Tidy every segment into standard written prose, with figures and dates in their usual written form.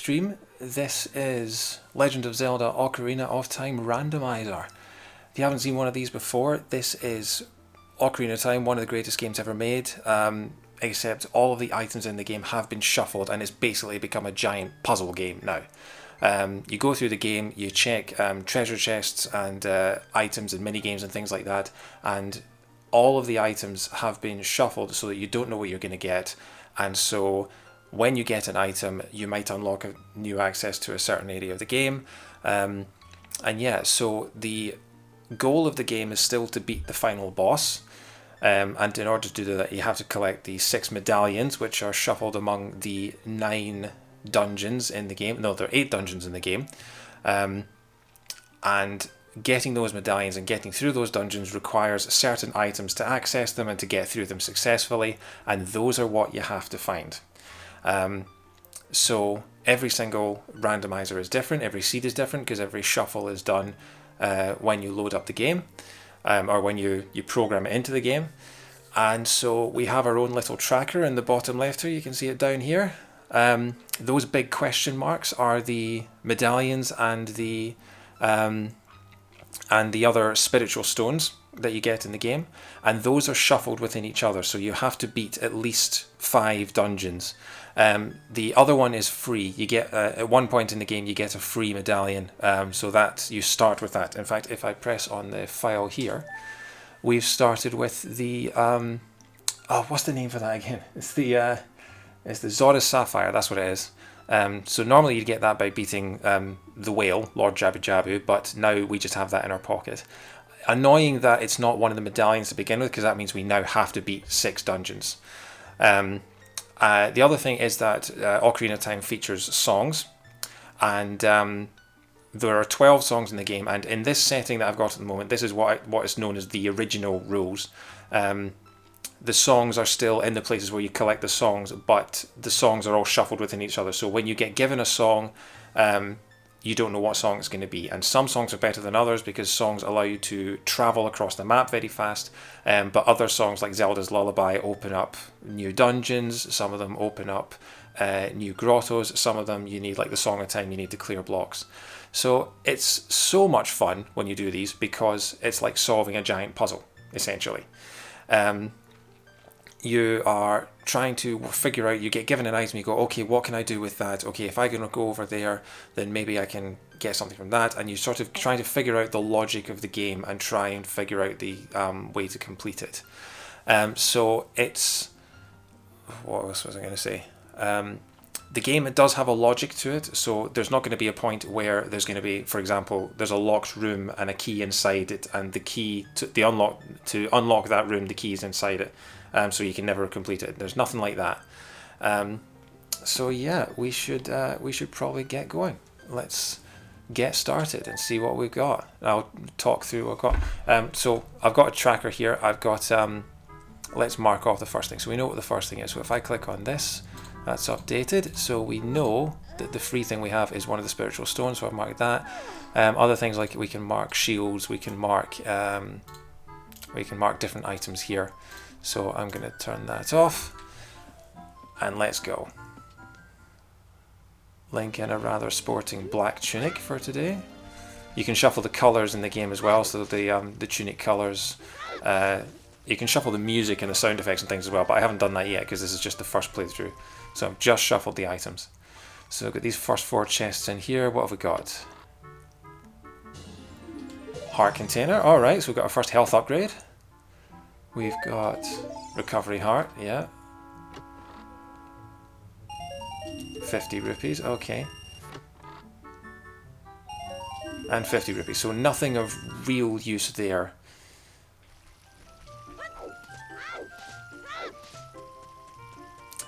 stream. This is Legend of Zelda Ocarina of Time Randomiser. If you haven't seen one of these before, this is Ocarina of Time, one of the greatest games ever made, except all of the items in the game have been shuffled and it's basically become a giant puzzle game now. You go through the game, you check treasure chests and items and mini-games and things like that, and all of the items have been shuffled so that you don't know what you're going to get, and so when you get an item you might unlock a new access to a certain area of the game, and yeah, so the goal of the game is still to beat the final boss, and in order to do that you have to collect the 6 medallions, which are shuffled among the 9 dungeons in the game. No, there are 8 dungeons in the game, and getting those medallions and getting through those dungeons requires certain items to access them and to get through them successfully, and those are what you have to find. So every single randomizer is different, every seed is different, because every shuffle is done when you load up the game, or when you program it into the game. And so we have our own little tracker in the bottom left here, you can see it down here. Those big question marks are the medallions and the other spiritual stones that you get in the game, and those are shuffled within each other, so you have to beat at least 5 dungeons. The other one is free. You get at one point in the game you get a free medallion, so that you start with that. In fact, if I press on the file here, we've started with the what's the name for that again? It's the Zora's Sapphire, that's what it is. So normally you'd get that by beating the whale, Lord Jabu Jabu, but now we just have that in our pocket. Annoying that it's not one of the medallions to begin with, because that means we now have to beat 6 dungeons. The other thing is that Ocarina of Time features songs, and there are 12 songs in the game, and in this setting that I've got at the moment, this is what is known as the original rules. The songs are still in the places where you collect the songs, but the songs are all shuffled within each other. So when you get given a song, you don't know what song it's going to be. And some songs are better than others because songs allow you to travel across the map very fast. But other songs like Zelda's Lullaby open up new dungeons. Some of them open up new grottos. Some of them you need, like the Song of Time, you need to clear blocks. So it's so much fun when you do these because it's like solving a giant puzzle, essentially. You are trying to figure out, you get given an item, you go, okay, what can I do with that? Okay, if I can go over there, then maybe I can get something from that. And you sort of trying to figure out the logic of the game and try and figure out the way to complete it. So it's, what else was I going to say? The game, it does have a logic to it, so there's not going to be a point where there's going to be, for example, there's a locked room and a key inside it, and the key to unlock that room, the key is inside it. So you can never complete it. There's nothing like that. So yeah, we should probably get going. Let's get started and see what we've got. I'll talk through what I've got. So I've got a tracker here. I've got, let's mark off the first thing. So we know what the first thing is. So if I click on this, that's updated. So we know that the free thing we have is one of the spiritual stones. So I've marked that. Other things like we can mark shields. We can mark different items here. So I'm going to turn that off, and let's go. Link in a rather sporting black tunic for today. You can shuffle the colours in the game as well, so the tunic colours. You can shuffle the music and the sound effects and things as well, but I haven't done that yet because this is just the first playthrough. So I've just shuffled the items. So I've got these first 4 chests in here. What have we got? Heart container. Alright, so we've got our first health upgrade. We've got recovery heart, yeah. 50 rupees, okay. And 50 rupees, so nothing of real use there.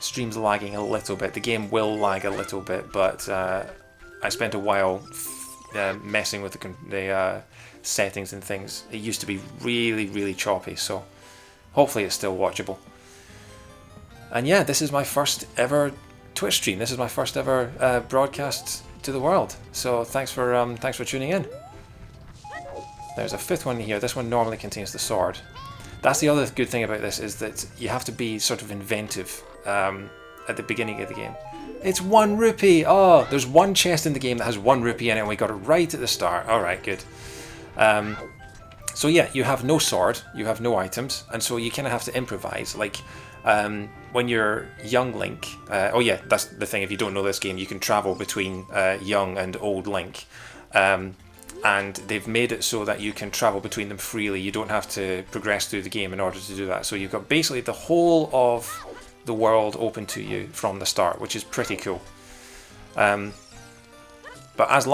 Stream's lagging a little bit. The game will lag a little bit, but I spent a while messing with the settings and things. It used to be really, really choppy, so hopefully it's still watchable. And yeah, this is my first ever Twitch stream. This is my first ever broadcast to the world. So thanks for tuning in. There's a 5th one here. This one normally contains the sword. That's the other good thing about this, is that you have to be sort of inventive at the beginning of the game. It's 1 rupee. Oh, there's one chest in the game that has 1 rupee in it, and we got it right at the start. All right, good. So yeah, you have no sword, you have no items, and so you kind of have to improvise. Like when you're young Link. Oh yeah, that's the thing. If you don't know this game, you can travel between young and old Link. And they've made it so that you can travel between them freely. You don't have to progress through the game in order to do that. So you've got basically the whole of the world open to you from the start, which is pretty cool. But as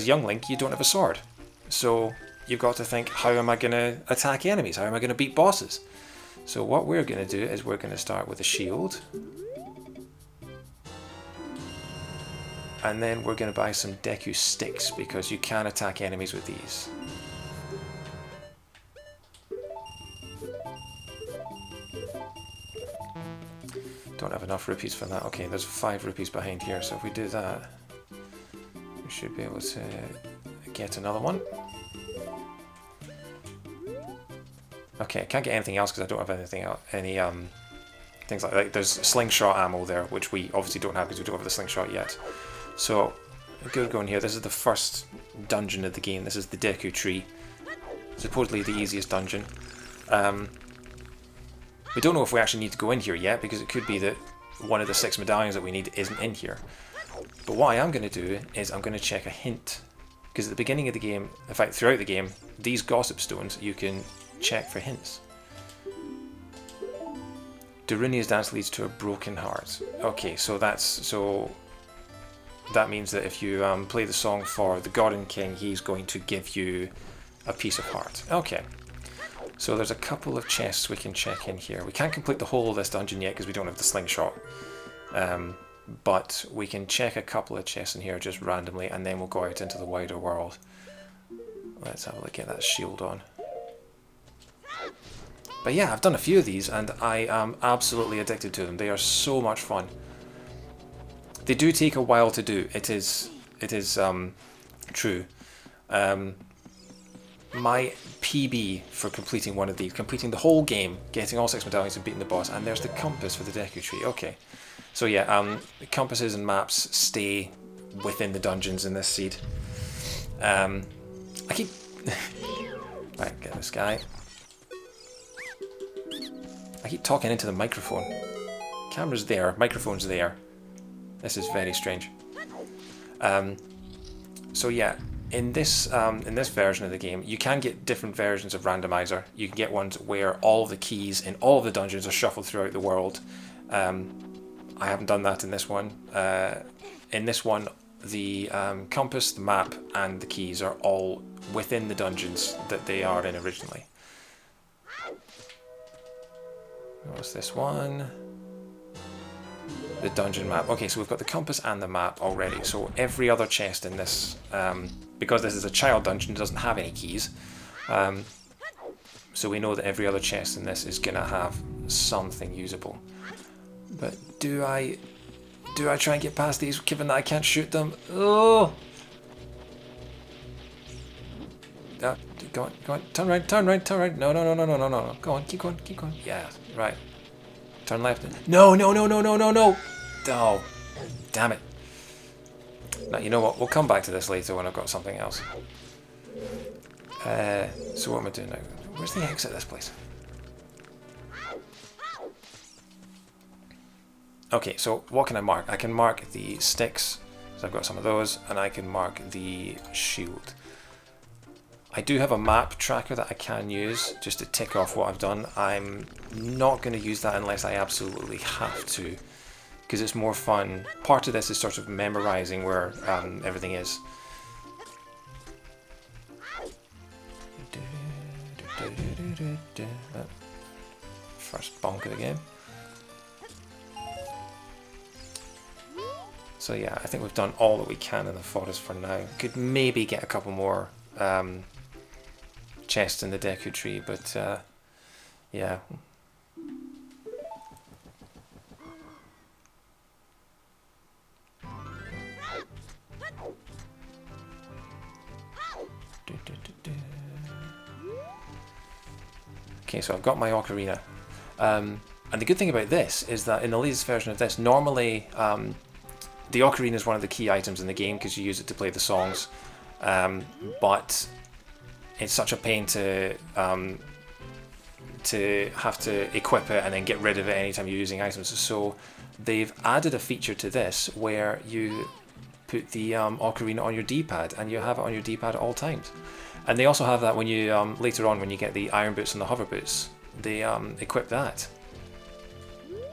young Link, you don't have a sword. So you've got to think, how am I going to attack enemies? How am I going to beat bosses? So what we're going to do is we're going to start with a shield. And then we're going to buy some Deku sticks, because you can attack enemies with these. Don't have enough rupees for that. Okay, there's 5 rupees behind here, so if we do that, we should be able to get another one. Okay, I can't get anything else because I don't have anything else, things like that. There's slingshot ammo there, which we obviously don't have because we don't have the slingshot yet. So, good going here. This is the first dungeon of the game. This is the Deku Tree. Supposedly the easiest dungeon. We don't know if we actually need to go in here yet, because it could be that one of the 6 medallions that we need isn't in here. But what I am going to do is I'm going to check a hint. Because at the beginning of the game, in fact throughout the game, these gossip stones, you can check for hints. Darunia's dance leads to a broken heart. Okay, so that means that if you play the song for the God and King, he's going to give you a piece of heart. Okay, so there's a couple of chests we can check in here. We can't complete the whole of this dungeon yet because we don't have the slingshot. But we can check a couple of chests in here just randomly, and then we'll go out into the wider world. Let's have a look at that shield on. But yeah, I've done a few of these, and I am absolutely addicted to them. They are so much fun. They do take a while to do. It is true. My PB for completing one of these, completing the whole game, getting all 6 medallions and beating the boss, and there's the compass for the Deku Tree. Okay, so yeah, compasses and maps stay within the dungeons in this seed. I keep right, get this guy. I keep talking into the microphone. Camera's there, microphone's there. This is very strange. So yeah, in this version of the game, you can get different versions of Randomiser. You can get ones where all the keys in all of the dungeons are shuffled throughout the world. I haven't done that in this one. In this one, the compass, the map, and the keys are all within the dungeons that they are in originally. What's this one? The dungeon map. Okay, so we've got the compass and the map already. So every other chest in this, because this is a child dungeon, doesn't have any keys. So we know that every other chest in this is gonna have something usable. But do I try and get past these, given that I can't shoot them? Oh! Go on, turn right. No. Go on, keep going. Yeah, right. Turn left. No. Oh, damn it. Now, you know what? We'll come back to this later when I've got something else. So what am I doing now? Where's the exit of this place? Okay, so what can I mark? I can mark the sticks, so I've got some of those, and I can mark the shield. I do have a map tracker that I can use just to tick off what I've done. I'm not going to use that unless I absolutely have to, because it's more fun. Part of this is sort of memorizing where everything is. First bonk of the game. So yeah, I think we've done all that we can in the forest for now. Could maybe get a couple more chests in the Deku Tree, but yeah. Okay, so I've got my ocarina. And the good thing about this is that in the latest version of this, normally the ocarina is one of the key items in the game because you use it to play the songs, but it's such a pain to have to equip it and then get rid of it anytime you're using items. So they've added a feature to this where you put the ocarina on your D-pad and you have it on your D-pad at all times. And they also have that when you later on when you get the iron boots and the hover boots, they equip that.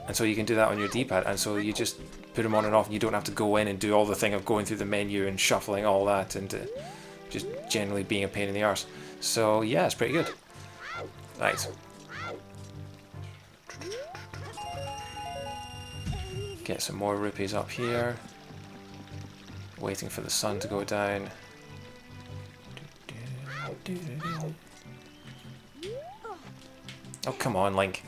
And so you can do that on your D-pad, and so you just put them on and off, and you don't have to go in and do all the thing of going through the menu and shuffling all that, and just generally being a pain in the arse. So yeah, it's pretty good. Right. Get some more rupees up here. Waiting for the sun to go down. Oh, come on, Link.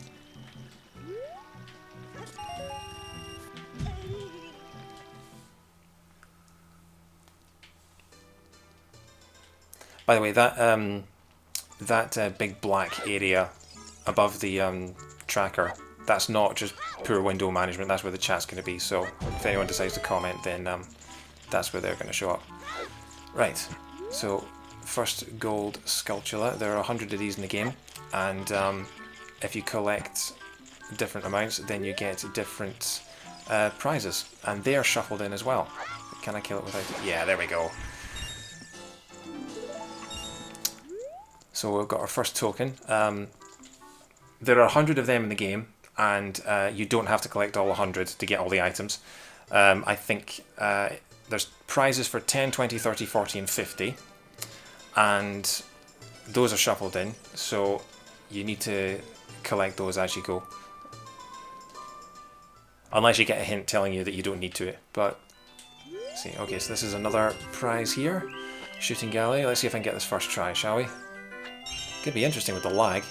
By the way, that big black area above the tracker, that's not just poor window management, that's where the chat's going to be, so if anyone decides to comment, then that's where they're going to show up. Right, so first gold Skulltula. There are 100 of these in the game, and if you collect different amounts, then you get different prizes, and they are shuffled in as well. Can I kill it without it? Yeah, there we go. So we've got our first token. There are 100 of them in the game, and you don't have to collect all 100 to get all the items. I think there's prizes for 10, 20, 30, 40 and 50, and those are shuffled in, so you need to collect those as you go. Unless you get a hint telling you that you don't need to, but let's see. Okay, so this is another prize here. Shooting gallery. Let's see if I can get this first try, shall we? Could be interesting with the lag.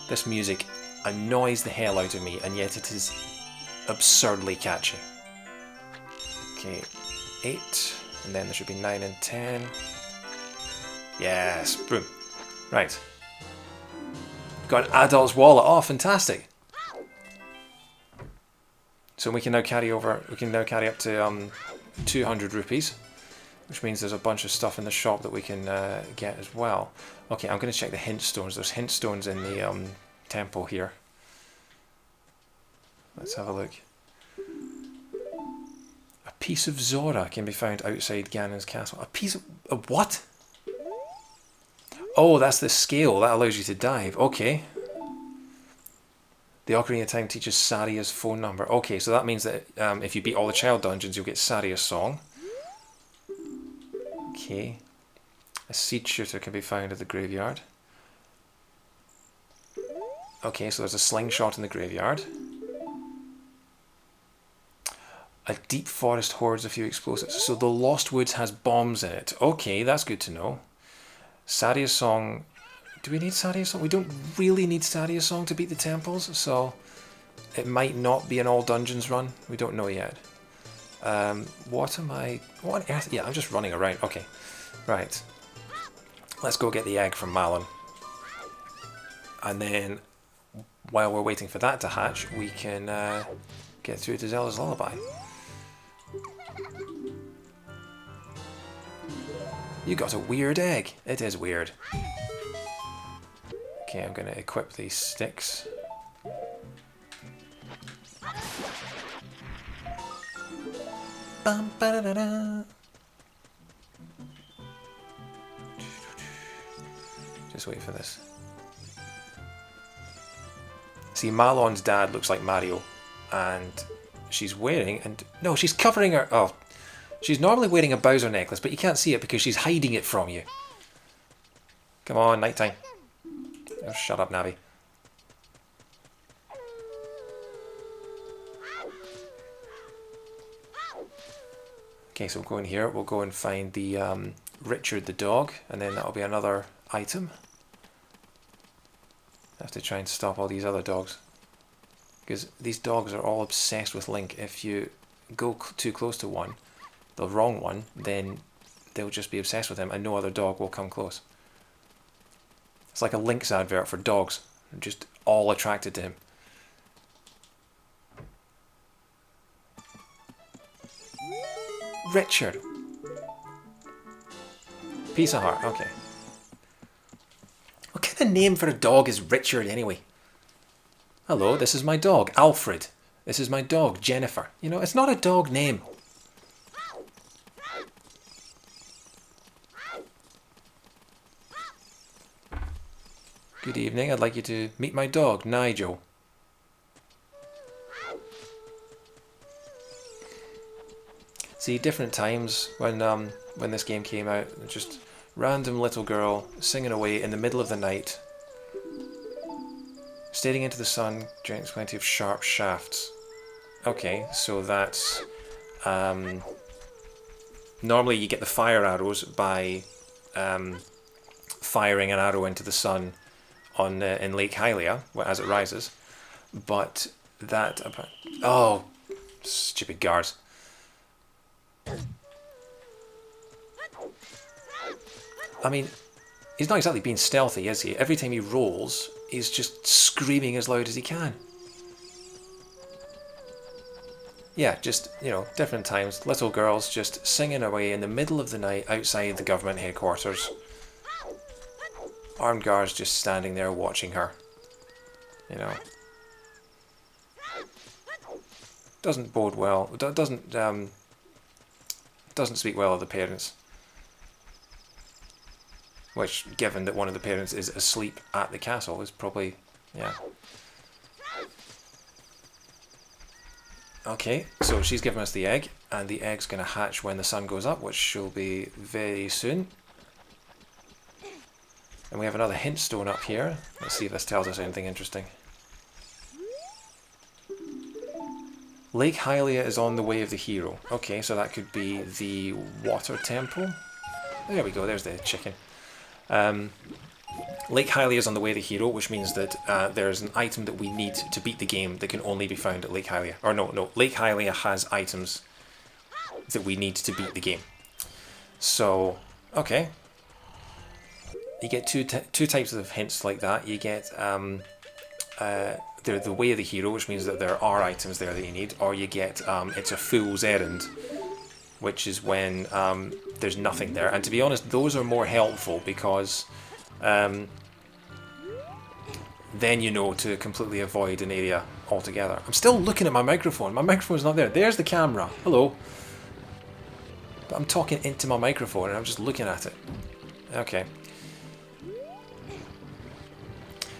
This music annoys the hell out of me, and yet it is absurdly catchy. Okay, 8, and then there should be 9 and 10. Yes, boom. Right. Got an adult's wallet. Oh, fantastic. So we can now carry over. We can now carry up to 200 rupees, which means there's a bunch of stuff in the shop that we can get as well. Okay, I'm going to check the hint stones. There's hint stones in the temple here. Let's have a look. A piece of Zora can be found outside Ganon's castle. A piece of what? Oh, that's the scale. That allows you to dive. Okay. The Ocarina of Time teaches Saria's phone number. Okay, so that means that if you beat all the child dungeons, you'll get Saria's song. Okay. A seed shooter can be found at the graveyard. Okay, so there's a slingshot in the graveyard. A deep forest hoards a few explosives. So the Lost Woods has bombs in it. Okay, that's good to know. Saria's song. Do we need Saria's song? We don't really need Saria's song to beat the temples, so it might not be an all dungeons run. We don't know yet. What am I... What on earth? Yeah, I'm just running around. Okay, right. Let's go get the egg from Malon. And then, while we're waiting for that to hatch, we can get through to Zelda's Lullaby. You got a weird egg. It is weird. Okay, I'm going to equip these sticks. Bum, ba-da-da-da. Just wait for this. See, Malon's dad looks like Mario, and she's wearing, and no, she's covering her. Oh, she's normally wearing a Bowser necklace, but you can't see it because she's hiding it from you. Come on, nighttime. Oh, shut up, Navi. Okay, so we'll go in here. We'll go and find the Richard the dog, and then that'll be another item. I have to try and stop all these other dogs, because these dogs are all obsessed with Link. If you go too close to one, the wrong one, then they'll just be obsessed with him, and no other dog will come close. It's like a Lynx advert for dogs. just all attracted to him. Richard. Piece of heart, okay. What kind of name for a dog is Richard anyway? Hello, this is my dog, Alfred. This is my dog, Jennifer. You know, it's not a dog name. Good evening, I'd like you to meet my dog, Nigel. See, different times when this game came out, just random little girl singing away in the middle of the night, staring into the sun, drinks plenty of sharp shafts. Okay, so that's normally you get the fire arrows by firing an arrow into the sun on in Lake Hylia as it rises, but that oh, stupid guards. I mean, he's not exactly being stealthy, is he? Every time he rolls, he's just screaming as loud as he can. Yeah, just, you know, different times. Little girls just singing away in the middle of the night outside the government headquarters. Armed guards just standing there watching her. You know. Doesn't bode well. Doesn't speak well of the parents. Which, given that one of the parents is asleep at the castle, is probably, yeah. Okay, so she's given us the egg, and the egg's going to hatch when the sun goes up, which she'll be very soon. And we have another hint stone up here. Let's see if this tells us anything interesting. Lake Hylia is on the way of the hero. Okay, so that could be the water temple. There we go, there's the chicken. Lake Hylia is on the way of the hero, which means that there's an item that we need to beat the game that can only be found at Lake Hylia. Or no, Lake Hylia has items that we need to beat the game. So, okay. You get two types of hints like that. You get the way of the hero, which means that there are items there that you need, or you get it's a fool's errand, which is when there's nothing there. And to be honest, those are more helpful because then you know to completely avoid an area altogether. I'm still looking at my microphone. My microphone's not there. There's the camera. Hello. But I'm talking into my microphone and I'm just looking at it. Okay.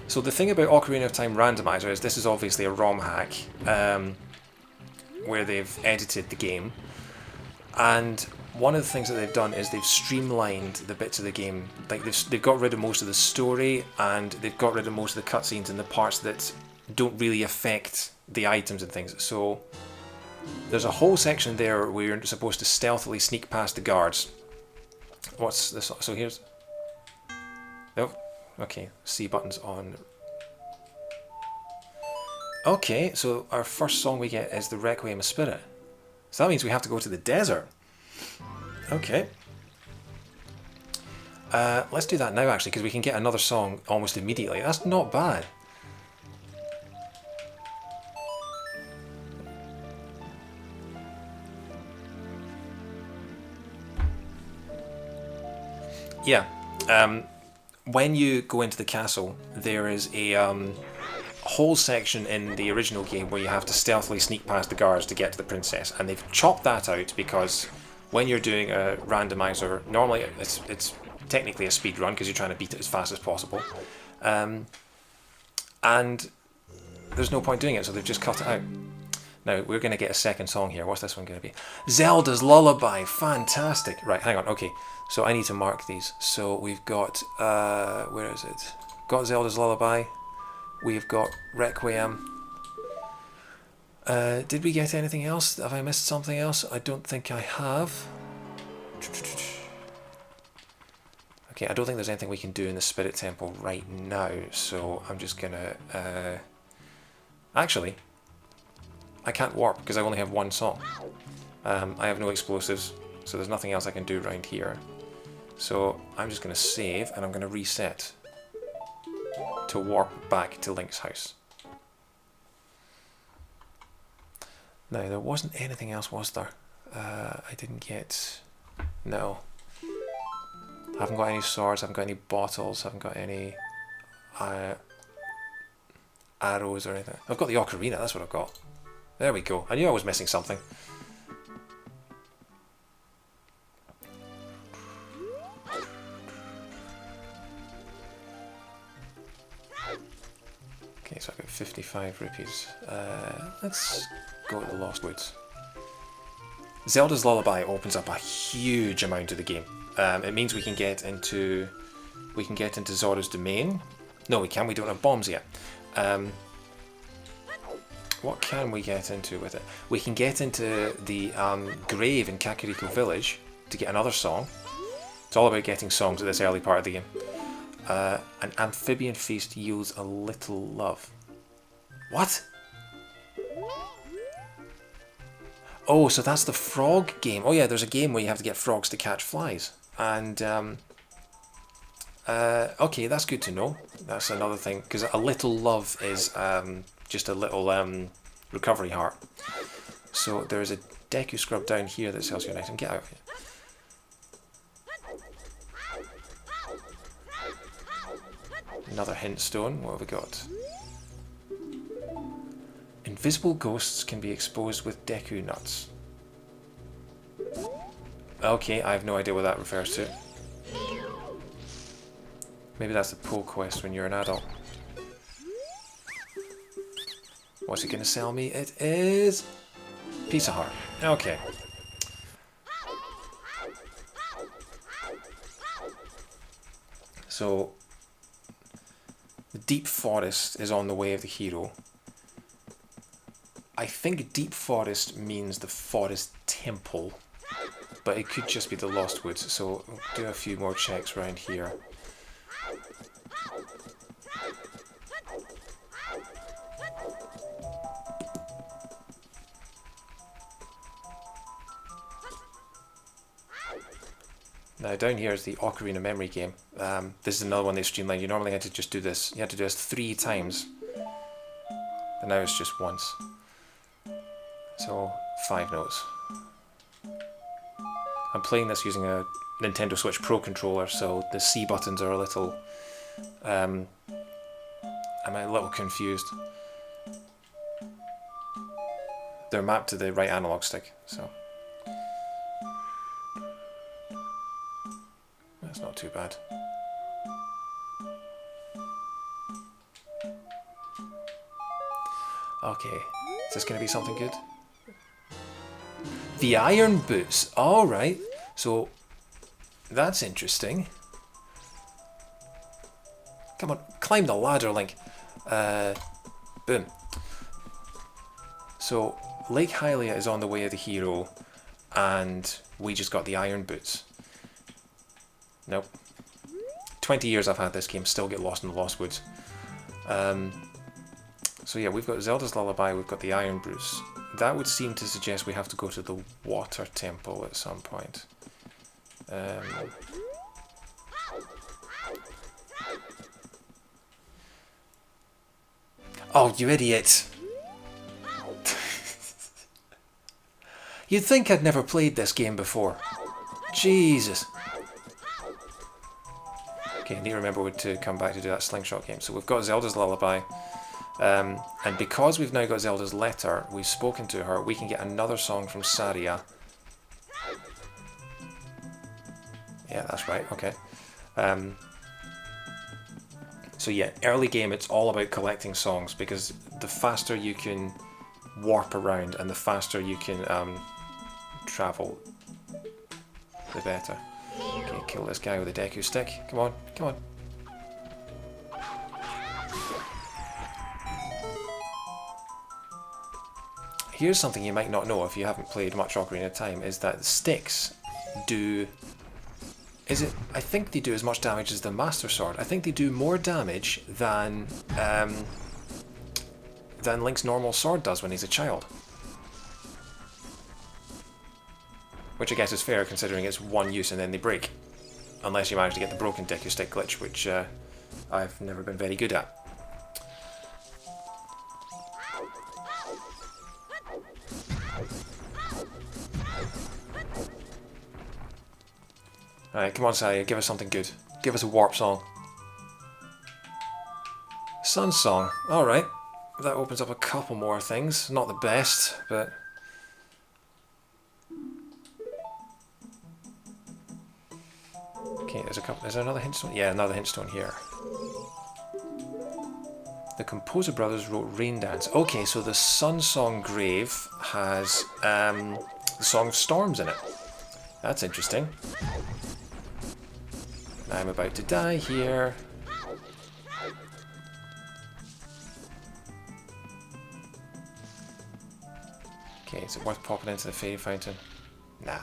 So the thing about Ocarina of Time Randomiser is this is obviously a ROM hack where they've edited the game. And one of the things that they've done is they've streamlined the bits of the game. Like they've got rid of most of the story and they've got rid of most of the cutscenes and the parts that don't really affect the items and things. So there's a whole section there where you're supposed to stealthily sneak past the guards. What's this? So here's... Oh, okay. C button's on. Okay, so our first song we get is the Requiem of Spirit. So that means we have to go to the desert. Okay. Let's do that now, actually, because we can get another song almost immediately. That's not bad. Yeah. When you go into the castle, there is a whole section in the original game where you have to stealthily sneak past the guards to get to the princess, and they've chopped that out because when you're doing a randomizer, normally it's technically a speed run because you're trying to beat it as fast as possible, and there's no point doing it, so they've just cut it out. Now we're going to get a second song here. What's this one going to be? Zelda's Lullaby. Fantastic. Right, hang on. Okay, so I need to mark these. So we've got where is it? Got Zelda's Lullaby. We've got Requiem. Did we get anything else? Have I missed something else? I don't think I have. Okay, I don't think there's anything we can do in the Spirit Temple right now, so I'm just gonna... Actually, I can't warp because I only have one song. I have no explosives, so there's nothing else I can do around here. So I'm just gonna save and I'm gonna reset. to warp back to Link's house. Now, there wasn't anything else, was there? I didn't get... No. I haven't got any swords, I haven't got any bottles, I haven't got any arrows or anything. I've got the ocarina, that's what I've got. There we go. I knew I was missing something. Okay, so I've got 55 rupees. Let's go to the Lost Woods. Zelda's Lullaby opens up a huge amount of the game. It means we can get into Zora's domain. No, we can't. We don't have bombs yet. What can we get into with it? We can get into the grave in Kakariko Village to get another song. It's all about getting songs at this early part of the game. An amphibian feast yields a little love. What? Oh, so that's the frog game. Oh yeah, there's a game where you have to get frogs to catch flies. And, okay, that's good to know. That's another thing, because a little love is just a little recovery heart. So there's a Deku Scrub down here that sells you an item. Get out of here. Another hint stone. What have we got? Invisible ghosts can be exposed with Deku nuts. Okay, I have no idea what that refers to. Maybe that's the pull quest when you're an adult. What's it going to sell me? It is... Piece of heart. Okay. So... the deep forest is on the way of the hero. I think deep forest means the forest temple. But it could just be the Lost Woods, so we'll do a few more checks around here. Now down here is the Ocarina memory game. This is another one they streamlined. You normally had to just do this. You had to do this 3 times. And now it's just once. So 5 notes. I'm playing this using a Nintendo Switch Pro controller, so the C buttons are a little... I'm a little confused. They're mapped to the right analog stick, so... That's not too bad. Okay, is this going to be something good? The iron boots, alright. So, that's interesting. Come on, climb the ladder, Link. Boom. So, Lake Hylia is on the way of the hero, and we just got the iron boots. Nope. 20 years I've had this game, still get lost in the Lost Woods. So yeah, we've got Zelda's Lullaby, we've got the iron boots. That would seem to suggest we have to go to the water temple at some point. Oh, you idiot! You'd think I'd never played this game before. Jesus! Okay, I need to remember to come back to do that slingshot game. So we've got Zelda's Lullaby. And because we've now got Zelda's letter, we've spoken to her, we can get another song from Saria. Yeah, that's right, okay. So yeah, early game it's all about collecting songs, because the faster you can warp around and the faster you can travel, the better. Okay, kill this guy with a Deku stick. Come on, come on. Here's something you might not know if you haven't played much Ocarina of Time, is that the sticks do... I think they do as much damage as the Master Sword. I think they do more damage than Link's normal sword does when he's a child. Which I guess is fair considering it's one use and then they break. Unless you manage to get the broken Deku Stick glitch, which I've never been very good at. Alright, come on, Saya, give us something good. Give us a warp song. Sun Song. Alright. That opens up a couple more things. Not the best, but... Okay, there's a couple... Is there another hint stone? Yeah, another hint stone here. The Composer Brothers wrote Rain Dance. Okay, so the Sun Song grave has the Song of Storms in it. That's interesting. I'm about to die here. Okay, is it worth popping into the fairy fountain? Nah.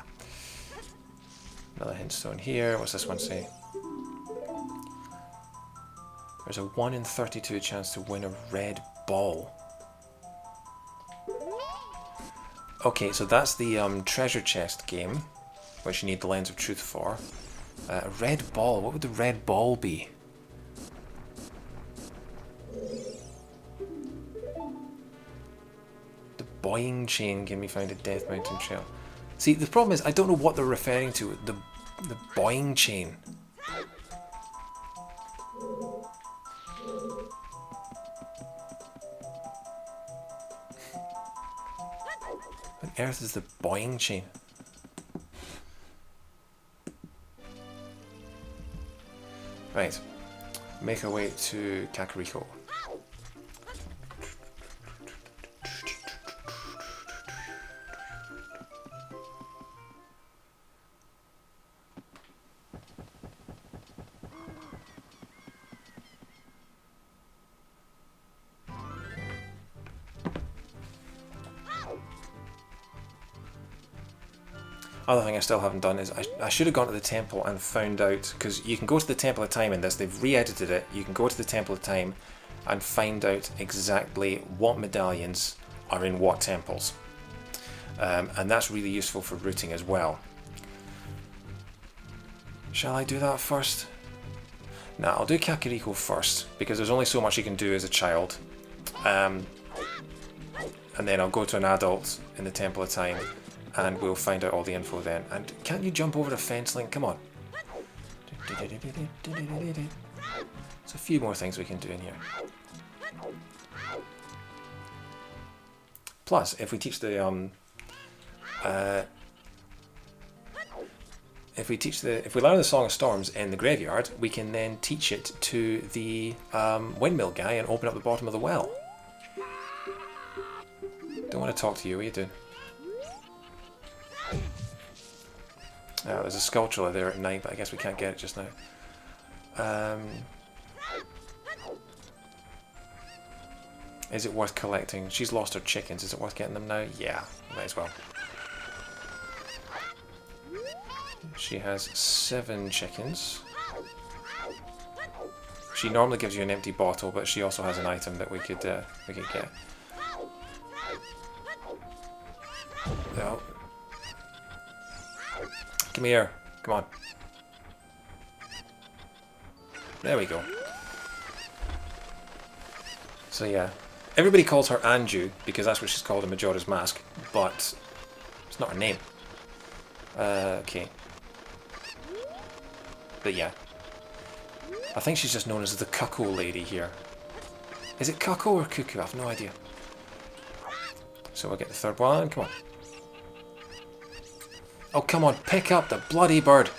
Another hint stone here. What's this one say? There's a 1 in 32 chance to win a red ball. Okay, so that's the treasure chest game, which you need the Lens of Truth for. A red ball. What would the red ball be? The Boying Chain can be found at Death Mountain Trail. See, the problem is I don't know what they're referring to. The Boying Chain. What on earth is the Boying Chain? Right. Make our way to Kakariko. Other thing I still haven't done is I should have gone to the temple and found out, because you can go to the Temple of Time in this, they've re-edited it, you can go to the Temple of Time and find out exactly what medallions are in what temples. And that's really useful for routing as well. Shall I do that first? Nah, I'll do Kakariko first, because there's only so much you can do as a child. And then I'll go to an adult in the Temple of Time, and we'll find out all the info then. And can't you jump over a fence, Link? Come on. There's a few more things we can do in here. Plus, if we teach the if we learn the Song of Storms in the graveyard, we can then teach it to the windmill guy and open up the bottom of the well. Don't want to talk to you. What are you doing? There's a sculpture there at night, but I guess we can't get it just now. Is it worth collecting? She's lost her chickens. Is it worth getting them now? Yeah, might as well. She has 7 chickens. She normally gives you an empty bottle, but she also has an item that we could get. Oh. Come here. Come on. There we go. So yeah, everybody calls her Anju because that's what she's called in Majora's Mask, but it's not her name. Okay. But yeah. I think she's just known as the Cuckoo Lady here. Is it Cuckoo or Cuckoo? I have no idea. So we'll get the third one. Come on. Oh, come on, pick up the bloody bird.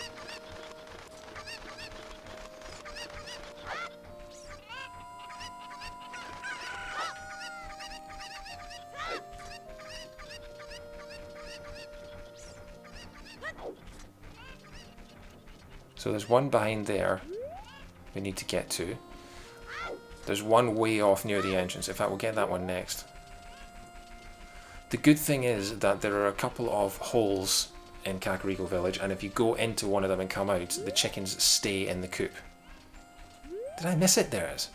So there's one behind there we need to get to. There's one way off near the entrance. In fact, we'll get that one next. The good thing is that there are a couple of holes in Kakariko Village, and if you go into one of them and come out, the chickens stay in the coop. Did I miss it? There it is.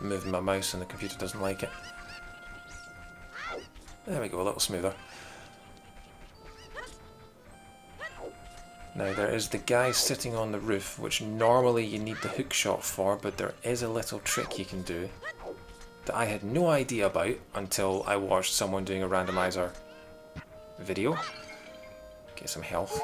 moving my mouse and the computer doesn't like it. There we go, a little smoother. Now there is the guy sitting on the roof, which normally you need the hook shot for, but there is a little trick you can do that I had no idea about until I watched someone doing a randomizer video. Get some health.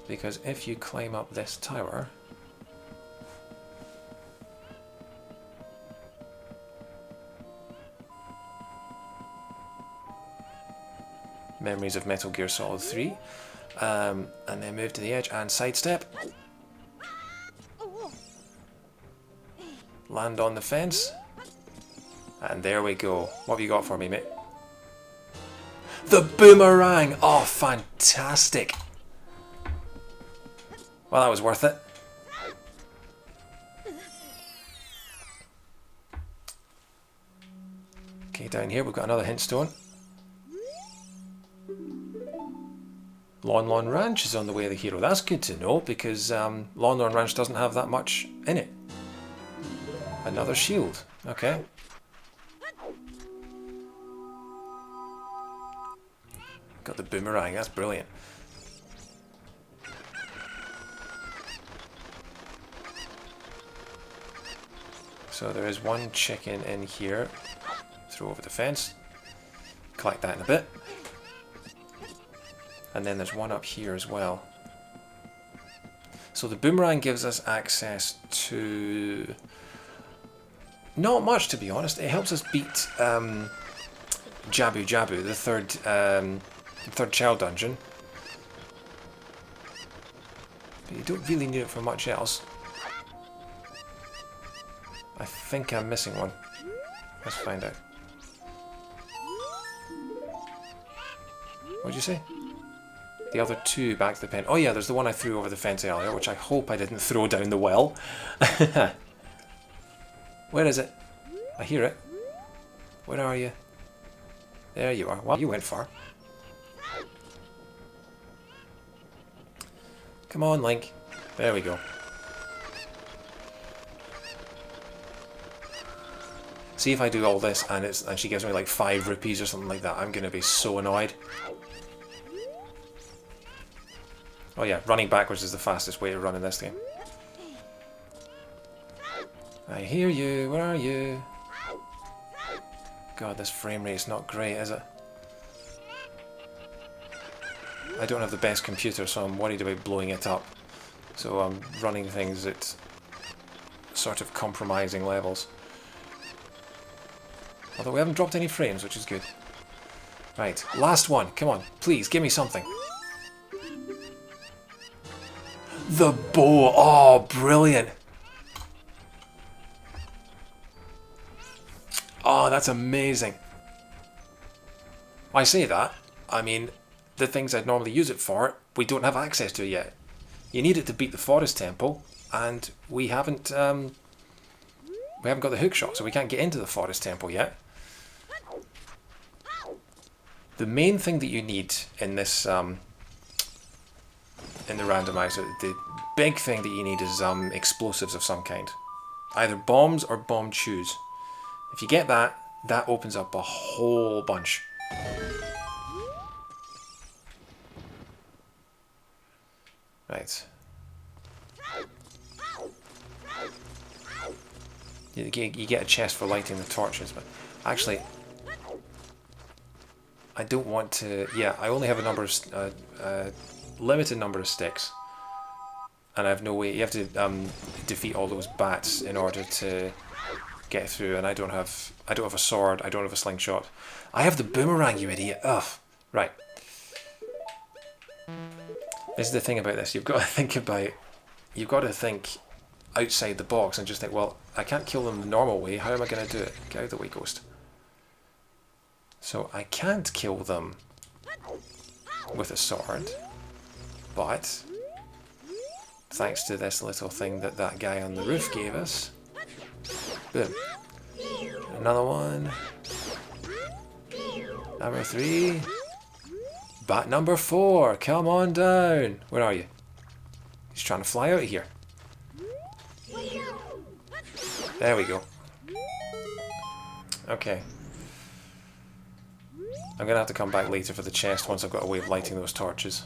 Because if you climb up this tower, memories of Metal Gear Solid 3, and then move to the edge and sidestep. Land on the fence, and there we go. What have you got for me, mate? The boomerang! Oh, fantastic! Well, that was worth it. Okay, down here we've got another hint stone. Lon Lon Ranch is on the way of the hero. That's good to know, because Lon Lon Ranch doesn't have that much in it. Another shield. Okay. Got the boomerang. That's brilliant. So there is one chicken in here. Throw over the fence. Collect that in a bit. And then there's one up here as well. So the boomerang gives us access to... not much, to be honest. It helps us beat Jabu Jabu, the third child dungeon. But you don't really need it for much else. I think I'm missing one. Let's find out. What'd you say? The other two back to the pen. Oh yeah, there's the one I threw over the fence earlier, which I hope I didn't throw down the well. Where is it? I hear it. Where are you? There you are. Well, you went far. Come on, Link. There we go. See if I do all this and she gives me like 5 rupees or something like that. I'm going to be so annoyed. Oh yeah, running backwards is the fastest way to run in this game. I hear you. Where are you? God, this frame rate's not great, is it? I don't have the best computer, so I'm worried about blowing it up. So I'm running things at sort of compromising levels. Although we haven't dropped any frames, which is good. Right, last one. Come on, please, give me something. The bow! Oh, brilliant! Oh, that's amazing. I say that, I mean, the things I'd normally use it for, we don't have access to yet. You need it to beat the Forest Temple, and we haven't got the hookshot, so we can't get into the Forest Temple yet. The main thing that you need in this, in the randomizer, the big thing that you need is explosives of some kind. Either bombs or bomb chews. If you get that, that opens up a whole bunch. Right. You get a chest for lighting the torches, but actually, I don't want to... Yeah, I only have a number of... limited number of sticks. And I have no way... You have to defeat all those bats in order to get through, and I don't have a sword, I don't have a slingshot. I have the boomerang, you idiot! Ugh. Right. This is the thing about this, you've got to think outside the box and just think, well, I can't kill them the normal way, how am I going to do it? Get out of the way, ghost. So I can't kill them with a sword, but thanks to this little thing that guy on the roof gave us, boom. Another one. Number 3. Bat number 4. Come on down. Where are you? He's trying to fly out of here. There we go. Okay. I'm going to have to come back later for the chest once I've got a way of lighting those torches.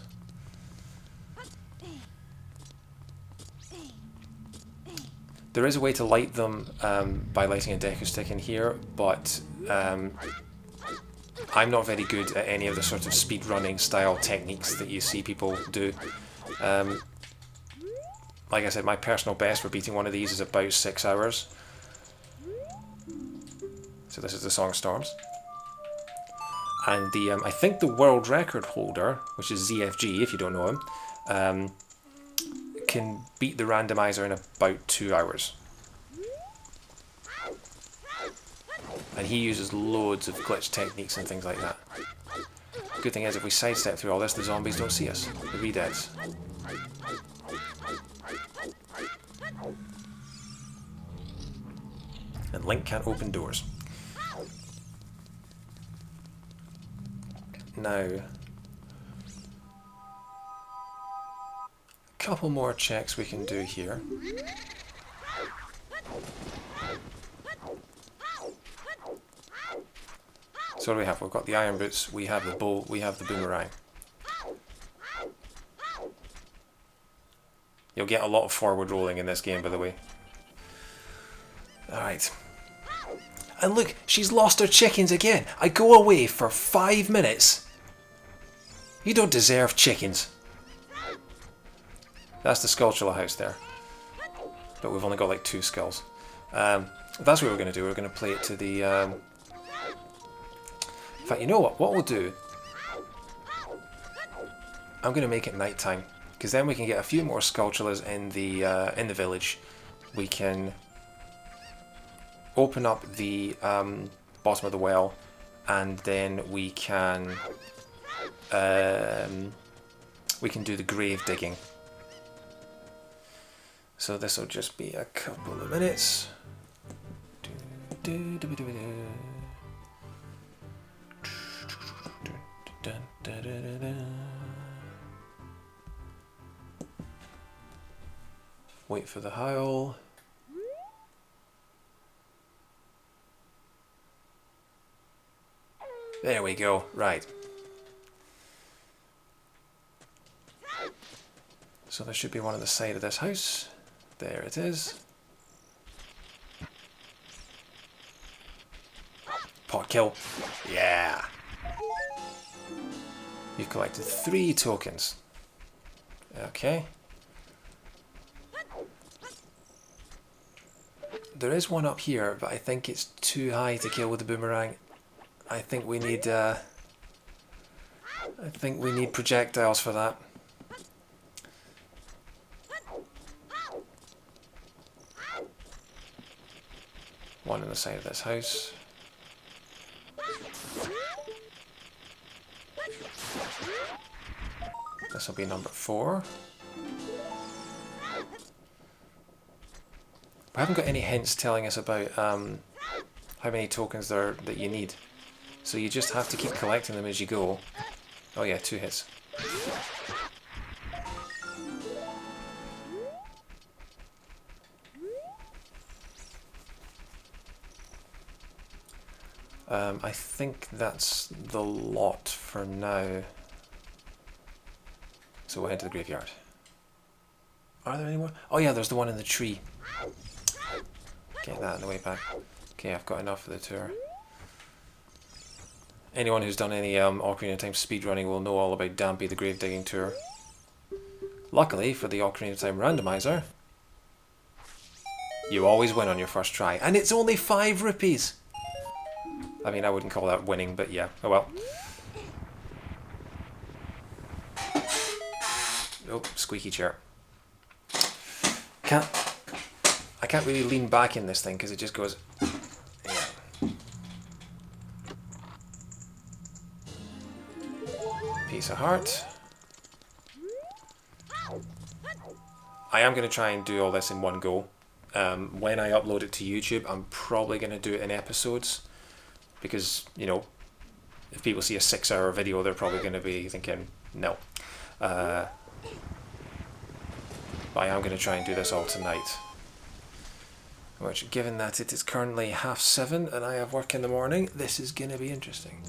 There is a way to light them by lighting a deco stick in here, but I'm not very good at any of the sort of speedrunning style techniques that you see people do. Like I said, my personal best for beating one of these is about 6 hours. So this is the Song of Storms. And the I think the world record holder, which is ZFG if you don't know him, can beat the randomizer in about 2 hours. And he uses loads of glitch techniques and things like that. Good thing is, if we sidestep through all this, the zombies don't see us. The re-deads. And Link can't open doors. Now, a couple more checks we can do here. So what do we have? We've got the iron boots, we have the bow, we have the boomerang. You'll get a lot of forward rolling in this game, by the way. Alright. And look, she's lost her chickens again. I go away for 5 minutes. You don't deserve chickens. That's the Skulltula house there. But we've only got like 2 skulls. That's what we're going to do. We're going to play it to the... In fact, you know what? What we'll do... I'm going to make it nighttime. Because then we can get a few more Skulltulas in the village. We can open up the bottom of the well, and then we can do the grave digging. So this will just be a couple of minutes. Wait for the howl. There we go, right. So there should be one on the side of this house. There it is. Pot kill. Yeah. You've collected 3 tokens. Okay. There is one up here, but I think it's too high to kill with the boomerang. I think we need projectiles for that. One on the side of this house. This will be number 4. We haven't got any hints telling us about how many tokens there that you need. So you just have to keep collecting them as you go. Oh yeah, 2 hits. I think that's the lot for now. So we'll head to the graveyard. Are there any more? Oh yeah, there's the one in the tree. Get that on the way back. Okay, I've got enough for the tour. Anyone who's done any Ocarina of Time speedrunning will know all about Dampy the Grave Digging Tour. Luckily for the Ocarina of Time Randomiser, you always win on your first try. And it's only 5 rupees! I mean, I wouldn't call that winning, but yeah, oh well. Oh, squeaky chair. I can't really lean back in this thing because it just goes... Yeah. Piece of heart. I am going to try and do all this in one go. When I upload it to YouTube, I'm probably going to do it in episodes. Because, you know, if people see a 6-hour video, they're probably going to be thinking, no. But I am going to try and do this all tonight. Which, given that it is currently 7:30 and I have work in the morning, this is going to be interesting.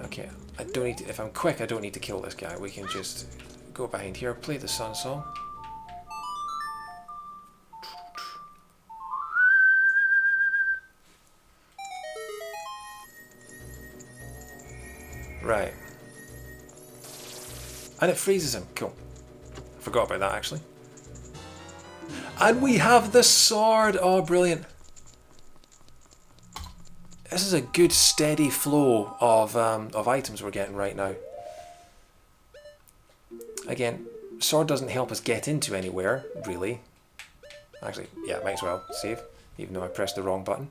Okay, I don't need to, if I'm quick, I don't need to kill this guy. We can just go behind here, play the sun song. Right. And it freezes him. Cool. Forgot about that, actually. And we have the sword! Oh, brilliant. This is a good steady flow of items we're getting right now. Again, sword doesn't help us get into anywhere, really. Actually, yeah, might as well save, even though I pressed the wrong button.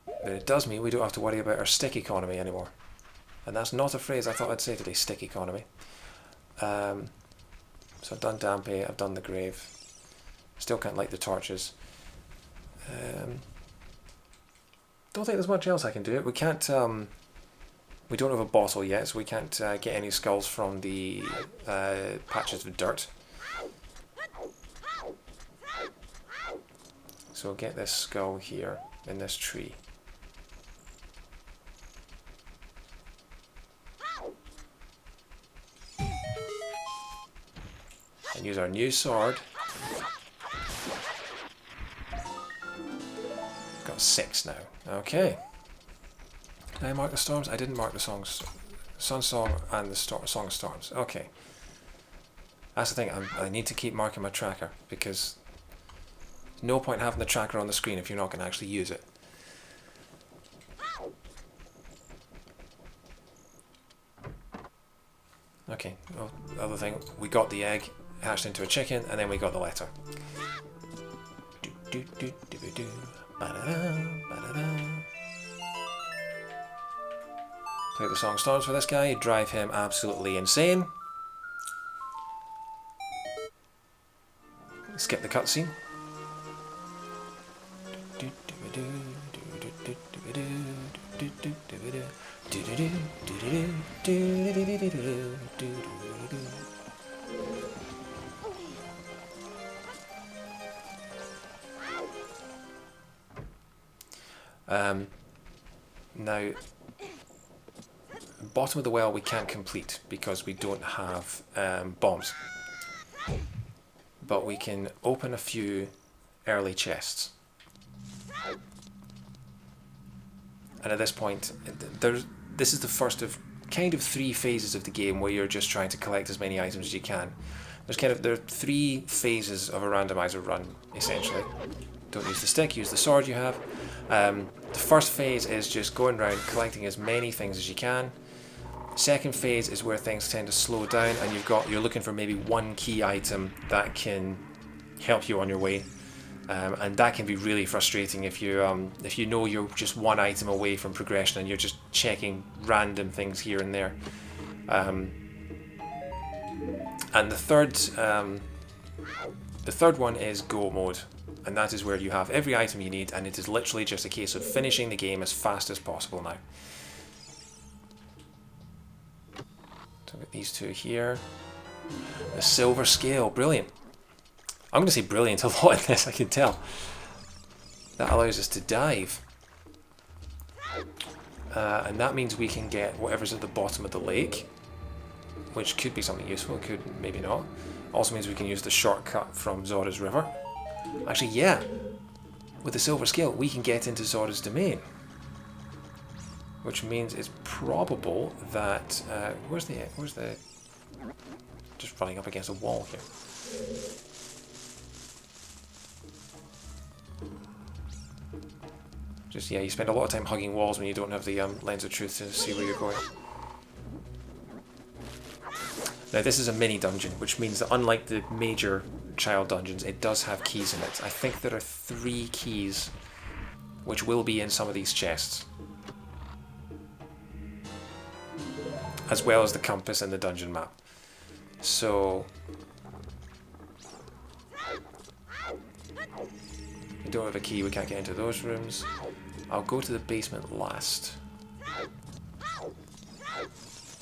But it does mean we don't have to worry about our stick economy anymore. And that's not a phrase I thought I'd say today, stick economy. So I've done Dampé, I've done the grave. Still can't light the torches. Don't think there's much else I can do. We can't. We don't have a bottle yet, so we can't get any skulls from the patches of dirt. So we'll get this skull here in this tree. And use our new sword. Got 6 now. Okay. Did I mark the storms? I didn't mark the songs. Sun Song and the Song of Storms. Okay. That's the thing. I need to keep marking my tracker because there's no point having the tracker on the screen if you're not going to actually use it. Okay. Well, the other thing, we got the egg hatched into a chicken, and then we got the letter. Play the Song of Storms for this guy, drive him absolutely insane. Skip the cutscene. Now, bottom of the well we can't complete because we don't have bombs. But we can open a few early chests. And at this point, this is the first of kind of 3 phases of the game where you're just trying to collect as many items as you can. There are 3 phases of a randomizer run, essentially. Don't use the stick, use the sword you have. The first phase is just going around collecting as many things as you can. Second phase is where things tend to slow down and you're looking for maybe one key item that can help you on your way. And that can be really frustrating if you know you're just one item away from progression and you're just checking random things here and there. And the third one is go mode, and that is where you have every item you need, and it is literally just a case of finishing the game as fast as possible now. So I've got these 2 here. The silver scale, brilliant. I'm going to say brilliant a lot in this, I can tell. That allows us to dive. And that means we can get whatever's at the bottom of the lake, which could be something useful, could maybe not. Also means we can use the shortcut from Zora's River. Actually, yeah, with the silver scale, we can get into Zora's domain. Which means it's probable that... where's the... Just running up against a wall here. Just, yeah, you spend a lot of time hugging walls when you don't have the lens of truth to see where you're going. Now this is a mini dungeon, which means that unlike the major child dungeons, it does have keys in it. I think there are 3 keys which will be in some of these chests. As well as the compass and the dungeon map. So... we don't have a key, we can't get into those rooms. I'll go to the basement last.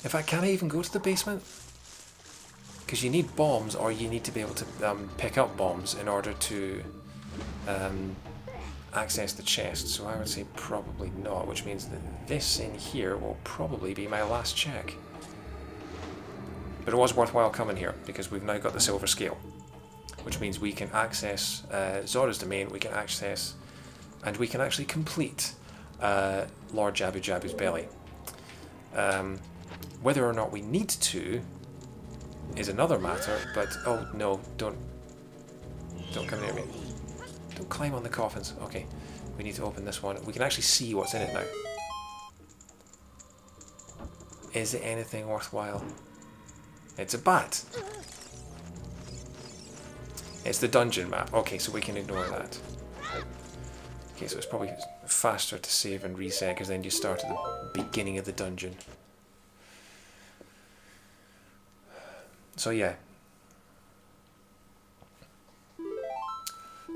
In fact, can I even go to the basement? because you need bombs, or you need to be able to pick up bombs in order to access the chest. So I would say probably not, which means that this in here will probably be my last check. But it was worthwhile coming here, because we've now got the silver scale, which means we can access Zora's domain, we can access, and we can actually complete Lord Jabu Jabu's belly. Whether or not we need to is another matter, but oh no, don't come near me. Don't climb on the coffins. Okay, we need to open this one. We can actually see what's in it now. Is it anything worthwhile? It's a bat. It's the dungeon map. Okay, so we can ignore that. Okay, so it's probably faster to save and reset, because then you start at the beginning of the dungeon. So yeah.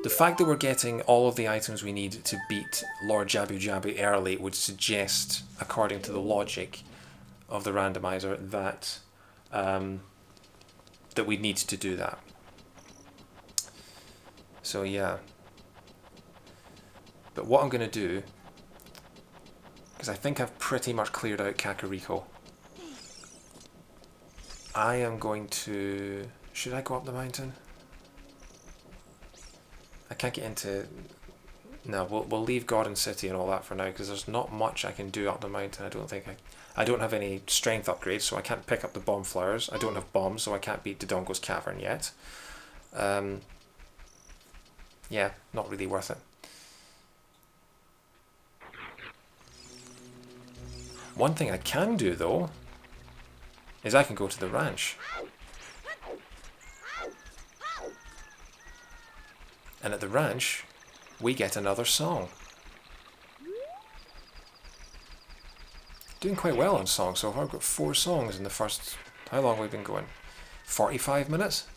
The fact that we're getting all of the items we need to beat Lord Jabu Jabu early would suggest, according to the logic of the randomizer, that that we need to do that. So yeah. But what I'm going to do, because I think I've pretty much cleared out Kakariko, I am going to... Should I go up the mountain? I can't get into... No, we'll leave Garden City and all that for now, because there's not much I can do up the mountain. I don't think I don't have any strength upgrades, so I can't pick up the bomb flowers. I don't have bombs, so I can't beat Dodongo's Cavern yet. Yeah, not really worth it. One thing I can do, though, is I can go to the ranch. And at the ranch, we get another song. Doing quite well on songs so far. I've got 4 songs in the first... How long have we been going? 45 minutes?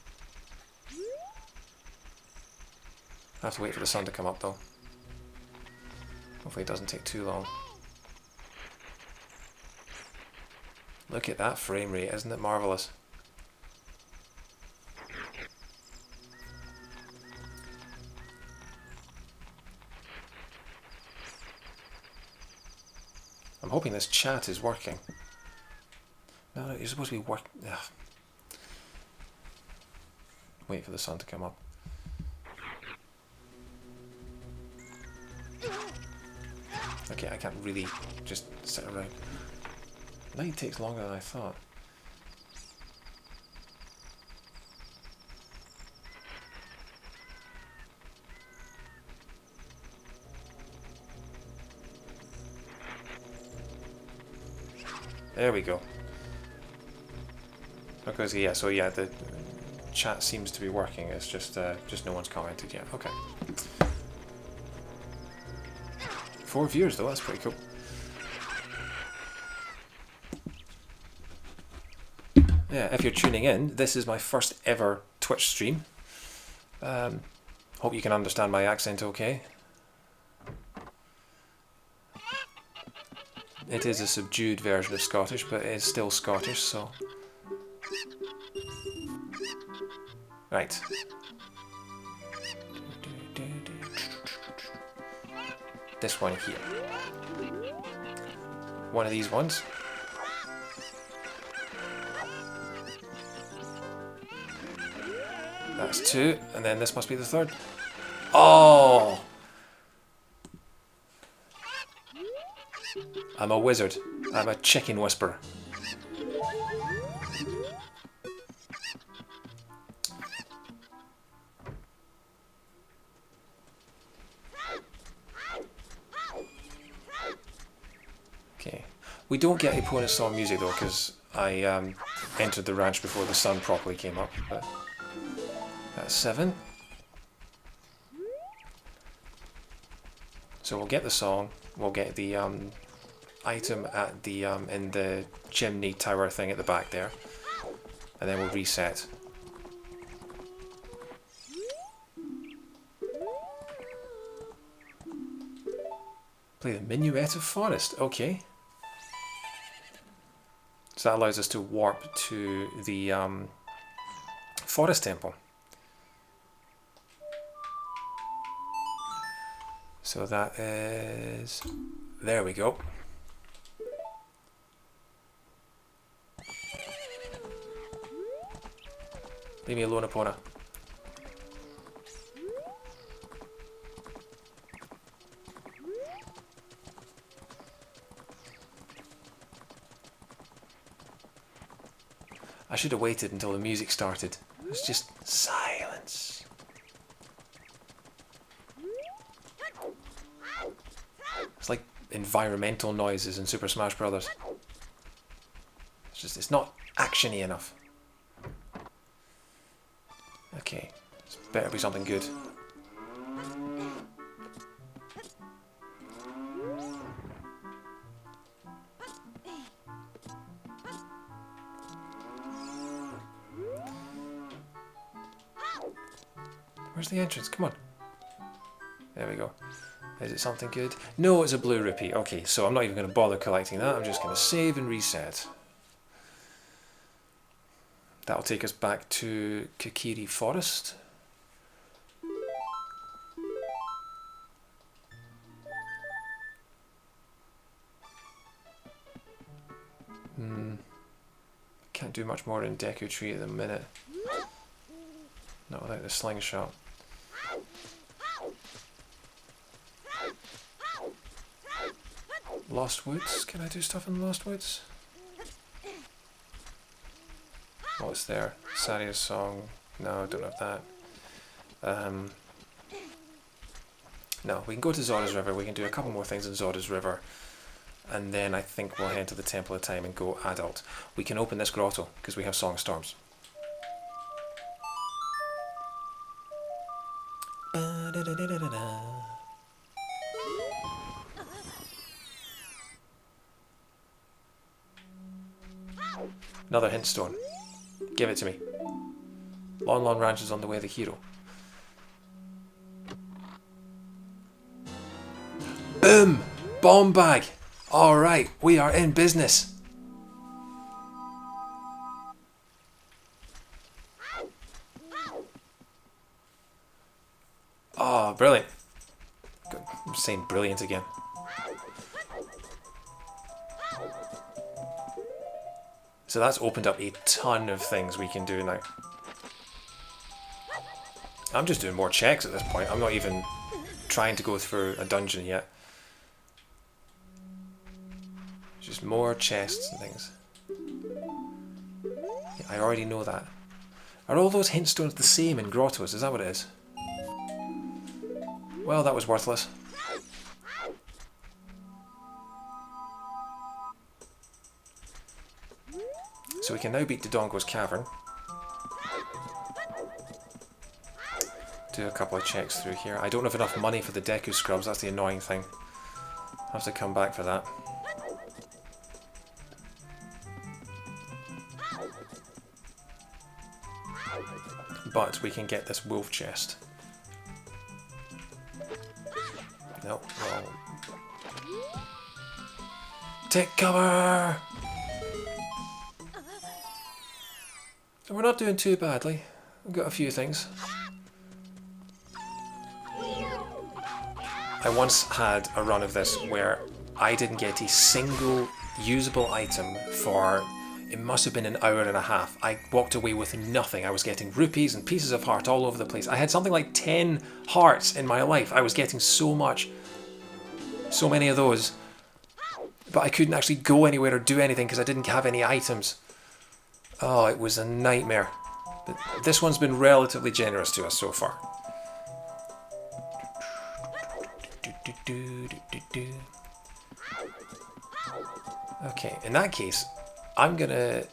I have to wait for the sun to come up, though. Hopefully it doesn't take too long. Look at that frame rate, isn't it marvellous? I'm hoping this chat is working. No, you're supposed to be working. Wait for the sun to come up. Okay, I can't really just sit around. Night takes longer than I thought. There we go. Because yeah, so yeah, the chat seems to be working. It's just no one's commented yet. Okay. 4 viewers though. That's pretty cool. Yeah, if you're tuning in, this is my first ever Twitch stream. Hope you can understand my accent okay. It is a subdued version of Scottish, but it is still Scottish, so... Right. This one here. One of these ones. That's 2, and then this must be the 3rd. Oh! I'm a wizard. I'm a chicken whisperer. Okay. We don't get opponent song music though, because I entered the ranch before the sun properly came up. But that's 7. So we'll get the song. We'll get the item at the in the chimney tower thing at the back there, and then we'll reset. Play the Minuet of Forest. Okay. So that allows us to warp to the forest temple. So that is... There we go. Leave me alone, Epona. I should have waited until the music started. It's just silence. It's like environmental noises in Super Smash Brothers. It's just, it's not actiony enough. Okay, this better be something good. Where's the entrance? Come on. There we go. Is it something good? No, it's a blue rupee. Okay, so I'm not even going to bother collecting that. I'm just going to save and reset. That'll take us back to Kokiri Forest. Can't do much more in Deku Tree at the minute. Not without the slingshot. Lost Woods? Can I do stuff in Lost Woods? What's there? Saria's song. No, don't have that. No, we can go to Zora's River. We can do a couple more things in Zora's River. And then I think we'll head to the Temple of Time and go adult. We can open this grotto because we have Song of Storms. Another hint stone. Give it to me. Lon Lon Ranch is on the way of the hero. Boom! Bomb bag! Alright, we are in business. Oh, brilliant. I'm saying brilliant again. So that's opened up a ton of things we can do now. I'm just doing more checks at this point. I'm not even trying to go through a dungeon yet. Just more chests and things. Yeah, I already know that. Are all those hint stones the same in grottos? Is that what it is? Well, that was worthless. So we can now beat Dodongo's Cavern. Do a couple of checks through here. I don't have enough money for the Deku Scrubs, that's the annoying thing. I'll have to come back for that. But we can get this wolf chest. Nope, wrong. Take cover! We're not doing too badly. We've got a few things. I once had a run of this where I didn't get a single usable item for, it must have been an hour and a half. I walked away with nothing. I was getting rupees and pieces of heart all over the place. I had something like 10 hearts in my life. I was getting so much, so many of those. But I couldn't actually go anywhere or do anything because I didn't have any items. Oh, it was a nightmare. But this one's been relatively generous to us so far. Okay, in that case, I'm gonna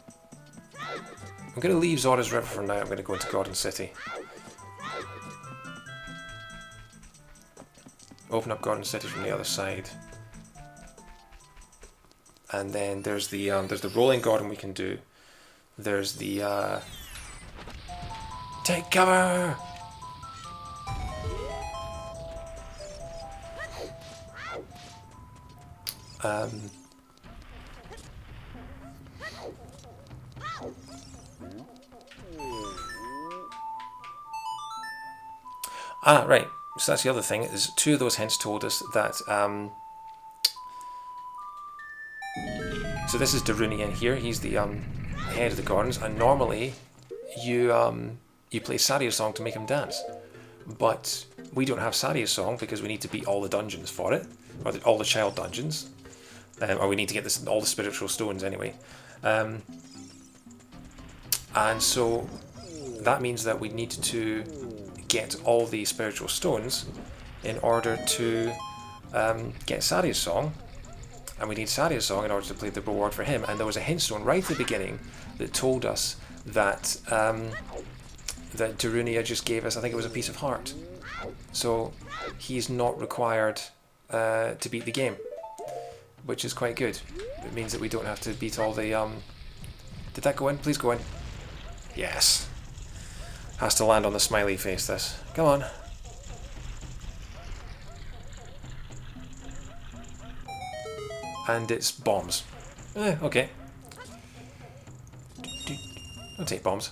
leave Zora's River for now. I'm gonna go into Garden City. Open up Garden City from the other side. And then there's the rolling garden we can do. There's the take cover! Ah, right. So that's the other thing, is two of those hints told us that... so this is Daruni in here. He's the head of the Gardens, and normally you play Saria's song to make him dance. But we don't have Saria's song because we need to beat all the dungeons for it, or all the child dungeons. Or we need to get all the spiritual stones anyway. And so that means that we need to get all the spiritual stones in order to get Saria's song. And we need Saria's song in order to play the reward for him. And there was a hint stone right at the beginning that told us that that Darunia just gave us, I think it was a piece of heart. So he's not required to beat the game, which is quite good. It means that we don't have to beat all the... Did that go in? Please go in. Yes. Has to land on the smiley face, this. Come on. And it's bombs. Okay. I'll take bombs.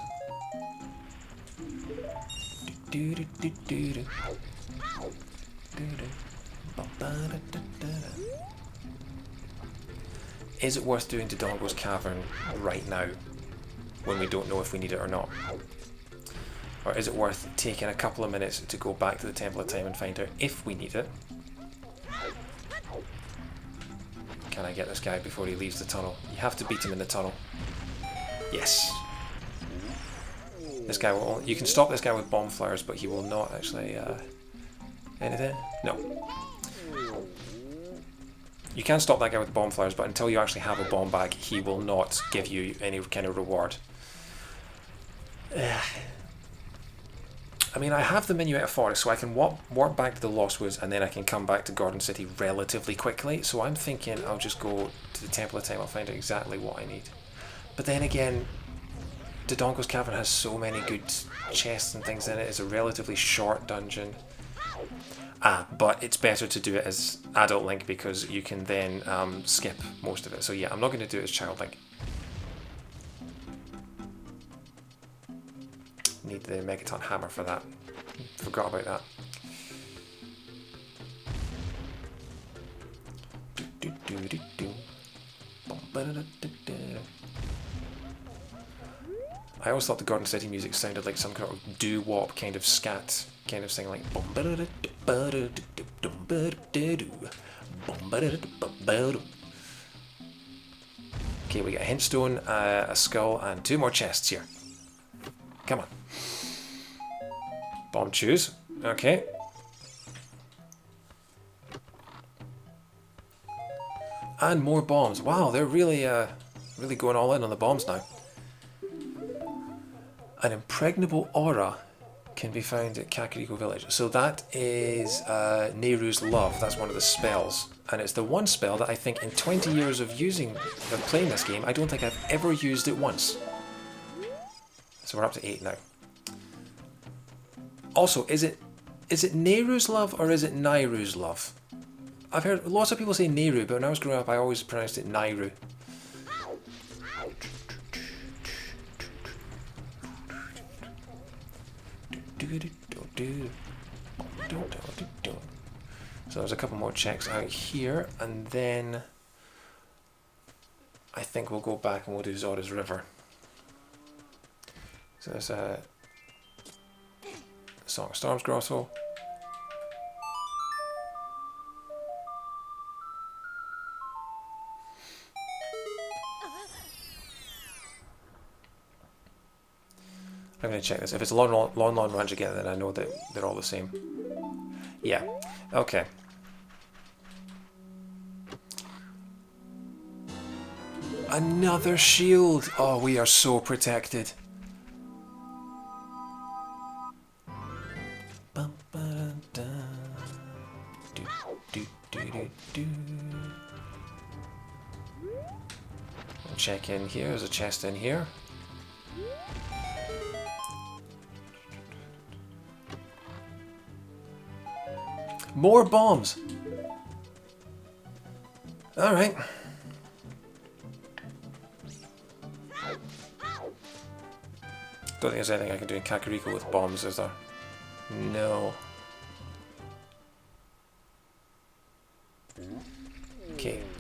Is it worth doing Dodongo's Cavern right now, when we don't know if we need it or not? Or is it worth taking a couple of minutes to go back to the Temple of Time and find out if we need it? Can I get this guy before he leaves the tunnel? You have to beat him in the tunnel. Yes. This guy will... You can stop this guy with bomb flowers, but he will not actually... anything? No. You can stop that guy with bomb flowers, but until you actually have a bomb bag, he will not give you any kind of reward. I mean, I have the Minuet Forest, so I can warp back to the Lost Woods, and then I can come back to Garden City relatively quickly. So I'm thinking I'll just go to the Temple of Time. I'll find out exactly what I need. But then again, Dodongo's Cavern has so many good chests and things in it. It's a relatively short dungeon. But it's better to do it as Adult Link because you can then skip most of it. So yeah, I'm not going to do it as Child Link. Need the Megaton Hammer for that. Forgot about that. I always thought the Garden City music sounded like some kind of doo-wop kind of scat kind of thing, like... Okay, we got a hint stone, a skull, and 2 more chests here. Come on. Bomb choose. Okay. And more bombs. Wow, they're really really going all in on the bombs now. An impregnable aura can be found at Kakariko Village. So that is Nehru's Love. That's one of the spells. And it's the one spell that I think in 20 years of playing this game, I don't think I've ever used it once. So we're up to 8 now. Also, is it Nehru's Love or is it Nairu's Love? I've heard lots of people say Nehru, but when I was growing up I always pronounced it Nairu. So there's a couple more checks out here, and then I think we'll go back and we'll do Zora's River. So there's a Song of Storms Grotto. I'm going to check this. If it's a long run together, then I know that they're all the same. Yeah. Okay. Another shield! Oh, we are so protected. We'll check in here. There's a chest in here. More bombs! Alright. Don't think there's anything I can do in Kakariko with bombs, is there? No.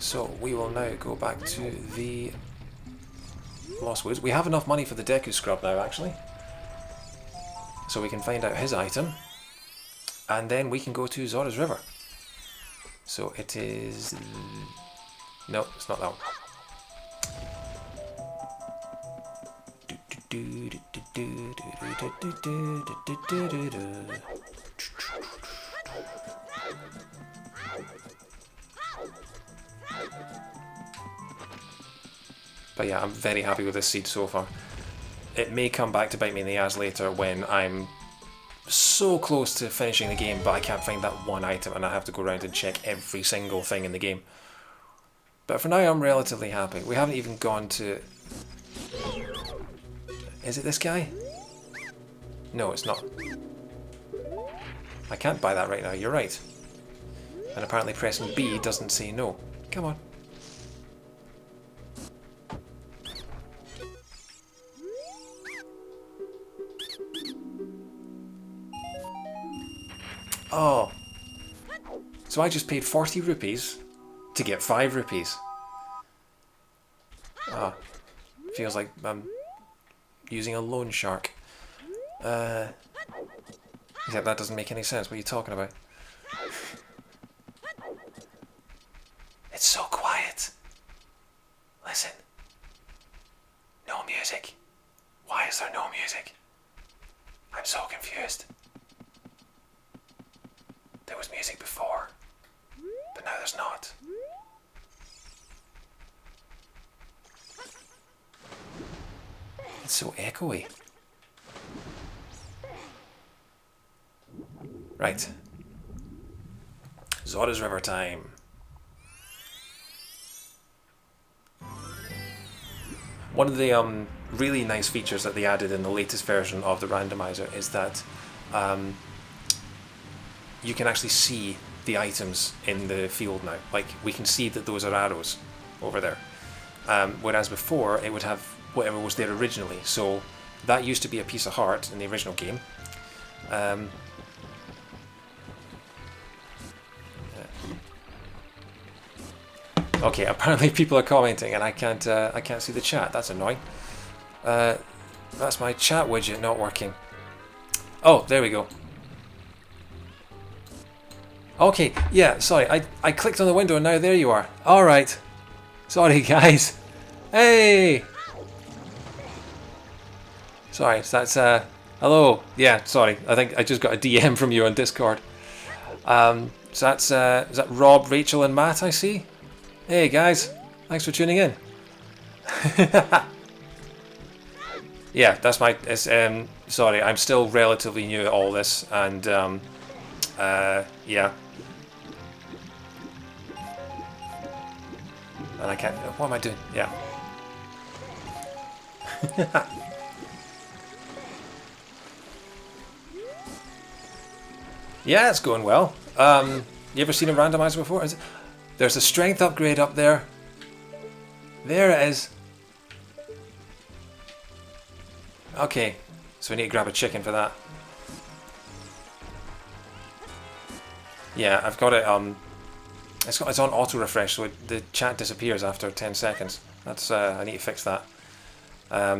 So we will now go back to the Lost Woods. We have enough money for the Deku Scrub now, actually. So we can find out his item. And then we can go to Zora's River. So it is... No, it's not that one. But yeah, I'm very happy with this seed so far. It may come back to bite me in the ass later when I'm so close to finishing the game, but I can't find that one item and I have to go around and check every single thing in the game. But for now, I'm relatively happy. We haven't even gone to... Is it this guy? No, it's not. I can't buy that right now, you're right. And apparently pressing B doesn't say no. Come on. Oh. So I just paid 40 rupees to get 5 rupees. Ah. Feels like I'm using a loan shark. Except that doesn't make any sense. What are you talking about? It's so quiet. Listen. No music. Why is there no music? I'm so confused. There was music before, but now there's not. It's so echoey. Right. Zora's River time. One of the really nice features that they added in the latest version of the randomizer is that you can actually see the items in the field now. Like, we can see that those are arrows over there. Whereas before, it would have whatever was there originally. So that used to be a piece of heart in the original game. Okay, apparently people are commenting and I can't see the chat. That's annoying. That's my chat widget not working. Oh, there we go. Okay, yeah, sorry, I clicked on the window and now there you are. Alright. Sorry, guys. Hey! Sorry, so that's, hello. Yeah, sorry, I think I just got a DM from you on Discord. So that's, is that Rob, Rachel and Matt, I see? Hey, guys. Thanks for tuning in. Yeah, that's my, it's, sorry, I'm still relatively new at all this, and, yeah. And I can't... What am I doing? Yeah. Yeah, it's going well. You ever seen a randomizer before? There's a strength upgrade up there. There it is. Okay, so we need to grab a chicken for that. Yeah, I've got it. It's on auto refresh, so the chat disappears after 10 seconds. That's I need to fix that. But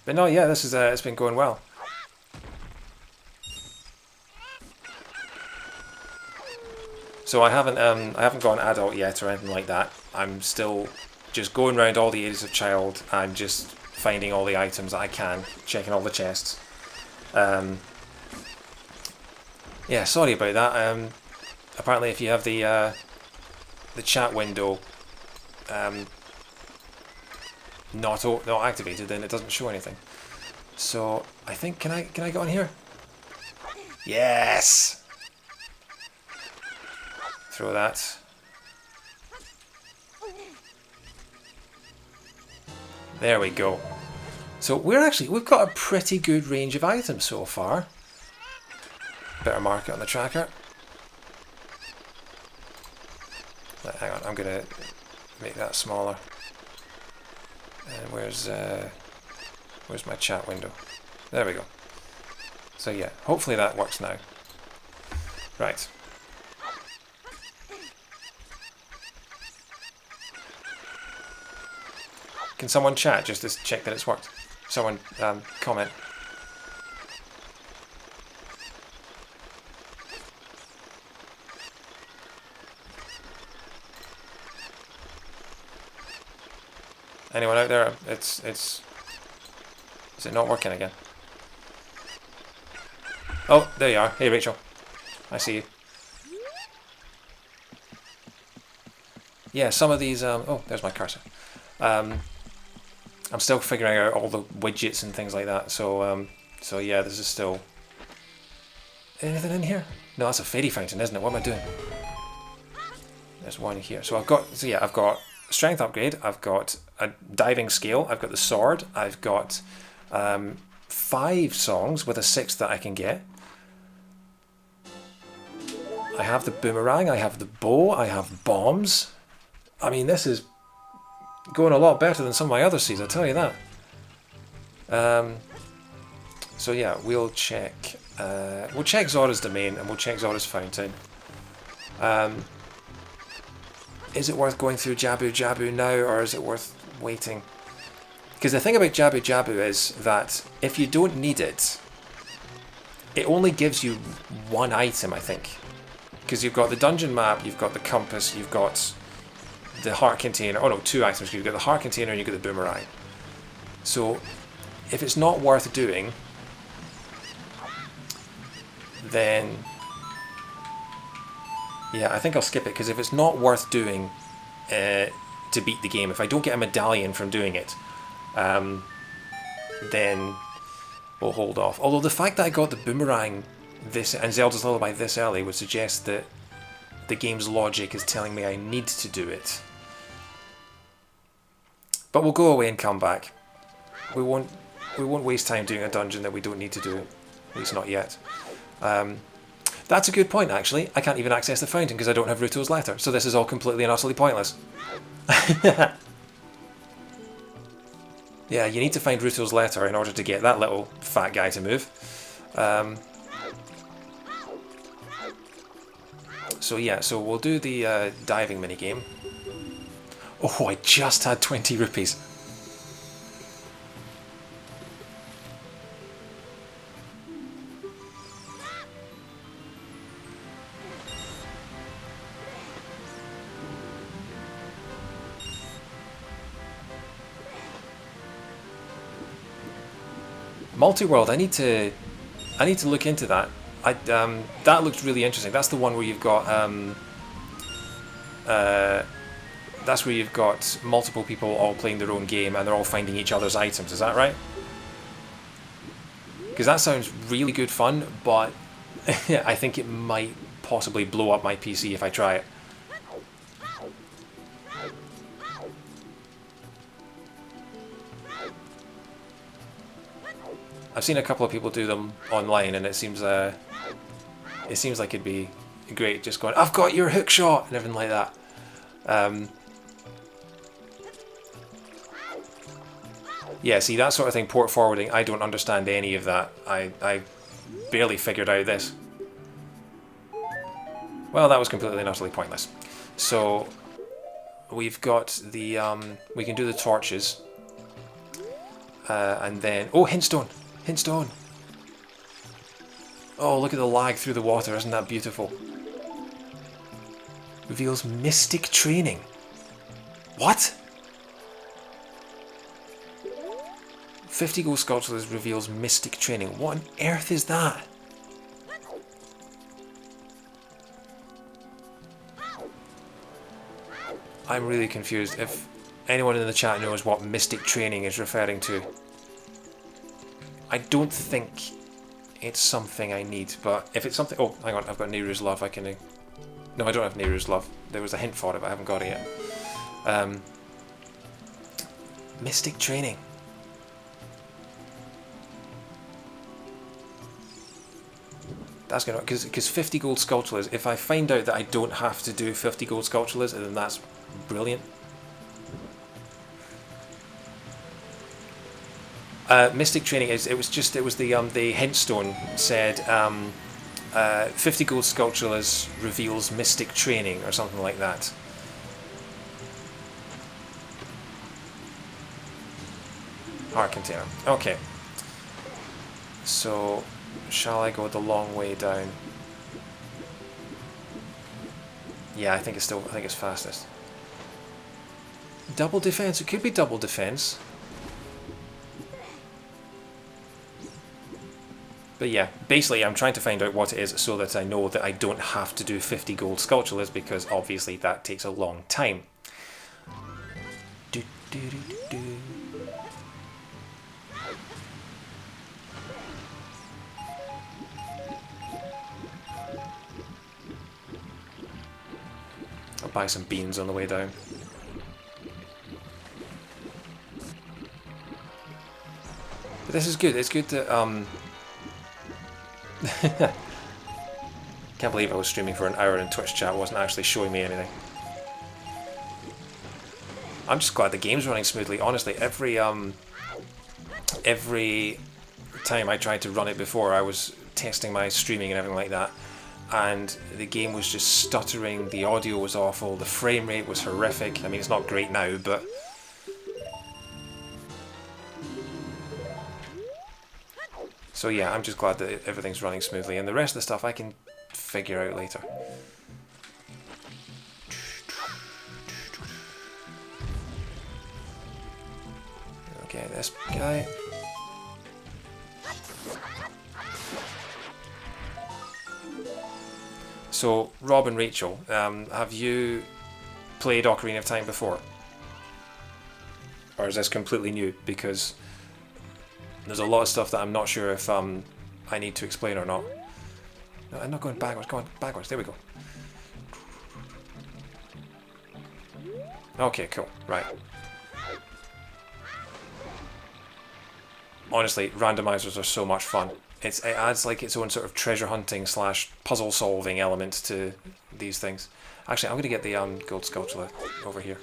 no, yeah, this is it's been going well. So I haven't gone adult yet or anything like that. I'm still just going around all the areas of child and just finding all the items that I can, checking all the chests. Yeah, sorry about that. Apparently, if you have the chat window not activated, then it doesn't show anything. So I think can I get on here? Yes. Throw that. There we go. So we've got a pretty good range of items so far. Better mark it on the tracker. Hang on, I'm gonna make that smaller. And where's my chat window? There we go. So yeah, hopefully that works now. Can someone chat just to check that it's worked? Someone comment. Anyone out there? Is it not working again? Oh, there you are. Hey Rachel. I see you. Yeah, some of these oh, there's my cursor. I'm still figuring out all the widgets and things like that, so so yeah, this is still... Anything in here? No, that's a fairy fountain, isn't it? What am I doing? There's one here. So I've got strength upgrade, I've got a diving scale, I've got the sword, I've got 5 songs with a 6th that I can get. I have the boomerang, I have the bow, I have bombs. I mean, this is going a lot better than some of my other seeds, I'll tell you that. So yeah, we'll check Zora's Domain and we'll check Zora's Fountain. Is it worth going through Jabu Jabu now, or is it worth waiting? Because the thing about Jabu Jabu is that if you don't need it, it only gives you 1 item, I think. Because you've got the dungeon map, you've got the compass, you've got the heart container. Oh no, 2 items. You've got the heart container and you've got the boomerang. So if it's not worth doing, then yeah, I think I'll skip it, because if it's not worth doing to beat the game, if I don't get a medallion from doing it, then we'll hold off. Although the fact that I got the boomerang this and Zelda's Lullaby this early would suggest that the game's logic is telling me I need to do it. But we'll go away and come back. We won't waste time doing a dungeon that we don't need to do, at least not yet. That's a good point, actually. I can't even access the fountain because I don't have Ruto's letter, so this is all completely and utterly pointless. Yeah, you need to find Ruto's letter in order to get that little fat guy to move. So yeah, so we'll do the diving minigame. Oh, I just had 20 rupees. Multi-world, I need to look into that. That looks really interesting. That's the one where you've got that's where you've got multiple people all playing their own game and they're all finding each other's items. Is that right? Because that sounds really good fun, but I think it might possibly blow up my PC if I try it. I've seen a couple of people do them online, and it seems like it'd be great just going, "I've got your hook shot," and everything like that. Yeah, see, that sort of thing, port forwarding, I don't understand any of that. I barely figured out this. Well, that was completely and utterly pointless. So we've got the we can do the torches, and then hintstone. Hintstone! Oh, look at the lag through the water, isn't that beautiful? Reveals mystic training. What? 50 gold sculptures reveals mystic training. What on earth is that? I'm really confused. If anyone in the chat knows what mystic training is referring to, I don't think it's something I need, but if it's something... Oh, hang on, I've got Nehru's Love, I can... No, I don't have Nehru's Love. There was a hint for it, but I haven't got it yet. Mystic Training. That's gonna... Because 50 gold sculptures, if I find out that I don't have to do 50 gold sculptures, then that's brilliant. Mystic Training is it was the hintstone said 50 gold sculptures reveals mystic training or something like that. Heart container. Okay. So, shall I go the long way down? Yeah, I think it's fastest. Double defense. It could be double defense. But yeah, basically I'm trying to find out what it is so that I know that I don't have to do 50 gold sculptures, because obviously that takes a long time. Do, do, do, do, do. I'll buy some beans on the way down. But this is good. It's good that can't believe I was streaming for an hour and Twitch chat wasn't actually showing me anything. I'm just glad the game's running smoothly. Honestly, every time I tried to run it before, I was testing my streaming and everything like that, and the game was just stuttering, the audio was awful, the frame rate was horrific. I mean, it's not great now, but... So yeah, I'm just glad that everything's running smoothly, and the rest of the stuff I can figure out later. Okay, this guy. So, Rob and Rachel, have you played Ocarina of Time before? Or is this completely new? Because there's a lot of stuff that I'm not sure if I need to explain or not. No, I'm not going backwards, going backwards. There we go. Okay, cool. Right. Honestly, randomizers are so much fun. It adds like its own sort of treasure hunting / puzzle solving element to these things. Actually, I'm going to get the gold sculpture over here.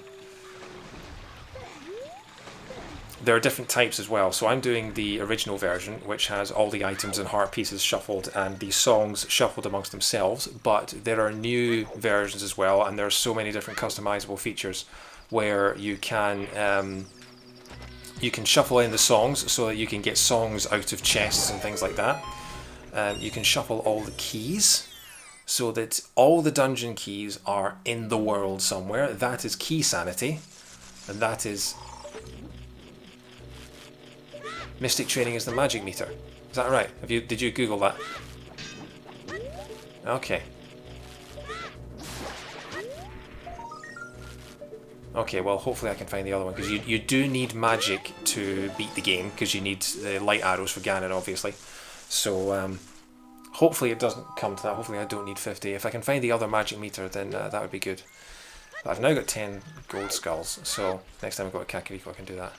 There are different types as well, so I'm doing the original version, which has all the items and heart pieces shuffled and the songs shuffled amongst themselves, but there are new versions as well, and there are so many different customizable features where you can shuffle in the songs so that you can get songs out of chests and things like that. You can shuffle all the keys so that all the dungeon keys are in the world somewhere. That is key sanity, and that is... Mystic training is the magic meter. Is that right? Did you Google that? Okay. Okay, well, hopefully I can find the other one, because you do need magic to beat the game, because you need the light arrows for Ganon, obviously. So, hopefully it doesn't come to that. Hopefully I don't need 50. If I can find the other magic meter, then that would be good. But I've now got 10 gold skulls, so next time I go to Kakariko I can do that.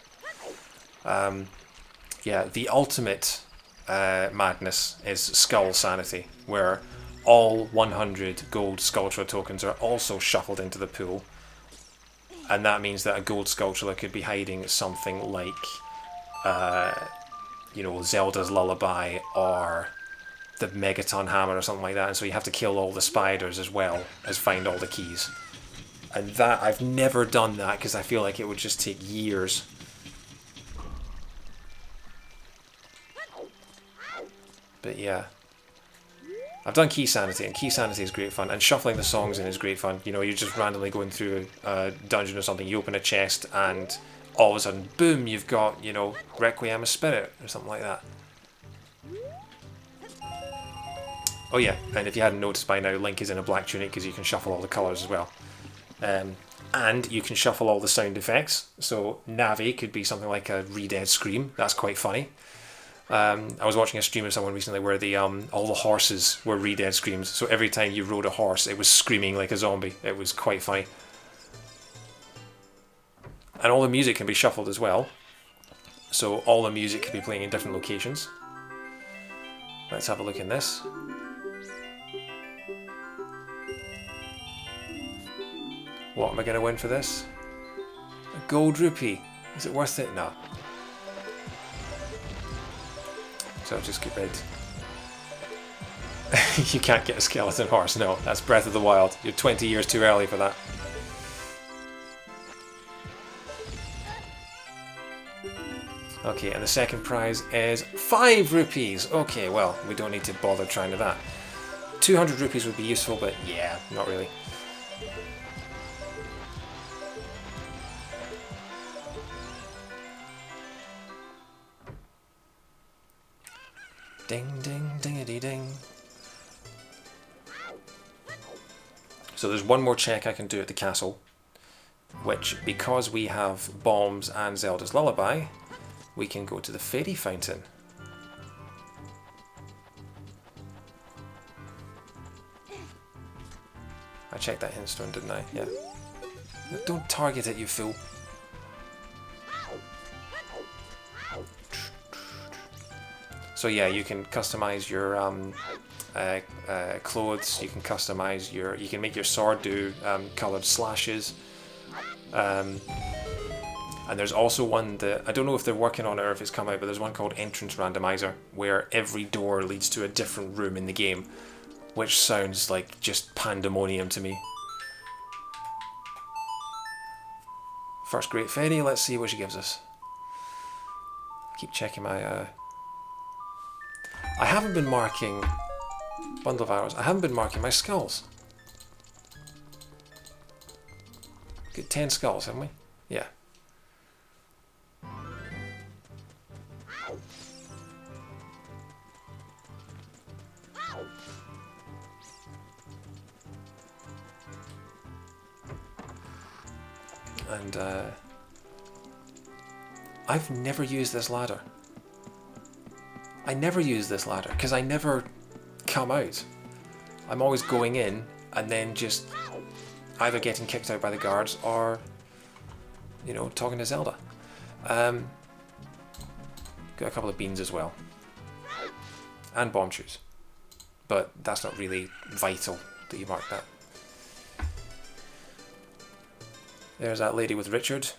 Yeah, the ultimate madness is Skull Sanity, where all 100 gold Skulltula tokens are also shuffled into the pool. And that means that a gold Skulltula could be hiding something like, you know, Zelda's Lullaby or the Megaton Hammer or something like that. And so you have to kill all the spiders as well as find all the keys. And that, I've never done that because I feel like it would just take years. But yeah, I've done Key Sanity, and Key Sanity is great fun, and shuffling the songs in is great fun. You know, you're just randomly going through a dungeon or something, you open a chest, and all of a sudden, boom, you've got, you know, Requiem of Spirit, or something like that. Oh yeah, and if you hadn't noticed by now, Link is in a black tunic because you can shuffle all the colours as well. And you can shuffle all the sound effects, so Navi could be something like a Re-Dead Scream, that's quite funny. I was watching a stream of someone recently where the all the horses were Re-Dead screams, so every time you rode a horse it was screaming like a zombie. It was quite funny. And all the music can be shuffled as well, so all the music can be playing in different locations. Let's have a look in this. What am I going to win for this? A gold rupee. Is it worth it? No. So I'll just get rid. You can't get a skeleton horse, no. That's Breath of the Wild. You're 20 years too early for that. Okay, and the second prize is 5 rupees. Okay, well, we don't need to bother trying to that. 200 rupees would be useful, but yeah, not really. Ding, ding, dingity ding. So there's one more check I can do at the castle, which, because we have bombs and Zelda's Lullaby, we can go to the fairy fountain. I checked that hint stone, didn't I? Yeah. Don't target it, you fool. So yeah, you can customize your clothes. You can customize your. You can make your sword do coloured slashes. And there's also one that I don't know if they're working on it or if it's come out, but there's one called Entrance Randomiser, where every door leads to a different room in the game, which sounds like just pandemonium to me. First Great Fairy. Let's see what she gives us. Keep checking my. I haven't been marking bundle of arrows. I haven't been marking my skulls. Get 10 skulls, haven't we? Yeah. And I've never used this ladder. I never use this ladder because I never come out. I'm always going in and then just either getting kicked out by the guards or, you know, talking to Zelda. Got a couple of beans as well. And bomb shoes. But that's not really vital that you mark that. There's that lady with Richard.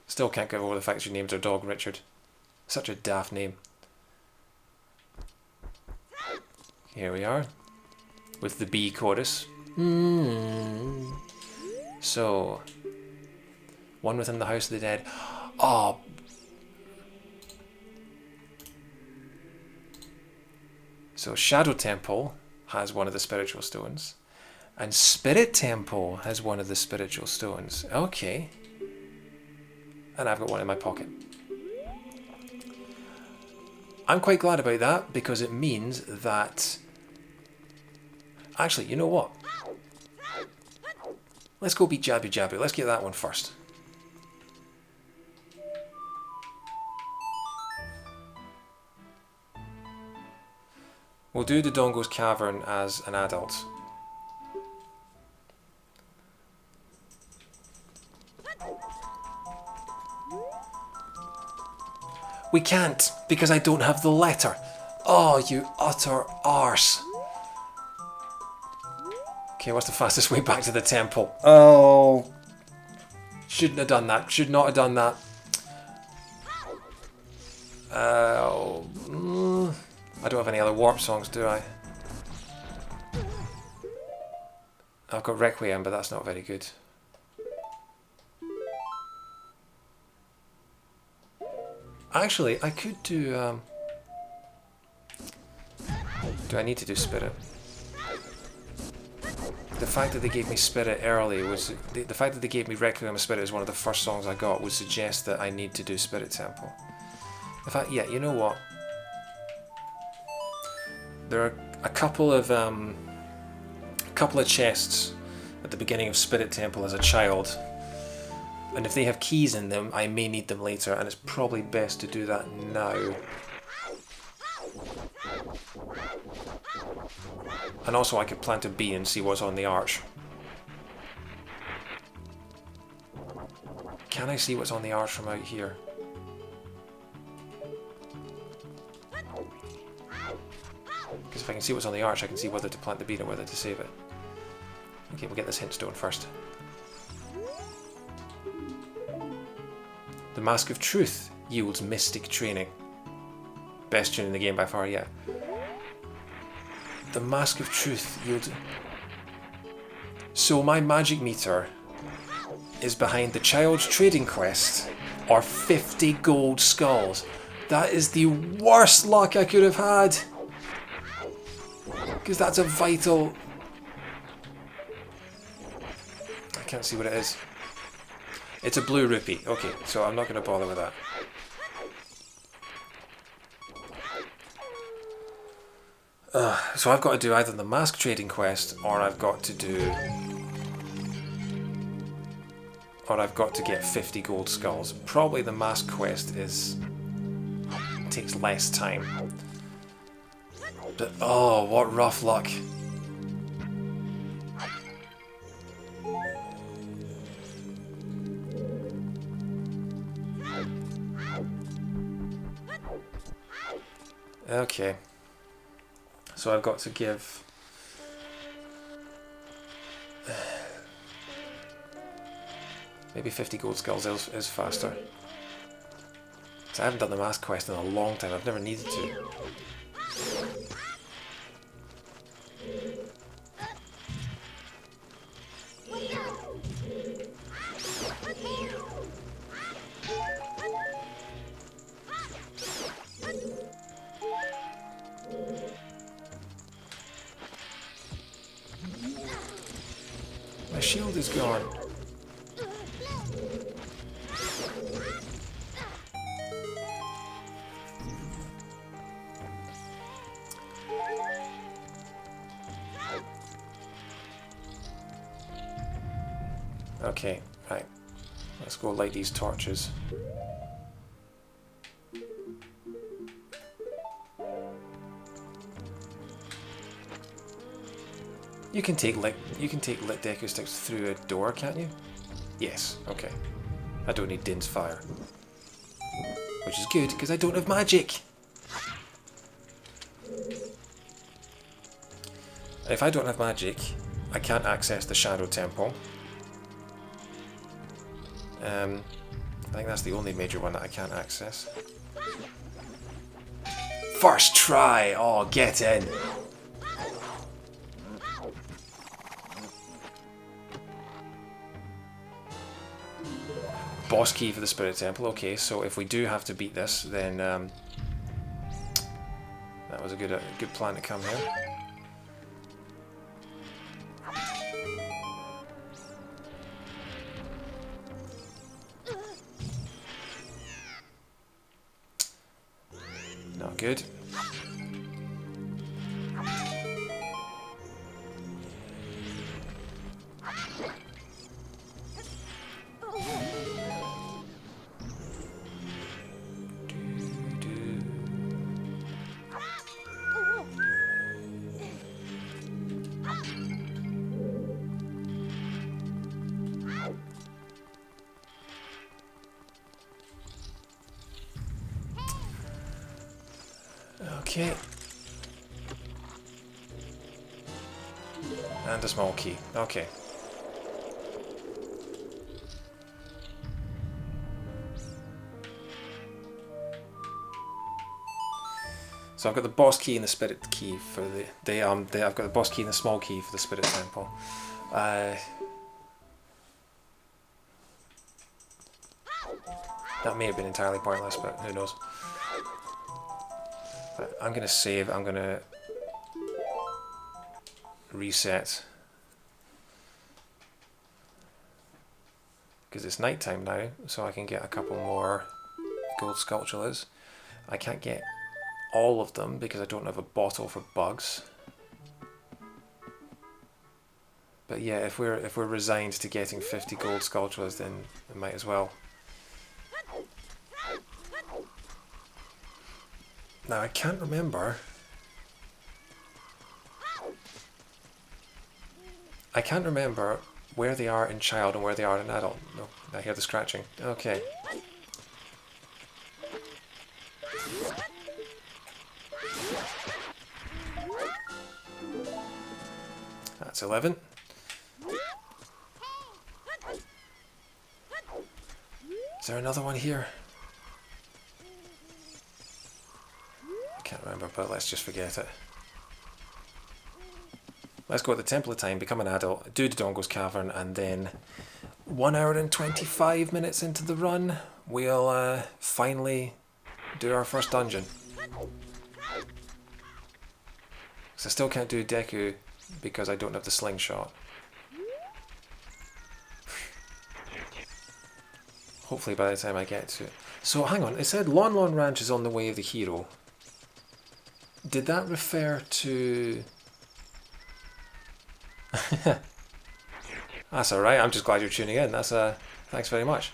Still can't get over the fact she named her dog Richard. Such a daft name. Here we are. With the B chorus. So, one within the House of the Dead. Oh. So Shadow Temple has one of the spiritual stones. And Spirit Temple has one of the spiritual stones. Okay. And I've got one in my pocket. I'm quite glad about that because it means that... Actually, you know what? Let's go beat Jabu Jabu. Let's get that one first. We'll do the Dongo's Cavern as an adult. We can't, because I don't have the letter. Oh, you utter arse. Okay, what's the fastest way back to the temple? Oh. Shouldn't have done that. Should not have done that. I don't have any other warp songs, do I? I've got Requiem, but that's not very good. Actually, I could do... Do I need to do Spirit? The fact that they gave me Spirit early was... The fact that they gave me Requiem of Spirit as one of the first songs I got would suggest that I need to do Spirit Temple. In fact, yeah, you know what? There are a couple of chests at the beginning of Spirit Temple as a child. And if they have keys in them, I may need them later, and it's probably best to do that now. And also I could plant a bee and see what's on the arch. Can I see what's on the arch from out here? Because if I can see what's on the arch, I can see whether to plant the bee or whether to save it. Okay, we'll get this hint stone first. The Mask of Truth yields Mystic Training. Best tune in the game by far, yeah. The Mask of Truth yields... So my magic meter is behind the child's trading quest or 50 gold skulls. That is the worst luck I could have had. Because that's a vital... I can't see what it is. It's a blue rupee. Okay, so I'm not going to bother with that. So I've got to do either the mask trading quest or I've got to do... Or I've got to get 50 gold skulls. Probably the mask quest takes less time. But oh, what rough luck. Okay. So I've got to give... Maybe 50 gold skulls is faster. So I haven't done the mask quest in a long time. I've never needed to. My shield is gone. Okay, right. Let's go light these torches. You can take lit deco sticks through a door, can't you? Yes, okay. I don't need Din's fire. Which is good, because I don't have magic! If I don't have magic, I can't access the Shadow Temple. I think that's the only major one that I can't access. First try! Oh, get in! Boss key for the Spirit Temple. Okay, so if we do have to beat this, then that was a good plan to come here. Not good. Okay. And a small key. Okay. So I've got the boss key and the spirit key for I've got the boss key and the small key for the Spirit Temple. That may have been entirely pointless, but who knows. I'm going to save, I'm going to reset. Because it's night time now, so I can get a couple more gold sculptures. I can't get all of them because I don't have a bottle for bugs. But yeah, if we're resigned to getting 50 gold sculptures, then we might as well. Now I can't remember. I can't remember where they are in child and where they are in adult. No, I hear the scratching. Okay. That's 11. Is there another one here? I can't remember, but let's just forget it. let's go at the Temple of Time, become an adult, do Dodongo's Cavern, and then 1 hour and 25 minutes into the run, we'll finally do our first dungeon. Because I still can't do Deku because I don't have the slingshot. Hopefully by the time I get to it. So hang on, it said Lon Lon Ranch is on the way of the hero. Did that refer to... That's alright, I'm just glad you're tuning in. That's thanks very much.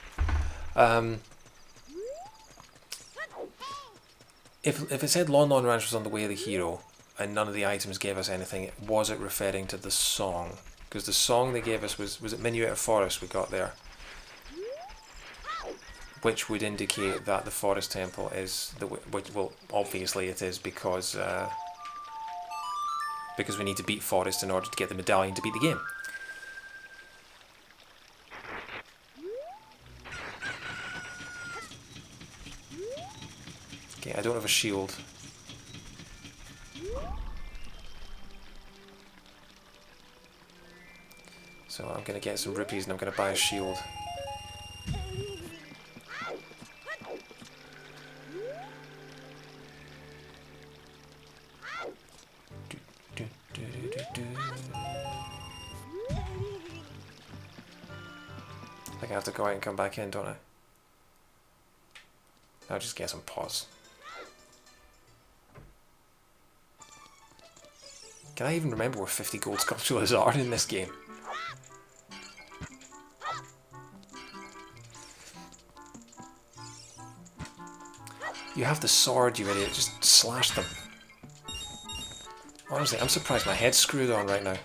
If it said Lon Lon Ranch was on the way of the hero and none of the items gave us anything, was it referring to the song? Because the song they gave us was it Minuet of Forest we got there? Which would indicate that the Forest Temple is the well, obviously it is because we need to beat Forest in order to get the medallion to beat the game. Okay, I don't have a shield. So I'm going to get some rupees and I'm going to buy a shield. I think I have to go out and come back in, don't I? I'll just get some pause. Can I even remember where 50 gold sculptures are in this game? You have the sword, you idiot. Just slash them. Honestly, I'm surprised my head's screwed on right now.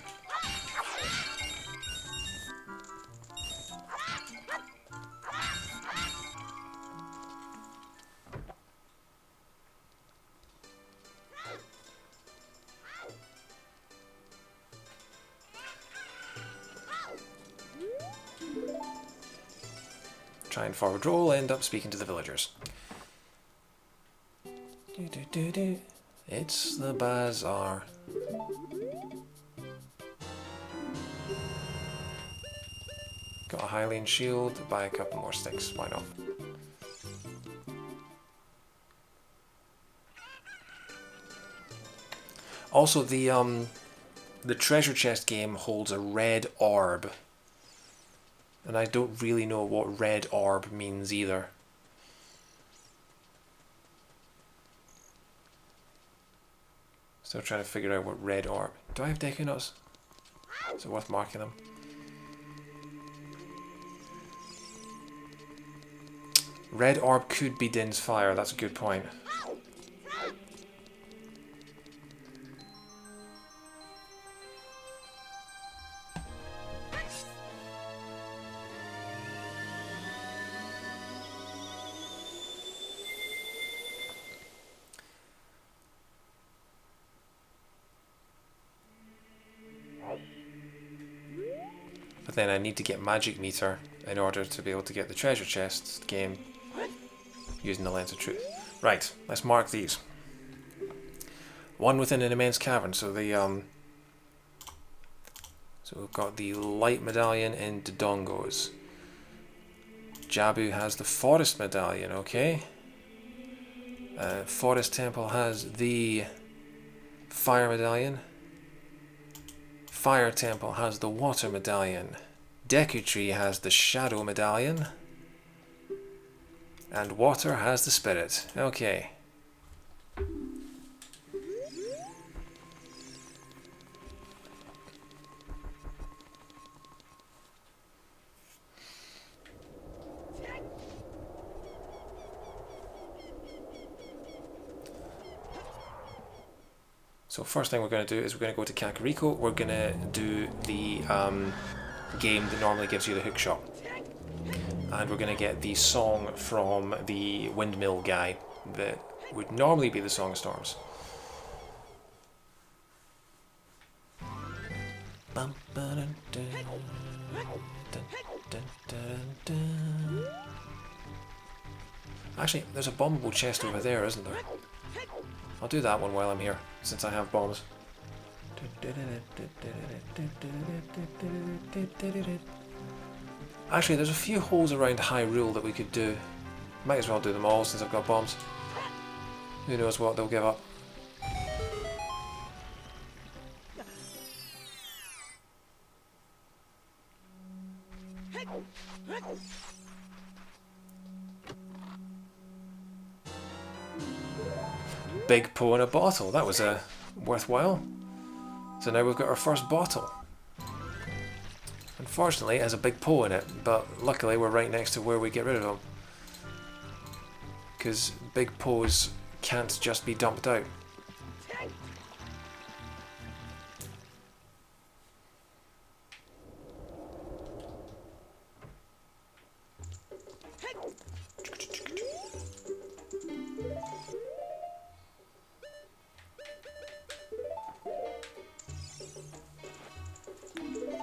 Try and forward roll, end up speaking to the villagers. It's the bazaar. Got a Hylian shield, buy a couple more sticks, why not? Also, the treasure chest game holds a red orb. And I don't really know what red orb means either. Still trying to figure out what red orb. Do I have Deku Nuts? Is it worth marking them? Red orb could be Din's fire, that's a good point. But then I need to get magic meter in order to be able to get the treasure chest game using the lens of truth. Right, let's mark these. One within an immense cavern, so the so we've got the light medallion in Dodongo's. Jabu has the forest medallion, okay. Forest Temple has the fire medallion. Fire Temple has the water medallion. Deku Tree has the shadow medallion. And water has the spirit. Okay. So first thing we're going to do is we're going to go to Kakariko. We're going to do the game that normally gives you the hook shot. And we're going to get the song from the windmill guy that would normally be the Song of Storms. Actually, there's a bombable chest over there, isn't there? I'll do that one while I'm here, since I have bombs. Actually, there's a few holes around Hyrule that we could do. Might as well do them all since I've got bombs. Who knows what they'll give up. Big Po in a bottle. That was worthwhile. So now we've got our first bottle. Unfortunately, it has a big Po in it, but luckily we're right next to where we get rid of them. Because big Po's can't just be dumped out.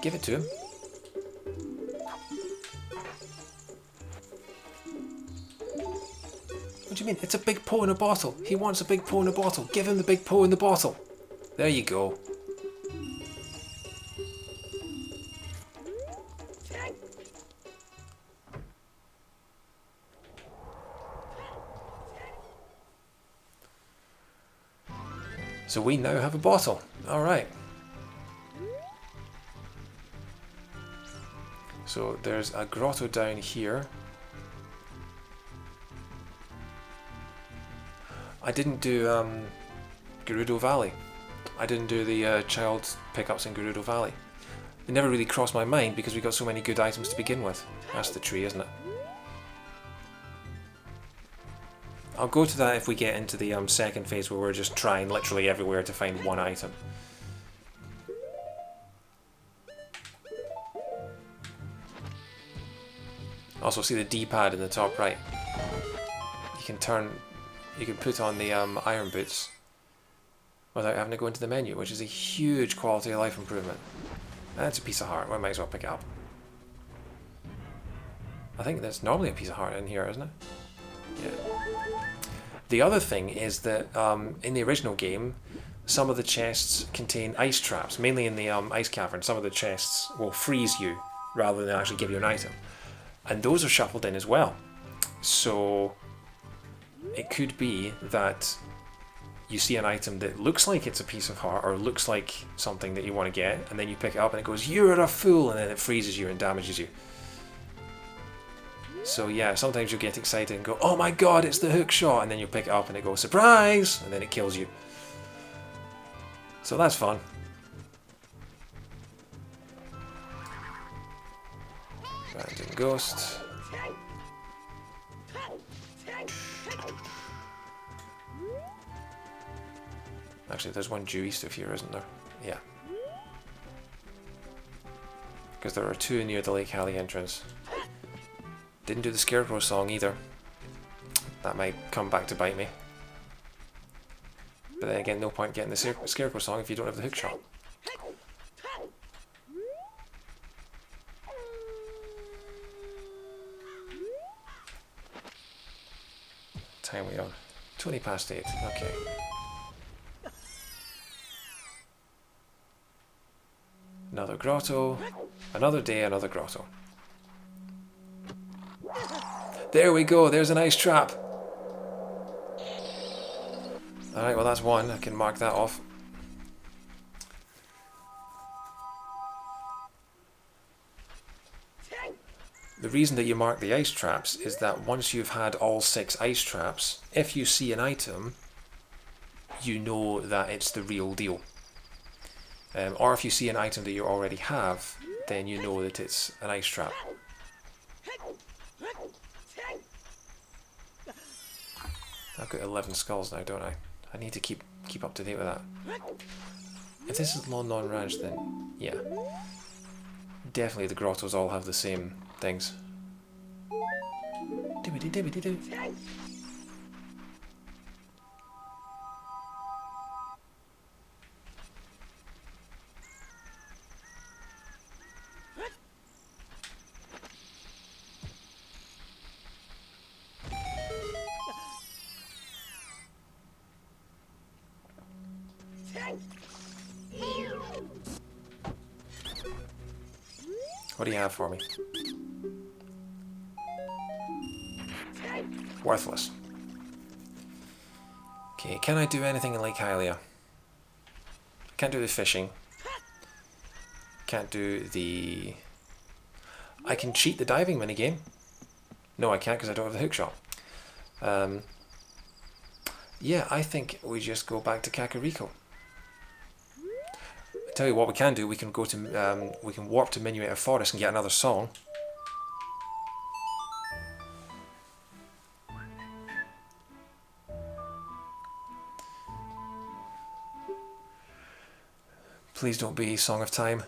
Give it to him. What do you mean? It's a big Po in a bottle. He wants a big Po in a bottle. Give him the big Po in the bottle. There you go. So we now have a bottle. Alright. So there's a grotto down here. I didn't do Gerudo Valley. I didn't do the child pickups in Gerudo Valley. It never really crossed my mind because we got so many good items to begin with. That's the tree, isn't it? I'll go to that if we get into the second phase where we're just trying literally everywhere to find one item. Also see the D-pad in the top right. You can put on the iron boots without having to go into the menu, which is a huge quality of life improvement. That's a piece of heart, we might as well pick it up. I think there's normally a piece of heart in here, isn't it? Yeah. The other thing is that in the original game, some of the chests contain ice traps, mainly in the ice cavern. Some of the chests will freeze you rather than actually give you an item. And those are shuffled in as well. So it could be that you see an item that looks like it's a piece of heart or looks like something that you want to get, and then you pick it up and it goes, "You're a fool," and then it freezes you and damages you. So yeah, sometimes you'll get excited and go, "Oh my god, it's the hook shot," and then you pick it up and it goes, "Surprise!" and then it kills you. So that's fun. Random ghost. Actually, there's one due east of here, isn't there? Yeah. Because there are two near the Lake Hallie entrance. Didn't do the Scarecrow song either. That might come back to bite me. But then again, no point getting the Scarecrow song if you don't have the hook shot. Time we on? 20 past 8. Okay. Another grotto. Another day, another grotto. There we go, there's an ice trap. Alright, well that's one. I can mark that off. The reason that you mark the ice traps is that once you've had all 6 ice traps, if you see an item, you know that it's the real deal. Or if you see an item that you already have, then you know that it's an ice trap. I've got 11 skulls now, don't I? I need to keep up to date with that. If this is Lon Non Ranch, then yeah. Definitely the grottos all have the same things. Dibbity dibbity doo. What do you have for me? Worthless. Okay, can I do anything in Lake Hylia? Can't do the fishing. Can't do the... I can cheat the diving minigame. No, I can't because I don't have the hook shot. Yeah, I think we just go back to Kakariko. I tell you what we can do. We can go to we can warp to Minueter Forest and get another song. Please don't be Song of Time.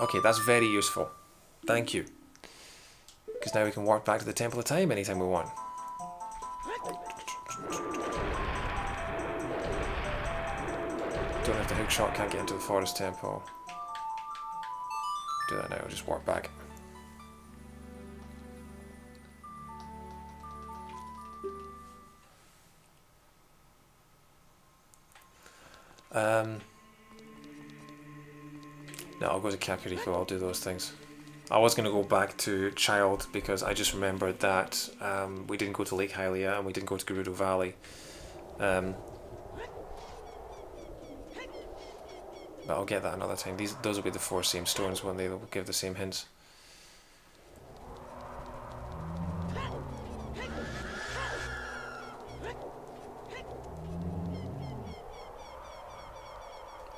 Okay, that's very useful. Thank you. Because now we can warp back to the Temple of Time anytime we want. Don't have the hook shot, can't get into the Forest Temple. Do that now, I'll just warp back. No, I'll go to Kakariko, I'll do those things. I was going to go back to Child because I just remembered that we didn't go to Lake Hylia and we didn't go to Gerudo Valley. But I'll get that another time. Those will be the 4 same stones when they will give the same hints.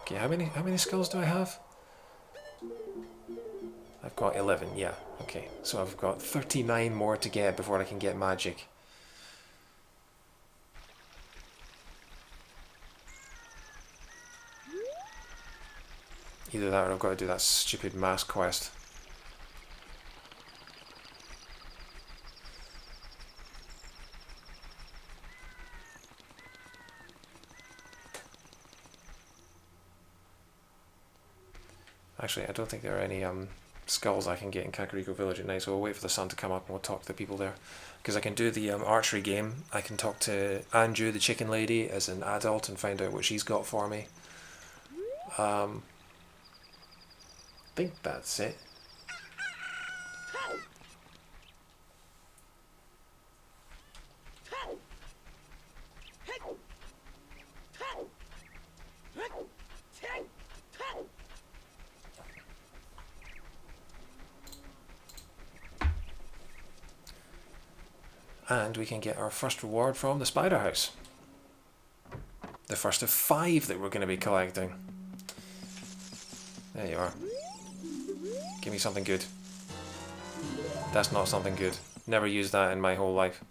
Okay, how many skulls do I have? I've got 11, yeah. Okay, so I've got 39 more to get before I can get magic. Either that or I've got to do that stupid mask quest. Actually, I don't think there are any skulls I can get in Kakariko Village at night, so we'll wait for the sun to come up and we'll talk to the people there. Because I can do the archery game. I can talk to Anju, the chicken lady, as an adult and find out what she's got for me. I think that's it. And we can get our first reward from the Spider House. The first of 5 that we're going to be collecting. There you are. Give me something good. That's not something good. Never used that in my whole life.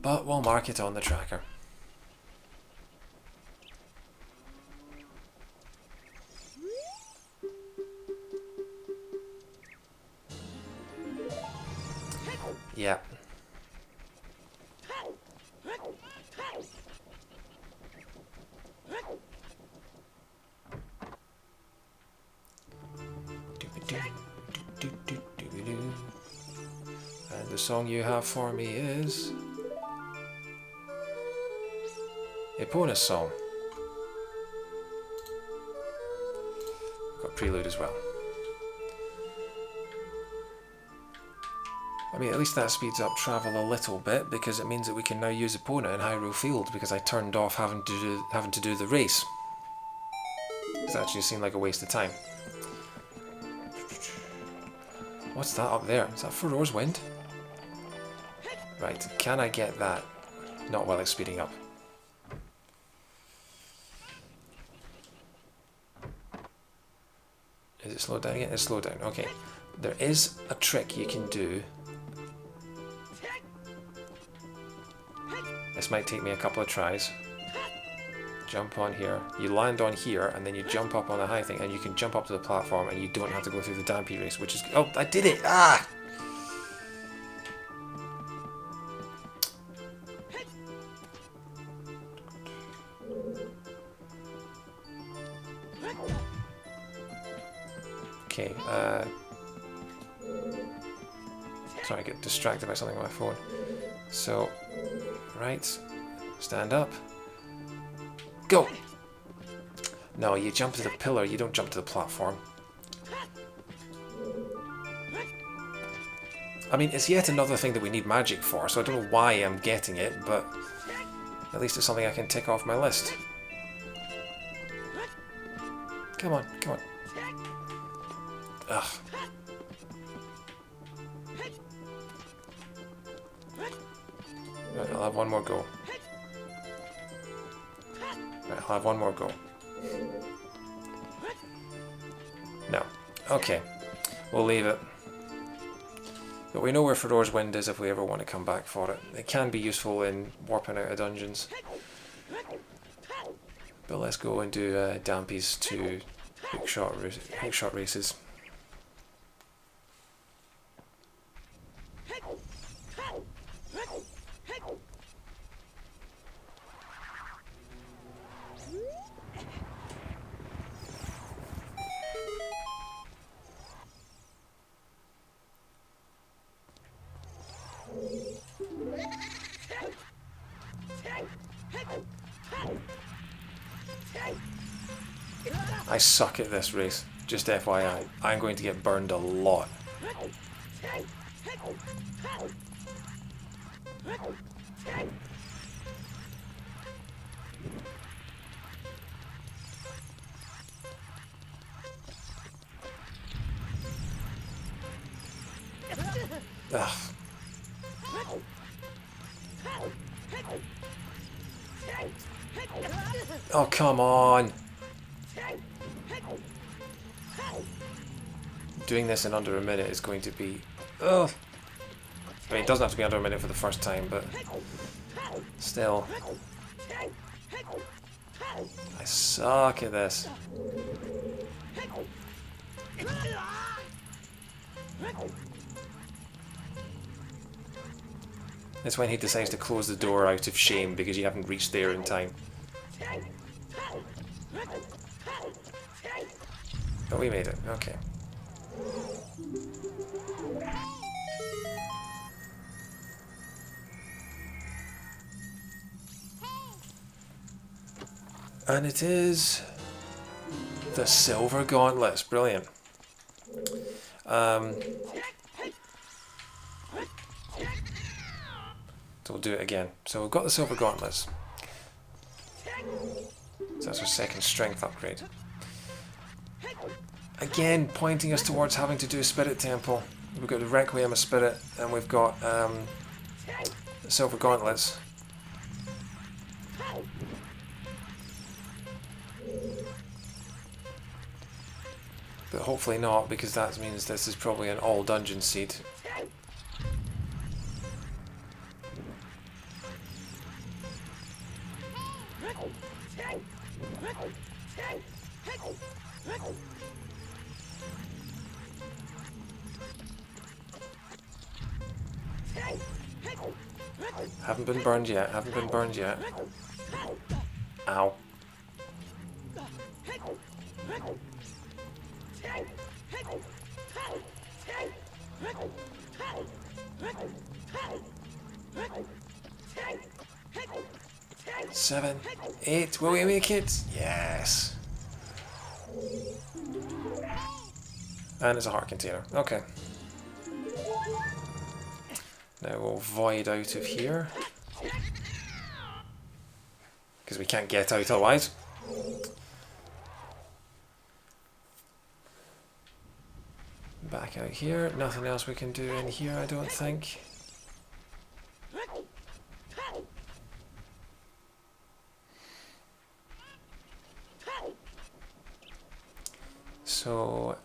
But we'll mark it on the tracker. Yeah. And the song you have for me is Epona's song. Got prelude as well. I mean, at least that speeds up travel a little bit because it means that we can now use Epona in Hyrule Field because I turned off having to do the race. It actually seemed like a waste of time. What's that up there? Is that Farore's Wind? Right, can I get that? Not while it's speeding up. Is it slowed down again? It's slowed down, okay. There is a trick you can do. This might take me a couple of tries. Jump on here. You land on here, and then you jump up on the high thing, and you can jump up to the platform, and you don't have to go through the Dampy race, which is... Oh, I did it! Ah! Okay, sorry, I get distracted by something on my phone. So, right, stand up, go! No, you jump to the pillar, you don't jump to the platform. I mean, it's yet another thing that we need magic for, so I don't know why I'm getting it, but at least it's something I can tick off my list. Come on, come on. Ugh. Right, I'll have one more go. Right, I'll have one more go. No. Okay. We'll leave it. But we know where Ferore's Wind is if we ever want to come back for it. It can be useful in warping out of dungeons. But let's go and do Dampy's 2 hookshot races. I suck at this race, just FYI. I'm going to get burned a lot. Ugh. Oh, come on! Doing this in under a minute is going to be... Ugh! I mean, it doesn't have to be under a minute for the first time, but... Still. I suck at this. It's when he decides to close the door out of shame because you haven't reached there in time. But we made it, okay. And it is the Silver Gauntlets, brilliant. So we'll do it again. So we've got the Silver Gauntlets. So that's our second strength upgrade. Again, pointing us towards having to do a Spirit Temple. We've got the Requiem of Spirit, and we've got the Silver Gauntlets. But hopefully not, because that means this is probably an all dungeon seed. Haven't been burned yet, haven't been burned yet. Ow. Seven, 8, will we make it? Yes. And it's a heart container, okay. Now we'll void out of here. Because we can't get out otherwise. Back out here, nothing else we can do in here, I don't think. So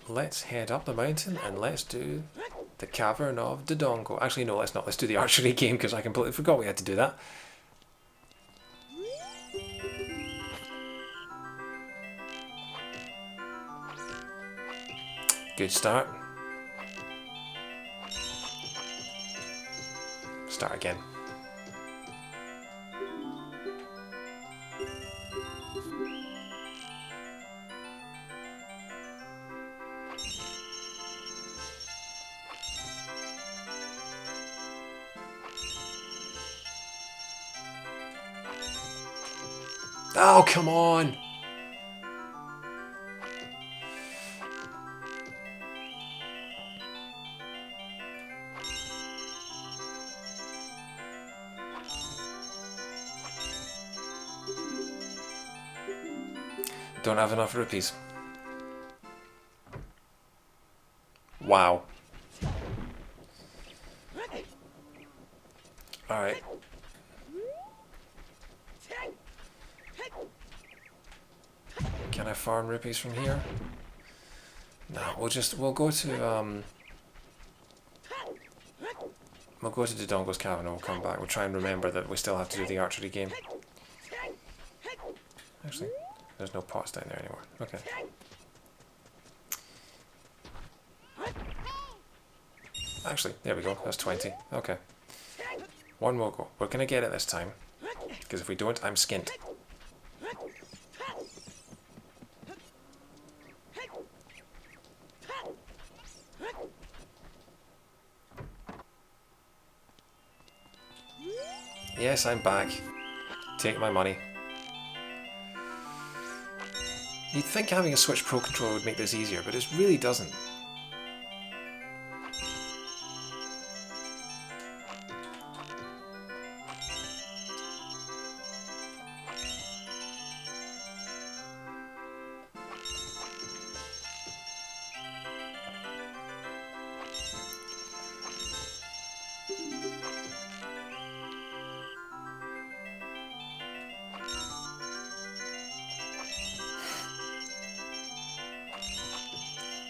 let's head up the mountain and let's do the Cavern of Dodongo. Actually, no, let's not. Let's do the archery game because I completely forgot we had to do that. Good start. Start again. Oh, come on! don't have enough rupees. Wow. Alright. Can I farm rupees from here? No, we'll go to we'll go to Dodongo's cabin and we'll come back. We'll try and remember that we still have to do the archery game. Actually, there's no pots down there anymore. Okay. Actually, there we go. That's 20. Okay. One more go. We're gonna get it this time. Because if we don't, I'm skint. Yes, I'm back. Take my money. You'd think having a Switch Pro controller would make this easier, but it really doesn't.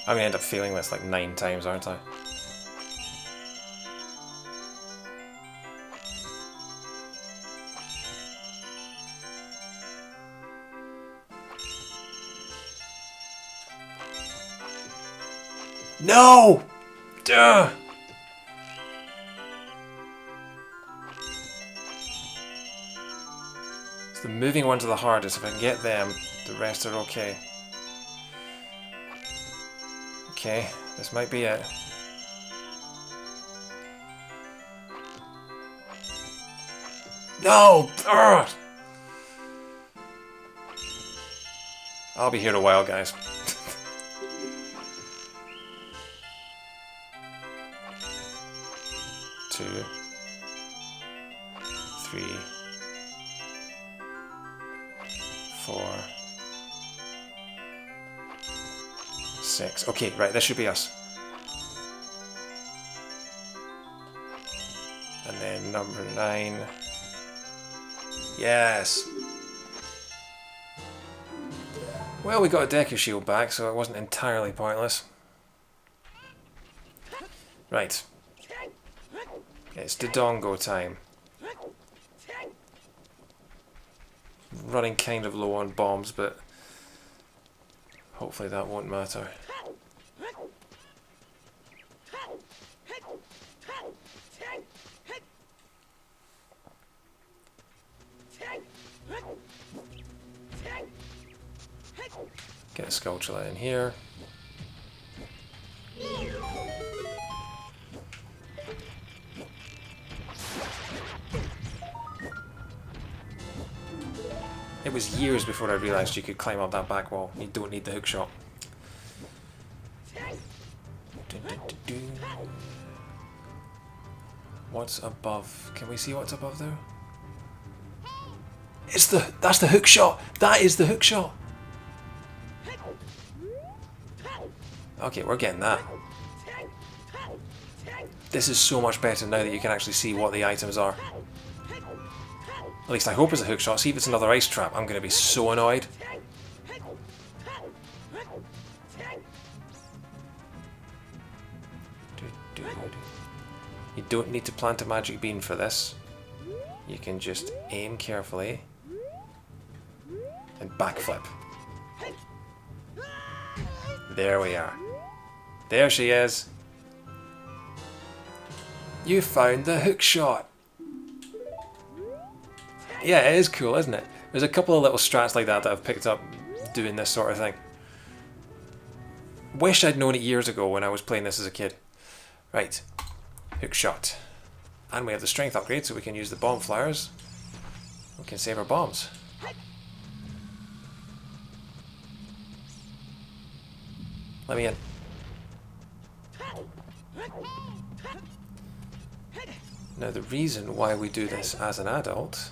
I'm gonna end up failing this like 9 times, aren't I? No! Duh! So the moving ones are the hardest. If I can get them, the rest are okay. Okay, this might be it. No! Urgh! I'll be here a while, guys. 2, 3, 4, 6. Okay, right, this should be us. And then number 9. Yes! Well, we got a Deku Shield back, so it wasn't entirely pointless. Right. It's Dodongo time. Running kind of low on bombs, but hopefully that won't matter. Get a Skulltula in here. It was years before I realised you could climb up that back wall. You don't need the hook shot. What's above? Can we see what's above there? That's the hook shot! That is the hook shot! Okay, we're getting that. This is so much better now that you can actually see what the items are. At least I hope it's a hook shot. See if it's another ice trap. I'm going to be so annoyed. You don't need to plant a magic bean for this. You can just aim carefully and backflip. There we are. There she is. You found the hook shot. Yeah, it is cool, isn't it? There's a couple of little strats like that I've picked up doing this sort of thing. Wish I'd known it years ago when I was playing this as a kid. Right, hook shot. And we have the strength upgrade, so we can use the bomb flowers. We can save our bombs. Let me in. Now the reason why we do this as an adult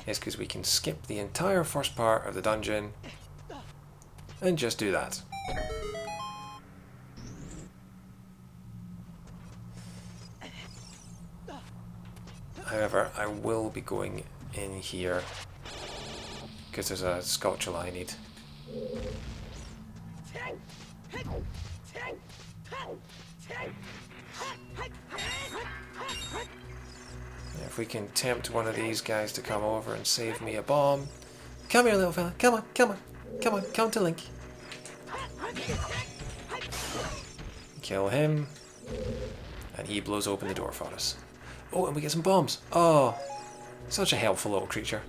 is because we can skip the entire first part of the dungeon and just do that. However, I will be going in here because there's a sculpture I need. If we can tempt one of these guys to come over and save me a bomb. Come here, little fella. Come on, come on. Come on, come to Link. Kill him. And he blows open the door for us. Oh, and we get some bombs. Oh, such a helpful little creature.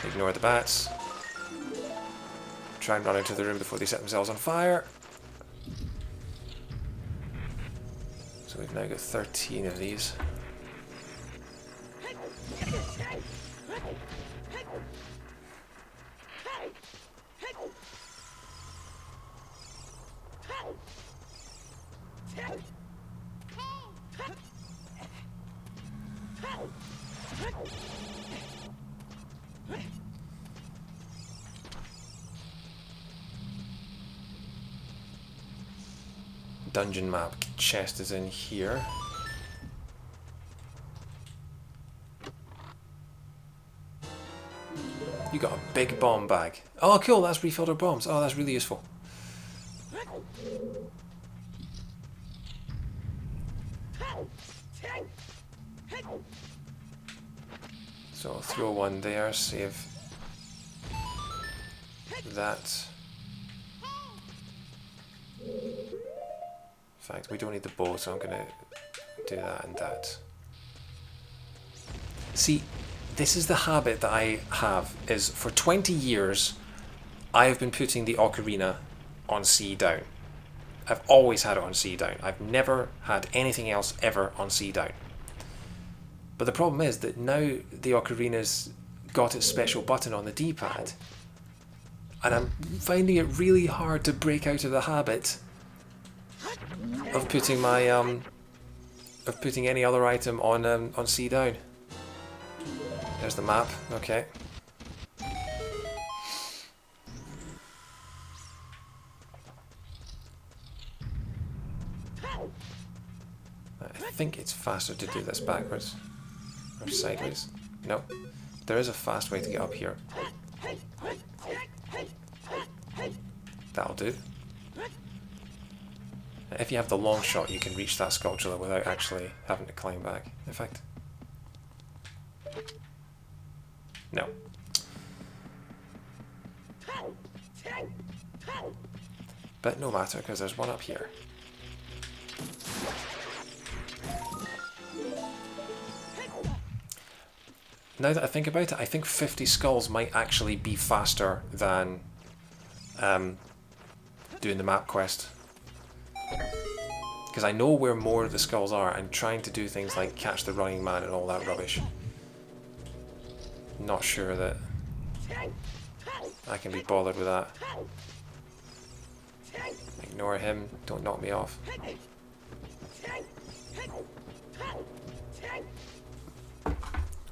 Ignore the bats. Try and run into the room before they set themselves on fire. So we've now got 13 of these. Dungeon map. Chest is in here. You got a big bomb bag. Oh, cool, that's refilled our bombs. Oh, that's really useful. So I'll throw one there, save that. In fact, we don't need the bow, so I'm going to do that and that. See, this is the habit that I have, is for 20 years I have been putting the Ocarina on C down. I've always had it on C down. I've never had anything else ever on C down. But the problem is that now the Ocarina's got its special button on the D-pad, and I'm finding it really hard to break out of the habit of putting my of putting any other item on C down. There's the map. Okay. I think it's faster to do this backwards or sideways. No, there is a fast way to get up here. That'll do. If you have the long shot, you can reach that sculpture without actually having to climb back. In fact, no. But no matter, because there's one up here. Now that I think about it, I think 50 skulls might actually be faster than doing the map quest. Because I know where more of the skulls are, and trying to do things like catch the running man and all that rubbish. Not sure that I can be bothered with that. Ignore him, don't knock me off.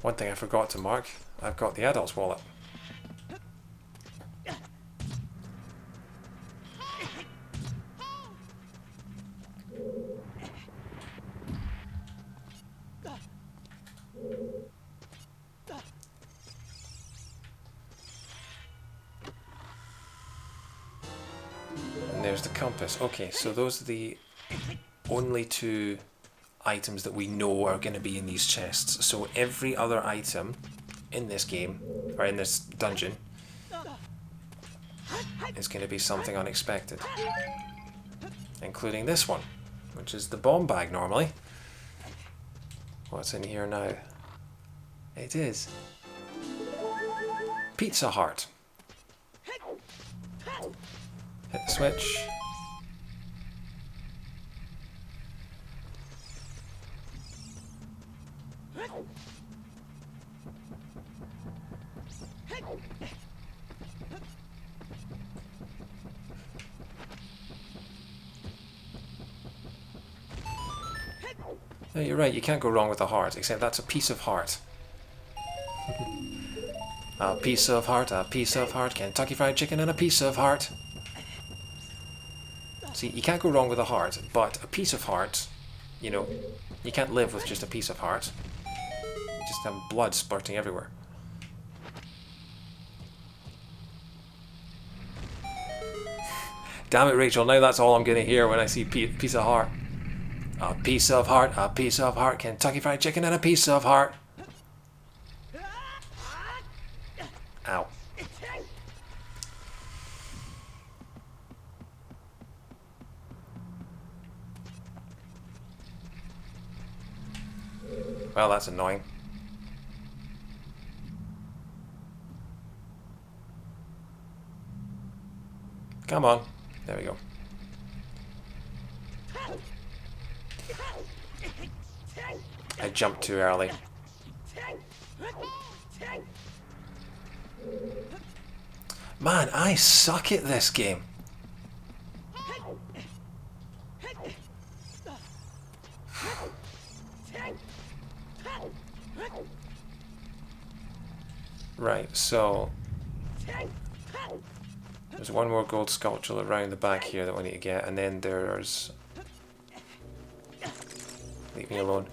One thing I forgot to mark, I've got the adult's wallet. And there's the compass. Okay, so those are the only two items that we know are going to be in these chests. So every other item in this game, or in this dungeon, is going to be something unexpected. Including this one, which is the bomb bag normally. What's in here now? It is Pizza Heart. Hit the switch. No, you're right, you can't go wrong with a heart, except that's a piece of heart. A piece of heart, a piece of heart, Kentucky Fried Chicken and a piece of heart. See, you can't go wrong with a heart, but a piece of heart, you know, you can't live with just a piece of heart. You just have blood spurting everywhere. Damn it, Rachel, now that's all I'm going to hear when I see piece of heart. A piece of heart, Kentucky Fried Chicken and a piece of heart. Ow. Well, that's annoying. Come on. There we go. I jumped too early. Man, I suck at this game. Right, so there's one more gold sculpture around the back here that we need to get, and then there's... Leave me alone.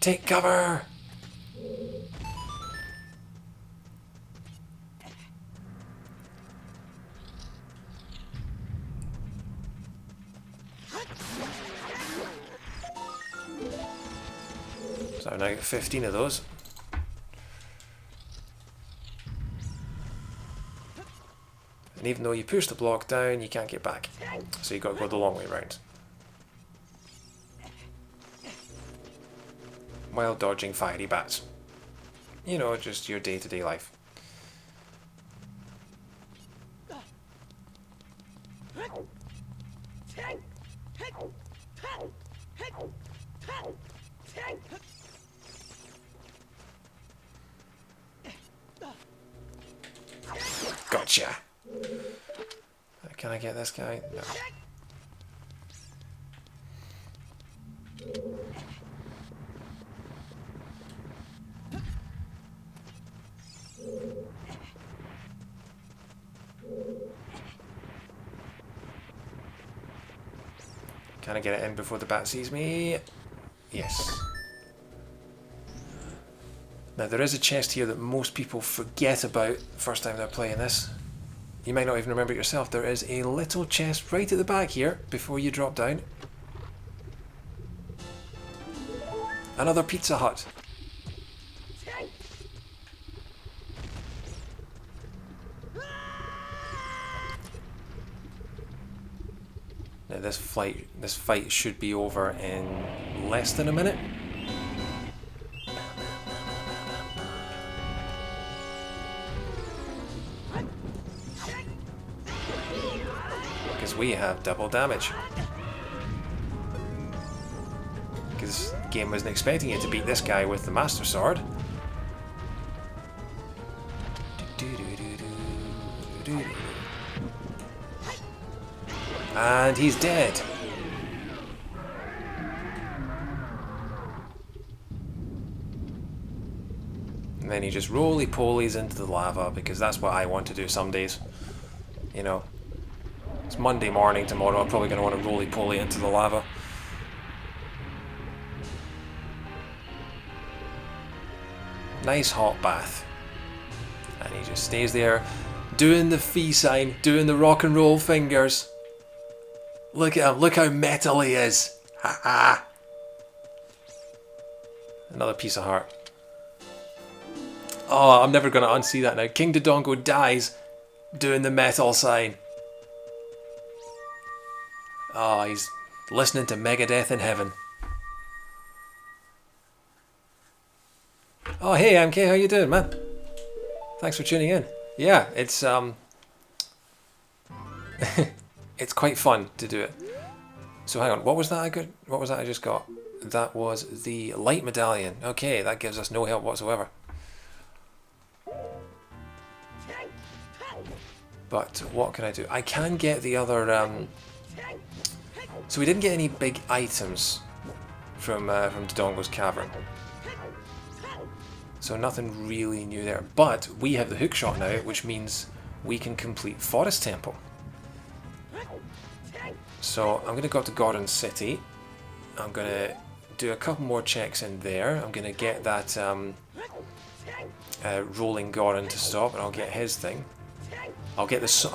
Take cover! So I've now got 15 of those. And even though you push the block down, you can't get back. So you've got to go the long way round. While dodging fiery bats. You know, just your day-to-day life. Gotcha! Can I get this guy? No. Can I get it in before the bat sees me? Yes. Now there is a chest here that most people forget about the first time they're playing this. You might not even remember it yourself. There is a little chest right at the back here before you drop down. Another Pizza Hut. Now this fight should be over in less than a minute. Because we have double damage. Because the game wasn't expecting you to beat this guy with the Master Sword. And he's dead. And then he just roly-polies into the lava, because that's what I want to do some days. You know, it's Monday morning tomorrow, I'm probably going to want to roly-poly into the lava. Nice hot bath. And he just stays there, doing the fee sign, doing the rock and roll fingers. Look at him, look how metal he is. Ha ha. Another piece of heart. Oh, I'm never going to unsee that now. King Dodongo dies doing the metal sign. Oh, he's listening to Megadeth in heaven. Oh, hey MK, how you doing, man? Thanks for tuning in. Yeah, it's it's quite fun to do it. So hang on, what was that I got? What was that I just got? That was the light medallion. Okay, that gives us no help whatsoever. But what can I do? I can get the other... So we didn't get any big items from Dodongo's Cavern. So nothing really new there. But we have the hookshot now, which means we can complete Forest Temple. So I'm going to go up to Gordon City. I'm going to do a couple more checks in there. I'm going to get that rolling Gordon to stop, and I'll get his thing. I'll get this. That's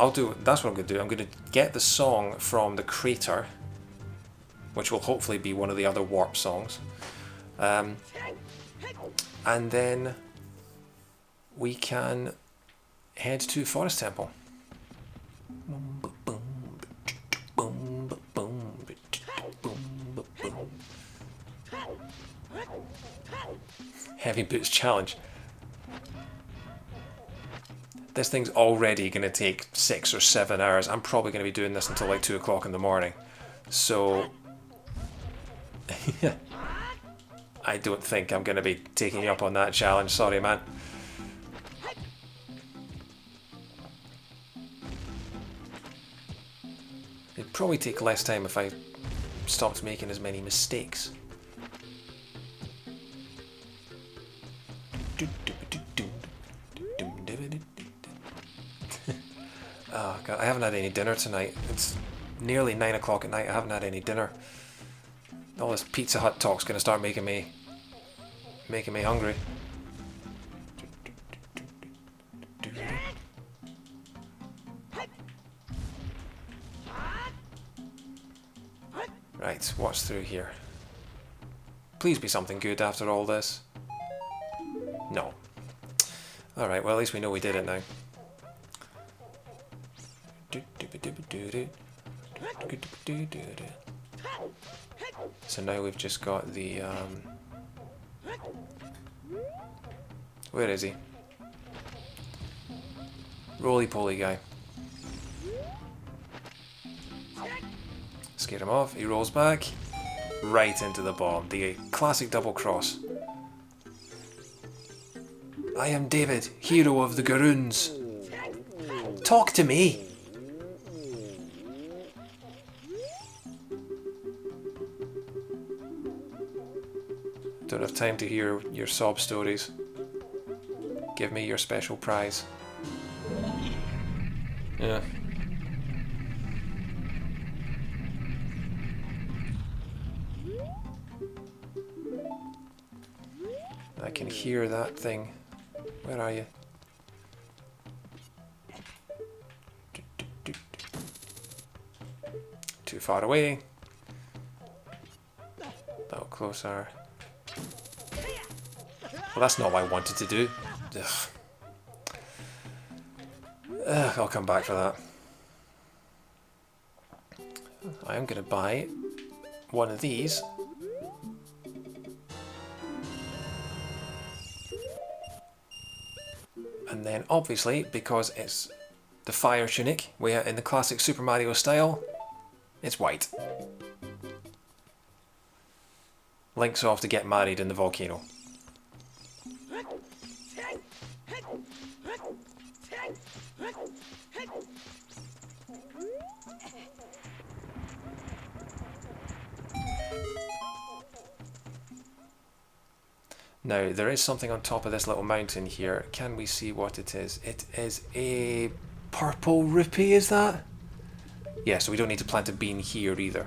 what I'm going to do. I'm going to get the song from the crater, which will hopefully be one of the other warp songs. And then we can head to Forest Temple. Heavy Boots Challenge. This thing's already going to take 6 or 7 hours. I'm probably going to be doing this until like 2 o'clock in the morning. So I don't think I'm going to be taking you up on that challenge. Sorry, man. It'd probably take less time if I stopped making as many mistakes. Oh god, I haven't had any dinner tonight. It's nearly 9 o'clock at night. I haven't had any dinner. All this Pizza Hut talk's gonna start making me hungry. Right, what's through here? Please be something good after all this. No. Alright, well at least we know we did it now. So now we've just got the where is he? Roly-poly guy. Scare him off, he rolls back, right into the bomb. The classic double cross. I am David, hero of the Garoons. Talk to me! Don't have time to hear your sob stories. Give me your special prize. Yeah. I can hear that thing. Where are you? Too far away. A little closer. Well, that's not what I wanted to do. Ugh, I'll come back for that. I am going to buy one of these. And then, obviously, because it's the fire tunic, where in the classic Super Mario style, it's white. Link's off to get married in the volcano. Now, there is something on top of this little mountain here. Can we see what it is? It is a purple rupee, is that? Yeah, so we don't need to plant a bean here either.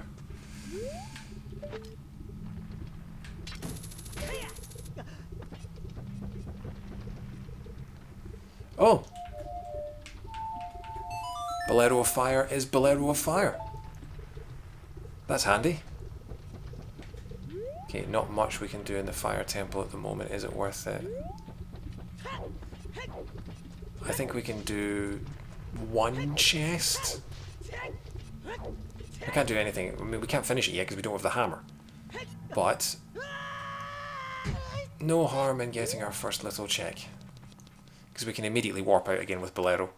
Oh! Bolero of Fire is Bolero of Fire. That's handy. Okay, not much we can do in the Fire Temple at the moment. Is it worth it? I think we can do one chest. I can't do anything. I mean, we can't finish it yet because we don't have the hammer. But no harm in getting our first little check, because we can immediately warp out again with Bolero.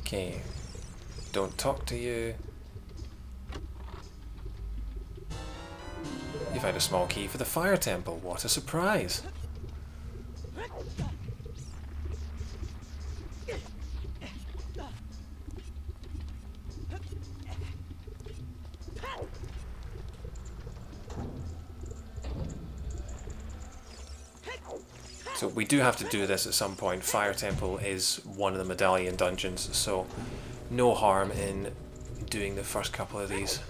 Okay. Don't talk to you. You found a small key for the fire temple. What a surprise! So we do have to do this at some point. Fire Temple is one of the medallion dungeons, so no harm in doing the first couple of these.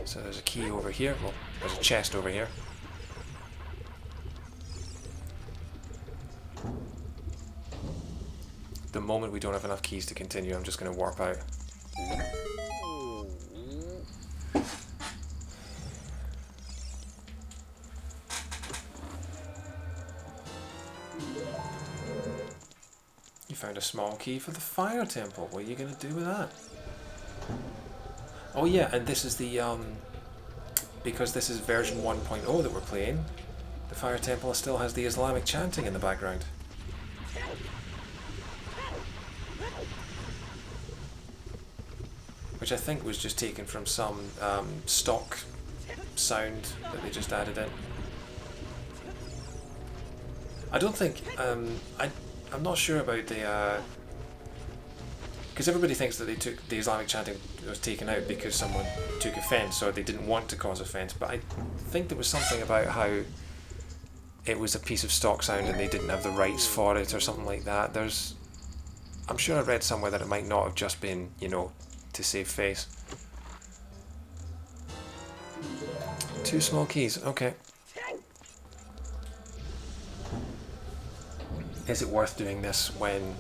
So there's a key over here. Well, there's a chest over here. The moment we don't have enough keys to continue, I'm just going to warp out. You found a small key for the fire temple. What are you going to do with that? Oh yeah, and this is the, because this is version 1.0 that we're playing, the fire temple still has the Islamic chanting in the background. Which I think was just taken from some stock sound that they just added in. I don't think, I'm not sure about the, because everybody thinks that they took the Islamic chanting was taken out because someone took offence or they didn't want to cause offence, but I think there was something about how it was a piece of stock sound and they didn't have the rights for it or something like that. I'm sure I read somewhere that it might not have just been, you know, to save face. 2 small keys, okay. Is it worth doing this when...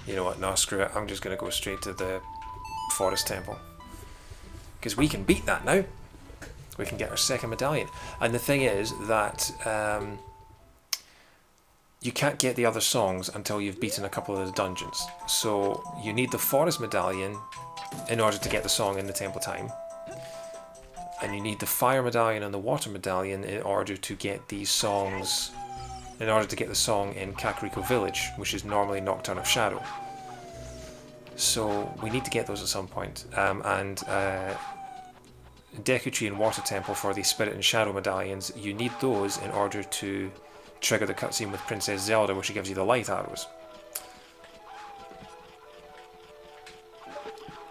You know what, no, screw it. I'm just going to go straight to the Forest Temple. Because we can beat that now. We can get our second medallion. And the thing is that you can't get the other songs until you've beaten a couple of the dungeons. So you need the Forest Medallion in order to get the song in the Temple Time. And you need the Fire Medallion and the Water Medallion in order to get these songs, in order to get the song in Kakariko Village, which is normally Nocturne of Shadow. So we need to get those at some point. Deku Tree and Water Temple for the Spirit and Shadow Medallions, you need those in order to trigger the cutscene with Princess Zelda where she gives you the light arrows.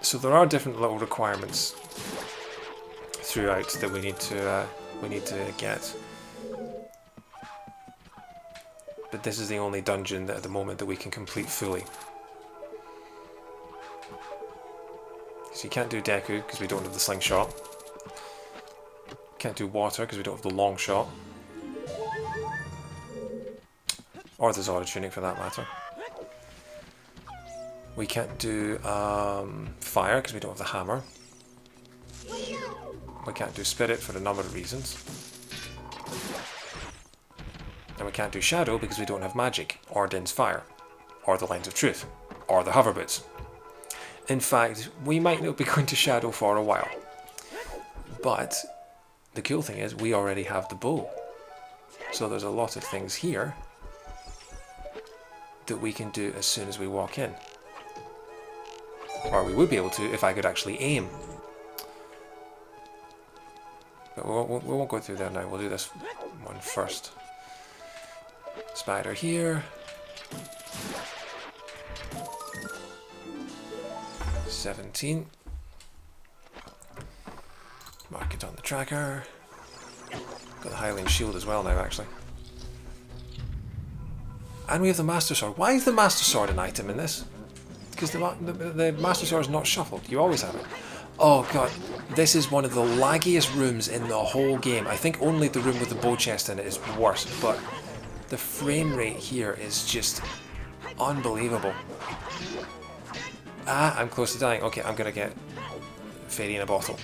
So there are different little requirements throughout that we need to get. But this is the only dungeon that at the moment that we can complete fully. So you can't do Deku because we don't have the slingshot. Can't do water because we don't have the long shot. Or the Zora Tunic for that matter. We can't do fire because we don't have the hammer. We can't do spirit for a number of reasons. And we can't do shadow because we don't have magic, or Din's fire, or the lens of truth, or the hover boots. In fact, we might not be going to shadow for a while. But the cool thing is we already have the bow. So there's a lot of things here that we can do as soon as we walk in. Or we would be able to if I could actually aim. But we won't go through there now, we'll do this one first. Spider here. 17. Mark it on the tracker. Got the Hylian shield as well now, actually. And we have the Master Sword. Why is the Master Sword an item in this? Because the Master Sword is not shuffled. You always have it. Oh god, this is one of the laggiest rooms in the whole game. I think only the room with the bow chest in it is worse, but the frame rate here is just unbelievable. Ah, I'm close to dying. Okay, I'm gonna get Fairy in a bottle.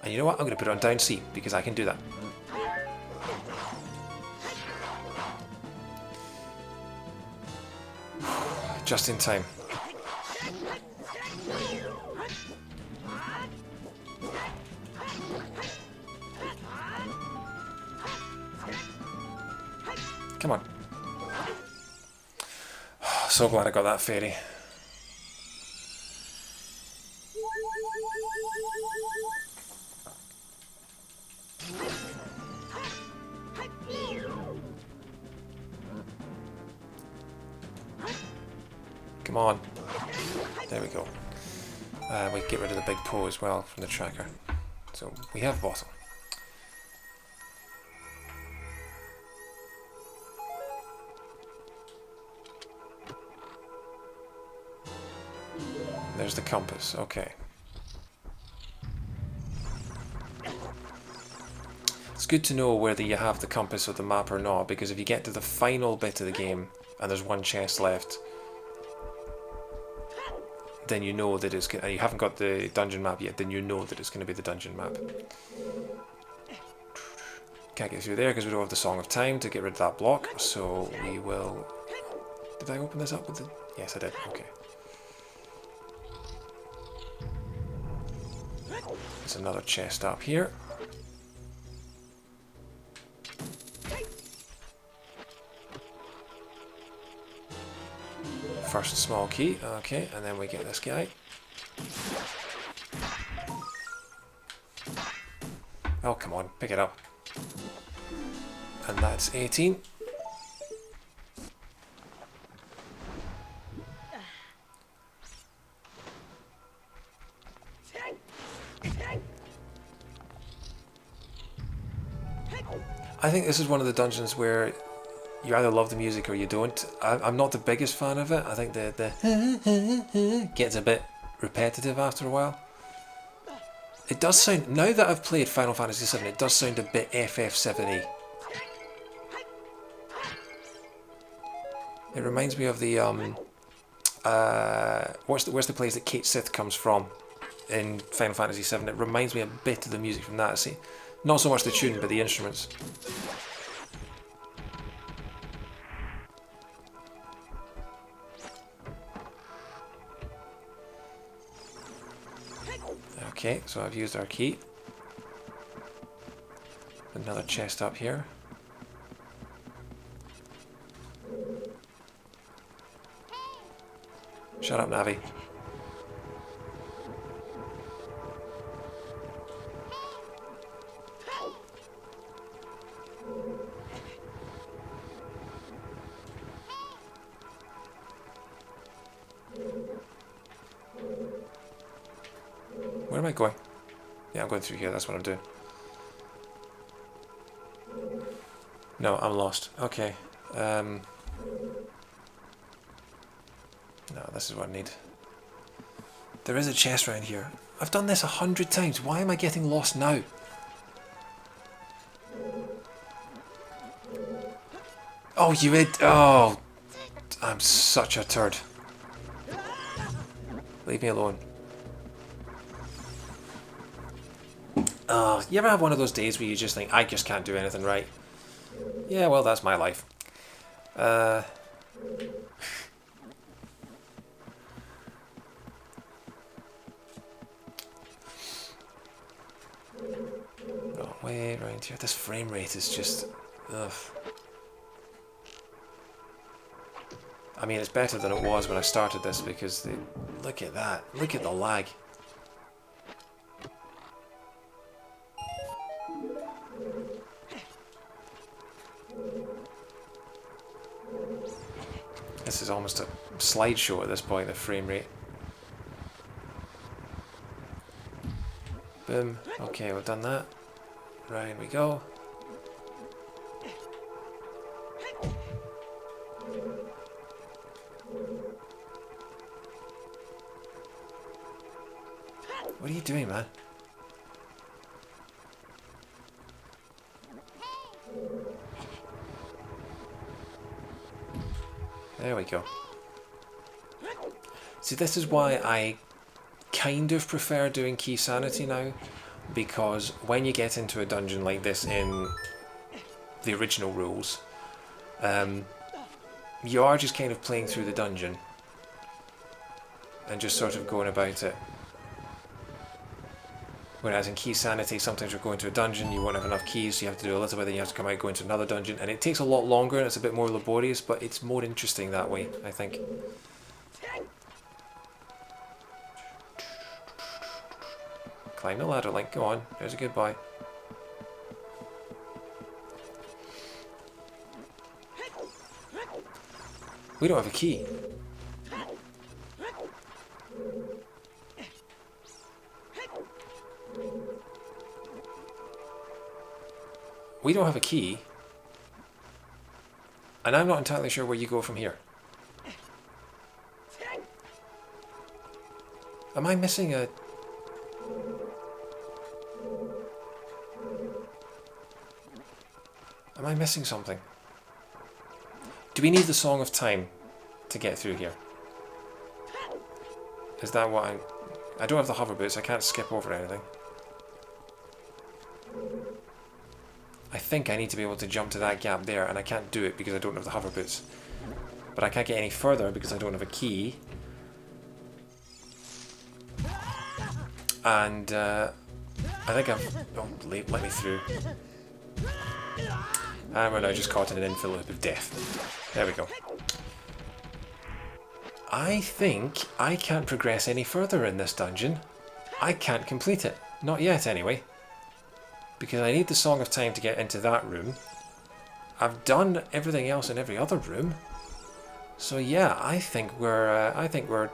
And you know what? I'm gonna put it on down C because I can do that. Just in time. so glad I got that fairy. Come on. There we go. We get rid of the big Poe as well from the tracker. So we have bottle. There's the compass, okay. It's good to know whether you have the compass or the map or not, because if you get to the final bit of the game and there's one chest left, then you know that it's you haven't got the dungeon map yet, then you know that it's going to be the dungeon map. Can't get through there because we don't have the Song of Time to get rid of that block, so we will... Did I open this up with the... Yes, I did, okay. There's another chest up here. First small key, okay, and then we get this guy. Oh, come on, pick it up. And that's 18. I think this is one of the dungeons where you either love the music or you don't. I'm not the biggest fan of it. I think the gets a bit repetitive after a while. It does sound, now that I've played Final Fantasy VII, it does sound a bit FF7-y. It reminds me of the where's the place that Kate Sith comes from in Final Fantasy VII? It reminds me a bit of the music from that. See, not so much the tune, but the instruments. Okay, so I've used our key. Another chest up here. Shut up, Navi. Where am I going? Yeah, I'm going through here, that's what I'm doing. No, I'm lost. Okay. No, this is what I need. There is a chest around here. I've done this 100 times. Why am I getting lost now? Oh, you id. Oh, I'm such a turd. Leave me alone. You ever have one of those days where you just think, I just can't do anything right? Yeah, well, that's my life. Oh, way around here. This frame rate is just... Ugh. I mean, it's better than it was when I started this because... Look at that. Look at the lag. This is almost a slideshow at this point, the frame rate. Boom. Okay, we've done that. Round we go. What are you doing, man? There we go. See, this is why I kind of prefer doing key sanity now, because when you get into a dungeon like this in the original rules, you are just kind of playing through the dungeon and just sort of going about it. Whereas in Key Sanity, sometimes you're going to a dungeon, you won't have enough keys, so you have to do a little bit, then you have to come out, go into another dungeon, and it takes a lot longer and it's a bit more laborious, but it's more interesting that way, I think. Climb the ladder, Link, go on, there's a goodbye. We don't have a key. We don't have a key. And I'm not entirely sure where you go from here. Am I missing a... Am I missing something? Do we need the Song of Time to get through here? Is that what I don't have the hover boots, I can't skip over anything. I think I need to be able to jump to that gap there, and I can't do it because I don't have the hover boots. But I can't get any further because I don't have a key. And I think I've... Oh, let me through. And we're now just caught in an infinite loop of death. There we go. I think I can't progress any further in this dungeon. I can't complete it. Not yet, anyway. Because I need the Song of Time to get into that room. I've done everything else in every other room. So yeah, I think we're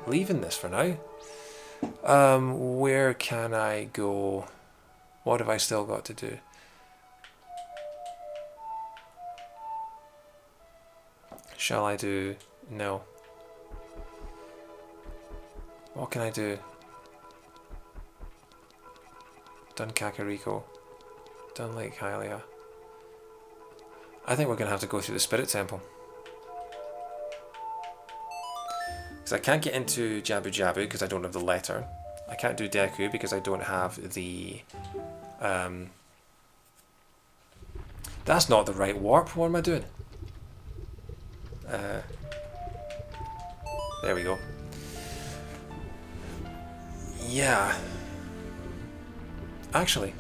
leaving this for now. Where can I go? What have I still got to do? Shall I do... No. What can I do? Done Kakariko. Done Lake Hylia. I think we're going to have to go through the Spirit Temple. Because I can't get into Jabu Jabu because I don't have the letter. I can't do Deku because I don't have the... That's not the right warp. What am I doing? There we go. Yeah. Actually.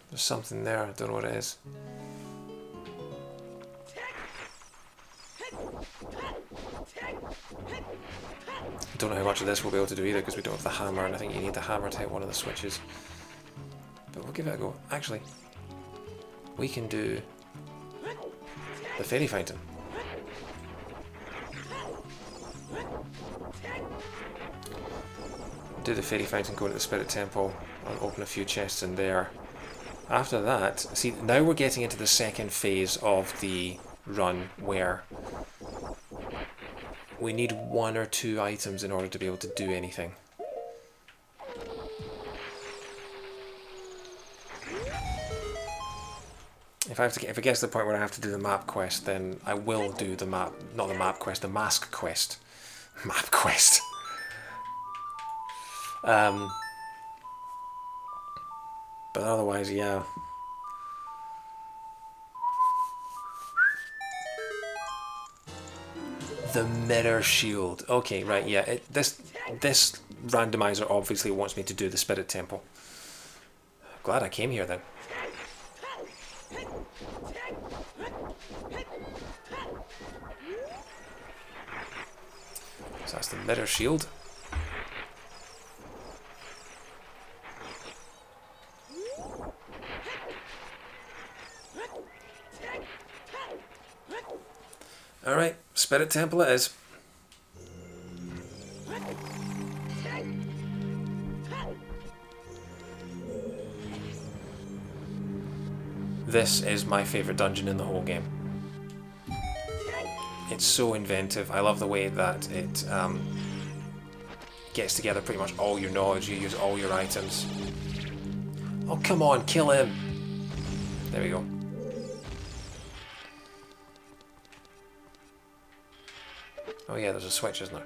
There's something there, I don't know what it is. I don't know how much of this we'll be able to do either because we don't have the hammer, and I think you need the hammer to hit one of the switches. But we'll give it a go. Actually, we can do the fairy fountain. Do the fairy fountain, go to the Spirit Temple, and open a few chests in there. After that, see, now we're getting into the second phase of the run where we need 1 or 2 items in order to be able to do anything. If it gets to the point where I have to do the map quest, then I will do the map, not the map quest, the mask quest. Map quest. But otherwise, yeah. The mirror shield. Okay, right, yeah. This randomizer obviously wants me to do the Spirit Temple. Glad I came here then. So that's the mirror shield. Alright, Spirit Temple it is. This is my favourite dungeon in the whole game. It's so inventive. I love the way that it gets together pretty much all your knowledge. You use all your items. Oh, come on, kill him! There we go. Oh yeah, there's a switch, isn't there?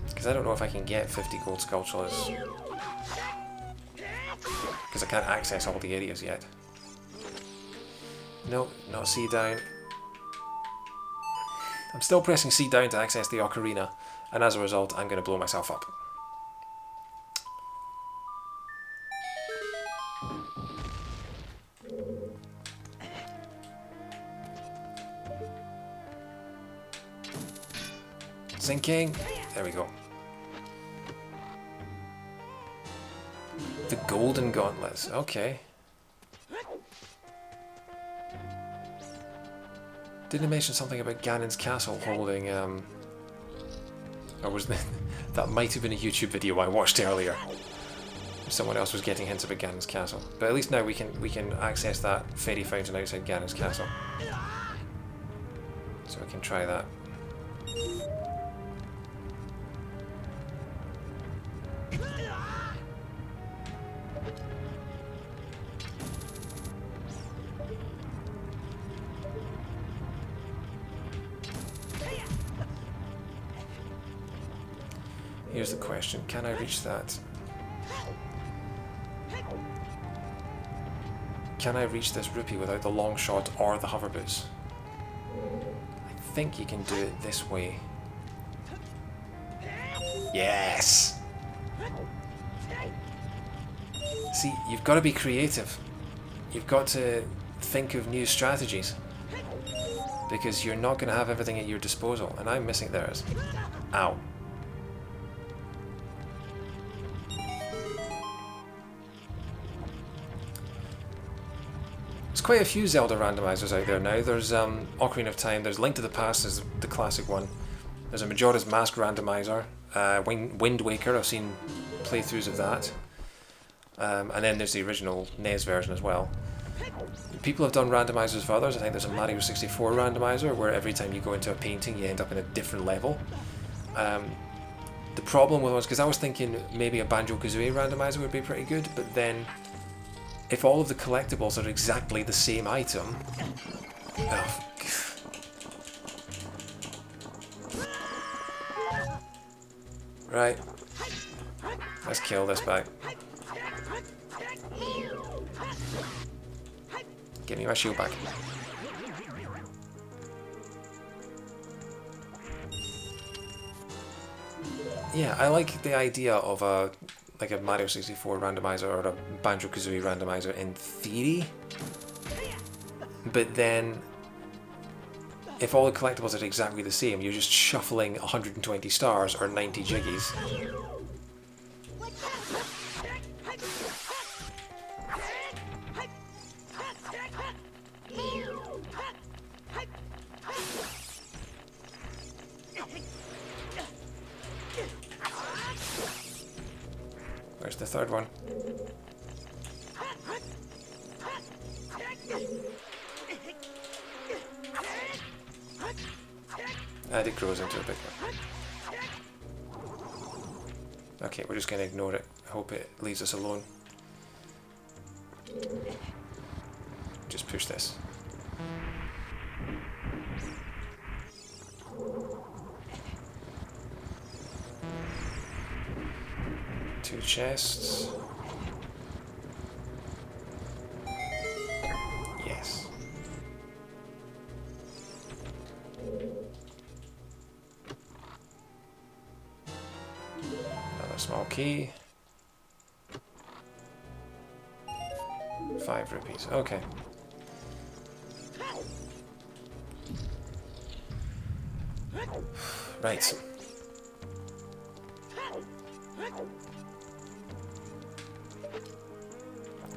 Because I don't know if I can get 50 gold sculptures. because I can't access all the areas yet. No, not C down. I'm still pressing C down to access the ocarina, and as a result I'm going to blow myself up. Sinking. There we go. The golden gauntlets. Okay. Didn't it mention something about Ganon's castle holding, or was that might have been a YouTube video I watched earlier. Someone else was getting hints about Ganon's castle. But at least now we can access that fairy fountain outside Ganon's castle. So we can try that. Here's the question, can I reach that? Can I reach this rupee without the long shot or the hover boots? I think you can do it this way. Yes! See, you've got to be creative. You've got to think of new strategies. Because you're not going to have everything at your disposal. And I'm missing theirs. Ow. There's quite a few Zelda randomizers out there now. There's Ocarina of Time, there's Link to the Past is the classic one. There's a Majora's Mask randomizer. Wind Waker, I've seen playthroughs of that. And then there's the original NES version as well. People have done randomizers for others. I think there's a Mario 64 randomizer where every time you go into a painting you end up in a different level. The problem with it was, because I was thinking maybe a Banjo-Kazooie randomizer would be pretty good, but then if all of the collectibles are exactly the same item... Oh. Right. Let's kill this guy. Give me my shield back. Yeah, I like the idea of a Mario 64 randomizer or a Banjo-Kazooie randomizer in theory, but then if all the collectibles are exactly the same, you're just shuffling 120 stars or 90 jiggies. Where's the third one? And it grows into a big one. Okay, we're just going to ignore it. I hope it leaves us alone. Just push this. Two chests. Yes. Another small key. 5 rupees. Okay. Right.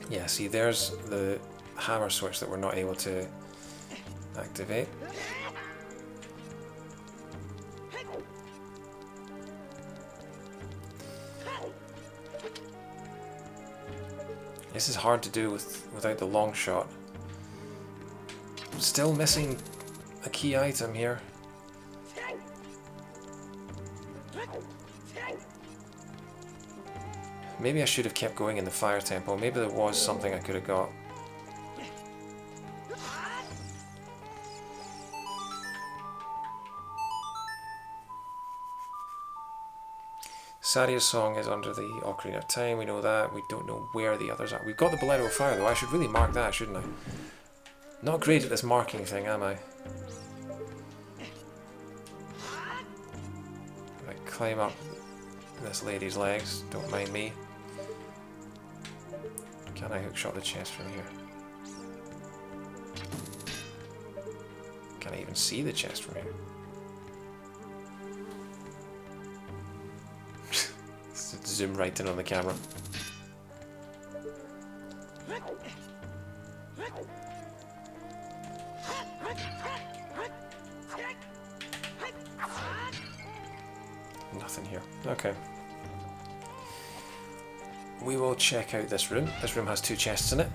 Yeah, see, there's the hammer switch that we're not able to activate. This is hard to do without the long shot. Still missing a key item here. Maybe I should have kept going in the fire temple. Maybe there was something I could have got. Saria's song is under the Ocarina of Time, we know that. We don't know where the others are. We've got the Bolero of Fire though, I should really mark that, shouldn't I? Not great at this marking thing, am I? If I climb up this lady's legs, don't mind me. Can I hookshot the chest from here? Can I even see the chest from here? Zoom right in on the camera. Nothing here. Okay. We will check out this room. This room has 2 chests in it.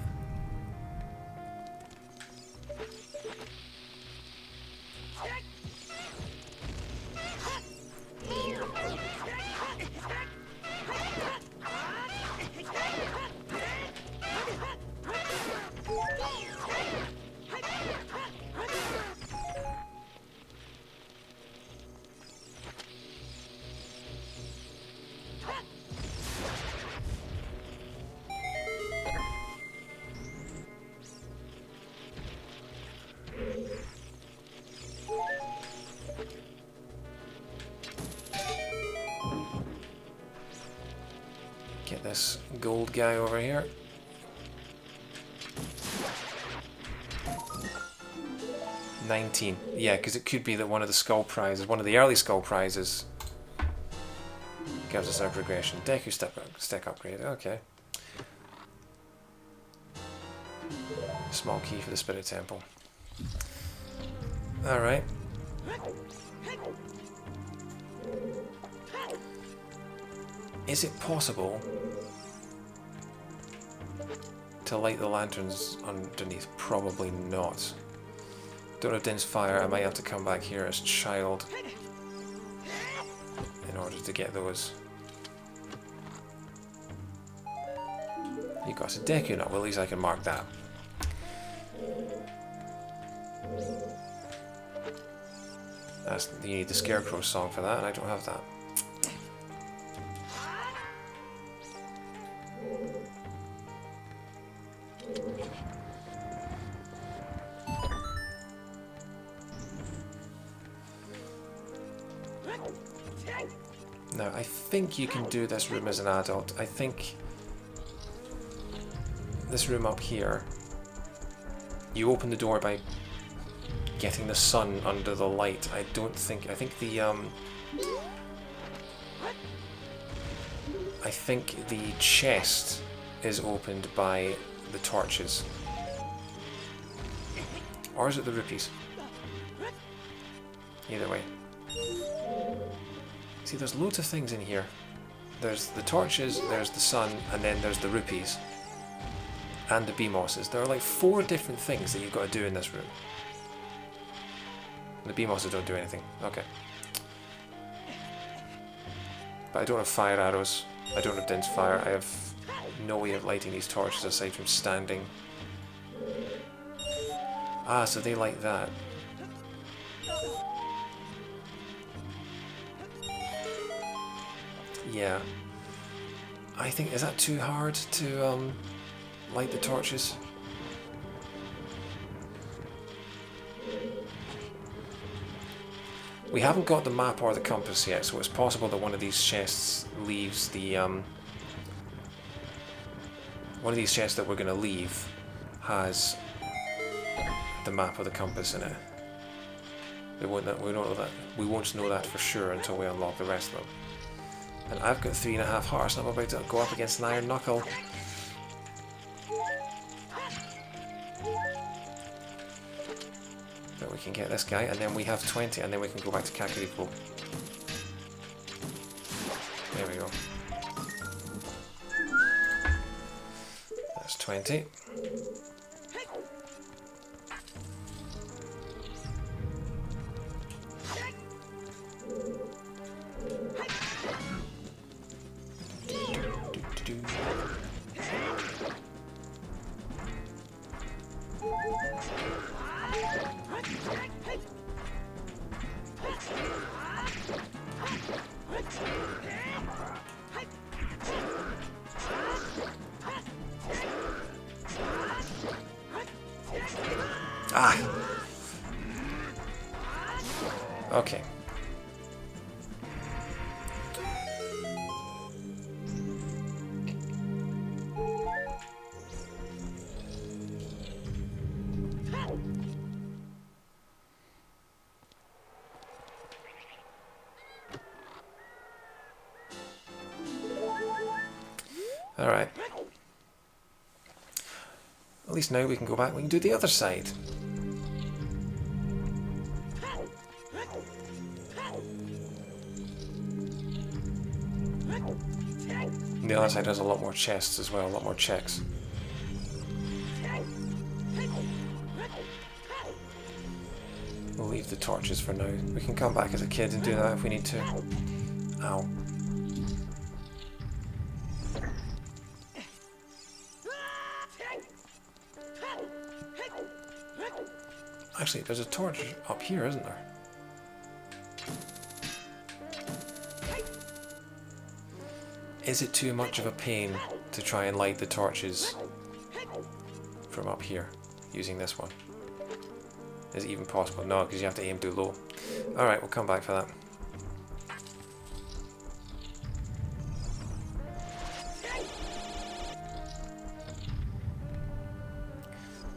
Get this gold guy over here. $19. Yeah, because it could be that one of the skull prizes, one of the early skull prizes, gives us our progression. Deku stick upgrade. Okay. Small key for the Spirit Temple. Alright. Is it possible to light the lanterns underneath? Probably not. Don't have Din's fire, I might have to come back here as child in order to get those. You got a Deku nut, well at least I can mark that. You need the Scarecrow song for that, and I don't have that. Now, I think you can do this room as an adult. I think this room up here, you open the door by getting the sun under the light. I think the chest is opened by the torches. Or is it the rupees? Either way. See, there's loads of things in here. There's the torches, there's the sun, and then there's the rupees. And the BMOSs. There are like 4 different things that you've got to do in this room. The BMOSs don't do anything. Okay. But I don't have fire arrows. I don't have Din's fire. I have no way of lighting these torches aside from standing. Ah, so they like that. Yeah. I think, is that too hard to light the torches? We haven't got the map or the compass yet, so it's possible that one of these chests leaves the one of these chests that we're going to leave has the map or the compass in it. We won't know that for sure until we unlock the rest of them. And I've got 3.5 hearts, and I'm about to go up against an Iron Knuckle. But we can get this guy, and then we have 20, and then we can go back to Kakariko. There we go. That's 20. Ah! Okay. Alright. At least now we can go back, we can do the other side. And the other side has a lot more chests as well, a lot more checks. We'll leave the torches for now. We can come back as a kid and do that if we need to. Ow. Actually, there's a torch up here, isn't there? Is it too much of a pain to try and light the torches from up here using this one? Is it even possible? No, because you have to aim too low. Alright, we'll come back for that.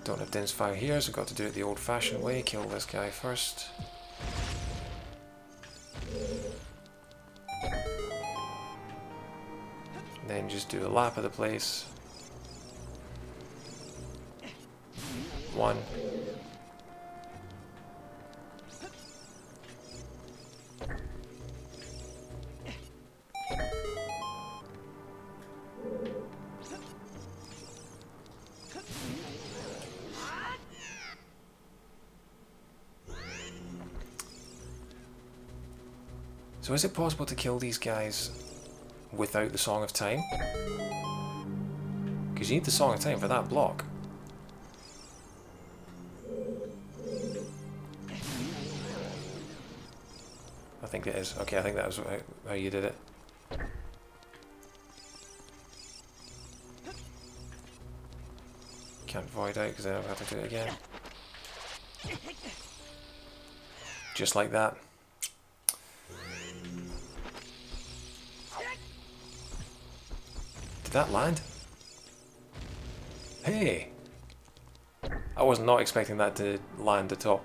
Don't have Din's fire here, so I've got to do it the old-fashioned way. Kill this guy first. Then just do a lap of the place. 1. So is it possible to kill these guys without the Song of Time? Because you need the Song of Time for that block. I think it is. Okay, I think that was how you did it. Can't void out because then I'll have to do it again. Just like that. Did that land? Hey! I was not expecting that to land at all.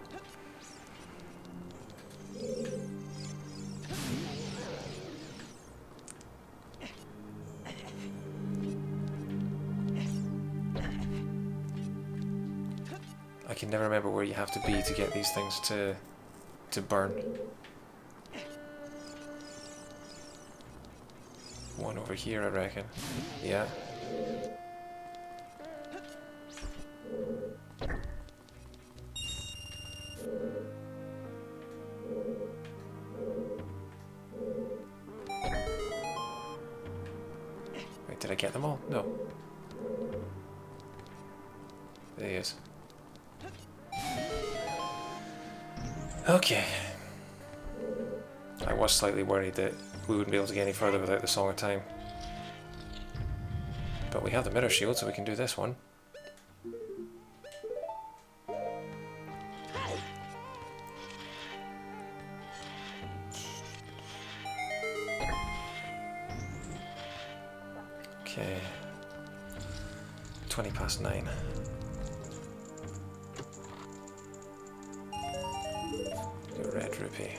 I can never remember where you have to be to get these things to burn. One over here, I reckon. Yeah. Wait, did I get them all? No. There he is. Okay. I was slightly worried that we wouldn't be able to get any further without the Song of Time. But we have the mirror shield, so we can do this one. Okay. 9:20. The red rupee.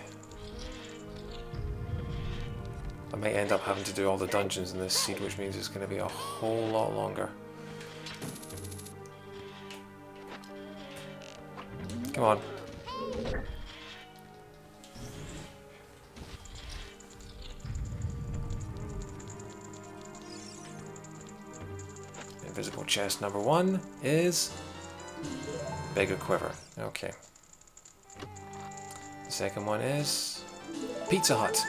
I might end up having to do all the dungeons in this seed, which means it's going to be a whole lot longer. Come on. Invisible chest number 1 is Bigger Quiver. Okay. The second one is Pizza Hut.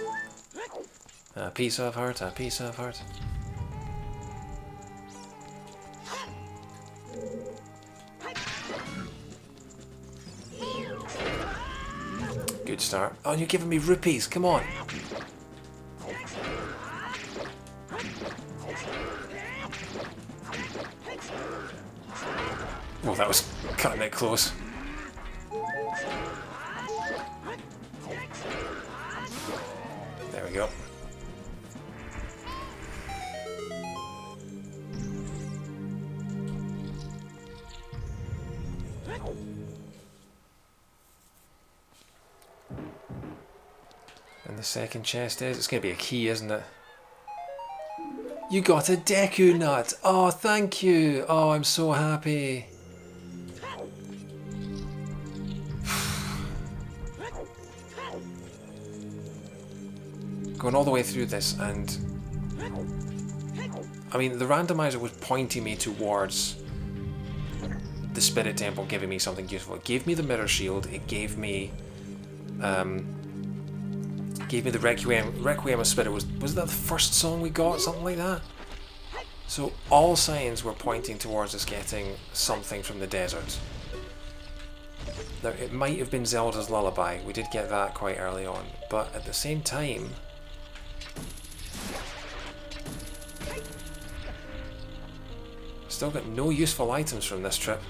A piece of heart, a piece of heart. Good start. Oh, and you're giving me rupees, come on. Oh, that was cutting it close. go. And the second chest is... It's going to be a key, isn't it? You got a Deku Nut! Oh, thank you! Oh, I'm so happy. Going all the way through this, and I mean, the randomizer was pointing me towards the Spirit Temple, giving me something useful. It gave me the Mirror Shield. It gave me the Requiem of Spirit. Was that the first song we got? Something like that. So all signs were pointing towards us getting something from the desert. Now, it might have been Zelda's Lullaby. We did get that quite early on, but at the same time, still got no useful items from this trip.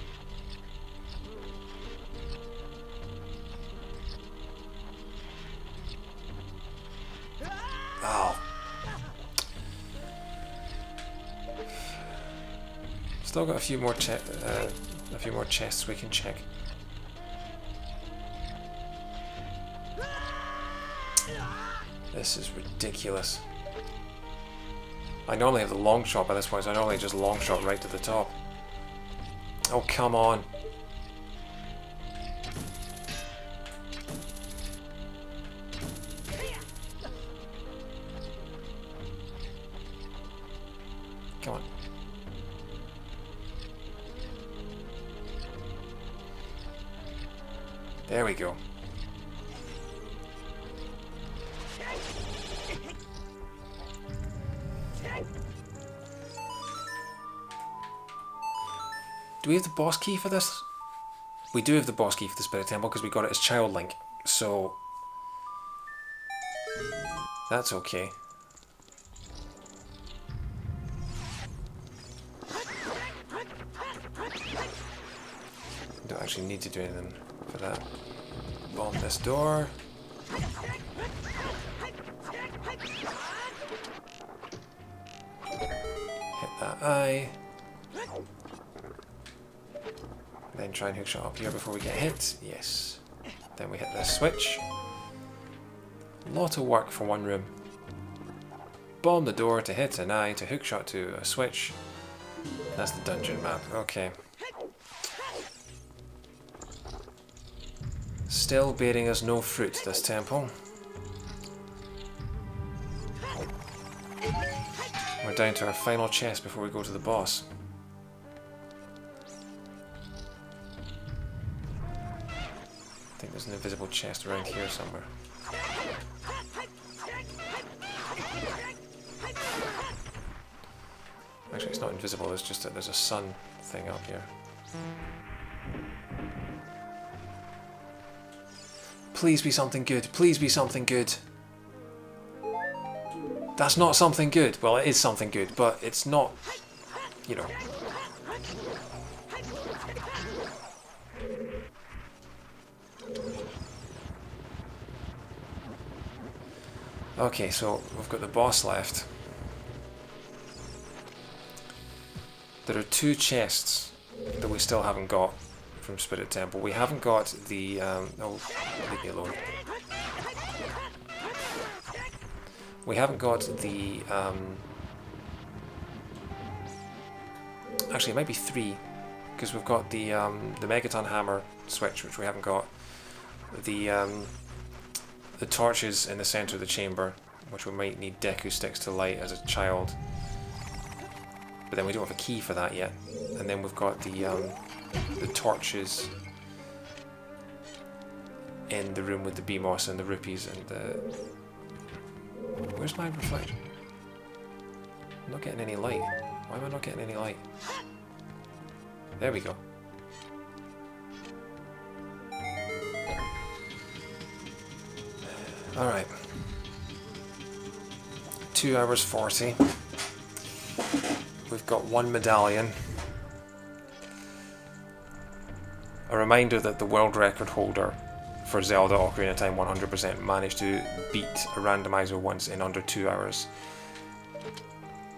Oh. Still got a few more chests we can check. This is ridiculous. I normally have the long shot by this point, so I normally just long shot right to the top. Oh, come on. Come on. There we go. Do we have the boss key for this? We do have the boss key for the Spirit Temple because we got it as Child Link, so that's okay. Don't actually need to do anything for that. Bomb this door. Hit that eye. Then try and hookshot up here before we get hit. Yes. Then we hit this switch. Lot of work for one room. Bomb the door to hit an eye, to hookshot to a switch. That's the dungeon map. Okay. Still bearing us no fruit, this temple. We're down to our final chest before we go to the boss. I think there's an invisible chest around here somewhere. Actually, it's not invisible, it's just that there's a sun thing up here. Please be something good, please be something good. That's not something good. Well, it is something good, but it's not, you know. Okay, so we've got the boss left. There are two chests that we still haven't got from Spirit Temple. We haven't got the... oh, leave me alone. We haven't got the... actually, it might be three, because we've got the Megaton Hammer switch, which we haven't got. The torches in the centre of the chamber, which we might need Deku sticks to light as a child. But then we don't have a key for that yet. And then we've got the torches in the room with the BMOS and the rupees and the... Where's my reflection? I'm not getting any light. Why am I not getting any light? There we go. Alright. 2 hours 40. We've got one medallion. A reminder that the world record holder for Zelda Ocarina of Time 100% managed to beat a randomizer once in under 2 hours.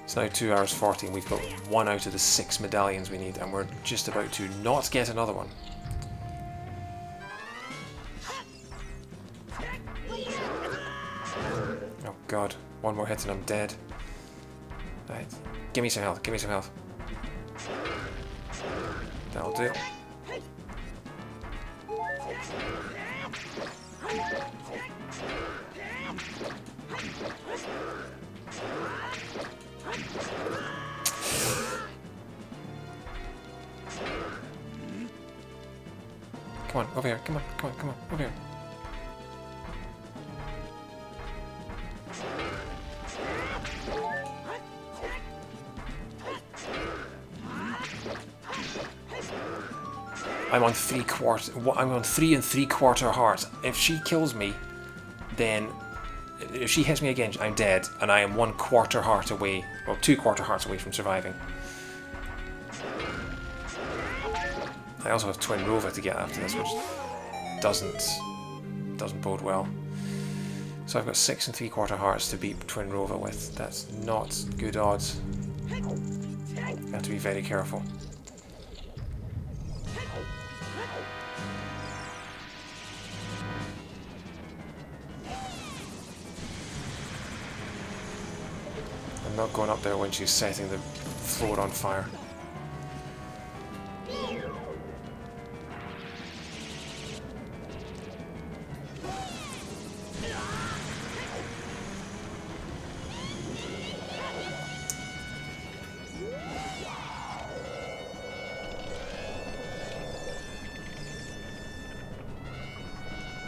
It's now 2 hours 40 and we've got 1 out of the 6 medallions we need, and we're just about to not get another one. Oh god, one more hit and I'm dead. Right, give me some health, give me some health. That'll do. Come on, over here, come on, come on, come on, over here. I'm on 3 and 3/4 hearts. If she kills me, then if she hits me again, I'm dead, and I am 1/4 heart away, well, 2/4 hearts away from surviving. I also have Twin Rover to get after this, which doesn't bode well. So I've got 6 and 3/4 hearts to beat Twin Rover with. That's not good odds. You have to be very careful. I'm not going up there when she's setting the floor on fire.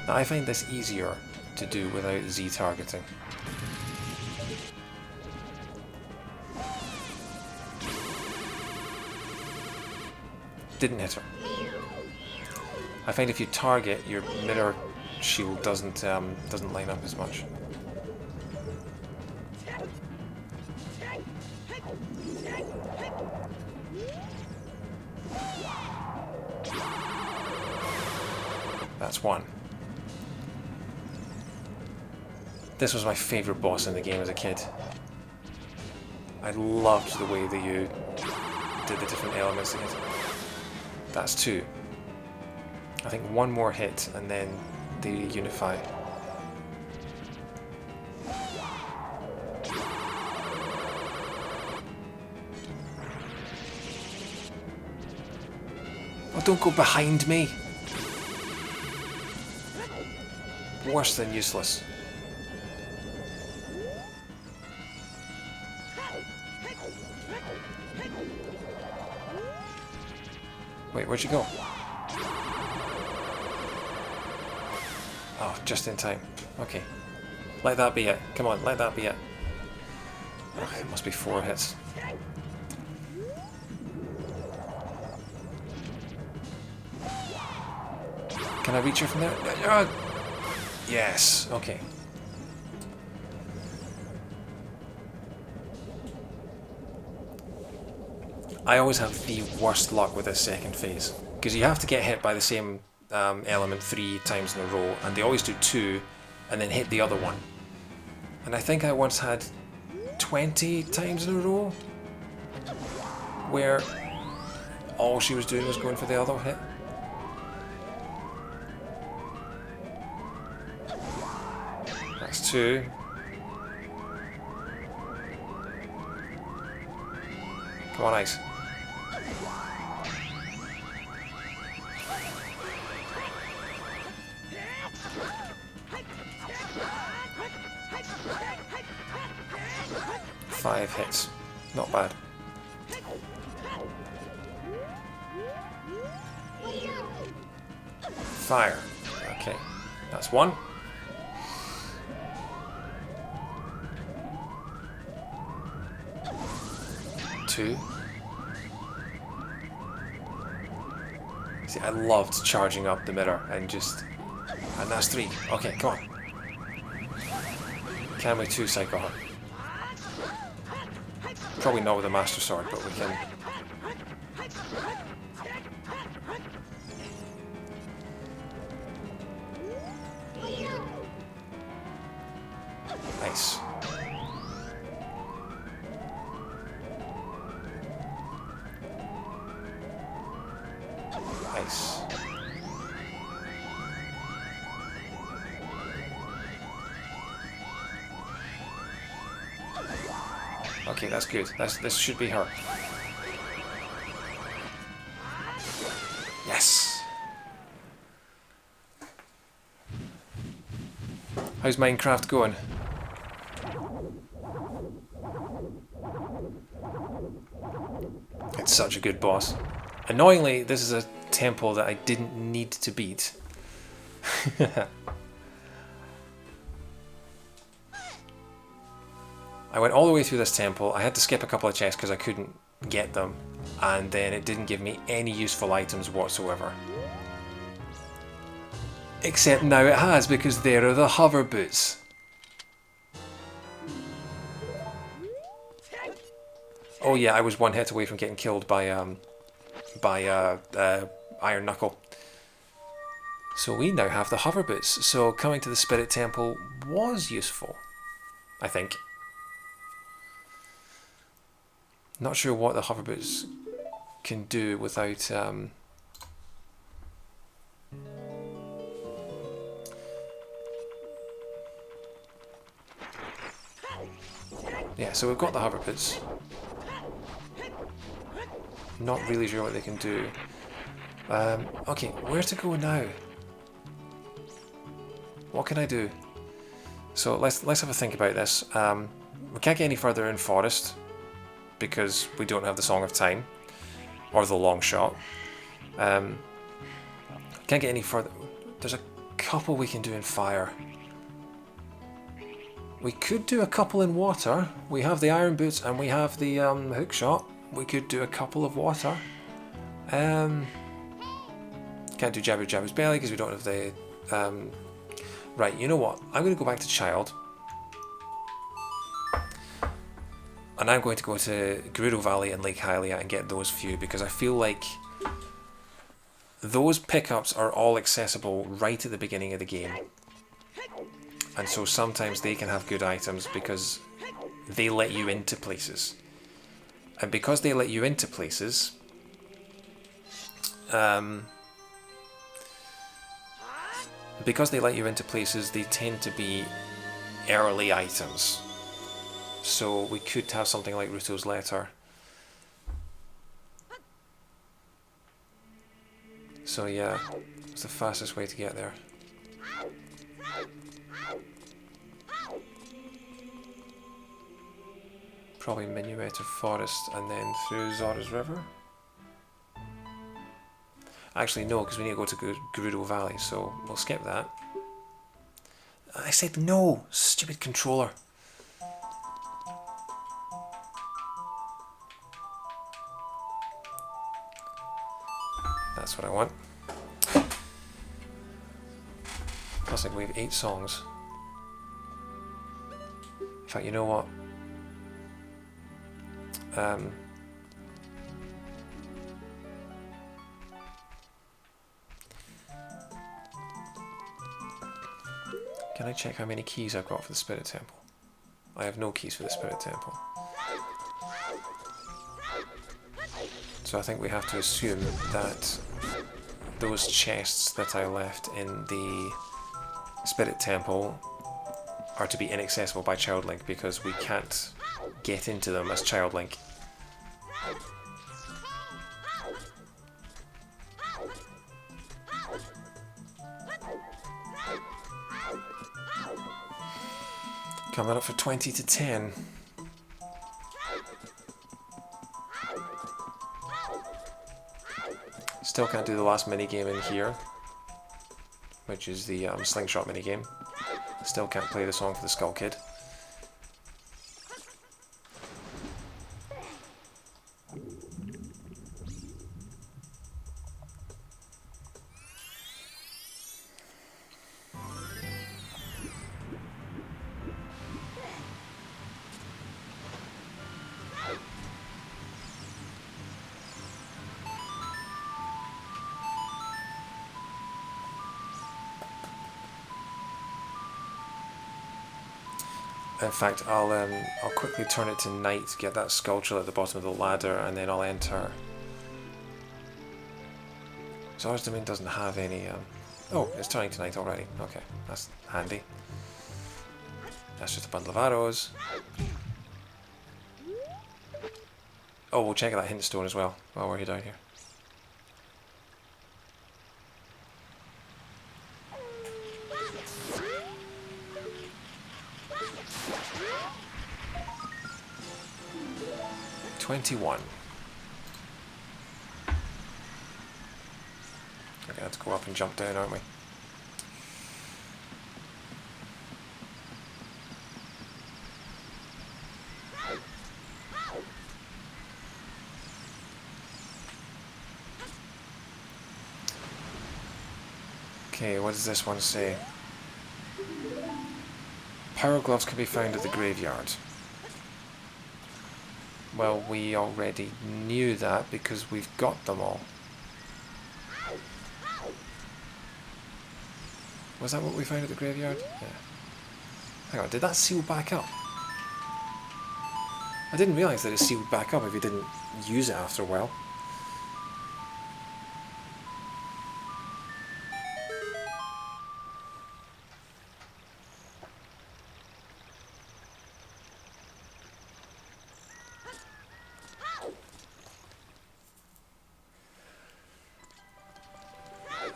Now, I find this easier to do without Z targeting. Didn't hit her. I find if you target, your mirror shield doesn't line up as much. That's one. This was my favourite boss in the game as a kid. I loved the way that you did the different elements. That's 2. I think 1 more hit and then they unify. Oh, don't go behind me! Worse than useless. Wait, where'd you go? Oh, just in time. Okay. Let that be it. Come on, let that be it. Oh, it must be 4 hits. Can I reach her from there? Yes, okay. I always have the worst luck with this second phase, because you have to get hit by the same element 3 times in a row, and they always do 2 and then hit the other one. And I think I once had 20 times in a row where all she was doing was going for the other hit. That's 2. Come on, Ice. Five hits. Not bad. Fire. Okay. That's 1. Two. See, I loved charging up the mirror and that's 3. Okay, come on. Can we 2 Psycho her? Probably not with a Master Sword, but we can. Nice. Nice. Okay, that's good. This should be her. Yes! How's Minecraft going? It's such a good boss. Annoyingly, this is a temple that I didn't need to beat. I went all the way through this temple. I had to skip a couple of chests because I couldn't get them. And then it didn't give me any useful items whatsoever. Except now it has, because there are the hover boots. Oh yeah, I was one hit away from getting killed by Iron Knuckle. So we now have the hover boots. So coming to the Spirit Temple was useful, I think. Not sure what the hover boots can do without yeah, so we've got the hover boots. Not really sure what they can do. Okay, where to go now? What can I do? So let's have a think about this. We can't get any further in Forest because we don't have the Song of Time or the long shot. Can't get any further. There's a couple we can do in fire. We could do a couple in water. We have the iron boots and we have the hook shot. We could do a couple of water. Can't do Jabber Jabber's Belly because we don't have the... Right, you know what? I'm going to go back to Child. And I'm going to go to Gerudo Valley and Lake Hylia and get those few because I feel like those pickups are all accessible right at the beginning of the game. And so sometimes they can have good items because they let you into places. And because they let you into places, they tend to be early items. So we could have something like Ruto's Letter. So yeah, it's the fastest way to get there. Probably Minuetter Forest and then through Zora's River. Actually no, because we need to go to Gerudo Valley, so we'll skip that. I said no! Stupid controller. That's what I want. Plus like we have 8 songs. In fact, you know what? Can I check how many keys I've got for the Spirit Temple? I have no keys for the Spirit Temple. So I think we have to assume that those chests that I left in the Spirit Temple are to be inaccessible by Child Link because we can't get into them as Child Link. Coming up for 20 to 10. Still can't do the last minigame in here, which is the slingshot minigame. Still can't play the song for the Skull Kid. In fact, I'll quickly turn it to night, get that sculpture at the bottom of the ladder, and then I'll enter. Zora's Domain doesn't have any. Oh, it's turning to night already. Okay, that's handy. That's just a bundle of arrows. Oh, we'll check that hint stone as well while we're down here. $21. We're going to have to go up and jump down, aren't we? Okay, what does this one say? Power gloves can be found at the graveyard. Well, we already knew that because we've got them all. Was that what we found at the graveyard? Yeah. Hang on, did that seal back up? I didn't realise that it sealed back up if you didn't use it after a while.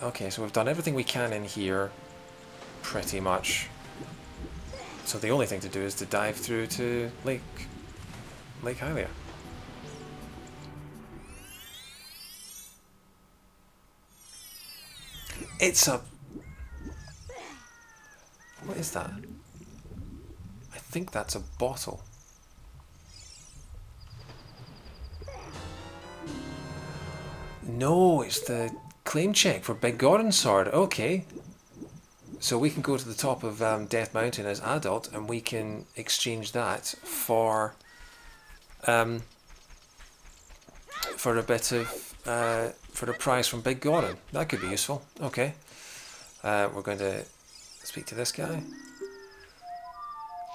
Okay, so we've done everything we can in here, pretty much. So the only thing to do is to dive through to Lake Hylia. It's a... What is that? I think that's a bottle. No, it's the claim check for Big Goron's sword. Okay. So we can go to the top of Death Mountain as adult and we can exchange that for a bit of for the prize from Big Goron. That could be useful. Okay. We're going to speak to this guy.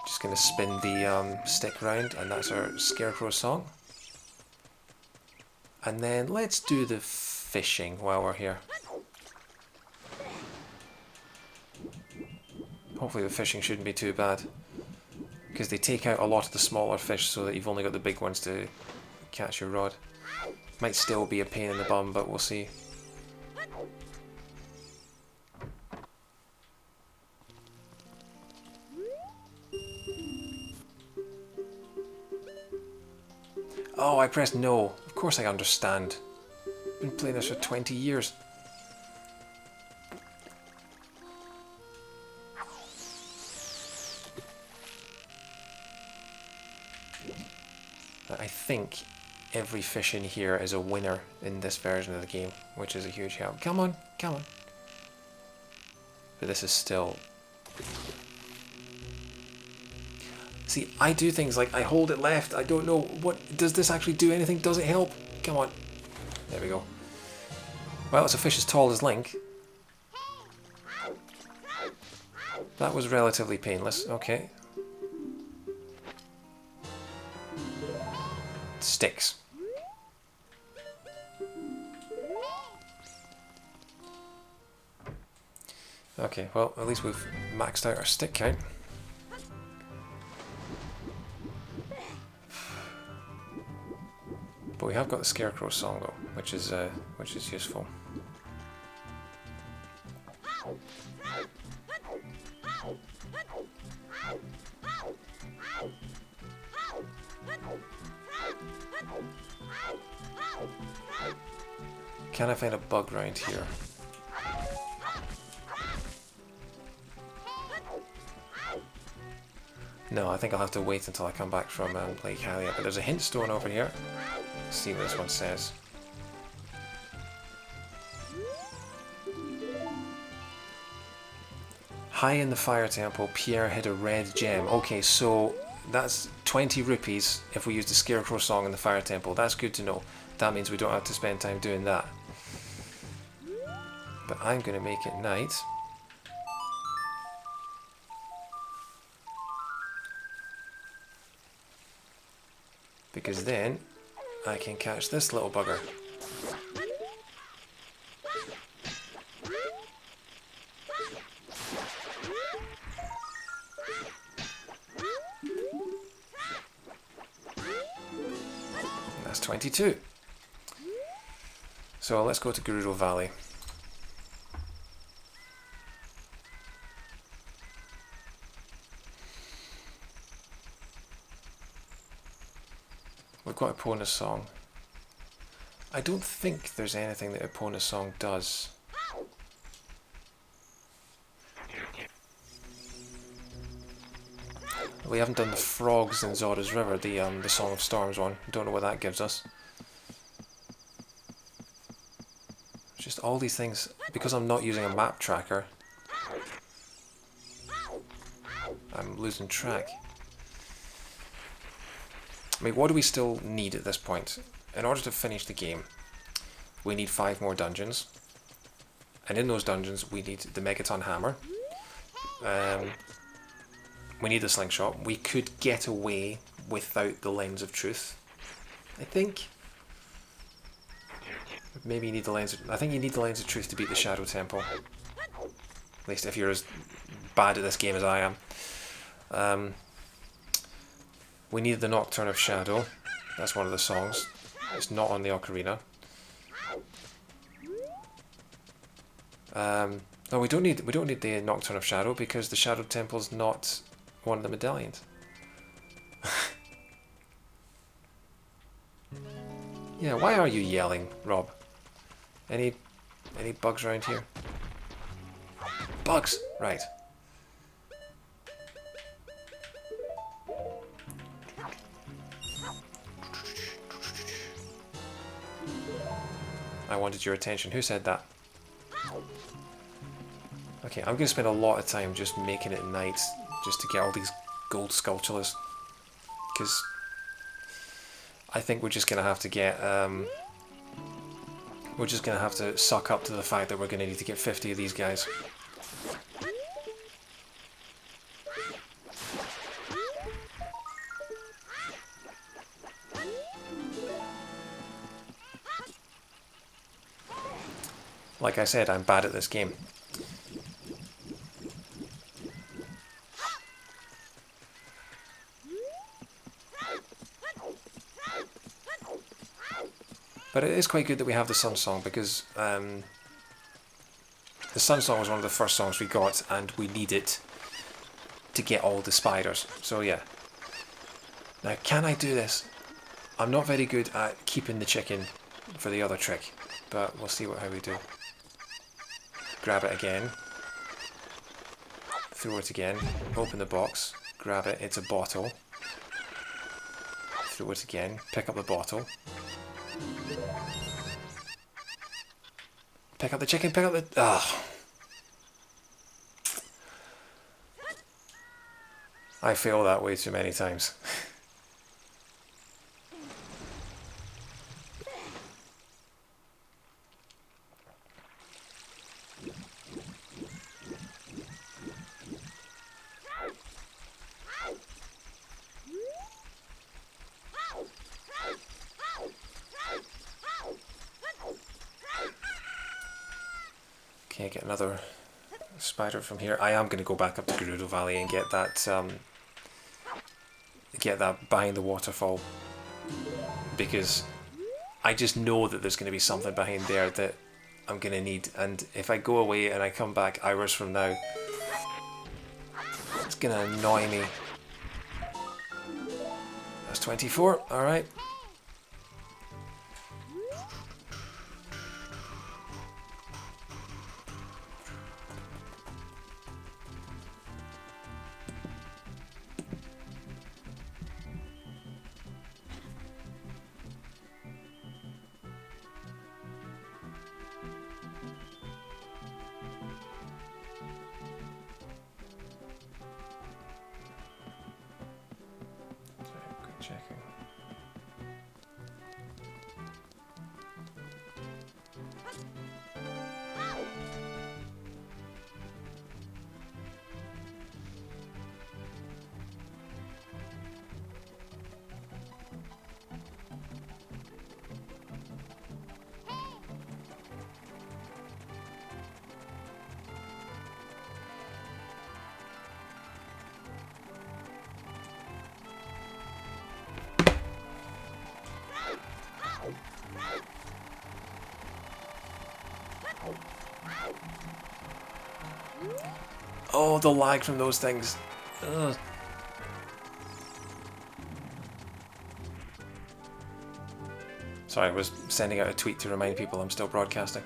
Just going to spin the stick round, and that's our Scarecrow song. And then let's do the fishing while we're here. Hopefully the fishing shouldn't be too bad, because they take out a lot of the smaller fish so that you've only got the big ones to catch your rod. Might still be a pain in the bum, but we'll see. Oh, I pressed no. Of course I understand. Been playing this for 20 years. I think every fish in here is a winner in this version of the game, which is a huge help. Come on, come on. But this is still... See, I do things like I hold it left, I don't know, what does this actually do anything? Does it help? Come on. There we go. Well, it's a fish as tall as Link. That was relatively painless, okay. Sticks. Okay, well, at least we've maxed out our stick count. But we have got the Scarecrow song though, which is useful. Can I find a bug round here? No, I think I'll have to wait until I come back from Lake Hylia. But there's a hint stone over here. Let's see what this one says. High in the fire temple, Pierre hid a red gem. Okay, so that's 20 rupees if we use the Scarecrow song in the fire temple. That's good to know. That means we don't have to spend time doing that. But I'm going to make it night. because then I can catch this little bugger. That's 22. So let's go to Gerudo Valley. We've got Epona's song. I don't think there's anything that Epona's song does. We haven't done the frogs in Zora's River, the Song of Storms one. Don't know what that gives us. Just all these things, because I'm not using a map tracker, I'm losing track. I mean, what do we still need at this point? In order to finish the game, we need 5 more dungeons. And in those dungeons, we need the Megaton Hammer. We need the Slingshot. We could get away without the Lens of Truth, I think. Maybe you need the Lens of... I think you need the Lens of Truth to beat the Shadow Temple. At least if you're as bad at this game as I am. We need the Nocturne of Shadow. That's one of the songs. It's not on the Ocarina. No, we don't need the Nocturne of Shadow because the Shadow Temple's not one of the medallions. Yeah, why are you yelling, Rob? Any bugs around here? Bugs! Right. I wanted your attention. Who said that? Okay, I'm going to spend a lot of time just making it night, just to get all these gold sculptures. Because I think we're just going to have to get... we're just going to have to suck up to the fact that we're going to need to get 50 of these guys. Like I said, I'm bad at this game. But it is quite good that we have the Sun Song, because the Sun Song was one of the first songs we got, and we need it to get all the spiders. So yeah. Now, can I do this? I'm not very good at keeping the chicken for the other trick, but we'll see how we do. Grab it again. Throw it again. Open the box. Grab it. It's a bottle. Throw it again. Pick up the bottle. Pick up the chicken. Pick up the... Ah. I fail that way too many times. Okay, get another spider from here. I am going to go back up to Gerudo Valley and get that behind the waterfall, because I just know that there's going to be something behind there that I'm going to need, and if I go away and I come back hours from now, it's going to annoy me. That's 24, alright. Checking. Oh, the lag from those things. Ugh. Sorry, I was sending out a tweet to remind people I'm still broadcasting.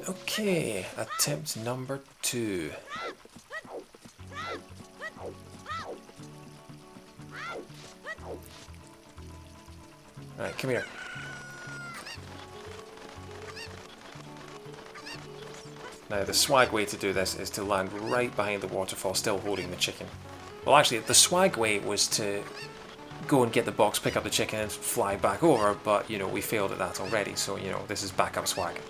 Okay, attempt number 2. Right, come here. Now, the swag way to do this is to land right behind the waterfall, still holding the chicken. Well, actually, the swag way was to go and get the box, pick up the chicken, and fly back over, but, you know, we failed at that already, so, you know, this is backup swag.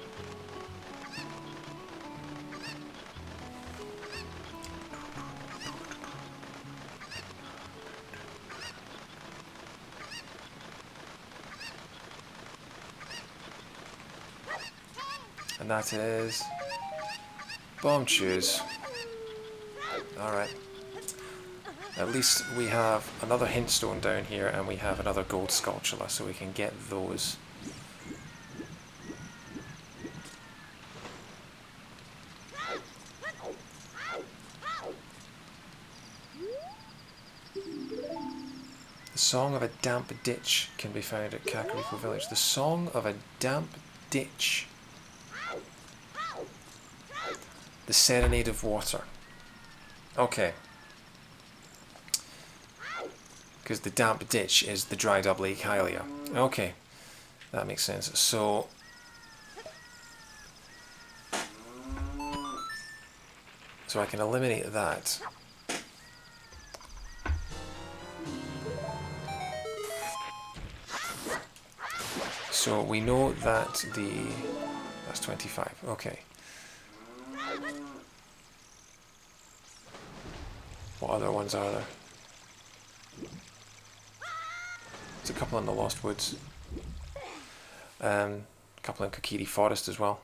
And that is bomb shoes. Alright. At least we have another hint stone down here, and we have another gold sculptula, so we can get those. The Song of a Damp Ditch can be found at Kakariko Village. The Song of a Damp Ditch. The Serenade of Water. Okay. Because the damp ditch is the dried up Lake Hylia. Okay. That makes sense. So I can eliminate that. So we know that that's 25. Okay. What other ones are there? There's a couple in the Lost Woods. A couple in Kokiri Forest as well.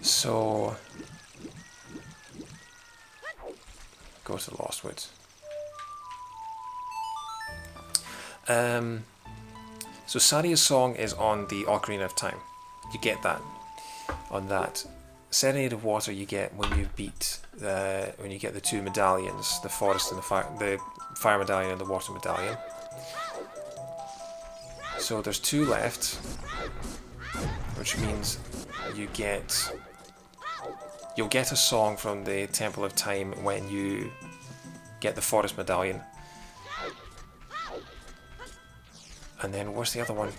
So go to the Lost Woods. So Saria's song is on the Ocarina of Time. You get that on that. Serenade of Water you get when you beat when you get the 2 medallions, the forest and the fire medallion and the water medallion. So there's 2 left, which means you'll get a song from the Temple of Time when you get the forest medallion. And then what's the other one?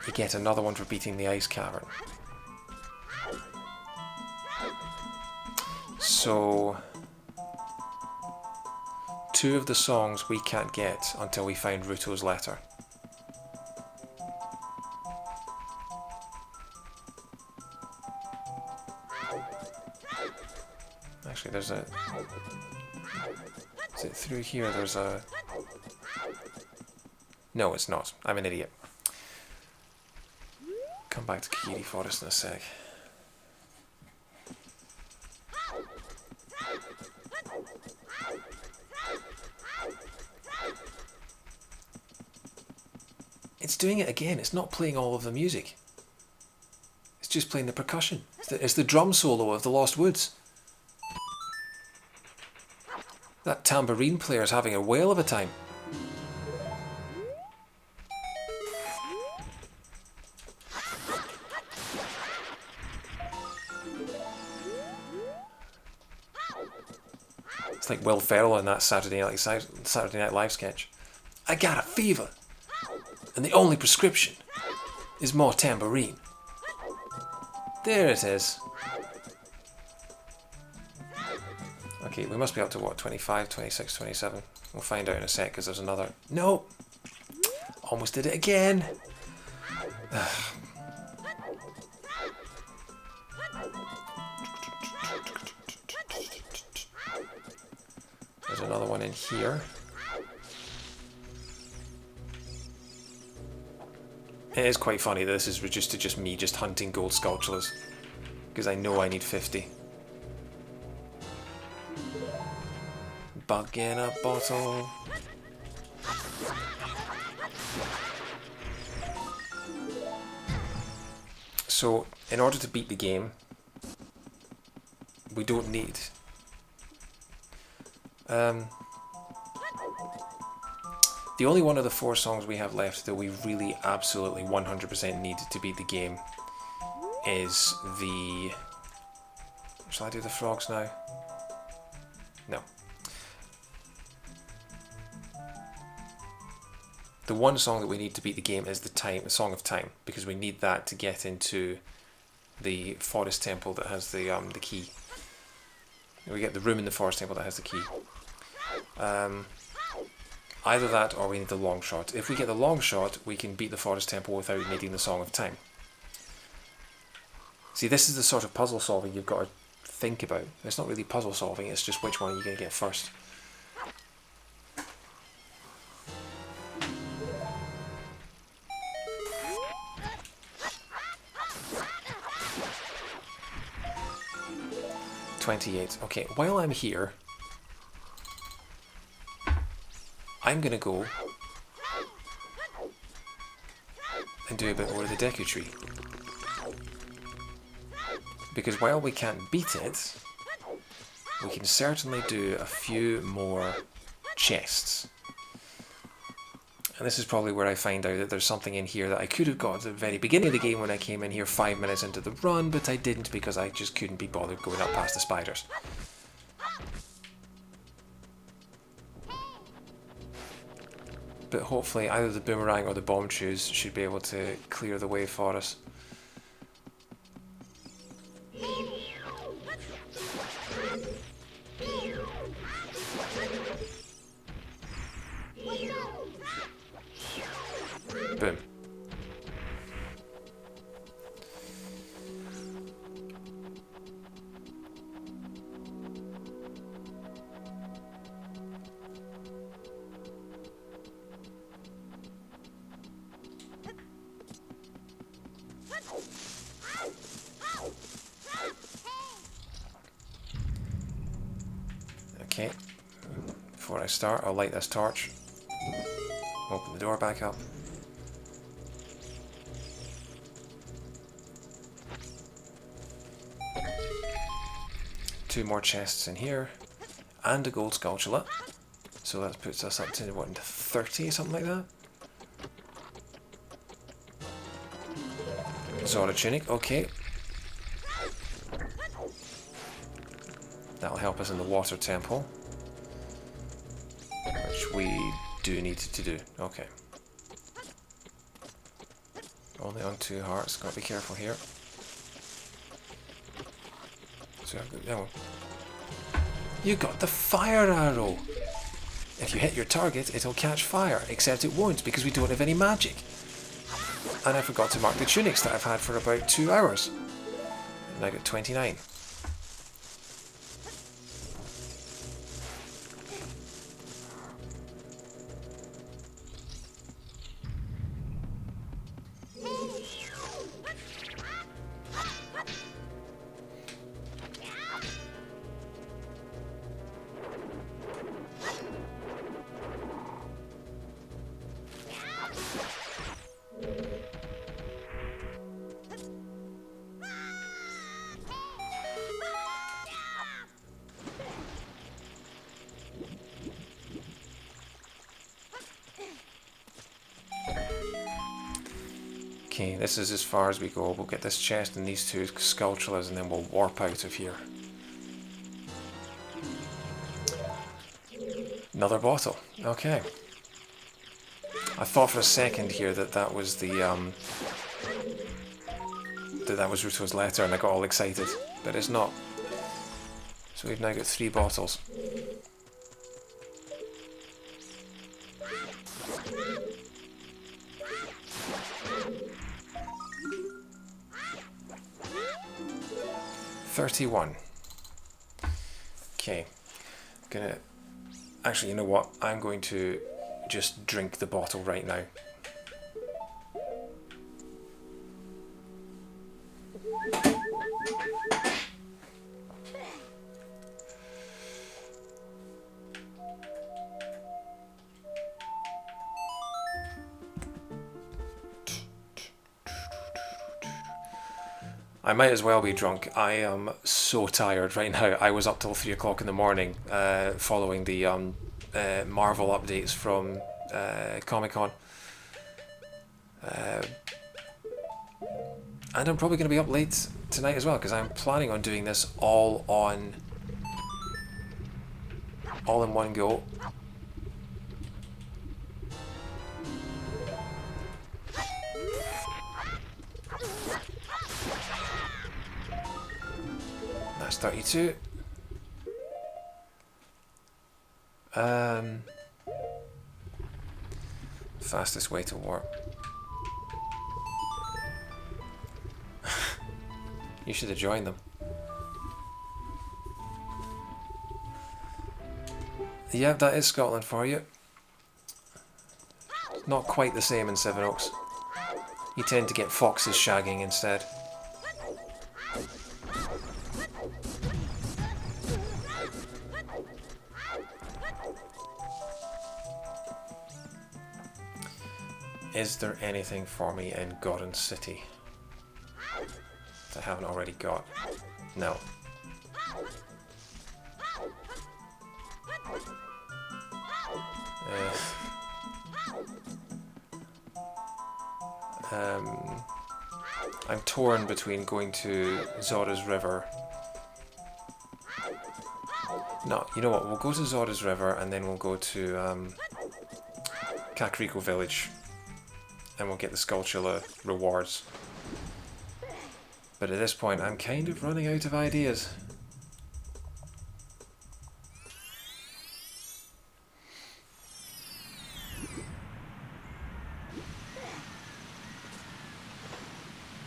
You get another one for beating the ice cavern. So 2 of the songs we can't get until we find Ruto's letter. Actually, there's a... Is it through here? There's a... No, it's not. I'm an idiot. Come back to Kokiri Forest in a sec. It's doing it again. It's not playing all of the music. It's just playing the percussion. It's the drum solo of the Lost Woods. That tambourine player's having a whale of a time. It's like Will Ferrell in that Saturday Night Live sketch. I got a fever, and the only prescription is more tambourine. There it is. Okay, we must be up to what, 25, 26, 27? We'll find out in a sec, because there's another... No! Almost did it again! There's another one in here. It is quite funny that this is reduced to just me just hunting gold sculptures, because I know I need 50. Bug in a bottle. So, in order to beat the game, we don't need... the only one of the 4 songs we have left that we really absolutely 100% need to beat the game is the... Shall I do the frogs now? No. The one song that we need to beat the game is the Song of Time, because we need that to get into the forest temple that has the key. We get the room in the forest temple that has the key. Either that or we need the long shot. If we get the long shot, we can beat the forest temple without needing the Song of Time. See, this is the sort of puzzle solving you've got to think about. It's not really puzzle solving, it's just which one you're going to get first. $28. Okay, while I'm here, I'm going to go and do a bit more of the Deku Tree. Because while we can't beat it, we can certainly do a few more chests. And this is probably where I find out that there's something in here that I could have got at the very beginning of the game when I came in here 5 minutes into the run, but I didn't because I just couldn't be bothered going up past the spiders. But hopefully either the boomerang or the bomb shoes should be able to clear the way for us. Boom. Okay, before I start, I'll light this torch, open the door back up. Two more chests in here, and a gold sculpture. So that puts us up to, what, 30, something like that? Zora tunic, okay. That'll help us in the water temple, which we do need to do. Okay. Only on 2 hearts, gotta be careful here. So I've got that one. You got the fire arrow! If you hit your target, it'll catch fire, except it won't because we don't have any magic. And I forgot to mark the tunics that I've had for about 2 hours. And I got 29. Okay, this is as far as we go. We'll get this chest and these 2 sculptures and then we'll warp out of here. Another bottle. Okay. I thought for a second here that that was the that was Ruto's letter and I got all excited, but it's not. So we've now got 3 bottles. $31. Okay. Gonna... Actually, you know what? I'm going to just drink the bottle right now. I might as well be drunk. I am so tired right now. I was up till 3 o'clock in the morning following the Marvel updates from Comic Con. And I'm probably going to be up late tonight as well because I'm planning on doing this all in one go. That's 32. Fastest way to warp. You should have joined them. Yeah, that is Scotland for you. Not quite the same in Sevenoaks. You tend to get foxes shagging instead. Is there anything for me in Goron City that I haven't already got? No. I'm torn between going to Zora's River. No, you know what? We'll go to Zora's River and then we'll go to Kakariko Village. And we'll get the Skulltula rewards. But at this point, I'm kind of running out of ideas.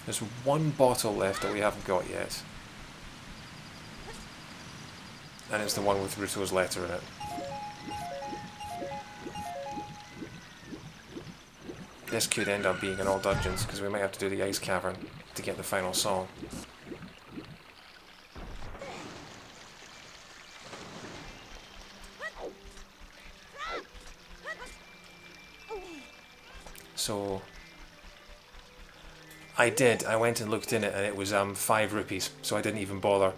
There's one bottle left that we haven't got yet. And it's the one with Ruto's letter in it. This could end up being in all dungeons, because we might have to do the ice cavern to get the final song. So I went and looked in it and it was 5 rupees, so I didn't even bother.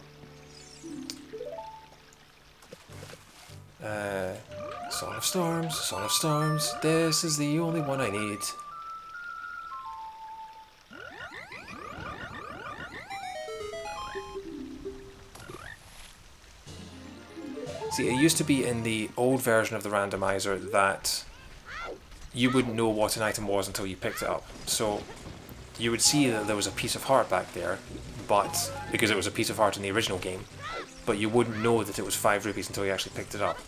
Song of Storms, Song of Storms, this is the only one I need. See, it used to be in the old version of the randomizer that you wouldn't know what an item was until you picked it up. So you would see that there was a piece of heart back there, but because it was a piece of heart in the original game, but you wouldn't know that it was 5 rupees until you actually picked it up.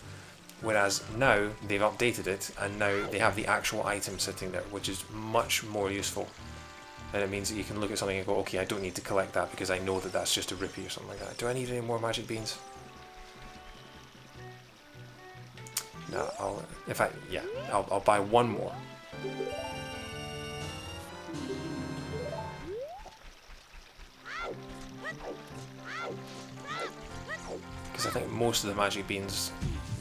Whereas now they've updated it and now they have the actual item sitting there, which is much more useful. And it means that you can look at something and go, okay, I don't need to collect that because I know that that's just a rupee or something like that. Do I need any more magic beans? No, I'll buy one more. Because I think most of the magic beans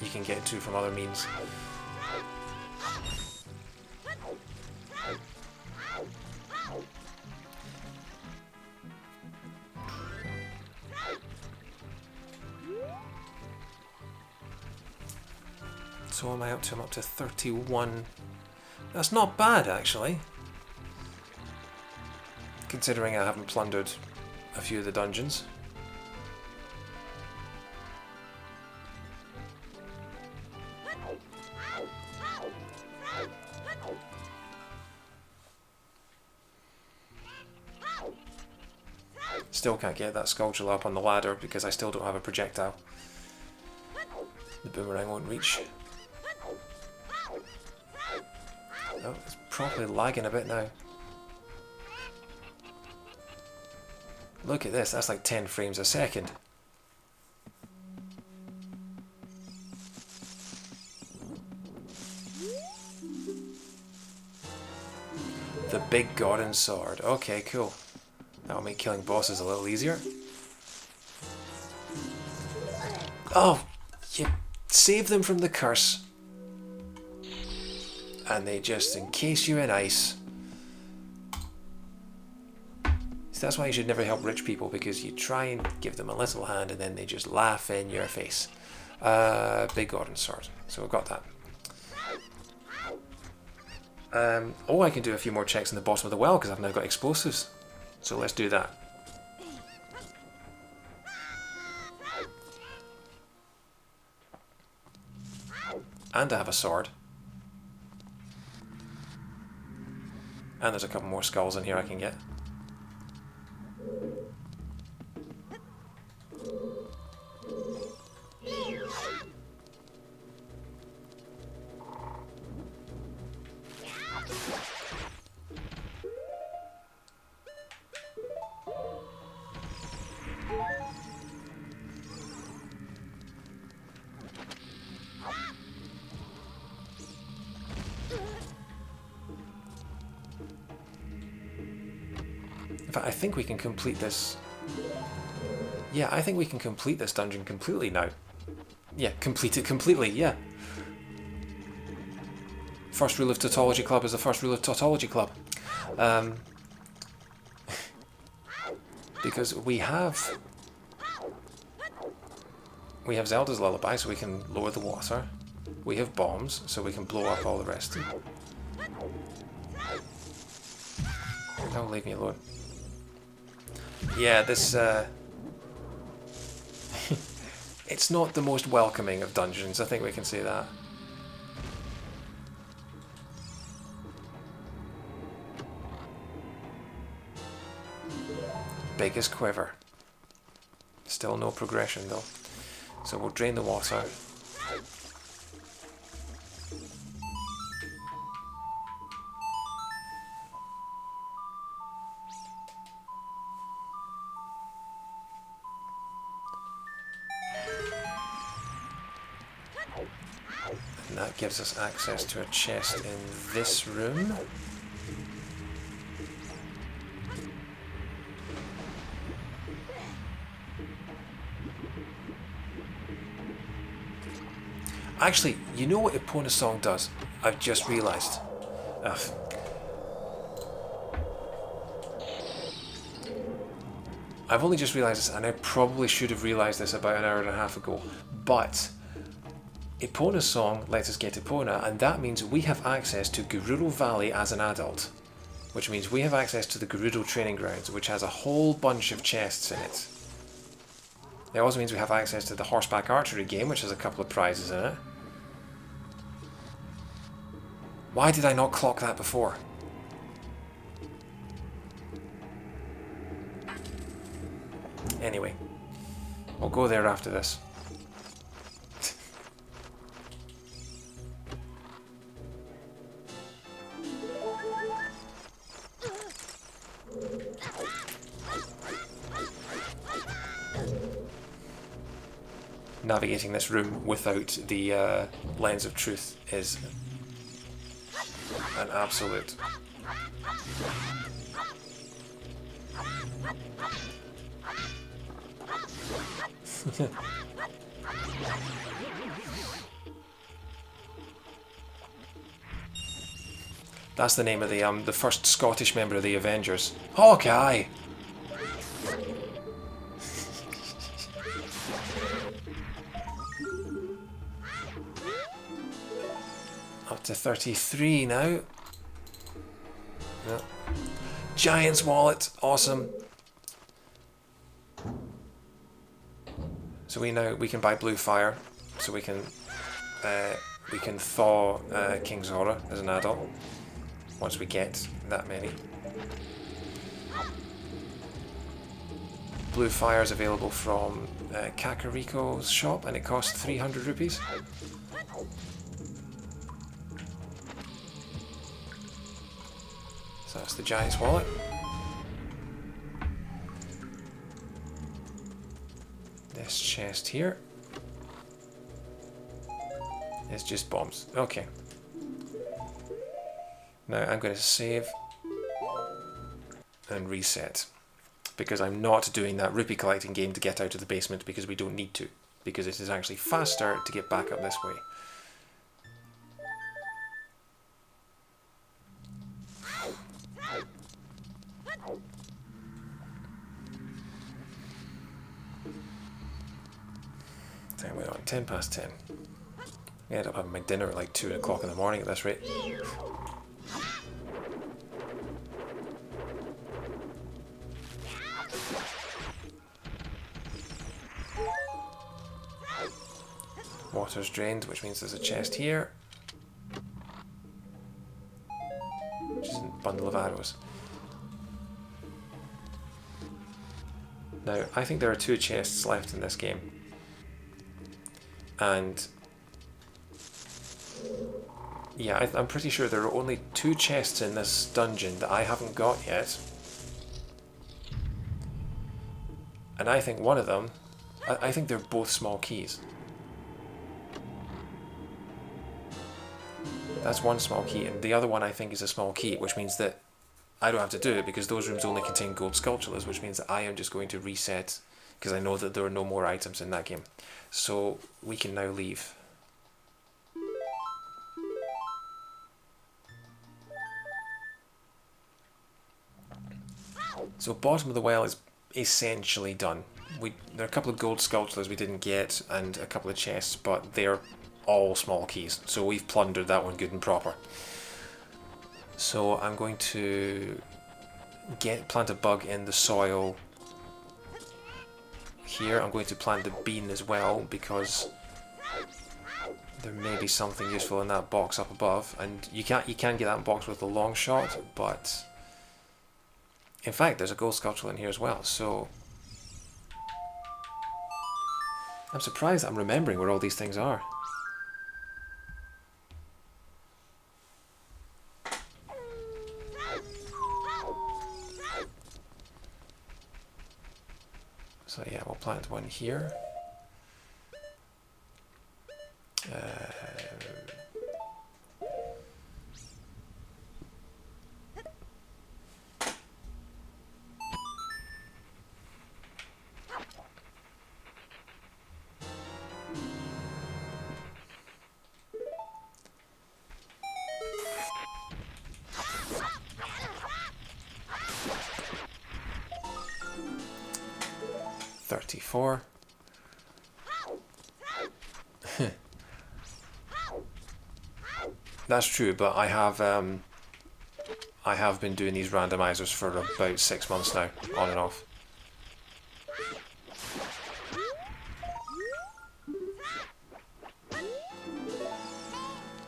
you can get to from other means. So what am I up to? I'm up to 31. That's not bad, actually. Considering I haven't plundered a few of the dungeons. Still can't get that Skulltula up on the ladder because I still don't have a projectile. The boomerang won't reach. Oh, it's probably lagging a bit now. Look at this, that's like 10 frames a second. The big Goron sword. Okay, cool. That'll make killing bosses a little easier. Oh, you save them from the curse. And they just encase you in ice. That's why you should never help rich people, because you try and give them a little hand and then they just laugh in your face. Big orange sword. So we've got that. Oh, I can do a few more checks in the bottom of the well because I've now got explosives. So let's do that. And I have a sword. And there's a couple more skulls in here I can get. In fact, I think we can complete this. Yeah, I think we can complete this dungeon completely now. Yeah, complete it completely, yeah. First rule of Tautology Club is the first rule of Tautology Club. Because we have Zelda's Lullaby, so we can lower the water. We have bombs, so we can blow up all the rest. Oh, leave me alone. Yeah, this, it's not the most welcoming of dungeons, I think we can say that. Biggest quiver. Still no progression though. So we'll drain the water. And that gives us access to a chest in this room. Actually, you know what Epona Song does? I've just realised. I've only just realised this, and I probably should have realised this about an hour and a half ago. But Epona Song lets us get Epona, and that means we have access to Gerudo Valley as an adult. Which means we have access to the Gerudo Training Grounds, which has a whole bunch of chests in it. It also means we have access to the Horseback Archery game, which has a couple of prizes in it. Why did I not clock that before? Anyway, we'll go there after this. Navigating this room without the lens of truth is an absolute. That's the name of the first Scottish member of the Avengers. Hawkeye! Up to 33 now. Yep. Giant's wallet, awesome. So we can buy blue fire, so we can thaw King Zora as an adult once we get that many. Blue fire is available from Kakariko's shop, and it costs 300 rupees. So that's the Giant's wallet. This chest here is just bombs. Okay. Now I'm going to save and reset, because I'm not doing that rupee collecting game to get out of the basement, because we don't need to, because it is actually faster to get back up this way. time we on? 10 past 10. I end up having my dinner at like 2 o'clock in the morning at this rate. Water's drained, which means there's a chest here. Which is a bundle of arrows. Now, I think there are 2 chests left in this game. And yeah, I'm pretty sure there are only 2 chests in this dungeon that I haven't got yet. And I think one of them, I think they're both small keys. That's one small key, and the other one I think is a small key, which means that I don't have to do it because those rooms only contain gold sculptures, which means that I am just going to reset because I know that there are no more items in that game. So we can now leave. So bottom of the well is essentially done. There are a couple of gold sculptures we didn't get and a couple of chests, but they're all small keys. So we've plundered that one good and proper. So I'm going to plant a bug in the soil here. I'm going to plant the bean as well because there may be something useful in that box up above. And you can get that box with a long shot, but in fact there's a gold sculpture in here as well. So I'm surprised I'm remembering where all these things are. So yeah, we'll plant one here. 34. That's true, but I have been doing these randomizers for about 6 months now, on and off.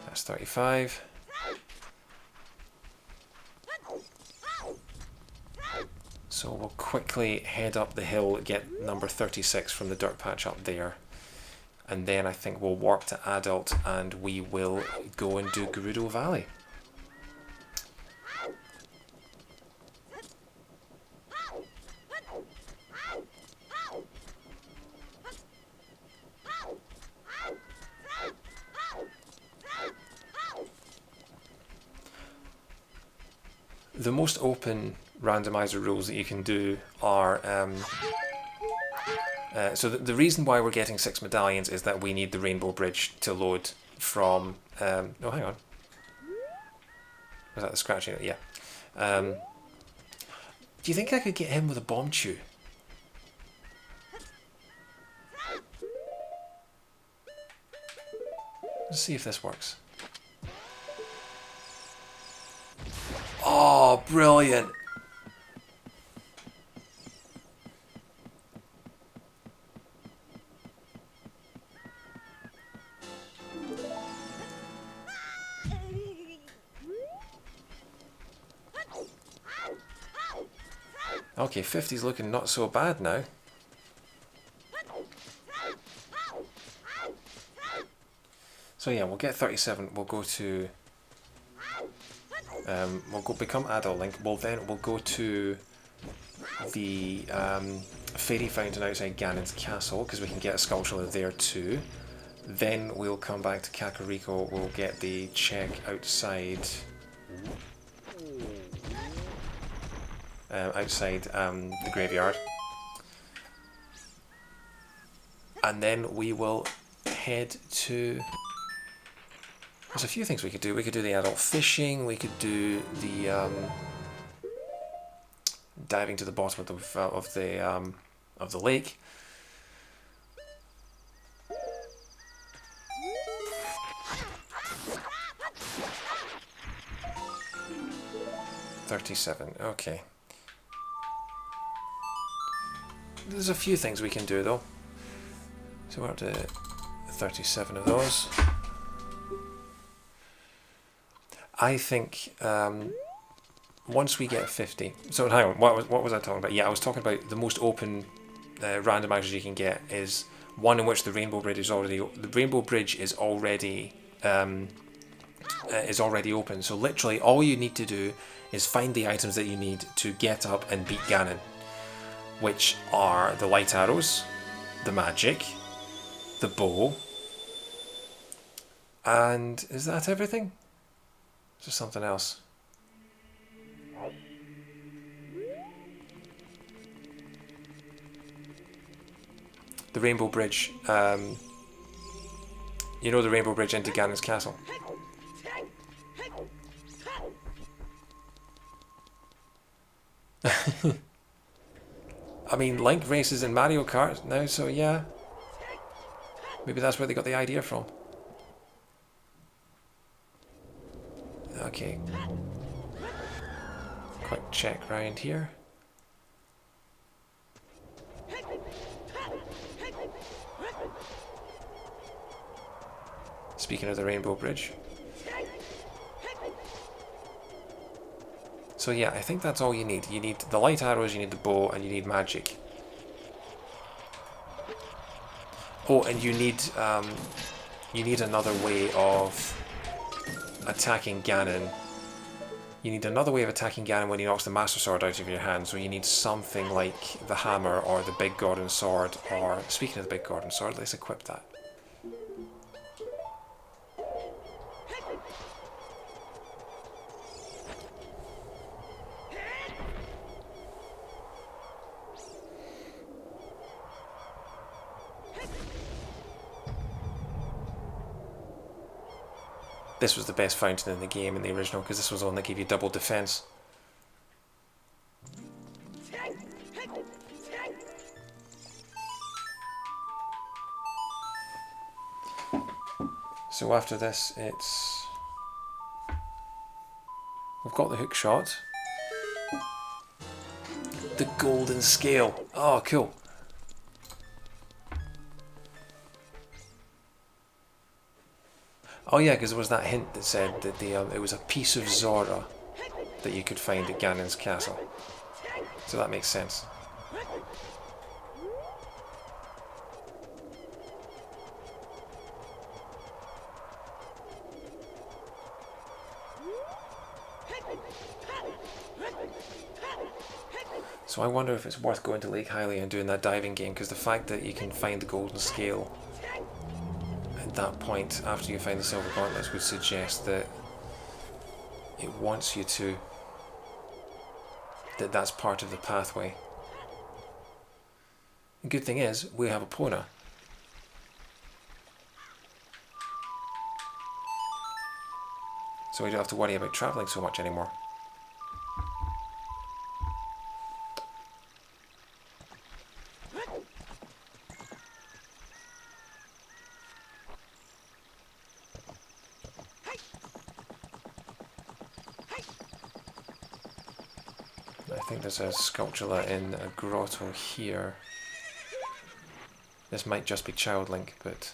That's 35. So we'll quickly head up the hill, get number 36 from the dirt patch up there. And then I think we'll warp to Adult and we will go and do Gerudo Valley. The most open randomizer rules that you can do are so the reason why we're getting 6 medallions is that we need the Rainbow Bridge to load from oh, hang on, was that the scratching? Yeah. Do you think I could get him with a bomb chew? Let's see if this works. Oh, brilliant! Okay, 50's looking not so bad now. So yeah, we'll get 37. We'll go to we'll go become Adult Link. We'll go to the Fairy Fountain outside Ganon's castle because we can get a sculpture there too. Then we'll come back to Kakariko. We'll get the check outside the graveyard, and then we will head to. There's a few things we could do. We could do the adult fishing. We could do the diving to the bottom of the lake. 37, okay. There's a few things we can do though. So we're up to 37 of those. I think once we get 50... So hang on, what was I talking about? Yeah, I was talking about the most open randomizers you can get is one in which the Rainbow Bridge is already... The Rainbow Bridge is already open. So literally all you need to do is find the items that you need to get up and beat Ganon, which are the light arrows, the magic, the bow, and is that everything? Is there something else? The Rainbow Bridge, you know, the Rainbow Bridge into Ganon's castle. I mean, Link races in Mario Kart now, so yeah. Maybe that's where they got the idea from. Okay. Quick check round here. Speaking of the Rainbow Bridge. So yeah, I think that's all you need. You need the light arrows, you need the bow, and you need magic. Oh, and you need another way of attacking Ganon. You need another way of attacking Ganon when he knocks the Master Sword out of your hand, so you need something like the hammer or the Big Gordon Sword, or, speaking of the Big Gordon Sword, let's equip that. This was the best fountain in the game in the original, because this was the one that gave you double defense. So after this, it's... We've got the hook shot. The golden scale. Oh, cool. Oh yeah, because there was that hint that said that it was a piece of Zora that you could find at Ganon's castle. So that makes sense. So I wonder if it's worth going to Lake Hylia and doing that diving game, because the fact that you can find the golden scale at that point after you find the silver gauntlets would suggest that it wants you to, that's part of the pathway. The good thing is we have Epona. So we don't have to worry about travelling so much anymore. I think there's a sculpture in a grotto here. This might just be Child Link, but...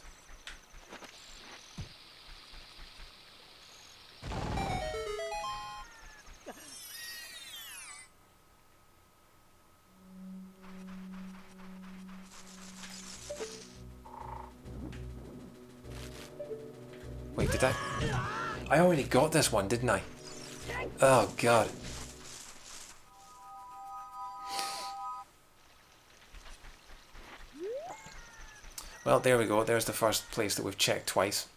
Wait, did I already got this one, didn't I? Oh god. Well, there we go. There's the first place that we've checked twice.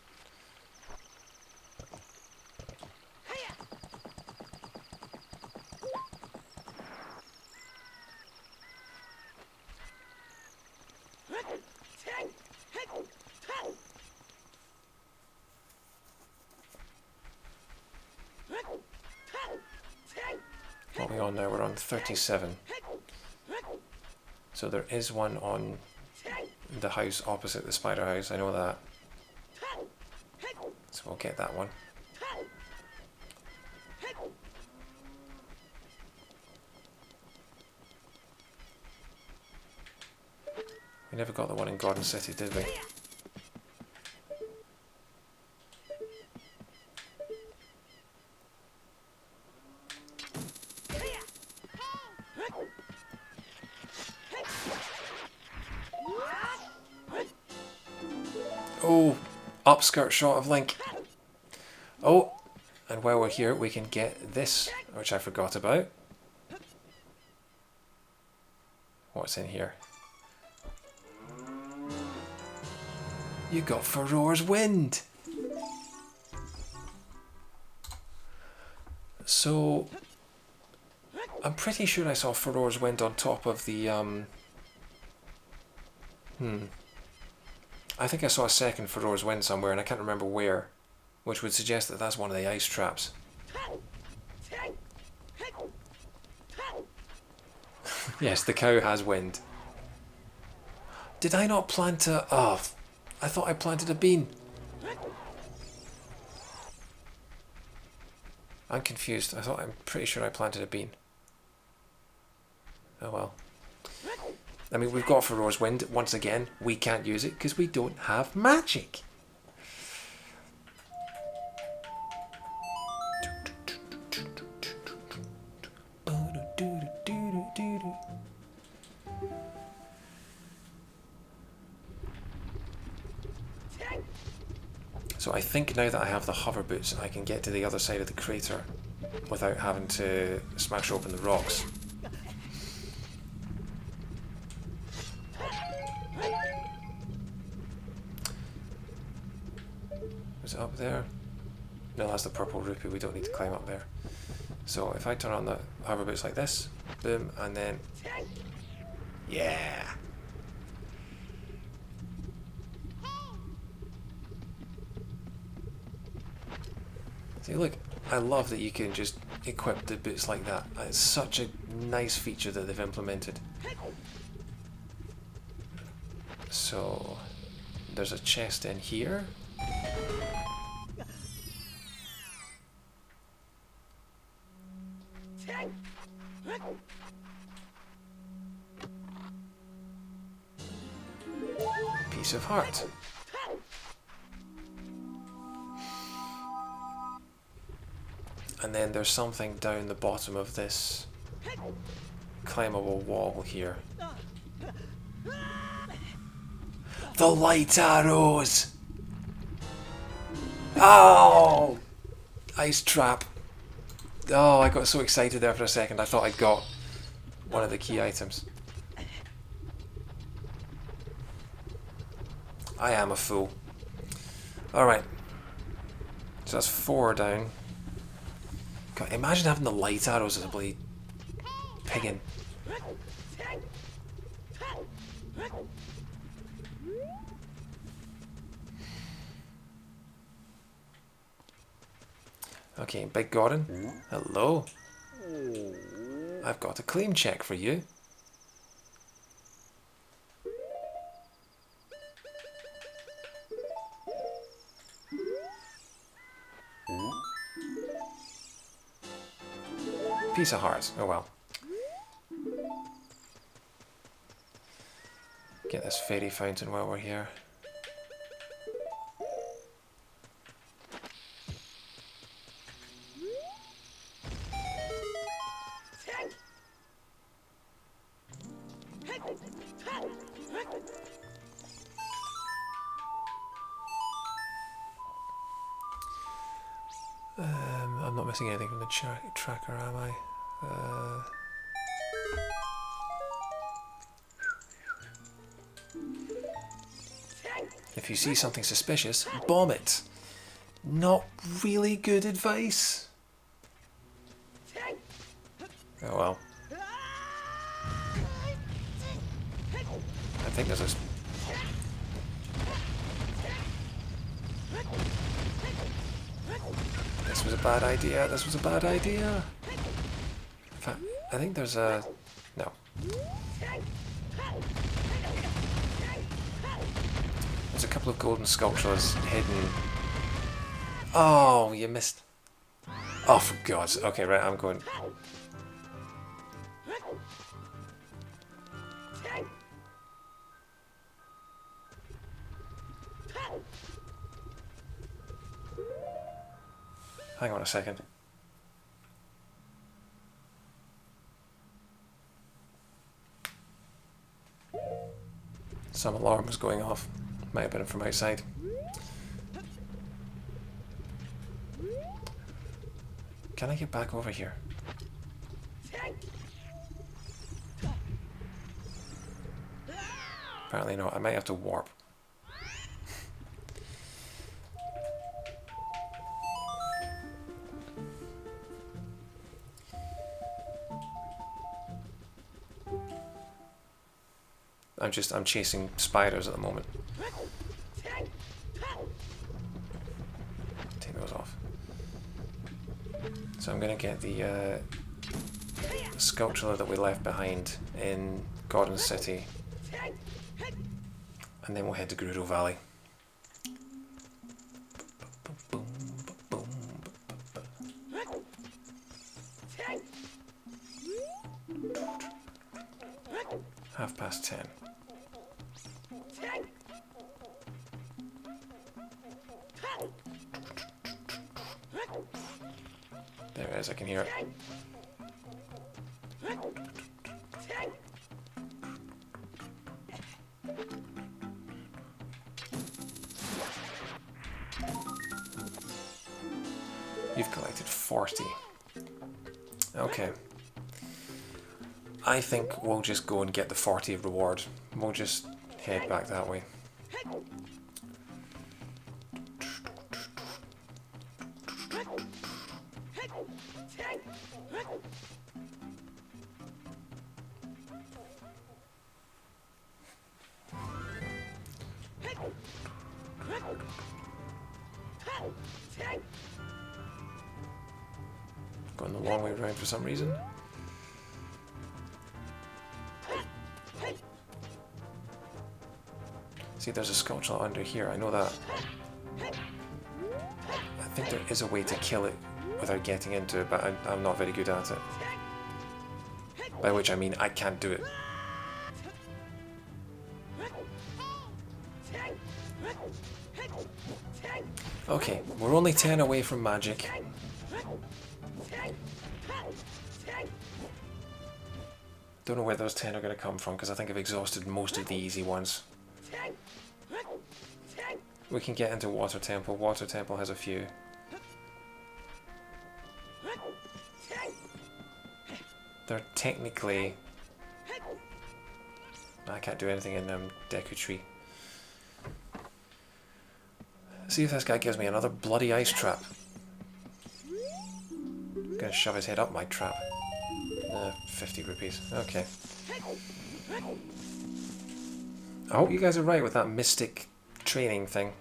What are we on now? We're on 37. So there is one on the house opposite the spider house, I know that. So we'll get that one. We never got the one in Garden City, did we? Oh, upskirt shot of Link. Oh, and while we're here, we can get this, which I forgot about. What's in here? You got Farore's Wind! So, I'm pretty sure I saw Farore's Wind on top of the, I think I saw a second Farore's Wind somewhere and I can't remember where, which would suggest that that's one of the ice traps. Yes, the cow has wind. Did I not plant a... Oh, I thought I planted a bean. I'm confused. I'm pretty sure I planted a bean. Oh well. I mean, we've got Farore's Wind. Once again, we can't use it because we don't have magic. So I think now that I have the hover boots, I can get to the other side of the crater without having to smash open the rocks. Is it up there? No, that's the purple rupee. We don't need to climb up there. So if I turn on the hover boots like this, boom, and then... Yeah! See, look, I love that you can just equip the boots like that. It's such a nice feature that they've implemented. So, there's a chest in here. Piece of heart. And then there's something down the bottom of this climbable wall here. The light arrows! Oh! Ice trap. Oh, I got so excited there for a second. I thought I'd got one of the key items. I am a fool. Alright. So that's 4 down. God, imagine having the light arrows as a bloody piggin. Okay, Big Gordon. Hello. I've got a claim check for you. Piece of heart. Oh well. Get this fairy fountain while we're here. I'm not missing anything from the tracker, am I? If you see something suspicious, bomb it. Not really good advice. Oh well. I think there's a... This was a bad idea. This was a bad idea. In fact, I think there's a... No. There's a couple of golden sculptures hidden. Oh, you missed. Oh, for God's... Okay, right, I'm going... Hang on a second. Some alarm was going off. Might have been from outside. Can I get back over here? Apparently not. I might have to warp. I'm chasing spiders at the moment. Take those off. So I'm gonna get the sculpture that we left behind in Gordon City, and then we'll head to Gerudo Valley. Half past 10. There it is, I can hear it. You've collected 40. Okay. I think we'll just go and get the 40 reward. We'll just head back that way. Going the long way around for some reason. See, there's a sculpture under here, I know that. I think there is a way to kill it without getting into it, but I'm not very good at it. By which I mean I can't do it. Okay, we're only 10 away from magic. Don't know where those 10 are going to come from, because I think I've exhausted most of the easy ones. We can get into Water Temple. Water Temple has a few. They're technically... I can't do anything in Deku Tree. See if this guy gives me another bloody ice trap. I'm gonna shove his head up my trap. 50 rupees. Okay. I hope you guys are right with that mystic training thing.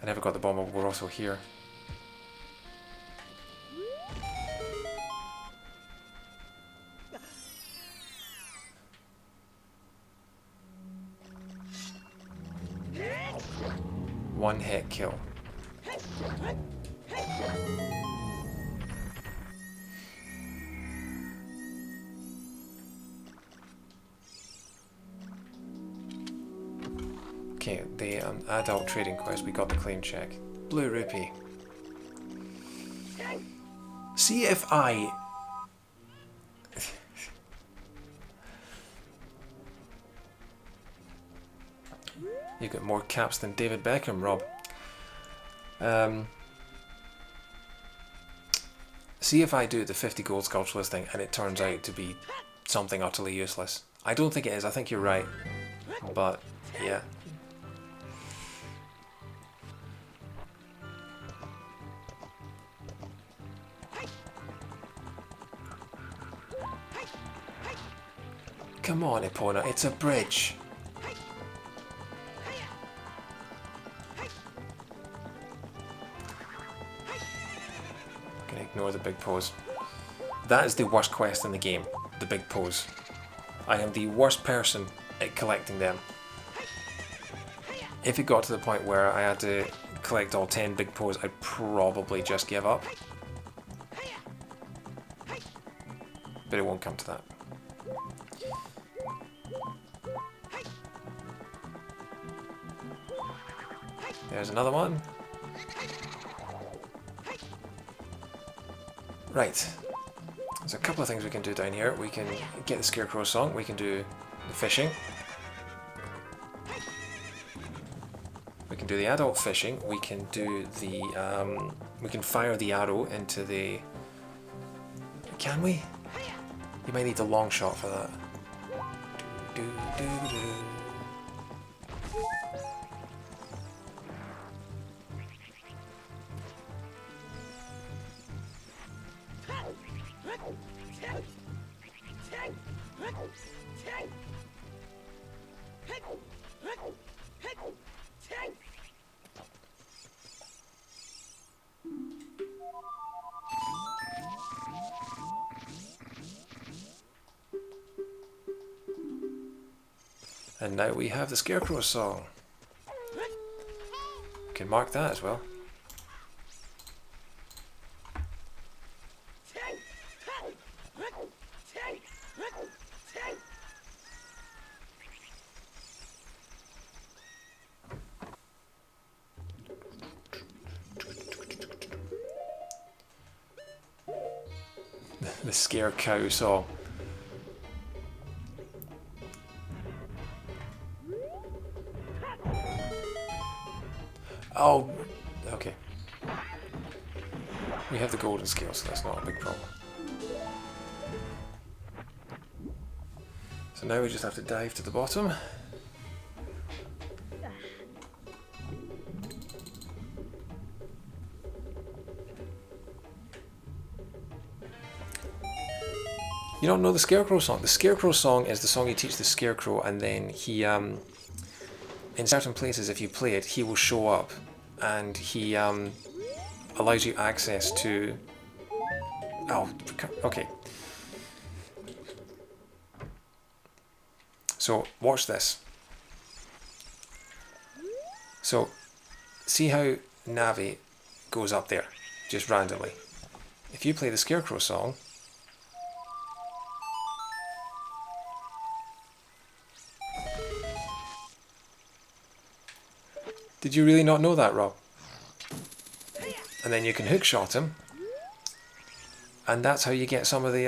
I never got the bomb, but we're also here. One hit kill. Okay, the adult trading quest, we got the claim check. Blue rupee. See if I... You got more caps than David Beckham, Rob. See if I do the 50 gold sculptureless thing and it turns out to be something utterly useless. I don't think it is, I think you're right. But, yeah. Come on, Epona, it's a bridge. Gonna ignore the big pose. That is the worst quest in the game, the big pose. I am the worst person at collecting them. If it got to the point where I had to collect all 10 big pose, I'd probably just give up. But it won't come to that. There's another one. Right. There's a couple of things we can do down here. We can get the Scarecrow song. We can do the fishing. We can do the adult fishing. We can do the... we can fire the arrow into the... Can we? You might need a long shot for that. Do, do, do, do. And now we have the Scarecrow song. We can mark that as well. The Scare Cow song. Oh, okay. We have the golden scale, so that's not a big problem. So now we just have to dive to the bottom. You don't know the Scarecrow song? The Scarecrow song is the song you teach the Scarecrow, and then he, in certain places, if you play it, he will show up, and he allows you access to... Oh, okay. So, watch this. So, see how Navi goes up there, just randomly. If you play the Scarecrow song... Did you really not know that, Rob? And then you can hookshot him, and that's how you get some of the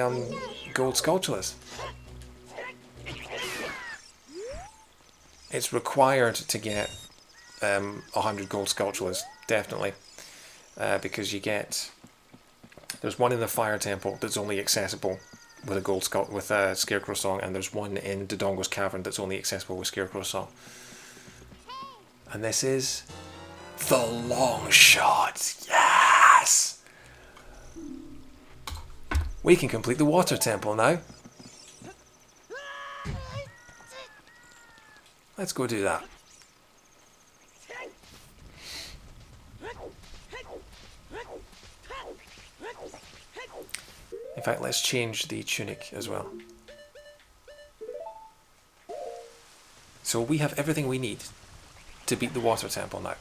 gold Skulltulas. It's required to get 100 gold Skulltulas, definitely, because you get... There's one in the Fire Temple that's only accessible with a with a Scarecrow song, and there's one in Dodongo's Cavern that's only accessible with Scarecrow song. And this is the long shot. Yes! We can complete the water temple now. Let's go do that. In fact, let's change the tunic as well. So we have everything we need to beat the water temple now.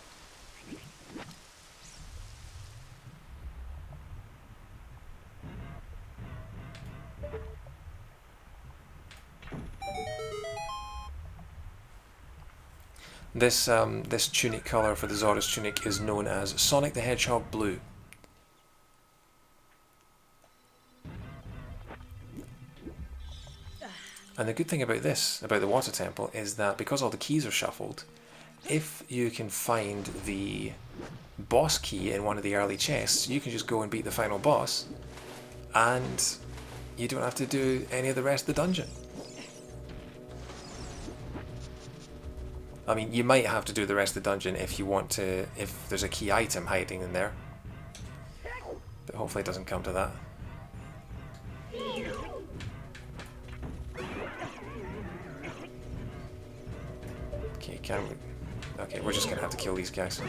This tunic colour for the Zora's tunic is known as Sonic the Hedgehog Blue. And the good thing about this, about the water temple, is that because all the keys are shuffled, if you can find the boss key in one of the early chests, you can just go and beat the final boss, and you don't have to do any of the rest of the dungeon. I mean, you might have to do the rest of the dungeon if you want to, if there's a key item hiding in there. But hopefully it doesn't come to that. Okay, can we... Okay, we're just going to have to kill these guys.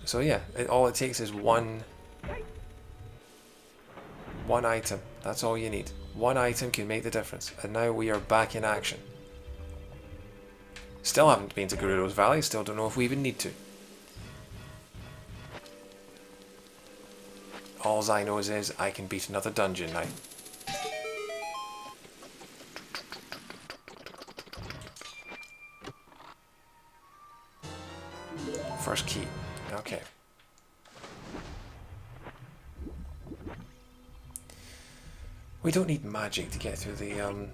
So yeah, all it takes is one item. That's all you need. One item can make the difference. And now we are back in action. Still haven't been to Gerudo's Valley. Still don't know if we even need to. All I know is I can beat another dungeon now. First key. Okay. We don't need magic to get through the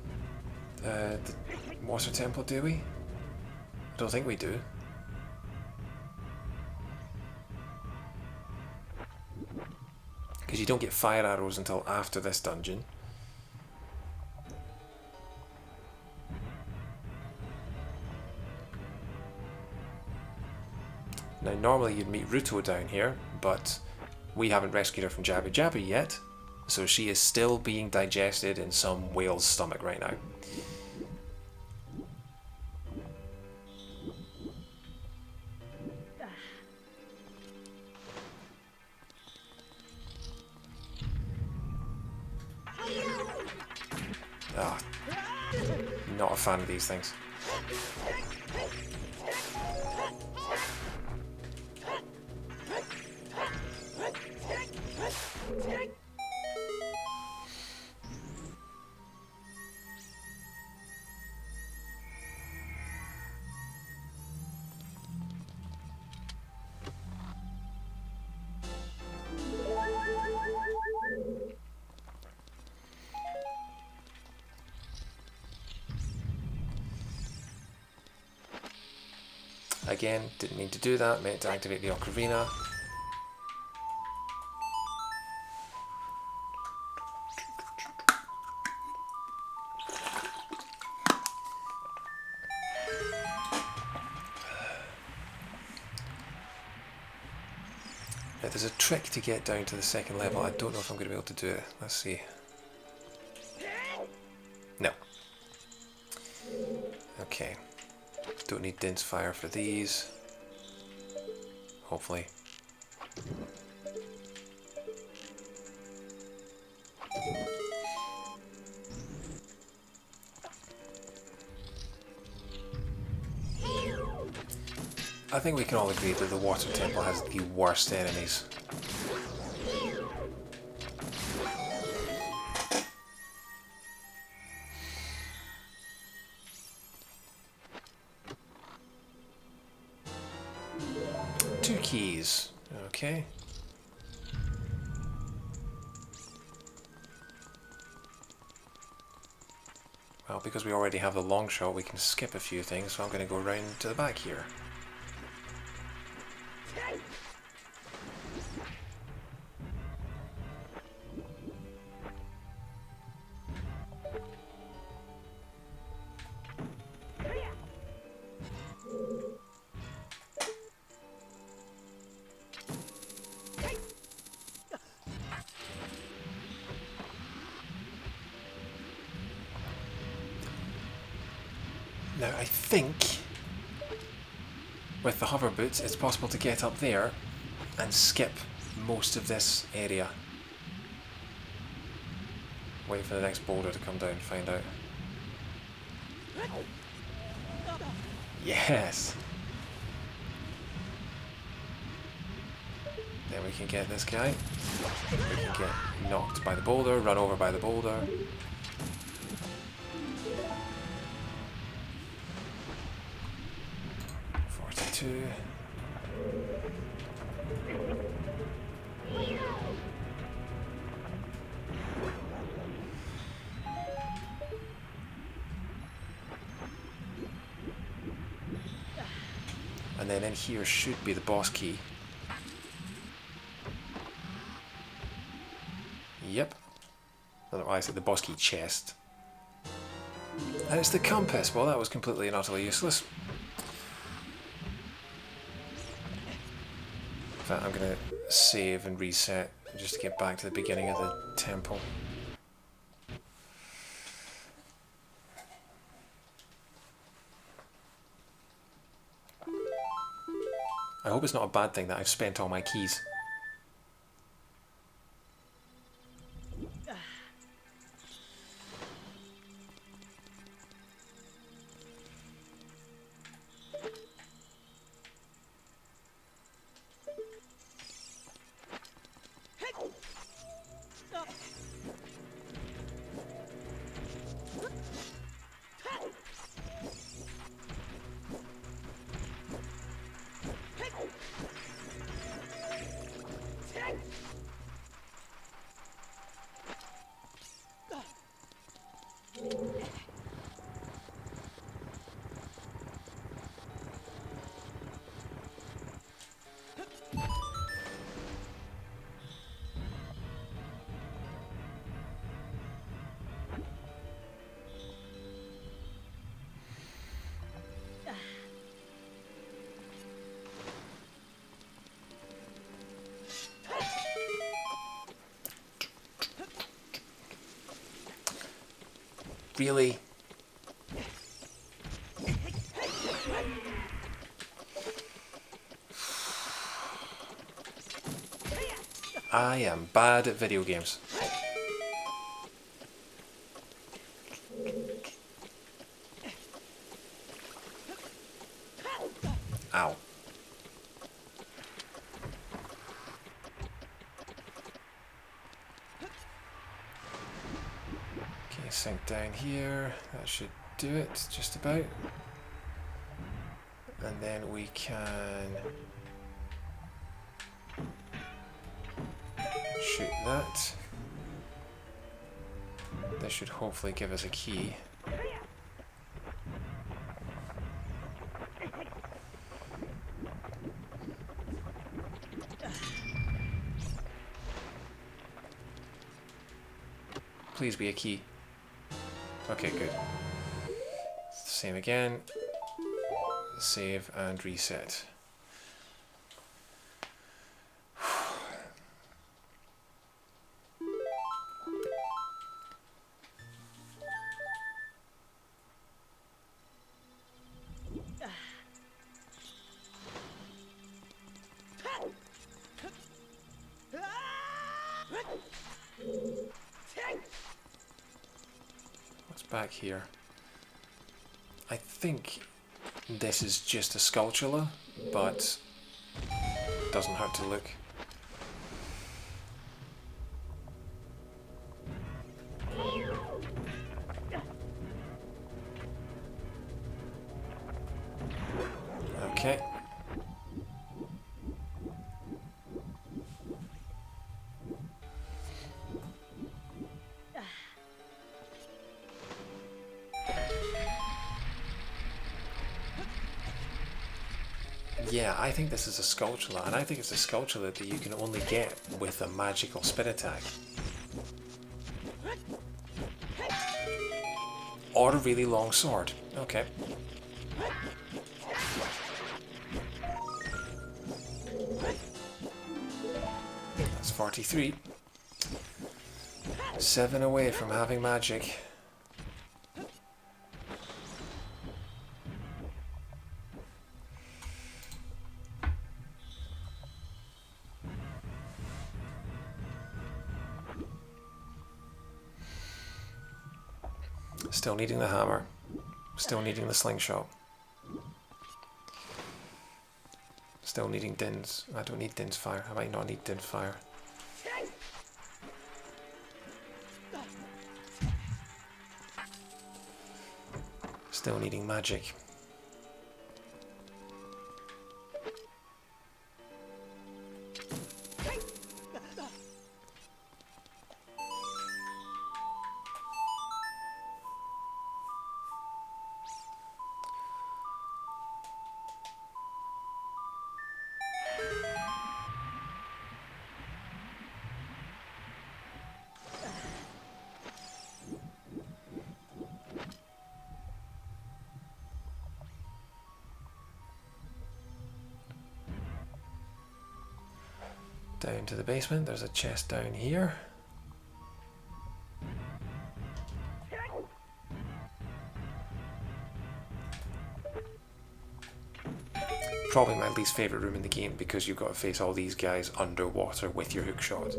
water temple, do we? I don't think we do. Because you don't get fire arrows until after this dungeon. Now normally you'd meet Ruto down here, but we haven't rescued her from Jabu Jabu yet, so she is still being digested in some whale's stomach right now. Ah, not a fan of these things. Again, didn't mean to do that, meant to activate the Ocarina. Now, there's a trick to get down to the second level. I don't know if I'm going to be able to do it. Let's see. No. Okay. Don't need dense fire for these. Hopefully. I think we can all agree that the water temple has the worst enemies. Two keys. Okay. Well, because we already have the long shot, we can skip a few things, so I'm going to go around to the back here. Now I think with the hover boots it's possible to get up there and skip most of this area. Wait for the next boulder to come down and find out. Yes! Then we can get this guy. We can get knocked by the boulder, run over by the boulder. And then in here should be the boss key. Yep. Otherwise, the boss key chest. And it's the compass. Well, that was completely and utterly useless. In fact, I'm going to save and reset just to get back to the beginning of the temple. I hope it's not a bad thing that I've spent all my keys. Really? I am bad at video games. Ow. Okay, sink down here. That should do it, just about. And then we can shoot that. This should hopefully give us a key. Please be a key. Okay, good. Same again. Save and reset. What's back here? I think this is just a sculpture, but doesn't hurt to look. Okay. Yeah, I think this is a sculpture, and I think it's a sculpture that you can only get with a magical spin attack. Or a really long sword. Okay. That's 43. 7 away from having magic. Still needing the hammer. Still needing the slingshot. Still needing Din's. I don't need Din's fire. I might not need Din's fire. Still needing magic. Down to the basement, there's a chest down here. Probably my least favourite room in the game because you've got to face all these guys underwater with your hookshot.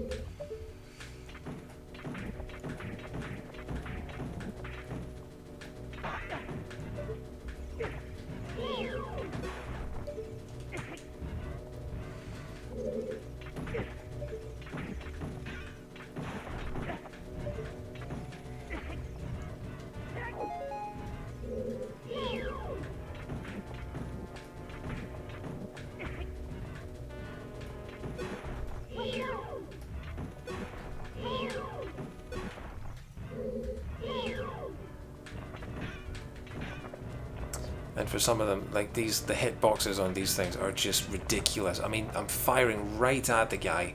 And for some of them, like these, the hitboxes on these things are just ridiculous. I mean, I'm firing right at the guy.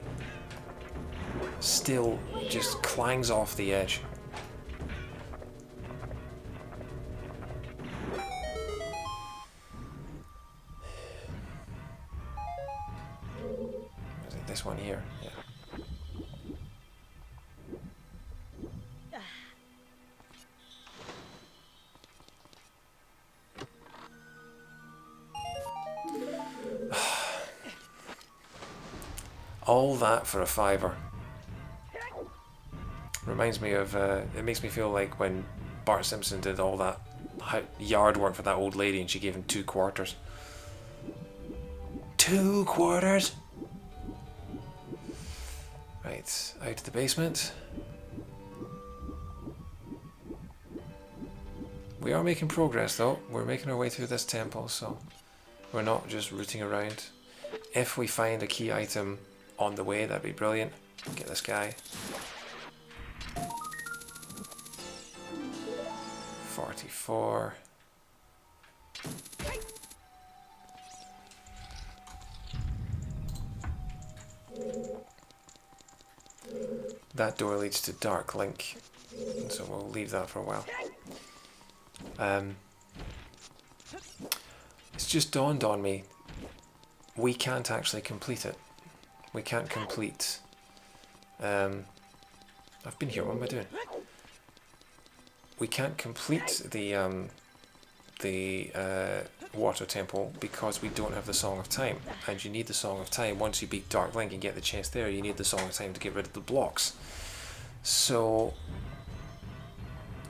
Still just clangs off the edge. Is it this one here? Yeah. All that for a $5. Reminds me of, it makes me feel like when Bart Simpson did all that yard work for that old lady and she gave him 2 quarters. 2 quarters? Right, out to the basement. We are making progress though. We're making our way through this temple, so we're not just rooting around. If we find a key item on the way, that'd be brilliant. Get this guy. 44. That door leads to Dark Link, so we'll leave that for a while. It's just dawned on me, we can't actually complete it. We can't complete... I've been here, what am I doing? We can't complete the water temple because we don't have the Song of Time, and you need the Song of Time. Once you beat Dark Link and get the chest there, you need the Song of Time to get rid of the blocks. So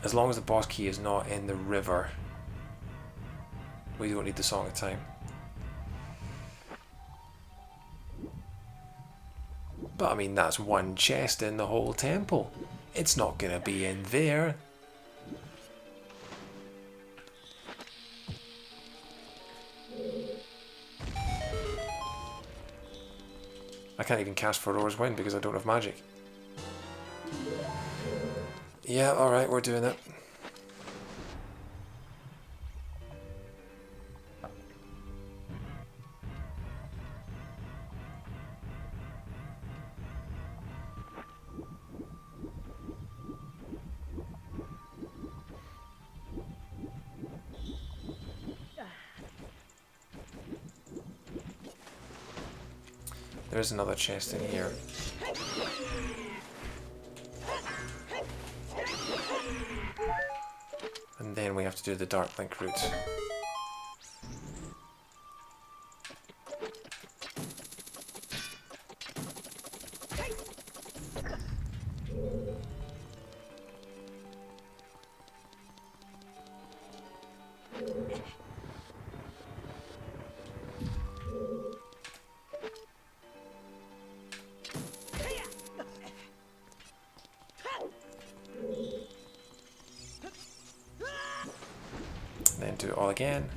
as long as the boss key is not in the river, we don't need the Song of Time. But I mean, that's one chest in the whole temple. It's not gonna be in there. I can't even cast Aurora's Wind because I don't have magic. Yeah, alright, we're doing it. There's another chest in here. And then we have to do the Dark Link route. Then do it all again.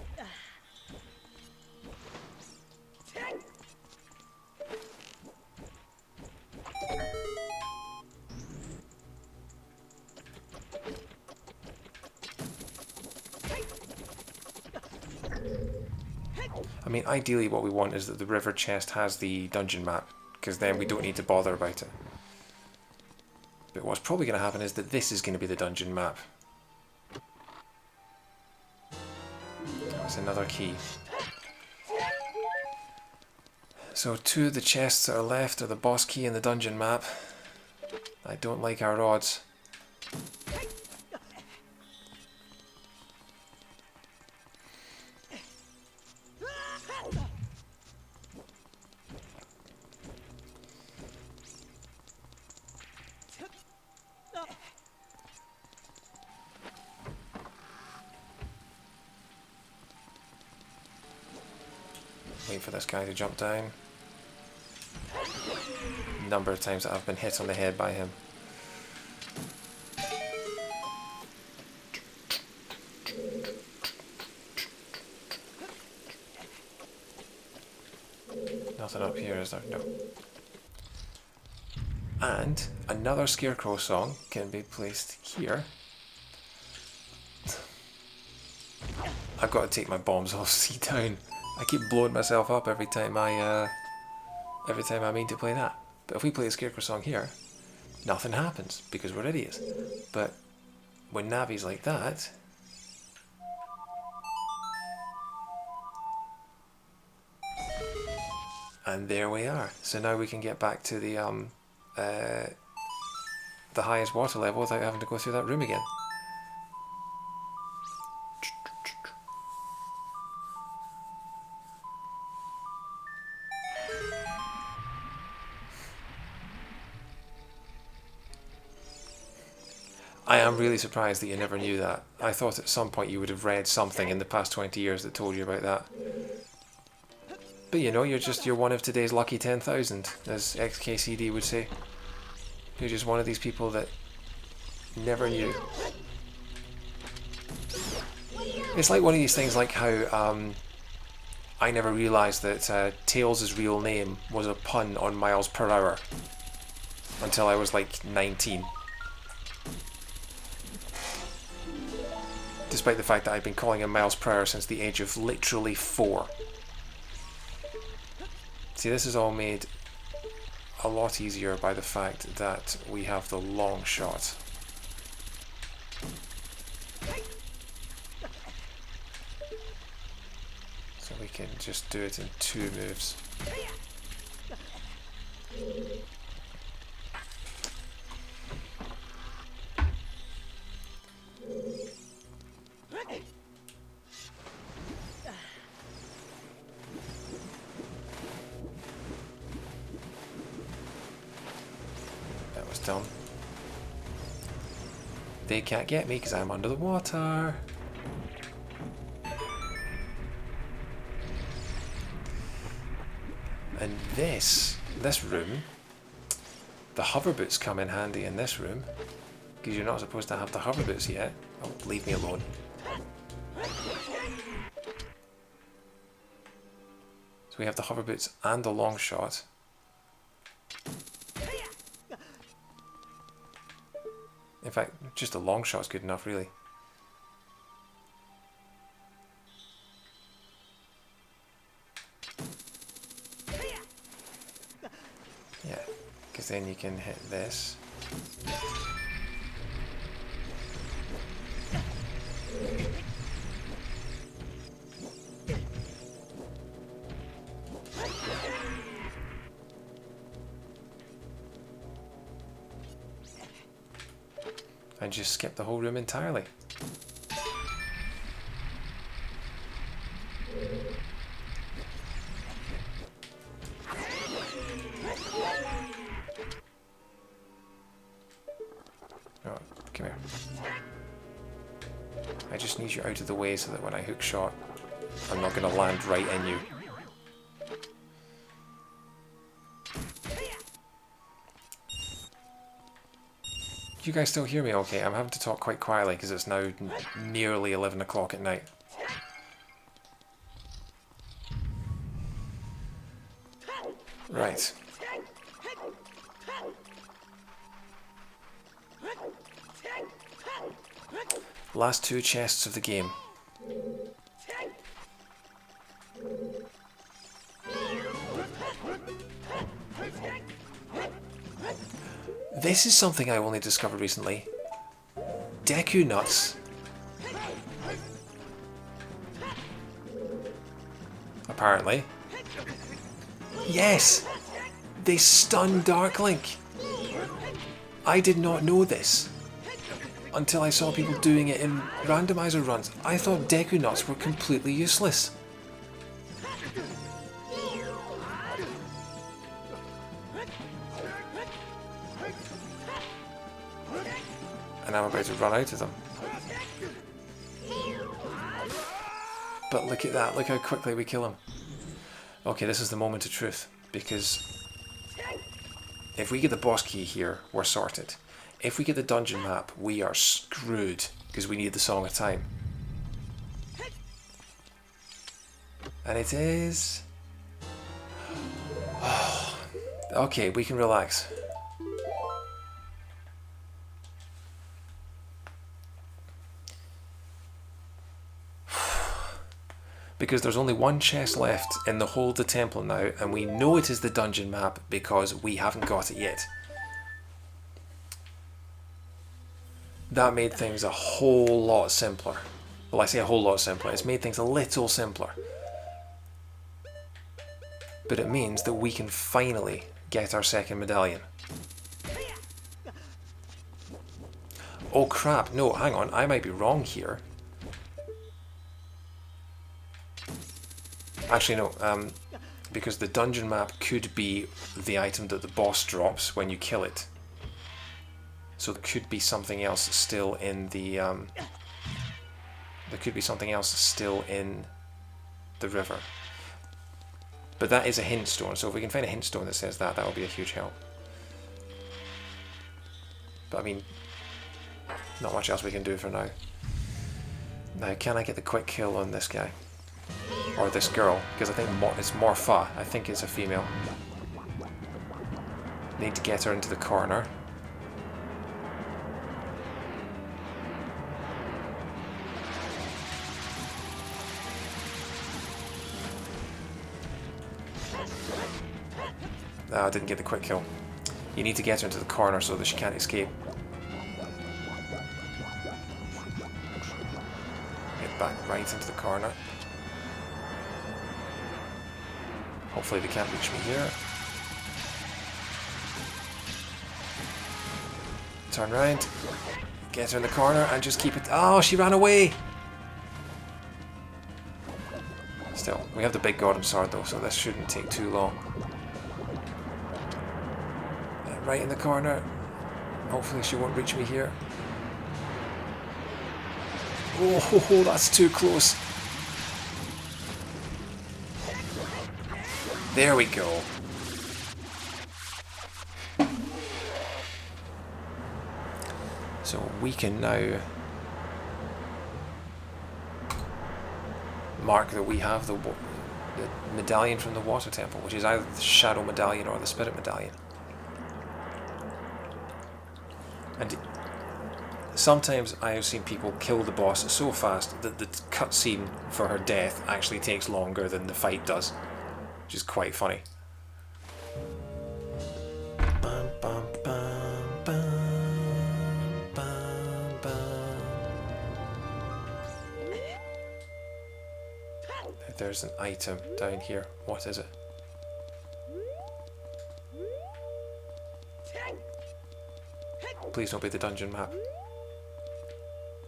I mean, ideally what we want is that the river chest has the dungeon map, because then we don't need to bother about it. But what's probably going to happen is that this is going to be the dungeon map. That's another key. So 2 of the chests that are left are the boss key and the dungeon map. I don't like our odds. Wait for this guy to jump down. Number of times that I've been hit on the head by him. Nothing up here, is there? No. And another Scarecrow song can be placed here. I've got to take my bombs off C down. I keep blowing myself up every time I mean to play that. But if we play a Scarecrow song here, nothing happens because we're idiots. But when Navi's like that, and there we are. So now we can get back to the highest water level without having to go through that room again. I am really surprised that you never knew that. I thought at some point you would have read something in the past 20 years that told you about that. But you know, you're one of today's lucky 10,000, as XKCD would say. You're just one of these people that never knew. It's like one of these things like how I never realised that Tails' real name was a pun on miles per hour until I was like 19. Despite the fact that I've been calling him miles per hour since the age of literally 4. See, this is all made a lot easier by the fact that we have the long shot. So we can just do it in 2 moves. That was done. They can't get me because I'm under the water. And this room, the hover boots come in handy in this room, because you're not supposed to have the hover boots yet. Oh, leave me alone. So we have the hover boots and the long shot. In fact, just a long shot's good enough, really. Yeah, because then you can hit this. And just skip the whole room entirely. Oh, come here. I just need you out of the way so that when I hook shot, I'm not going to land right in you. You guys still hear me okay? I'm having to talk quite quietly because it's now nearly 11 o'clock at night. Right. Last 2 chests of the game. This is something I only discovered recently. Deku nuts. Apparently. Yes! They stun Dark Link. I did not know this until I saw people doing it in randomizer runs. I thought Deku nuts were completely useless. And I'm about to run out of them. But look at that, look how quickly we kill him. Okay, this is the moment of truth, because if we get the boss key here, we're sorted. If we get the dungeon map, we are screwed, because we need the Song of Time. And it is... Okay, we can relax. Because there's only one chest left in the whole of the temple now, and we know it is the dungeon map because we haven't got it yet. That made things a whole lot simpler. Well, I say a whole lot simpler. It's made things a little simpler. But it means that we can finally get our second medallion. Oh crap, no, hang on, I might be wrong here. Actually no, because the dungeon map could be the item that the boss drops when you kill it. So there could be something else still in the river. But that is a hint stone, so if we can find a hint stone that says that, that will be a huge help. But I mean, not much else we can do for now. Now, can I get the quick kill on this guy? Or this girl? Because I think it's Morpha. I think it's a female. Need to get her into the corner. No, I didn't get the quick kill. You need to get her into the corner so that she can't escape. Get back right into the corner. Hopefully they can't reach me here. Turn around. Get her in the corner and just keep it... Oh, she ran away! Still, we have the big golden sword though, so this shouldn't take too long. Right in the corner. Hopefully she won't reach me here. Oh, that's too close. There we go. So we can now mark that we have the medallion from the water temple, which is either the shadow medallion or the spirit medallion. And sometimes I have seen people kill the boss so fast that the cutscene for her death actually takes longer than the fight does, which is quite funny. Bum, bum, bum, bum, bum, bum. There's an item down here. What is it? Please don't be the dungeon map.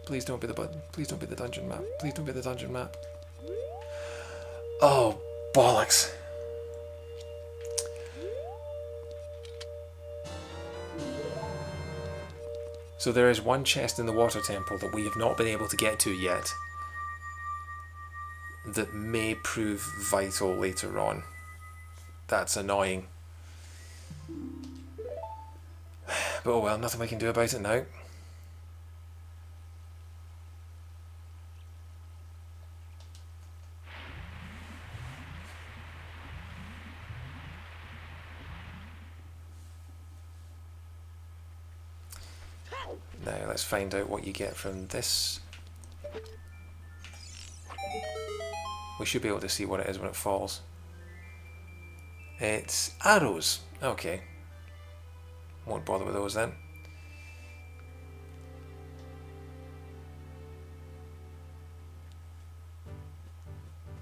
Please don't be the button. Please don't be the dungeon map. Please don't be the dungeon map. Oh, bollocks. So there is one chest in the water temple that we have not been able to get to yet that may prove vital later on. That's annoying. But oh well, nothing we can do about it now. Now let's find out what you get from this. We should be able to see what it is when it falls. It's arrows. Okay. Won't bother with those then.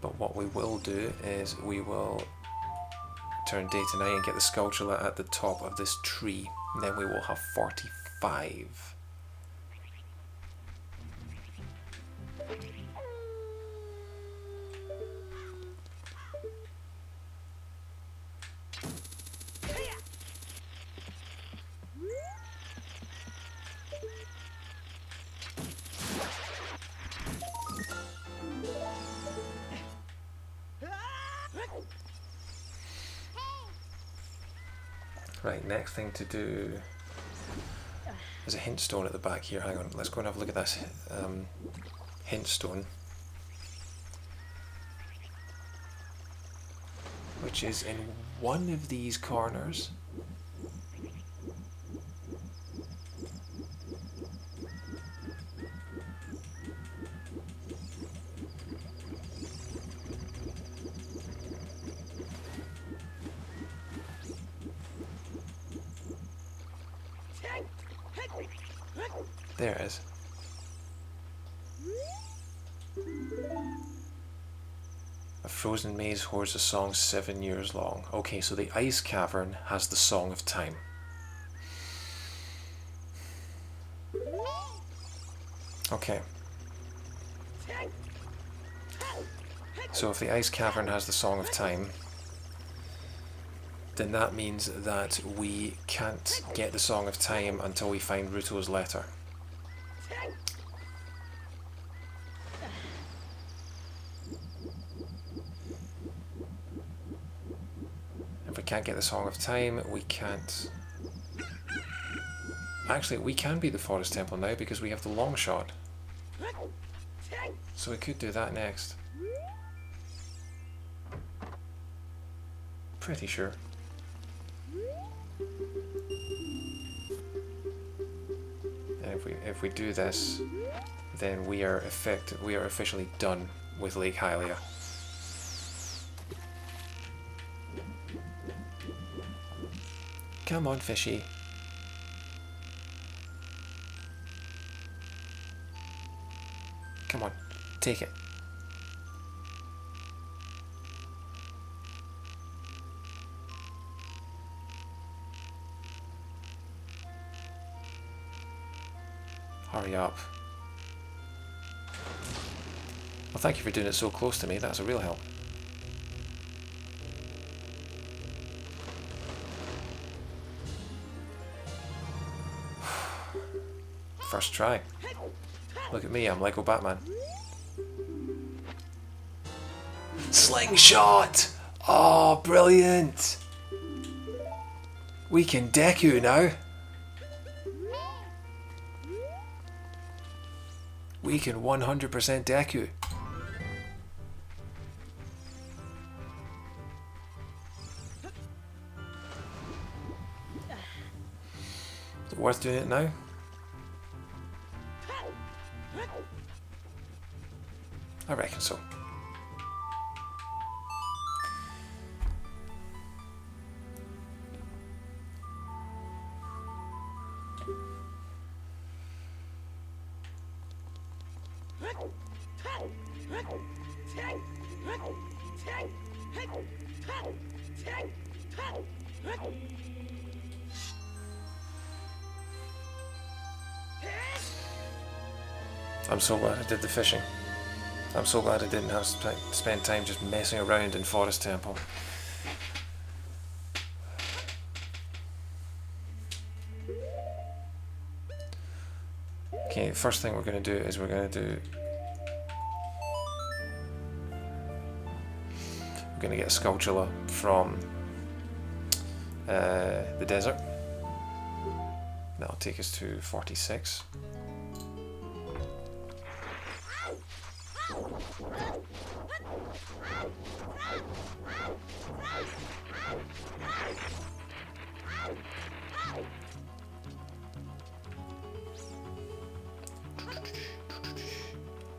But what we will do is we will turn day to night and get the sculpture at the top of this tree. And then we will have 45. Right, next thing to do... There's a hint stone at the back here. Hang on, let's go and have a look at this hint stone. Which is in one of these corners. There it is. A frozen maze hoards a song 7 years long. Okay, so the ice cavern has the Song of Time. Okay. So if the ice cavern has the Song of Time, then that means that we can't get the Song of Time until we find Ruto's letter. If we can't get the Song of Time, we can't... Actually, we can beat the Forest Temple now because we have the long shot. So we could do that next. Pretty sure. And if we do this, then we are officially done with Lake Hylia. Come on, fishy. Come on, take it. Hurry up. Well, thank you for doing it so close to me. That's a real help. First try. Look at me, I'm Lego Batman. Slingshot! Oh, brilliant! We can Deku now. We can 100% Deku. Is it worth doing it now? I reckon so. I'm so glad I did the fishing. I'm so glad I didn't have to spend time just messing around in Forest Temple. Okay, first thing we're going to do is we're going to get a Skulltula from the desert. That'll take us to 46.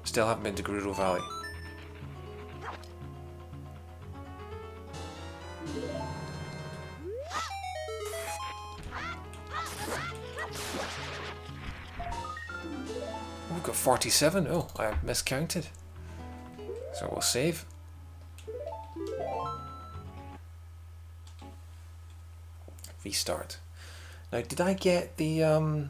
Still haven't been to Gerudo Valley. Oh, we've got 47. Oh, I miscounted. So we'll save. Restart. Now, did I get the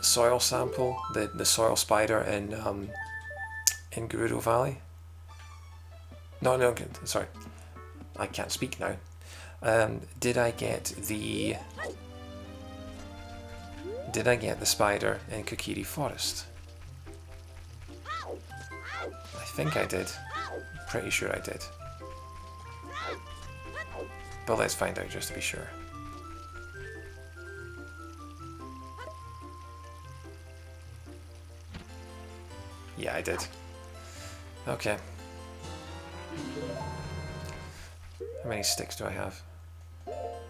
soil sample, the soil spider in Gerudo Valley? No, sorry, I can't speak now. Did I get the spider in Kokiri Forest? I think I did. Pretty sure I did. But let's find out just to be sure. Yeah, I did. Okay. How many sticks do I have?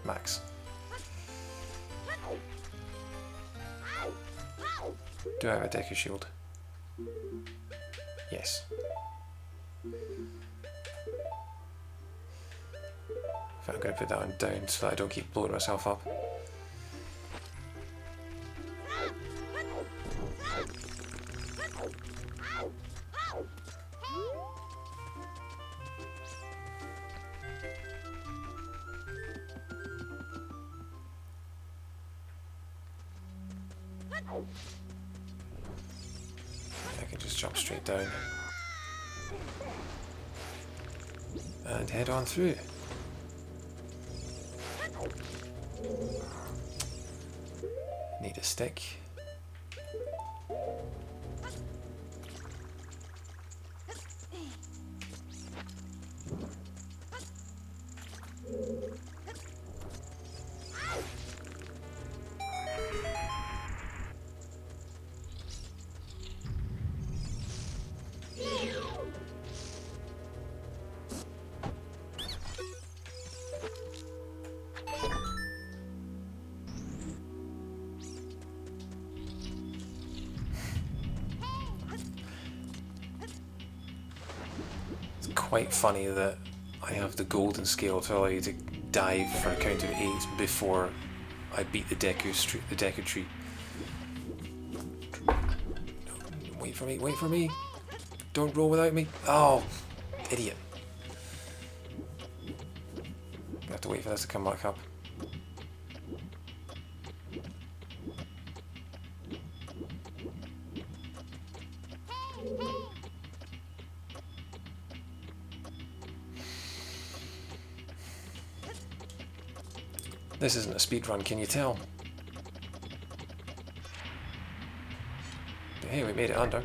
Max. Do I have a Deku Shield? Yes. I'm going to put that on down so that I don't keep blowing myself up. I can just jump straight down. And head on through. Need a stick. Quite funny that I have the golden scale to allow you to dive for a count of 8 before I beat the Deku tree. Wait for me, wait for me! Don't roll without me! Oh, idiot. I have to wait for this to come back up. This isn't a speed run, can you tell? But hey, we made it under.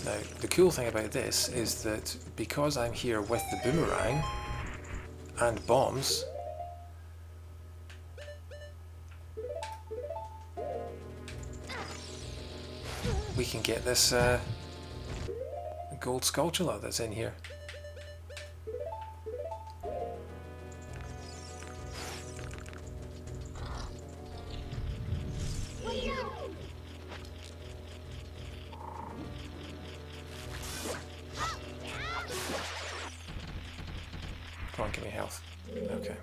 Now, the cool thing about this is that because I'm here with the boomerang and bombs, we can get this gold sculpture that's in here. Come on, give me health. Okay.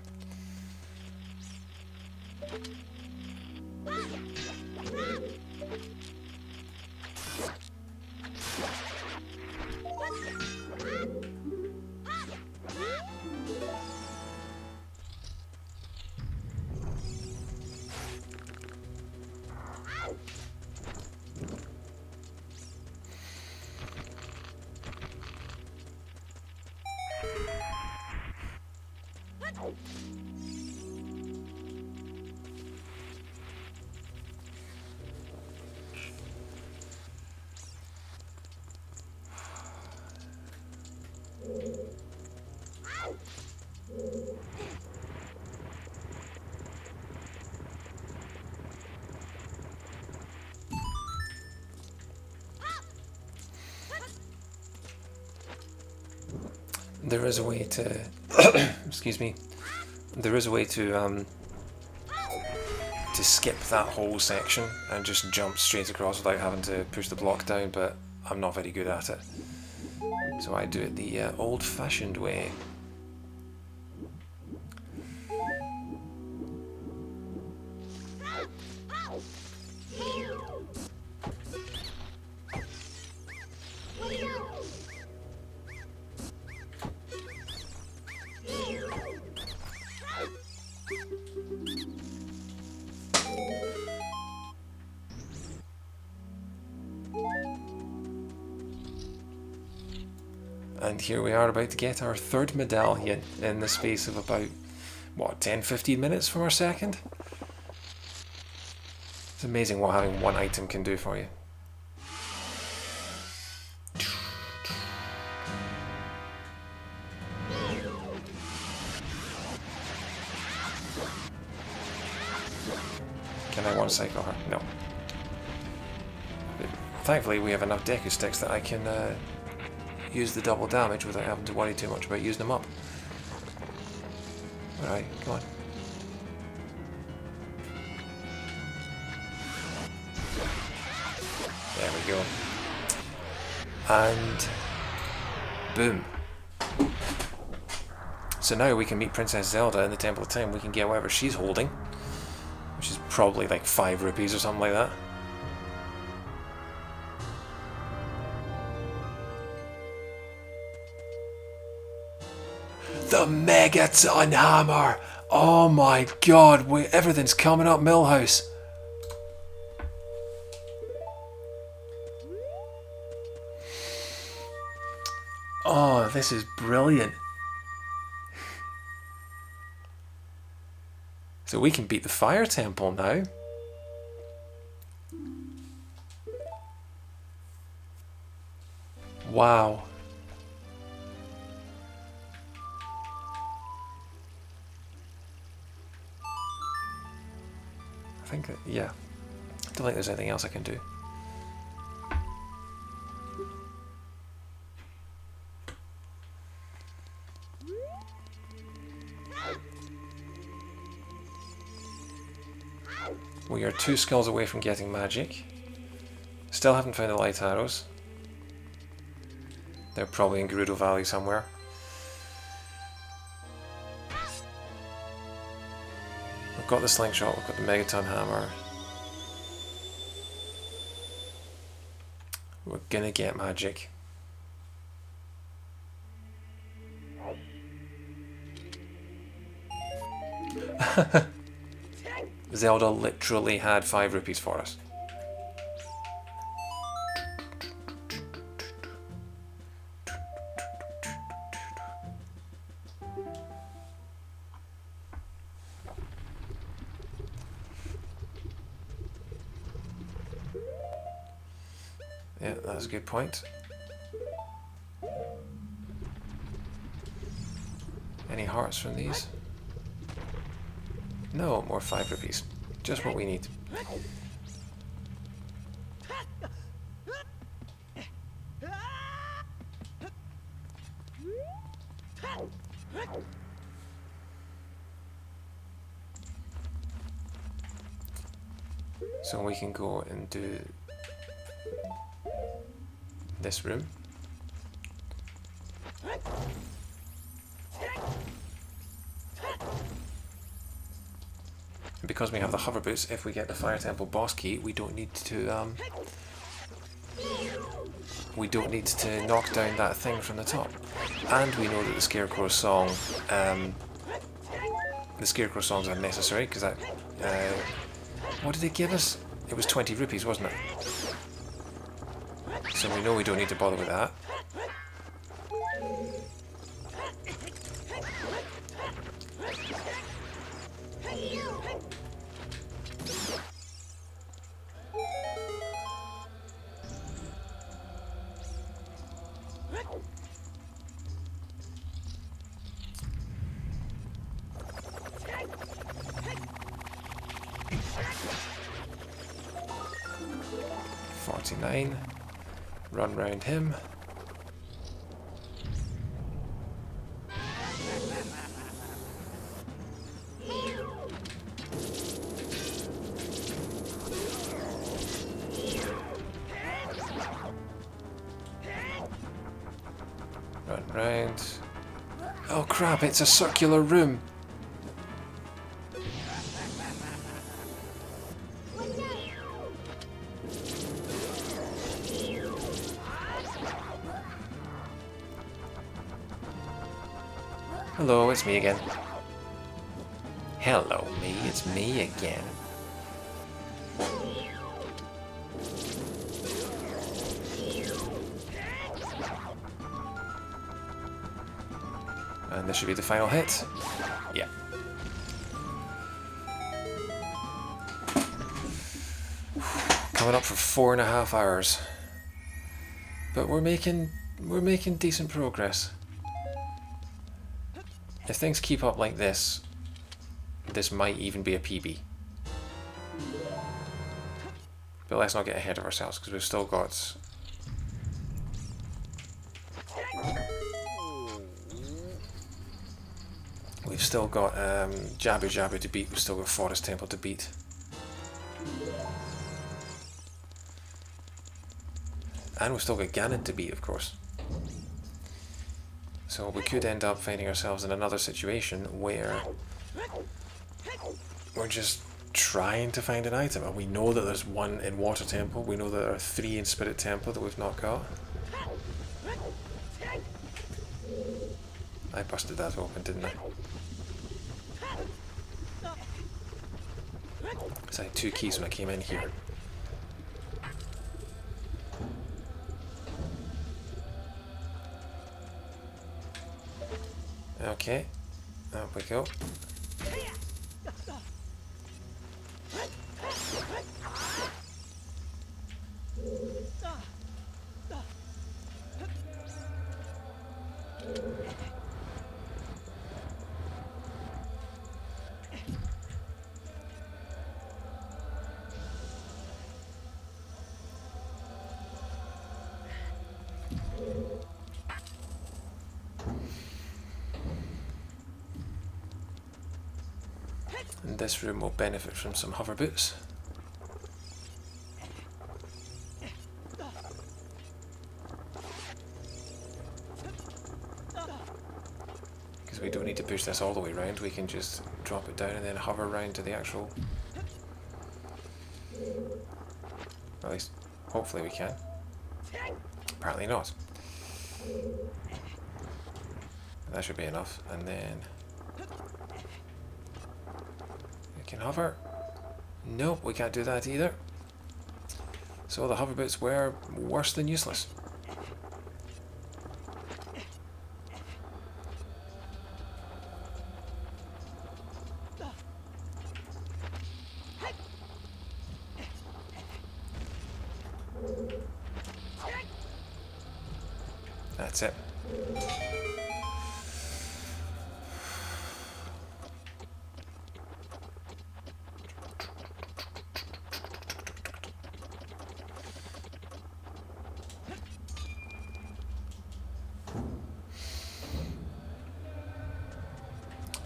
There is a way to excuse me. There is a way to skip that whole section and just jump straight across without having to push the block down, but I'm not very good at it. So I do it the old-fashioned way. And here we are about to get our third medallion in the space of about, what, 10-15 minutes from our second? It's amazing what having one item can do for you. Can I one-cycle her? No. But thankfully we have enough Deku Sticks that I can use the double damage without having to worry too much about using them up. Alright, come on. There we go. And boom. So now we can meet Princess Zelda in the Temple of Time. We can get whatever she's holding, which is probably like 5 rupees or something like that. The Megaton Hammer! Oh my god, everything's coming up Millhouse. Oh, this is brilliant. So we can beat the Fire Temple now. Wow. I think that, yeah. I don't think there's anything else I can do. We are 2 skulls away from getting magic. Still haven't found the light arrows. They're probably in Gerudo Valley somewhere. We've got the slingshot, we've got the Megaton Hammer. We're gonna get magic. Zelda literally had 5 rupees for us. Yeah, that's a good point. Any hearts from these? No, more 5 rupees. Just what we need. So we can go and do this room. And because we have the hover boots, if we get the Fire Temple boss key, we don't need to knock down that thing from the top. And we know that the Scarecrow song, songs are necessary because that. What did they give us? It was 20 rupees, wasn't it? So we know we don't need to bother with that. Run round him. Run round. Oh crap, it's a circular room. Hello, it's me again. Hello, me, it's me again. And this should be the final hit. Yeah. Coming up for 4.5 hours. But we're making decent progress. If things keep up like this, this might even be a PB. But let's not get ahead of ourselves because we've still got... We've still got Jabu Jabu to beat, we've still got Forest Temple to beat. And we've still got Ganon to beat, of course. So we could end up finding ourselves in another situation where we're just trying to find an item. And we know that there's one in Water Temple, we know that there are 3 in Spirit Temple that we've not got. I busted that open, didn't I? So I had 2 keys when I came in here. Okay, up we go. And this room will benefit from some hover boots. Because we don't need to push this all the way around, we can just drop it down and then hover around to the actual... At least, hopefully we can. Apparently not. That should be enough, and then... Can hover. Nope, we can't do that either. So the hover boots were worse than useless. That's it.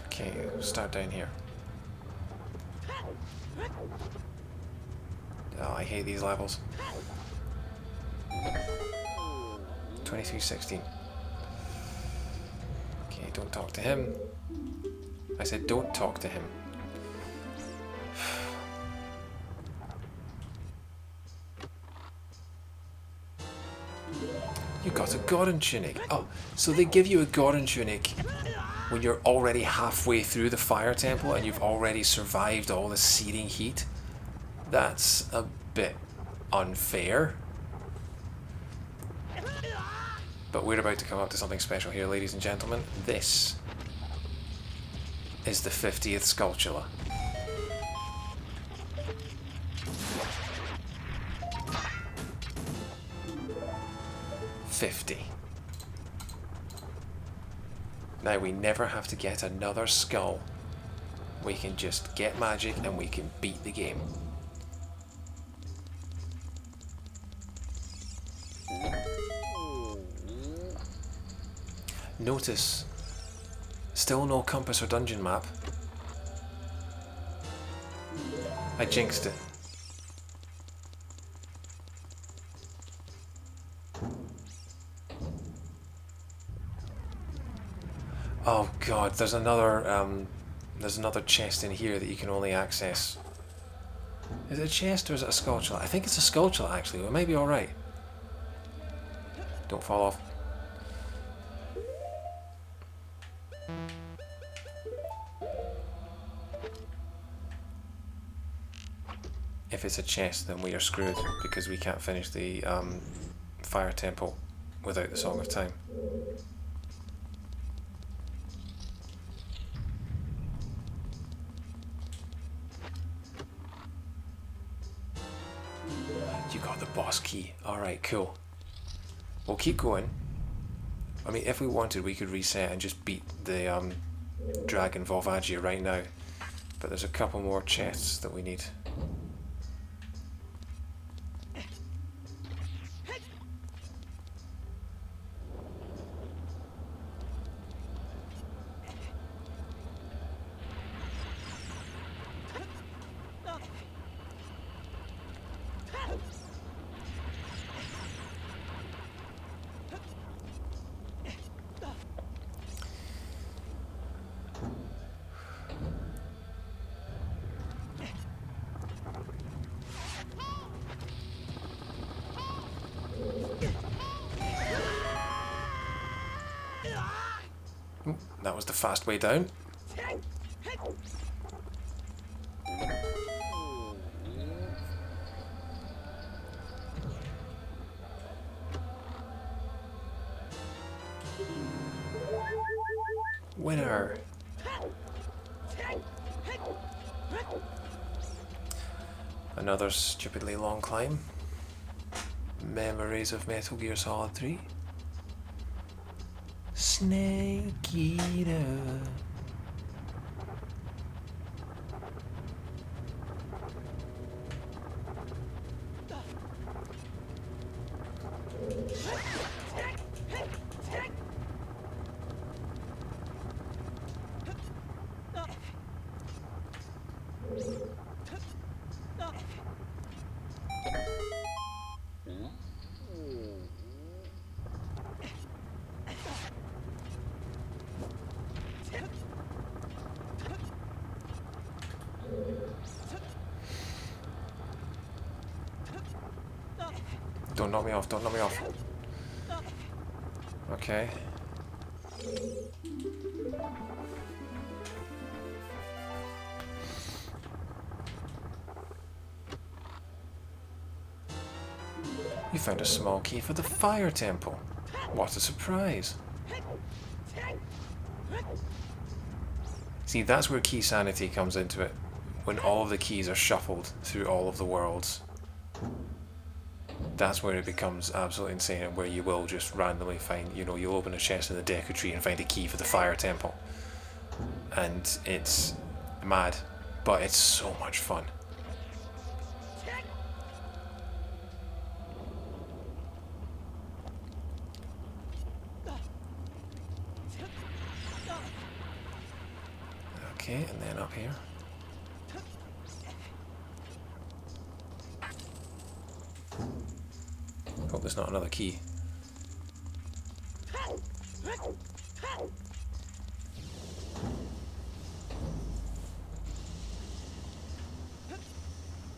Okay, we'll start down here. Oh, I hate these levels. 2316. Okay, don't talk to him. I said don't talk to him. You got a Goron tunic. Oh, so they give you a Goron tunic when you're already halfway through the Fire Temple and you've already survived all the searing heat? That's a bit unfair. But we're about to come up to something special here, ladies and gentlemen. This is the 50th Skulltula. Now we never have to get another skull. We can just get magic and we can beat the game. Notice, still no compass or dungeon map. I jinxed it. Oh god, there's another chest in here that you can only access. Is it a chest or is it a Skulltula? I think it's a Skulltula actually, it might be alright. Don't fall off. If it's a chest, then we are screwed because we can't finish the Fire Temple without the Song of Time. You got the boss key. Alright, cool. We'll keep going. I mean, if we wanted, we could reset and just beat the Dragon Volvagia right now. But there's a couple more chests that we need. that was the fast way down. Winner! Another stupidly long climb. Memories of Metal Gear Solid 3. Snake Eater. Don't knock me off, don't knock me off. Okay. You found a small key for the fire temple. What a surprise. See, that's where key sanity comes into it. When all of the keys are shuffled through all of the worlds. That's where it becomes absolutely insane, and where you will just randomly find, you know, you'll open a chest in the Deku Tree and find a key for the fire temple. And it's mad, but it's so much fun. Okay, and then up here. Hope there's not another key.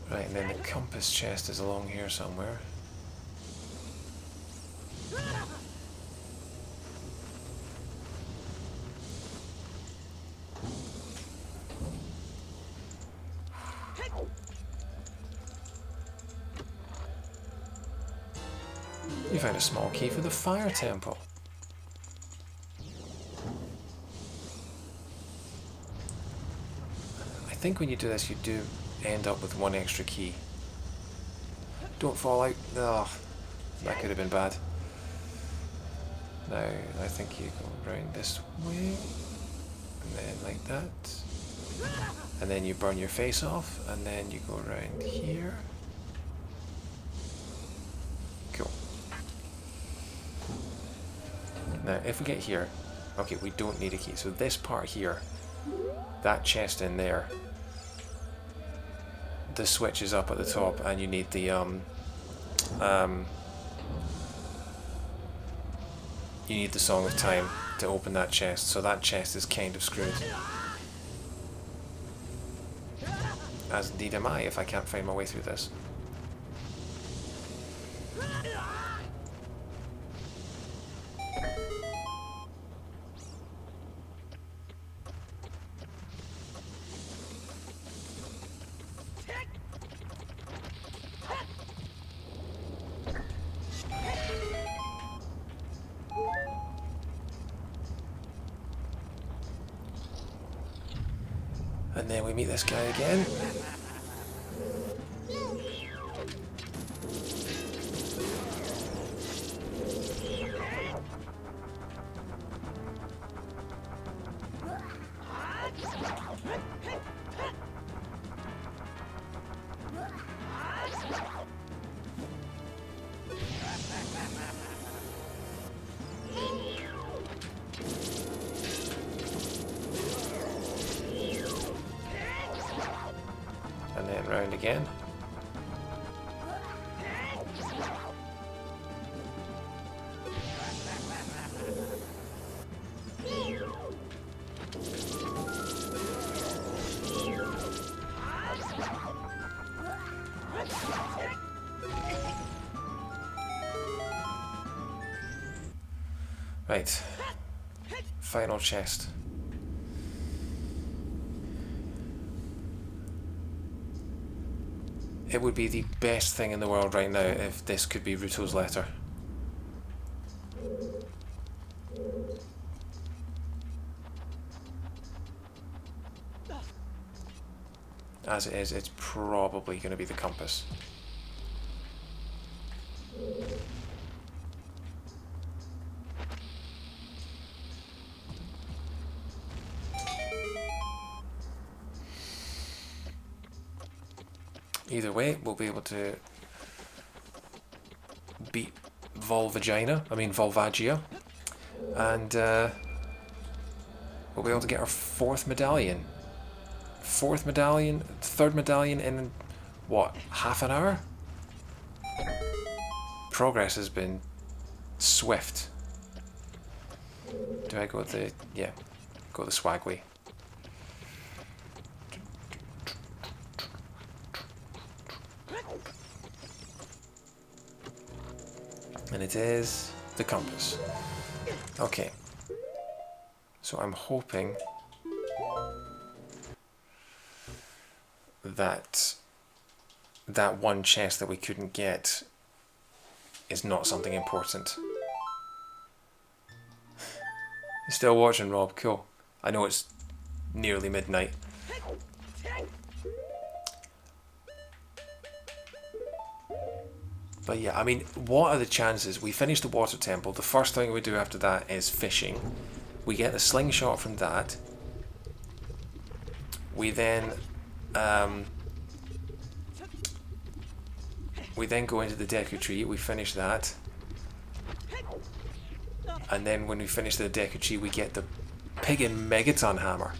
Right, and then the compass chest is along here somewhere. You found a small key for the fire temple. I think when you do this, you do end up with one extra key. Don't fall out. Ugh, that could have been bad. Now, I think you go round this way, and then like that. And then you burn your face off, and then you go around here. Cool. Now, if we get here, okay, we don't need a key. So this part here, that chest in there, the switch is up at the top, and you need the you need the Song of Time to open that chest. So that chest is kind of screwed. As indeed am I if I can't find my way through this. And then we meet this guy again. And then round again. Right. final chest. It would be the best thing in the world right now if this could be Ruto's letter. As it is, it's probably going to be the compass. Either way, we'll be able to beat Volvagia, and we'll be able to get our third medallion in, what, half an hour? Progress has been swift. Do I go the, yeah, go the swag way. And it is the compass. Okay. So I'm hoping that that one chest that we couldn't get is not something important. You're still watching, Rob? Cool. I know it's nearly midnight. But yeah, I mean, what are the chances? We finish the water temple. The first thing we do after that is fishing. We get the slingshot from that. We then go into the Deku Tree. We finish that. And then when we finish the Deku Tree, we get the Pig and Megaton hammer.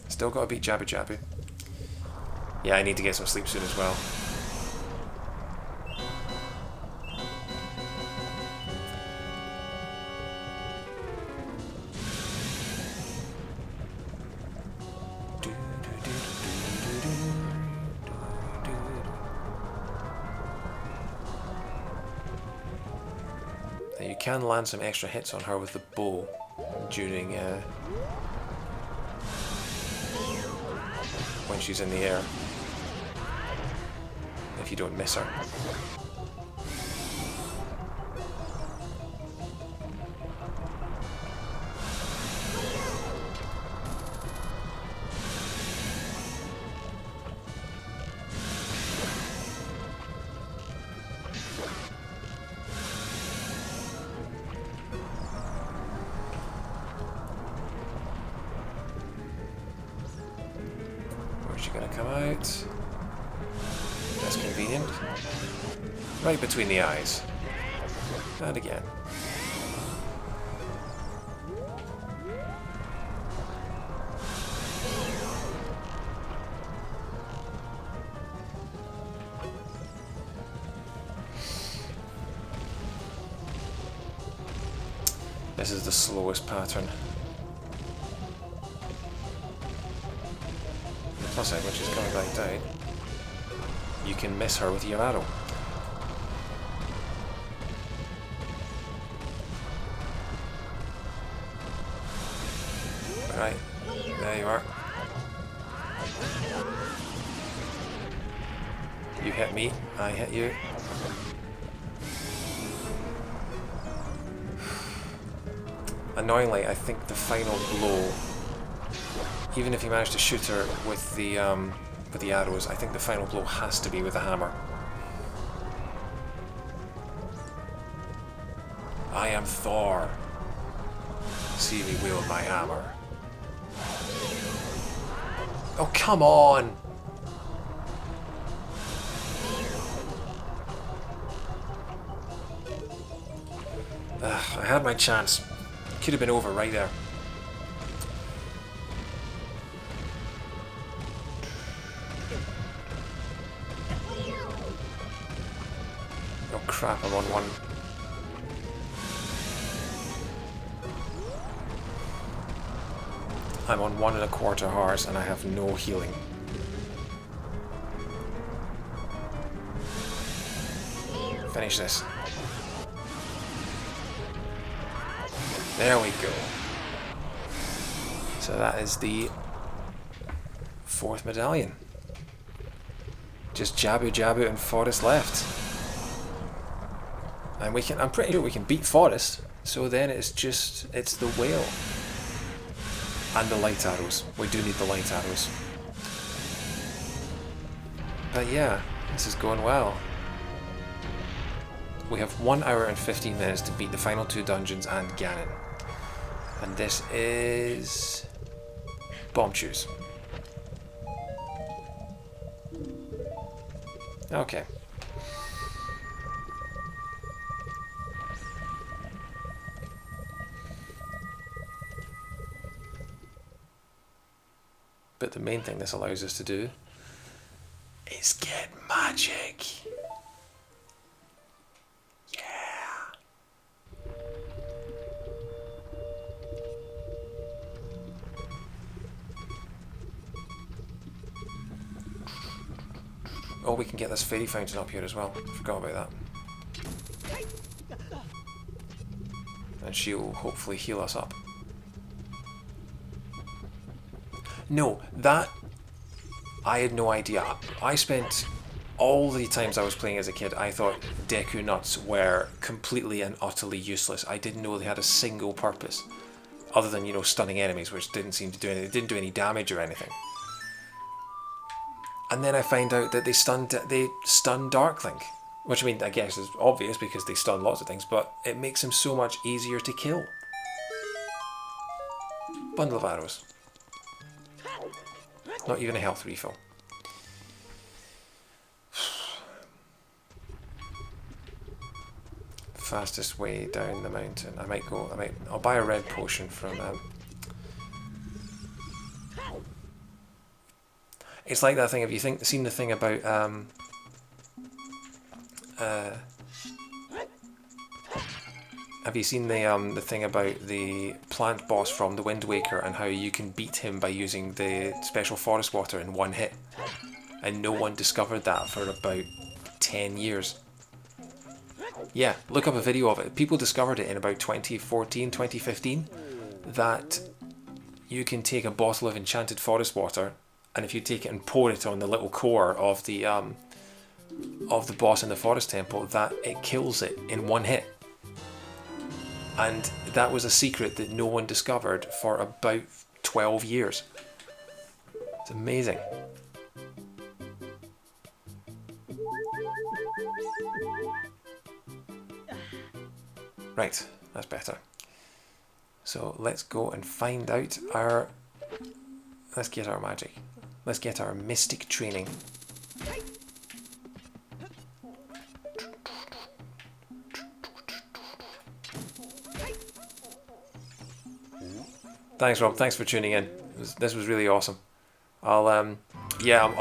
Still gotta beat Jabu Jabu. Yeah, I need to get some sleep soon as well. Now you can land some extra hits on her with the bow during when she's in the air, if you don't miss her. Gonna come out. That's convenient. Right between the eyes. And again. This is the slowest pattern. Plus, when she's coming back down, you can miss her with your arrow. Right, there you are. You hit me, I hit you. Annoyingly, I think the final blow, even if you manage to shoot her with the arrows, I think the final blow has to be with a hammer. I am Thor. See me wield my hammer. Oh, come on! I had my chance. Could have been over right there. Oh crap, I'm on one. I'm on 1¼ hearts and I have no healing. finish this. There we go. So that is the 4th medallion. Just Jabu Jabu and Forest left. And we can, I'm pretty sure we can beat Forest. So then it's the whale. And the light arrows. We do need the light arrows. But yeah, this is going well. We have 1 hour and 15 minutes to beat the final 2 dungeons and Ganon. And this is Bomb Shoes. Okay. But the main thing this allows us to do is get magic. Oh, we can get this fairy fountain up here as well. Forgot about that. And she'll hopefully heal us up. No, that... I had no idea. I spent all the times I was playing as a kid, I thought Deku Nuts were completely and utterly useless. I didn't know they had a single purpose. Other than, you know, stunning enemies, which didn't seem to do anything. They didn't do any damage or anything. And then I find out that they stun Dark Link. Which, I mean, I guess is obvious because they stun lots of things, but it makes him so much easier to kill. Bundle of arrows. Not even a health refill. Fastest way down the mountain. I'll buy a red potion from It's like that thing, have you seen the thing about have you seen the thing about the plant boss from the Wind Waker and how you can beat him by using the special forest water in 1 hit? And no one discovered that for about 10 years. Yeah, look up a video of it. People discovered it in about 2014, 2015, that you can take a bottle of enchanted forest water, and if you take it and pour it on the little core of the boss in the forest temple, that it kills it in 1 hit. And that was a secret that no one discovered for about 12 years. It's amazing. Right, that's better. So let's go and find out our... Let's get our magic. Let's get our mystic training. Thanks, Rob. Thanks for tuning in. This was really awesome. I'll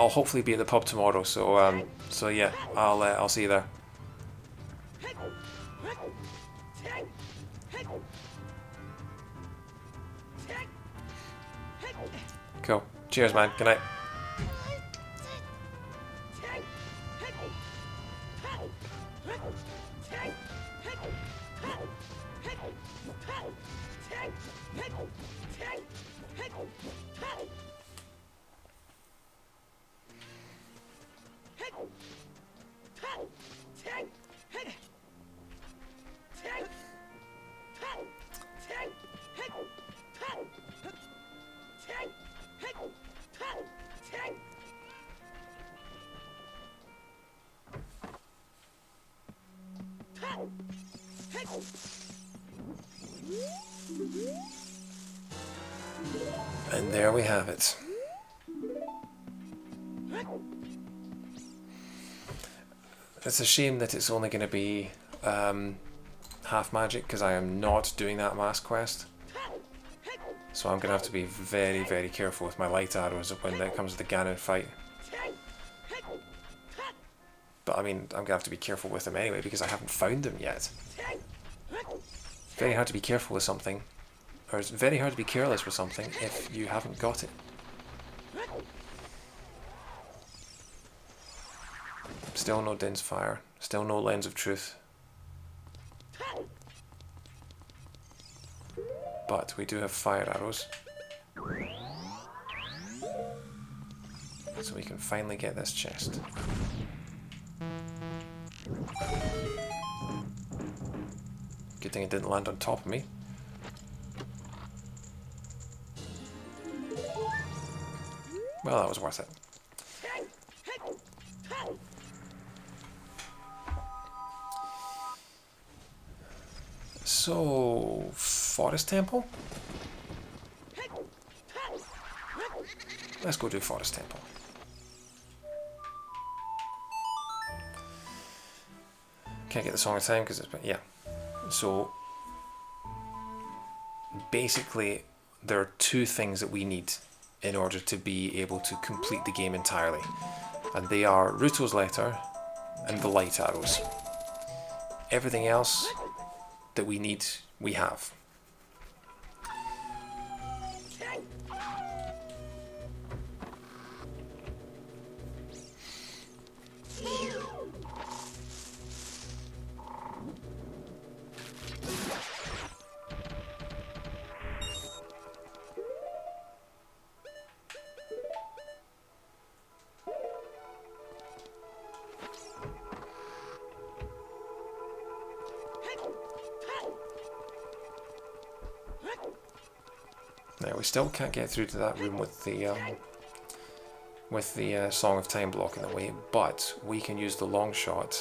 hopefully be at the pub tomorrow. So yeah, I'll see you there. Cool. Cheers, man. Good night. And there we have it. It's a shame that it's only going to be half magic, because I am not doing that mask quest. So I'm going to have to be very, very careful with my light arrows when it comes to the Ganon fight. But I mean, I'm going to have to be careful with them anyway, because I haven't found them yet. Very hard to be careful with something, or it's very hard to be careless with something if you haven't got it. Still no Din's Fire. Still no Lens of Truth. But we do have fire arrows. So we can finally get this chest. Good thing it didn't land on top of me. Well, that was worth it. So, Forest Temple? Let's go do Forest Temple. Can't get the Song of Time because it's... yeah. So, basically, there are two things that we need in order to be able to complete the game entirely. And they are Ruto's Letter and the Light Arrows. Everything else that we need, we have. Now we still can't get through to that room with the Song of Time block in the way, but we can use the long shot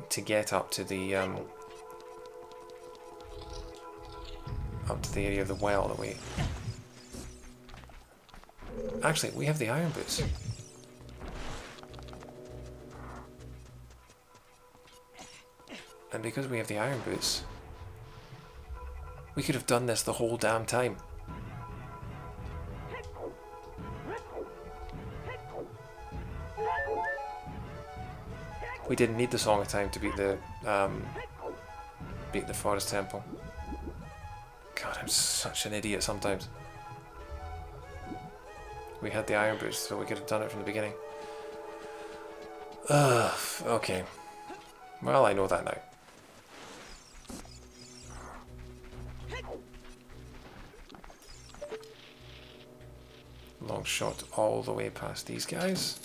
to get up to the area of the well that we... Actually, we have the iron boots. And because we have the iron boots, we could have done this the whole damn time. We didn't need the Song of Time to beat the Forest Temple. God, I'm such an idiot sometimes. We had the iron boots, so we could have done it from the beginning. Okay. Well, I know that now. Long shot all the way past these guys.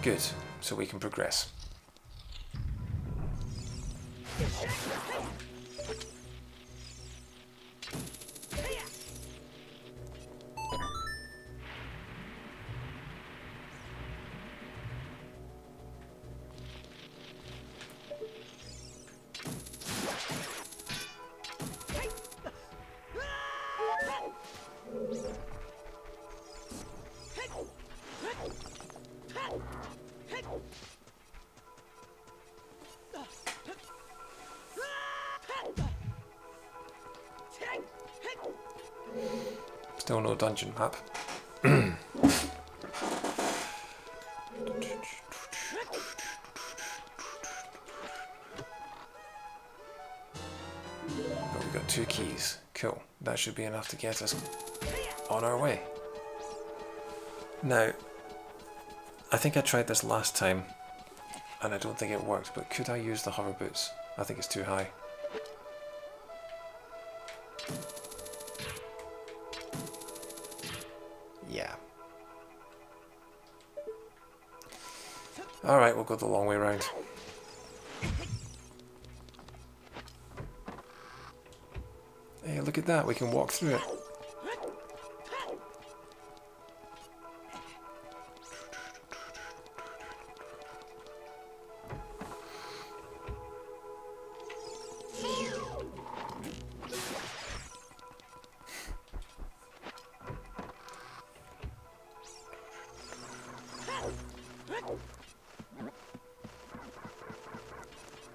Good, so we can progress. Still no dungeon map. But we've got 2 keys. Cool. That should be enough to get us on our way. Now, I think I tried this last time and I don't think it worked, but could I use the hover boots? I think it's too high. Yeah. Alright, we'll go the long way round. Hey, look at that, we can walk through it.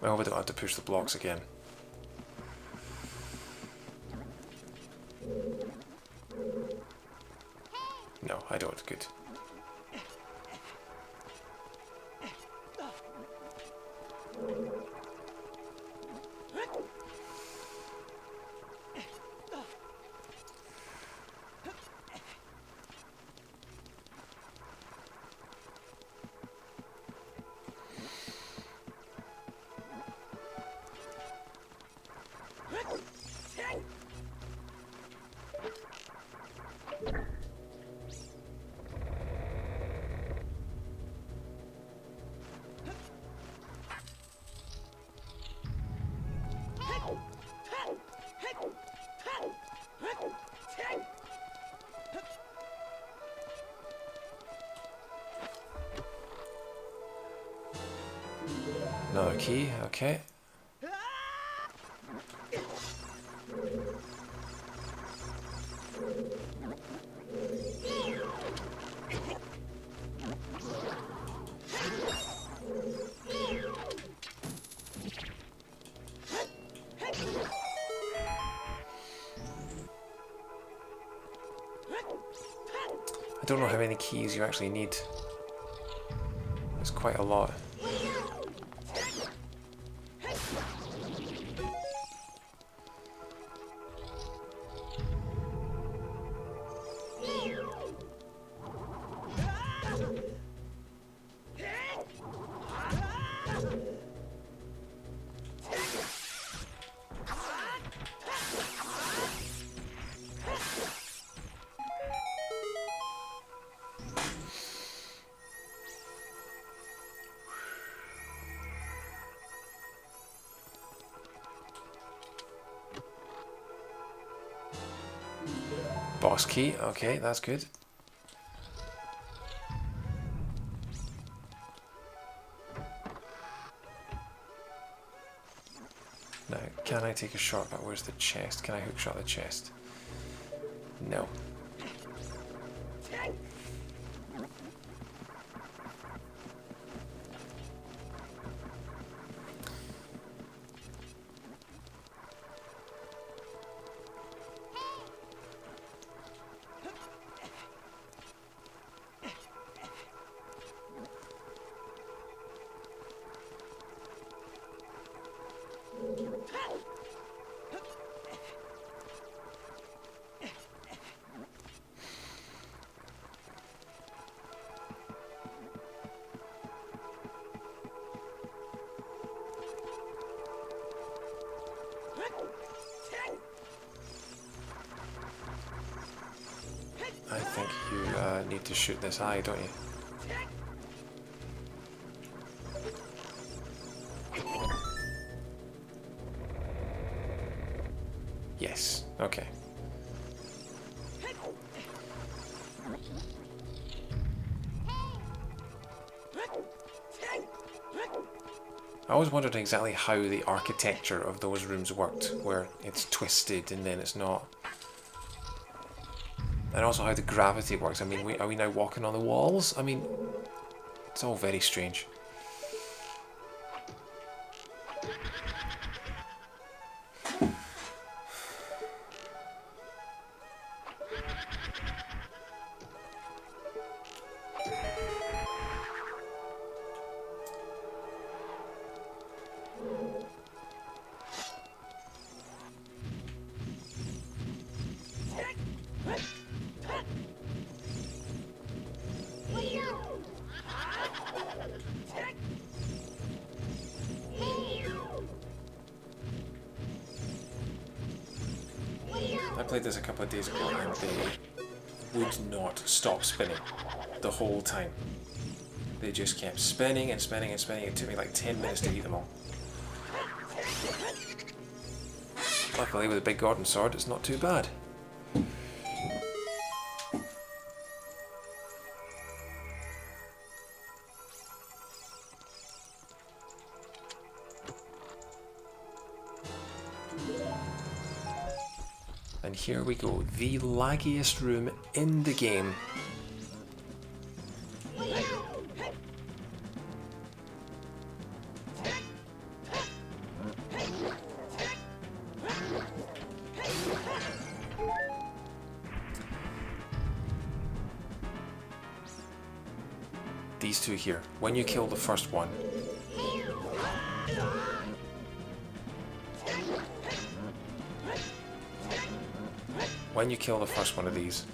Well, we don't have to push the blocks again. No, I don't. Good. Another key, okay. I don't know how many keys you actually need. It's quite a lot. Boss key, okay, that's good. Now, can I take a shortcut? Where's the chest? Can I hookshot the chest? No. I think you need to shoot this eye, don't you? Yes, okay. I always wondered exactly how the architecture of those rooms worked, where it's twisted and then it's not. And also how the gravity works. I mean, are we now walking on the walls? I mean, it's all very strange. I played this a couple of days ago and they would not stop spinning the whole time. They just kept spinning and spinning and spinning. It took me like 10 minutes to beat them all. Luckily with a big Gordon sword it's not too bad. And here we go, the laggiest room in the game. these two here. When you kill the first one, of these,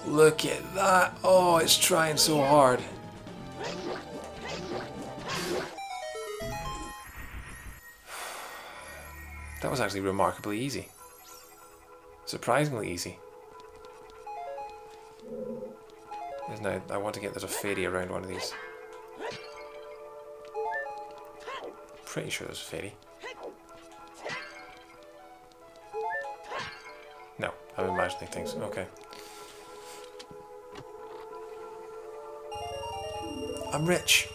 look at that! Oh, it's trying so hard. That was actually remarkably easy. Surprisingly easy. Now, I want to get there's a fairy around one of these. Pretty sure there's a fairy. No, I'm imagining things. Okay. I'm rich.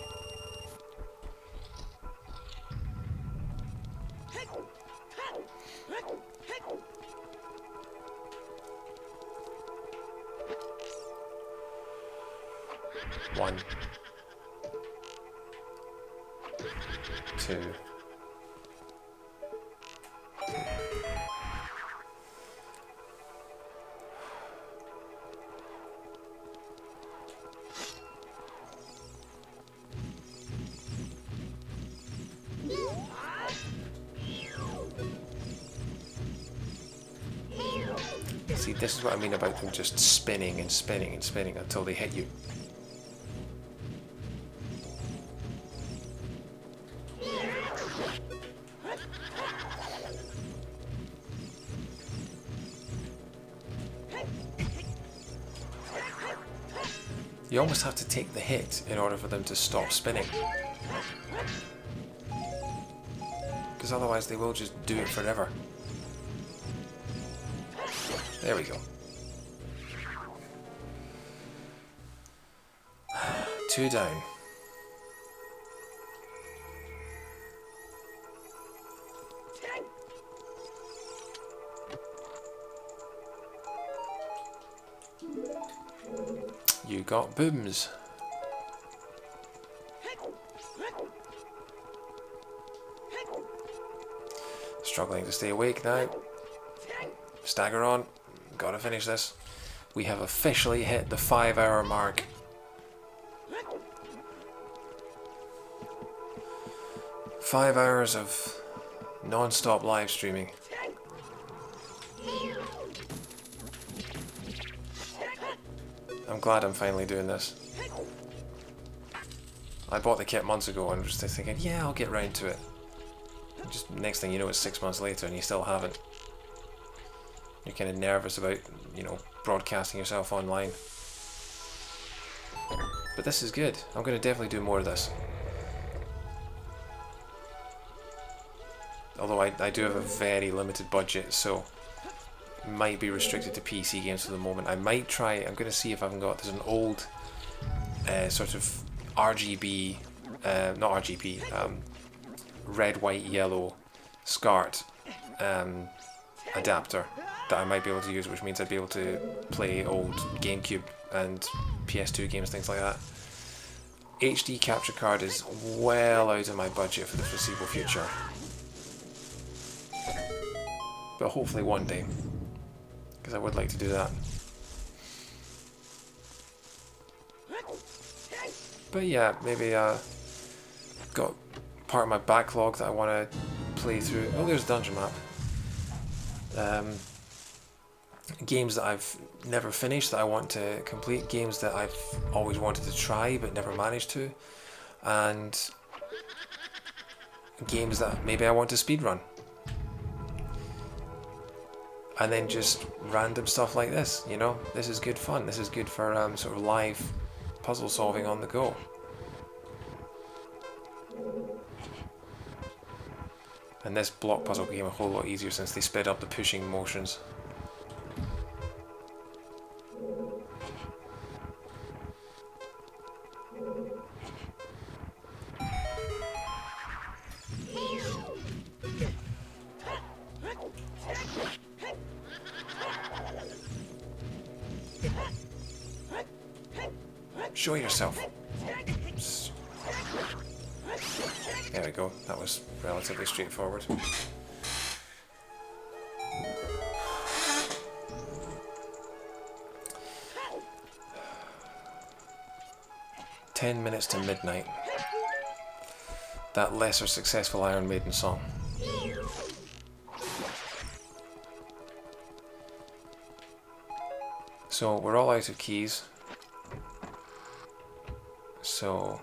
One, two, see, this is what I mean about them just spinning and spinning and spinning until they hit you. You almost have to take the hit in order for them to stop spinning. Because otherwise they will just do it forever. There we go. 2 down. You got booms. Struggling to stay awake now. Stagger on. Gotta finish this. We have officially hit the 5-hour mark. Five hours of non-stop live streaming. I'm glad I'm finally doing this. I bought the kit months ago and was just thinking, yeah, I'll get round to it. Just next thing you know, it's 6 months later and you still haven't. You're kind of nervous about, you know, broadcasting yourself online. But this is good. I'm going to definitely do more of this. Although I do have a very limited budget, so might be restricted to PC games for the moment. I might try, I'm going to see if I can got, there's an old sort of RGB, not RGB, red, white, yellow SCART adapter that I might be able to use, which means I'd be able to play old GameCube and PS2 games, things like that. HD capture card is well out of my budget for the foreseeable future. But hopefully one day, because I would like to do that. But yeah, maybe got part of my backlog that I want to play through. Oh, there's a dungeon map. Games that I've never finished that I want to complete. Games that I've always wanted to try but never managed to. And games that maybe I want to speedrun. And then just random stuff like this, you know? This is good fun. This is good for sort of live puzzle solving on the go. And this block puzzle became a whole lot easier since they sped up the pushing motions. Show yourself. There we go. That was relatively straightforward. 10 minutes to midnight. That lesser successful Iron Maiden song. So we're all out of keys. So,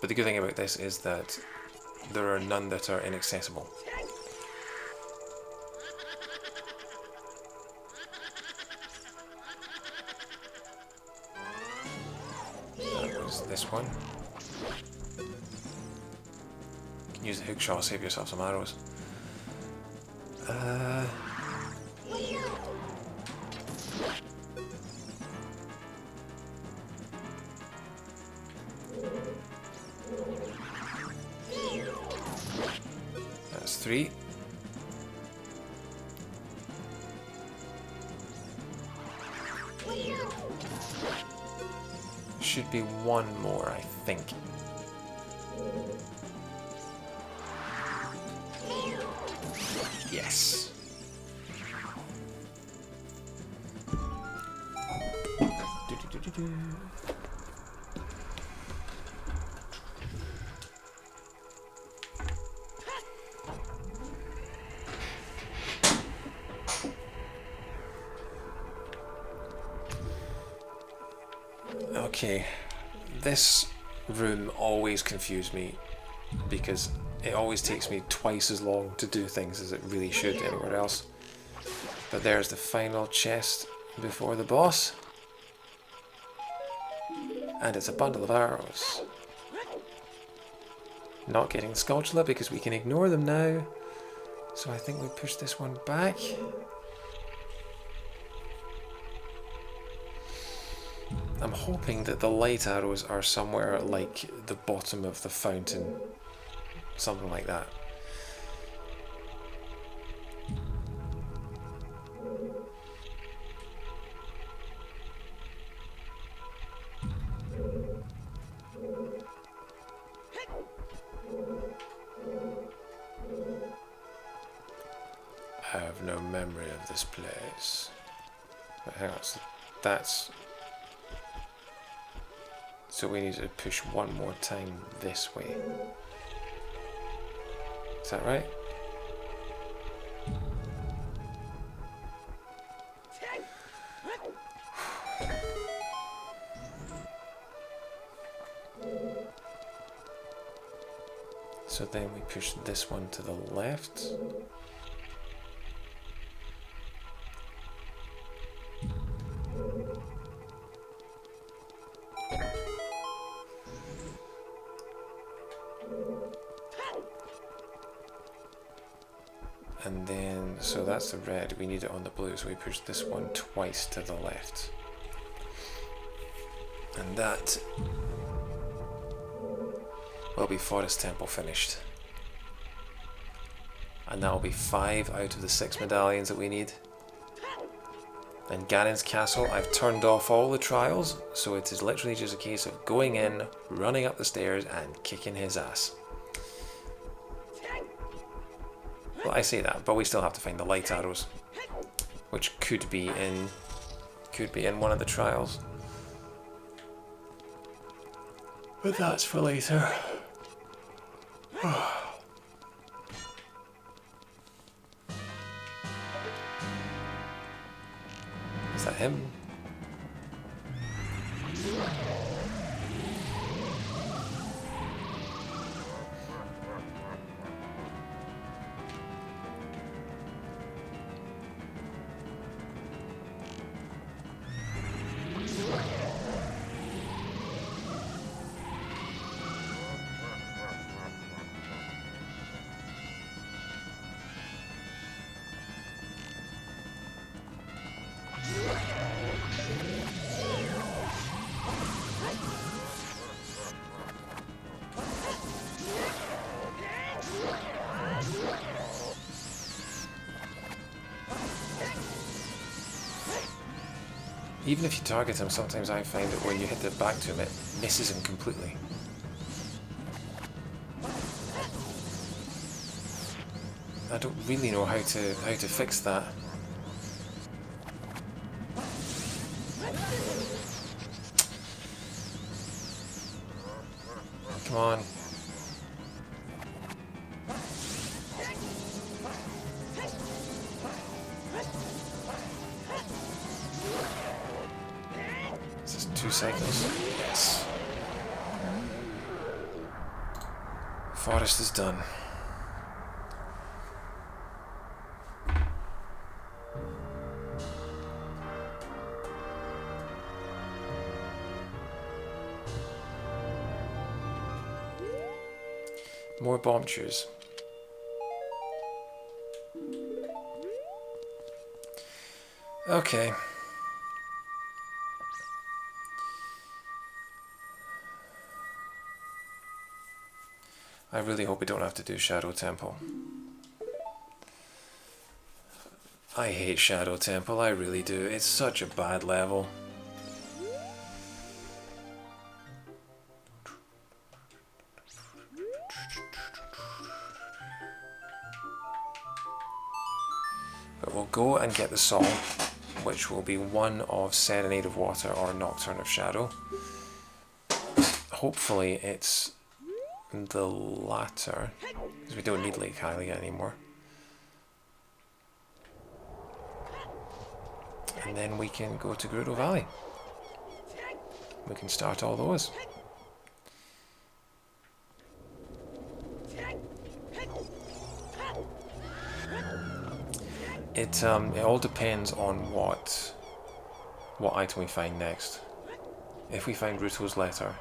but the good thing about this is that there are none that are inaccessible. That was this one. You can use the hook shot, save yourself some arrows. That's 3. Should be 1 more, I think. Yes. Okay, this room always confused me because it always takes me twice as long to do things as it really should anywhere else. But there's the final chest before the boss. And it's a bundle of arrows. Not getting Skulltula because we can ignore them now. So I think we push this one back. I'm hoping that the light arrows are somewhere like the bottom of the fountain. Something like that. I have no memory of this place. But hang on, so that's... So we need to push one more time this way. Is that right? So then we push this one to the left. And then, so that's the red, we need it on the blue, so we push this one twice to the left. And that will be Forest Temple finished. And that will be 5 out of the 6 medallions that we need. And Ganon's castle, I've turned off all the trials, so it is literally just a case of going in, running up the stairs and kicking his ass. Well, I say that, but we still have to find the light arrows, which could be in one of the trials. But that's for later. Is that him? Even if you target him, sometimes I find that when you hit the back to him, it misses him completely. I don't really know how to fix that. Come on. Is this 2 cycles? Yes. Forest is done. More bomb chews. Okay. I really hope we don't have to do Shadow Temple. I hate Shadow Temple, I really do. It's such a bad level. But we'll go and get the song, which will be one of Serenade of Water or Nocturne of Shadow. Hopefully it's the latter, because we don't need Lake Hylia anymore. And then we can go to Gerudo Valley. We can start all those. It all depends on what item we find next. If we find Ruto's letter,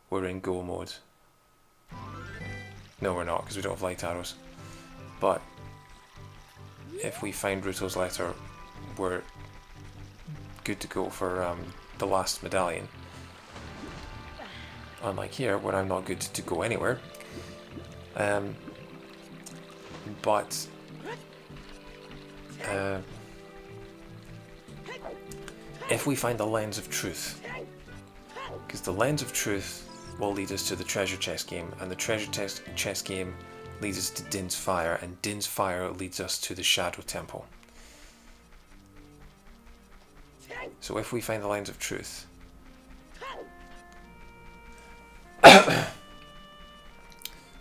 we're in go mode. No, we're not, because we don't have light arrows. But if we find Ruto's letter, we're good to go for the last medallion. Unlike here, where I'm not good to go anywhere. But if we find the Lens of Truth, because the Lens of Truth will lead us to the treasure chest game, and the treasure chest game leads us to Din's Fire, and Din's Fire leads us to the Shadow Temple. So if we find the Lens of Truth, what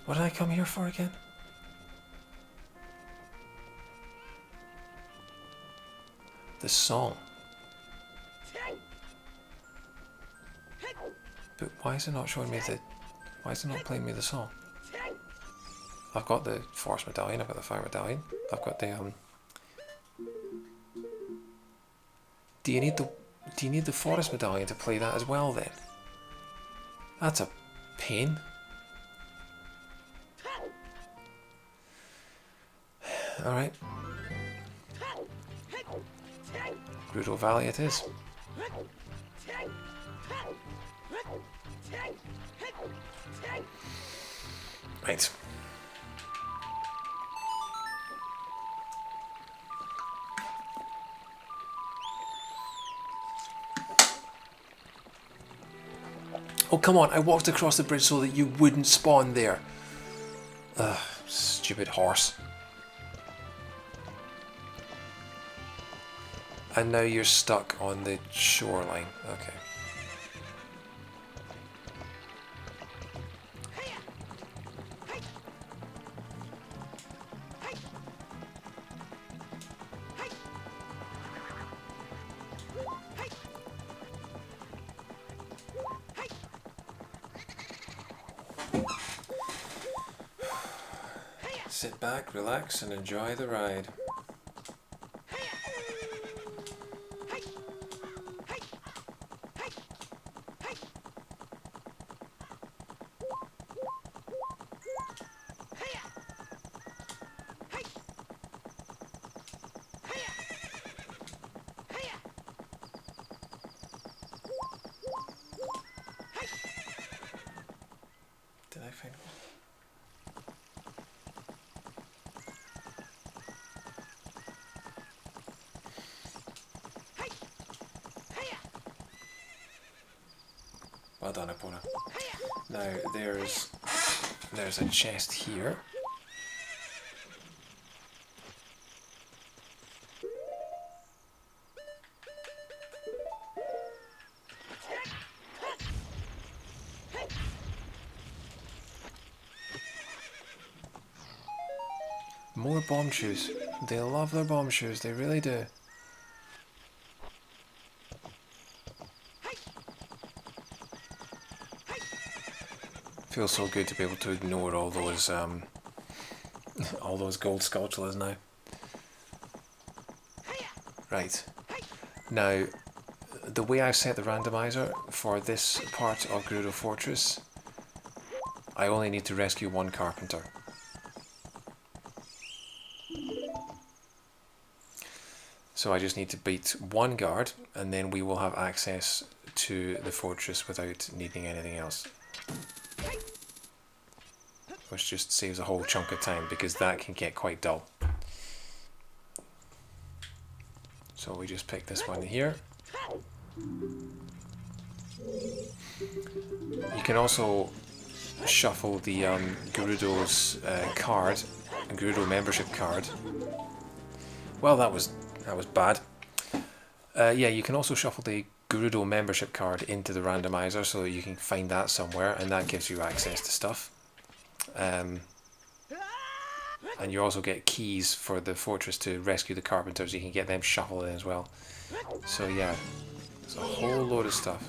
did I come here for again? The song. But why is it not showing me the... Why is it not playing me the song? I've got the Force Medallion, I've got the Fire Medallion, I've got the Do you need the Forest Medallion to play that as well then? That's a pain. Alright. Gerudo Valley it is. Right. Oh, come on, I walked across the bridge so that you wouldn't spawn there. Ugh, stupid horse. And now you're stuck on the shoreline. Okay. Sit back, relax, and enjoy the ride. Did I find one? Well done, Epona. Now there's a chest here. more bomb shoes. They love their bomb shoes, they really do. Feels so good to be able to ignore all those gold sculptures now. Right. Now, the way I set the randomizer for this part of Gerudo Fortress, I only need to rescue one carpenter. So I just need to beat one guard, and then we will have access to the fortress without needing anything else. Which just saves a whole chunk of time, because that can get quite dull. So we just pick this one here. You can also shuffle the Gerudo's card, Gerudo membership card. Well, that was bad. Yeah, you can also shuffle the Gerudo membership card into the randomizer so that you can find that somewhere, and that gives you access to stuff. And you also get keys for the fortress to rescue the carpenters. You can get them shuffled in as well. So yeah, there's a whole load of stuff.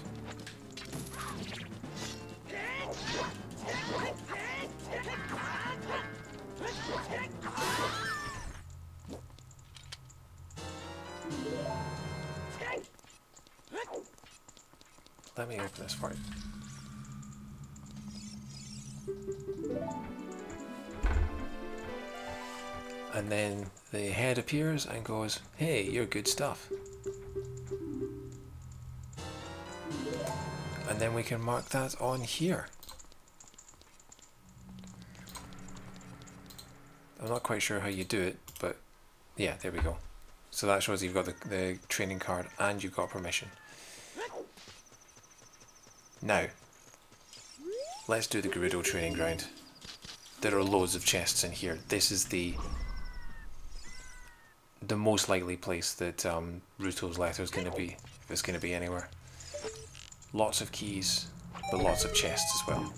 Let me open this for you. And then the head appears and goes, "Hey, you're good stuff." And then we can mark that on here. I'm not quite sure how you do it, but yeah, there we go. So that shows you've got the training card and you've got permission. Now, let's do the Gerudo training ground. There are loads of chests in here. This is the most likely place that Ruto's letter is going to be, if it's going to be anywhere. Lots of keys, but lots of chests as well.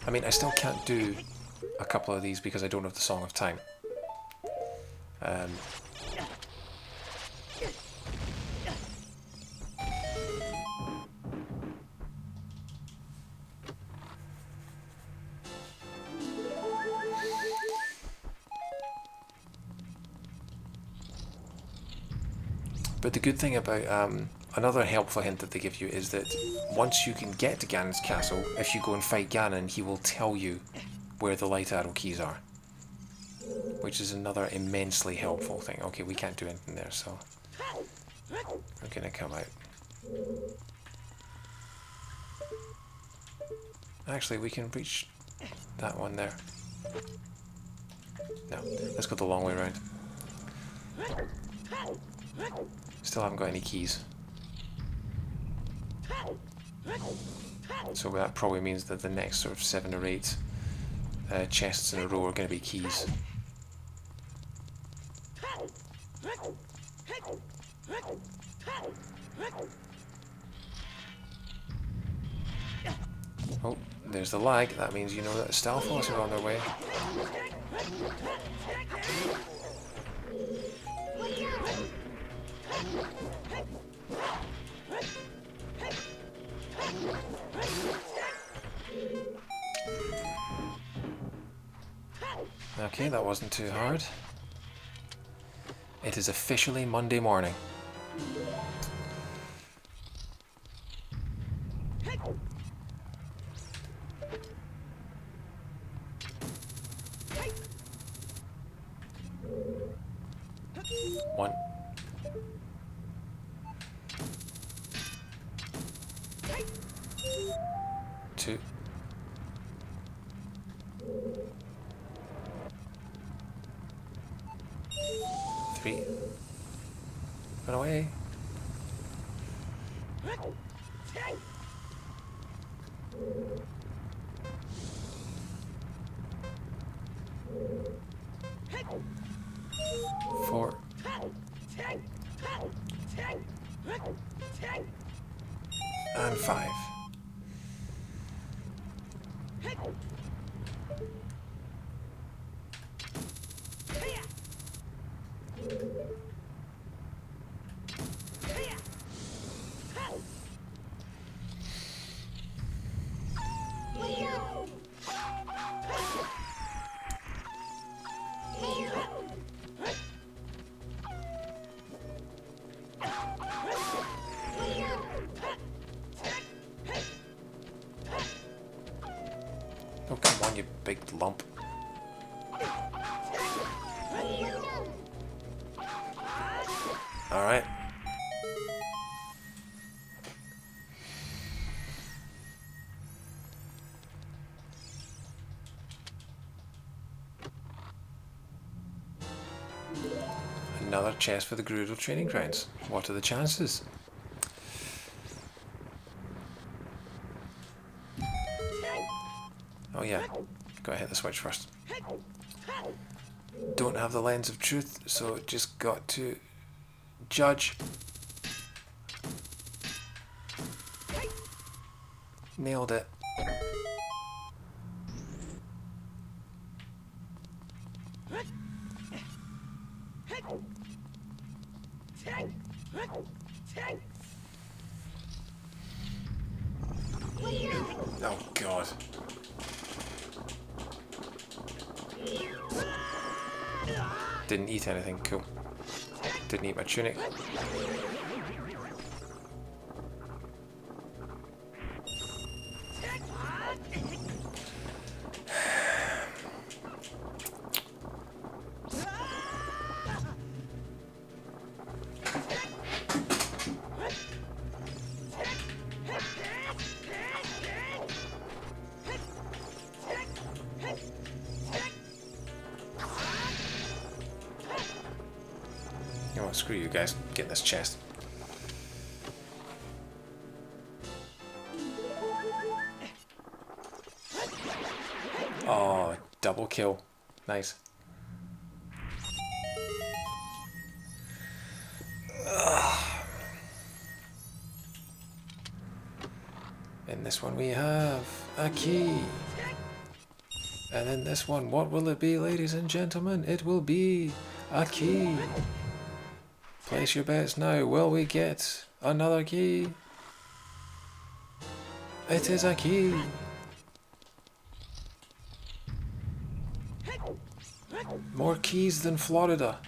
I mean, I still can't do a couple of these because I don't have the Song of Time. But the good thing about another helpful hint that they give you is that once you can get to Ganon's castle, if you go and fight Ganon, he will tell you where the light arrow keys are. Which is another immensely helpful thing. Okay, we can't do anything there, so we're gonna come out. Actually, we can reach that one there. No, let's go the long way around. Still haven't got any keys. So that probably means that the next sort of 7 or 8 chests in a row are going to be keys. Oh, there's the lag. That means you know that the Stalfos are on their way. Okay, that wasn't too hard. It is officially Monday morning. One. 2. 3. Run away. 4. And 5. Oh, come on, you big lump. Alright. Another chest for the Gerudo training grounds. What are the chances? Oh yeah, gotta hit the switch first. Don't have the lens of truth, so just got to judge. Nailed it. Oh god. Didn't eat anything, cool. Didn't eat my tunic. You know what, screw you guys, get in this chest. Oh, double kill. Nice. In this one we have a key. And in this one, what will it be, ladies and gentlemen? It will be a key. Place your bets now. Will we get another key? It is a key. More keys than Florida.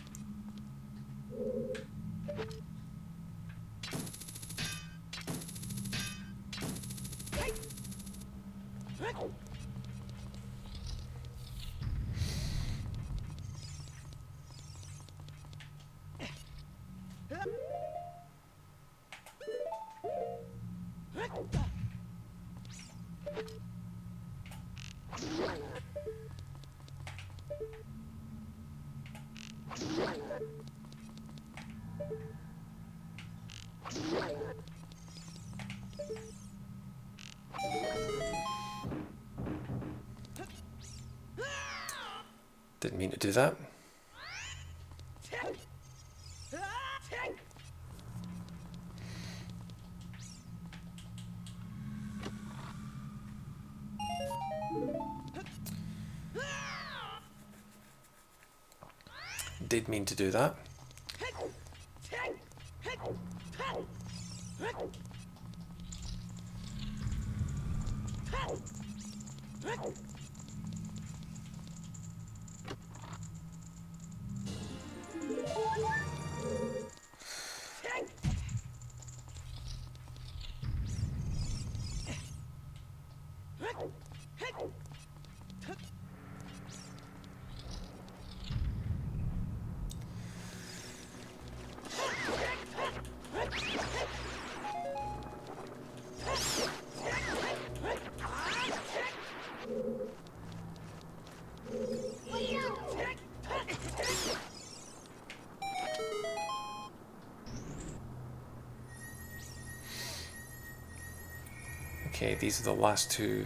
Didn't mean to do that. Did mean to do that. Okay, these are the last two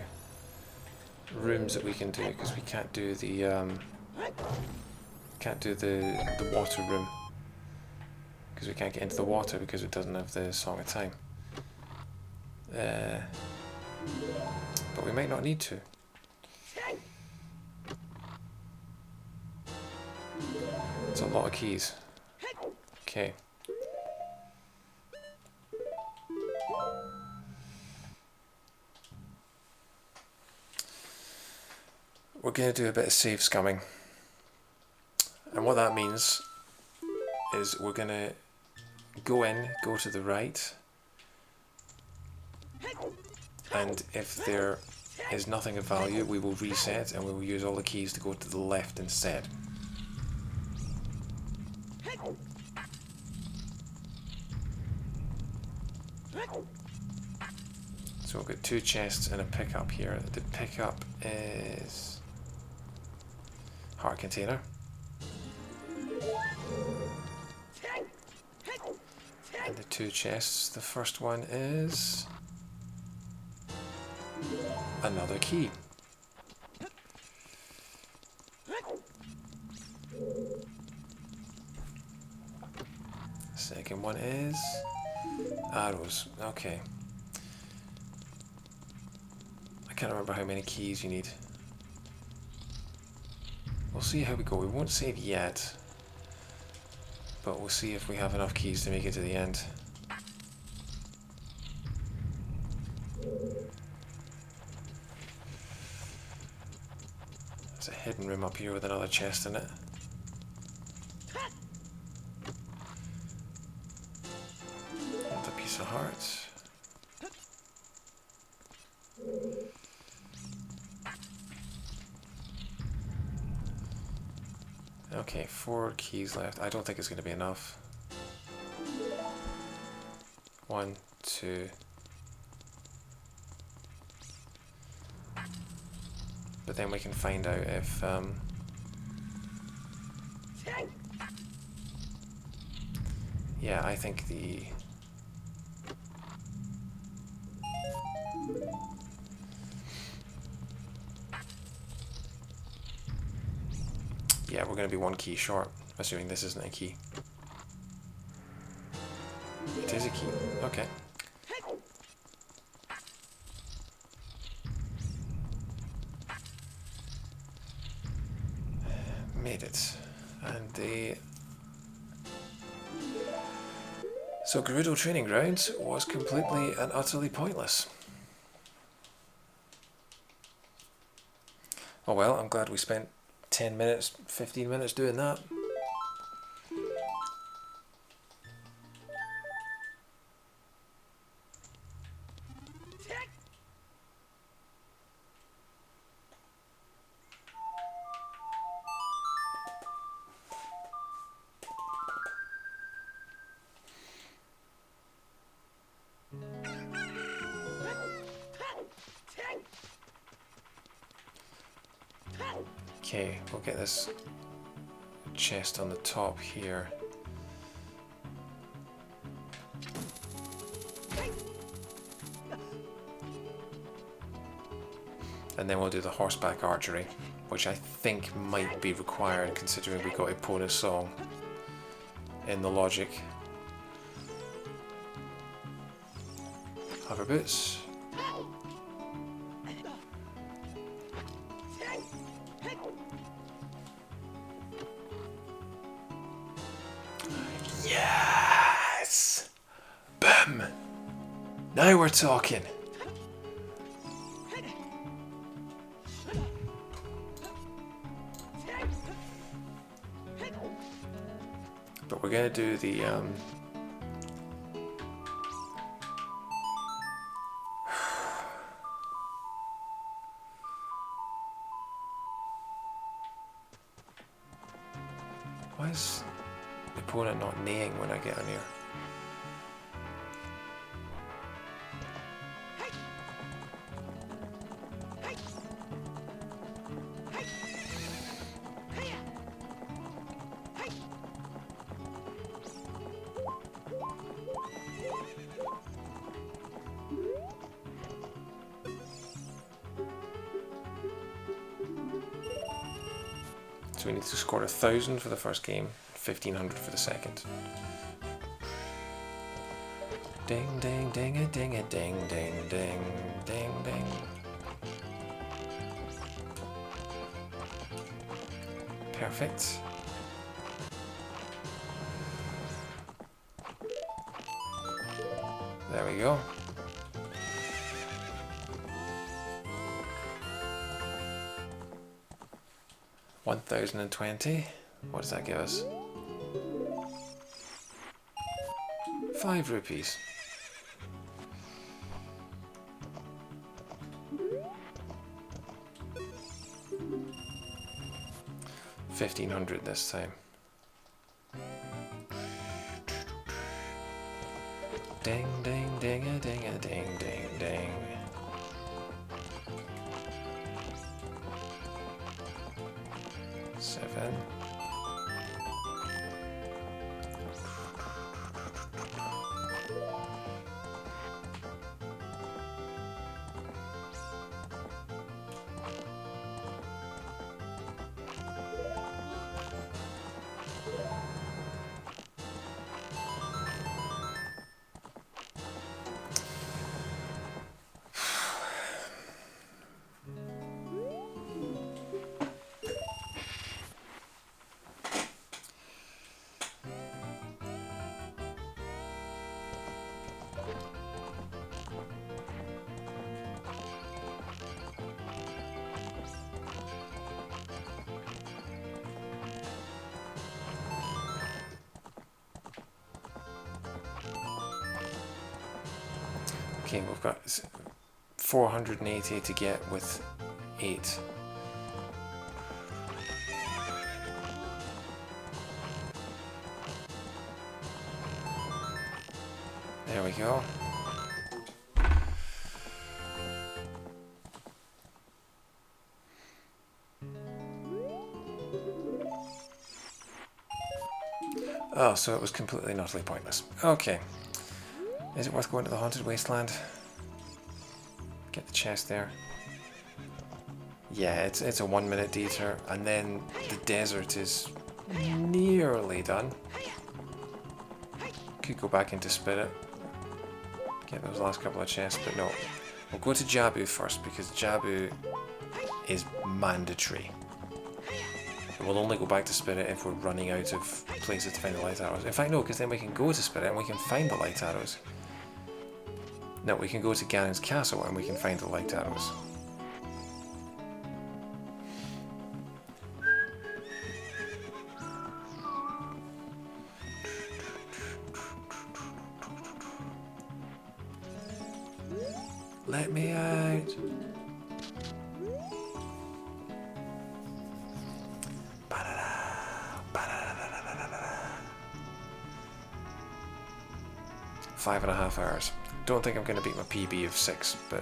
rooms that we can do because we can't do the water room because we can't get into the water because it doesn't have the Song of Time. But we might not need to. It's a lot of keys. Okay. We're going to do a bit of save scumming. And what that means is we're going to go to the right, and if there is nothing of value, we will reset and we will use all the keys to go to the left instead. So we've got two chests and a pickup here. The pickup is heart container. And the two chests, the first one is another key. Second one is arrows. Okay. I can't remember how many keys you need. We'll see how we go. We won't save yet, but we'll see if we have enough keys to make it to the end. There's a hidden room up here with another chest in it. Another piece of hearts. Okay, 4 keys left. I don't think it's going to be enough. 1, 2. But then we can find out if yeah, I think the yeah, we're going to be 1 key short, assuming this isn't a key. It is a key. Okay. Made it. And the... So Gerudo Training Grounds was completely and utterly pointless. Oh well, I'm glad we spent 10 minutes, 15 minutes doing that. Okay, we'll get this chest on the top here. And then we'll do the horseback archery, which I think might be required considering we got Epona's song in the logic. Hover boots. Yes! Boom! Now we're talking. But we're gonna do the why is the opponent not neighing when I get on here? So we need to score 1,000 for the first game, 1,500 for the second. Ding ding ding a ding a ding ding ding ding ding. Perfect. There we go. $1,020. What does that give us? 5 rupees. $1,500 this time. Ding ding ding a ding a ding ding ding. Seven. Okay, we've got 480 to get with 8. There we go. Oh, so it was completely and utterly pointless. Okay. Is it worth going to the Haunted Wasteland? Get the chest there. Yeah, it's a 1-minute detour, and then the desert is nearly done. Could go back into Spirit. Get those last couple of chests, but no. We'll go to Jabu first, because Jabu is mandatory. We'll only go back to Spirit if we're running out of places to find the light arrows. In fact, no, because then we can go to Spirit and we can find the light arrows. No, we can go to Ganon's castle and we can find the light arrows. Let me out. Five and a half hours. Don't think I'm going to beat my PB of 6, but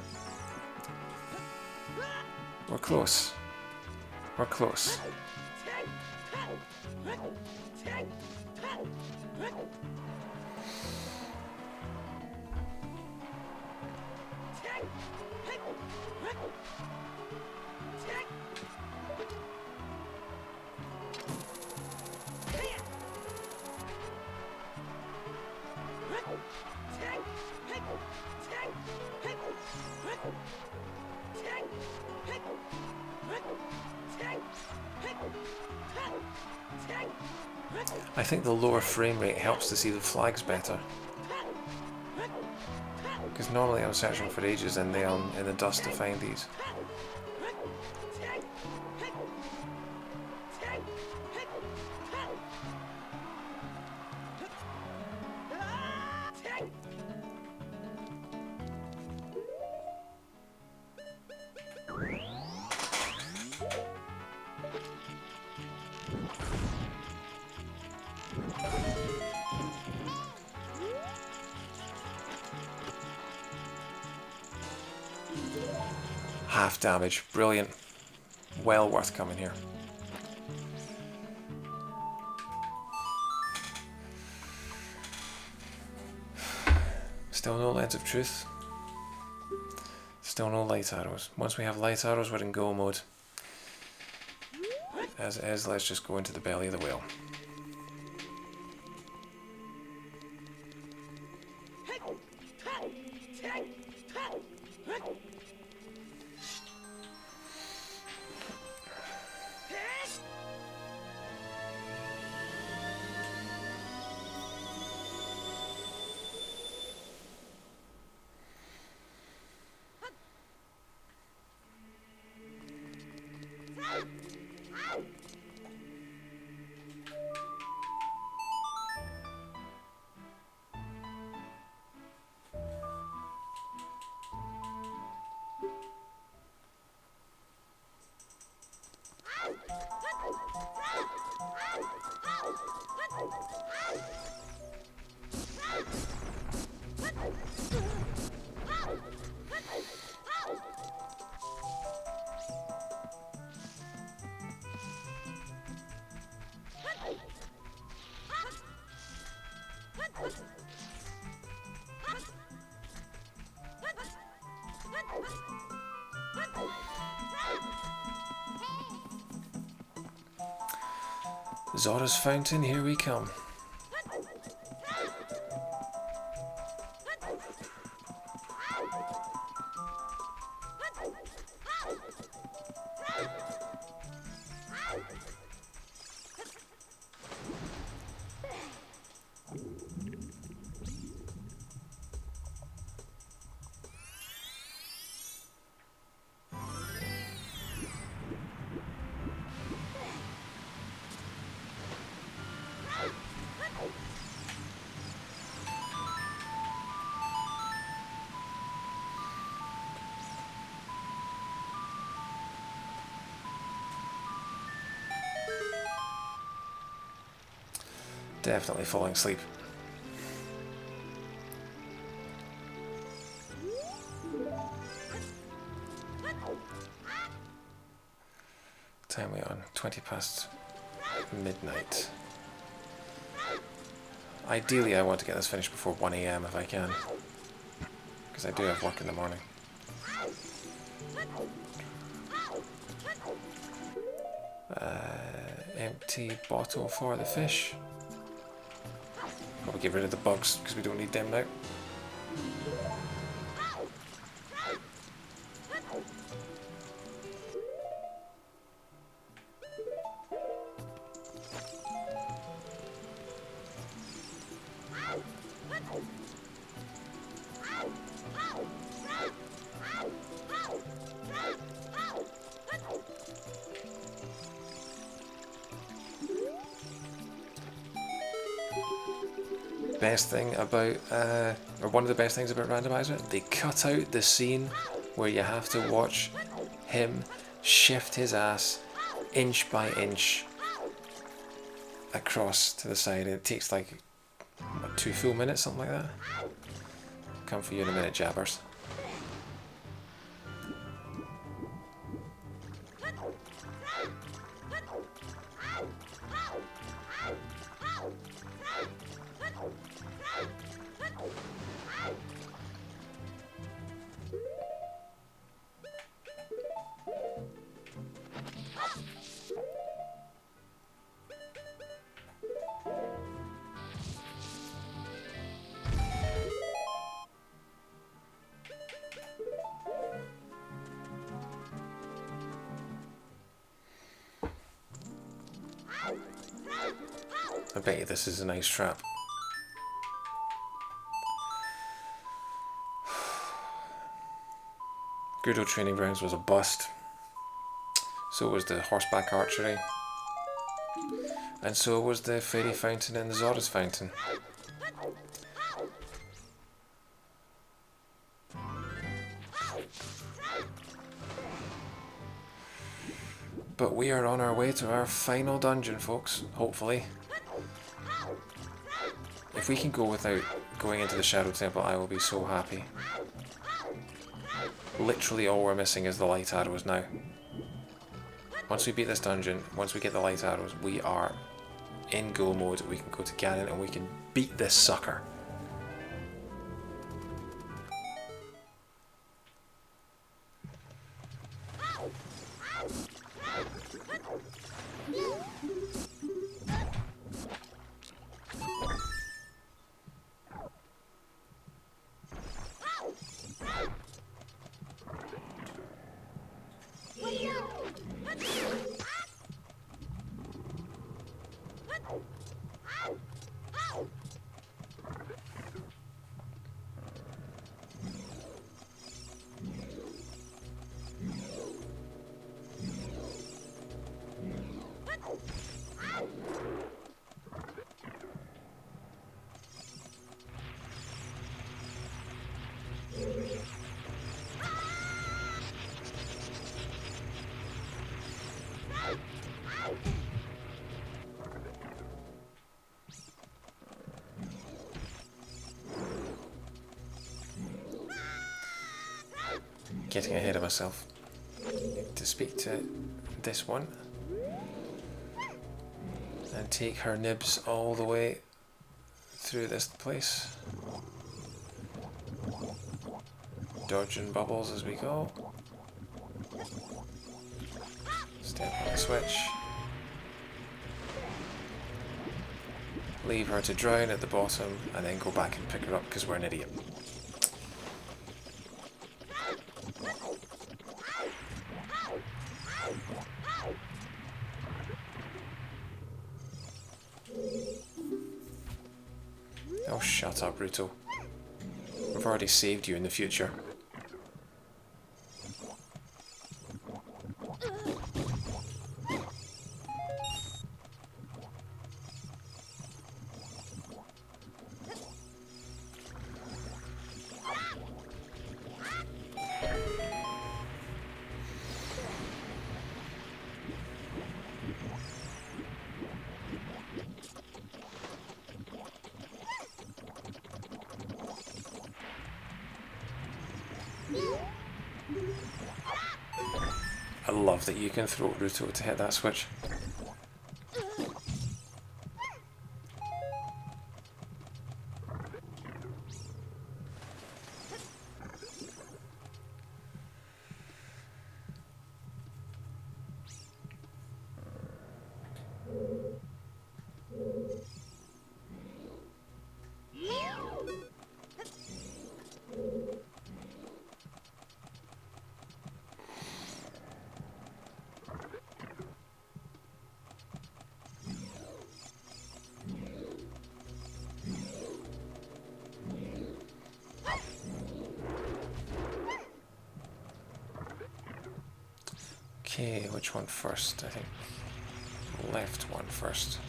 we're close. We're close. I think the lower frame rate helps to see the flags better. Because normally I'm searching for ages in the dust to find these. Half damage, brilliant. Well worth coming here. Still no lens of truth. Still no light arrows. Once we have light arrows, we're in go mode. As it is, let's just go into the belly of the whale. Zora's Fountain, here we come. Definitely falling asleep. Time we on? 20 past midnight. Ideally I want to get this finished before 1 AM if I can, because I do have work in the morning. Empty bottle for the fish. Probably get rid of the bugs because we don't need them now. Best thing about, or one of the best things about Randomiser, they cut out the scene where you have to watch him shift his ass inch by inch across to the side. It takes like, what, 2 full minutes, something like that? Come for you in a minute, jabbers. I bet you this is a nice trap. Good old Training Grounds was a bust. So was the horseback archery. And so was the Fairy Fountain and the Zora's Fountain. But we are on our way to our final dungeon, folks, hopefully. If we can go without going into the Shadow Temple, I will be so happy. Literally all we're missing is the light arrows now. Once we beat this dungeon, once we get the light arrows, we are in go mode. We can go to Ganon and we can beat this sucker. Getting ahead of myself. Need to speak to this one and take her nibs all the way through this place. Dodging bubbles as we go. Step on the switch. Leave her to drown at the bottom and then go back and pick her up because we're an idiot. Oh, shut up, Ruto. We've already saved you in the future. I love that you can throw Ruto to hit that switch. Okay, which one first? I think left one first.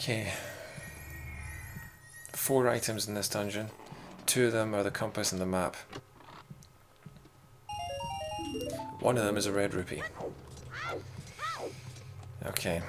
Okay, 4 items in this dungeon. 2 of them are the compass and the map. One of them is a red rupee. Okay.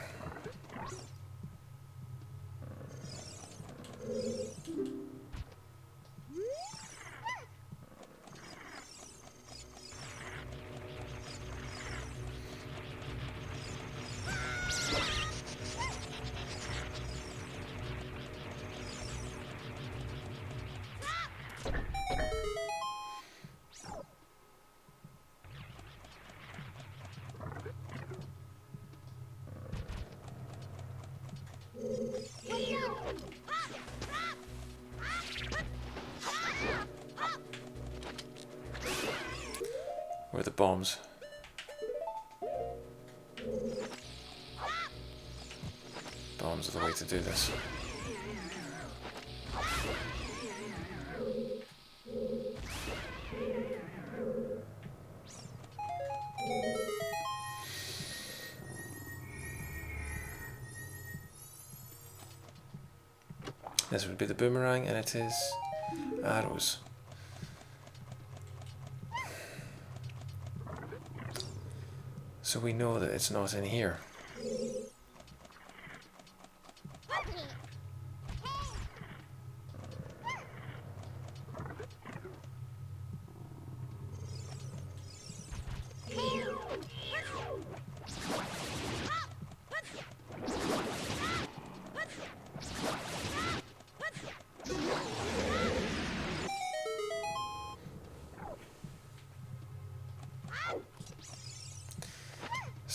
Where are the bombs? Bombs are the way to do this. This would be the boomerang, and it is arrows. So we know that it's not in here.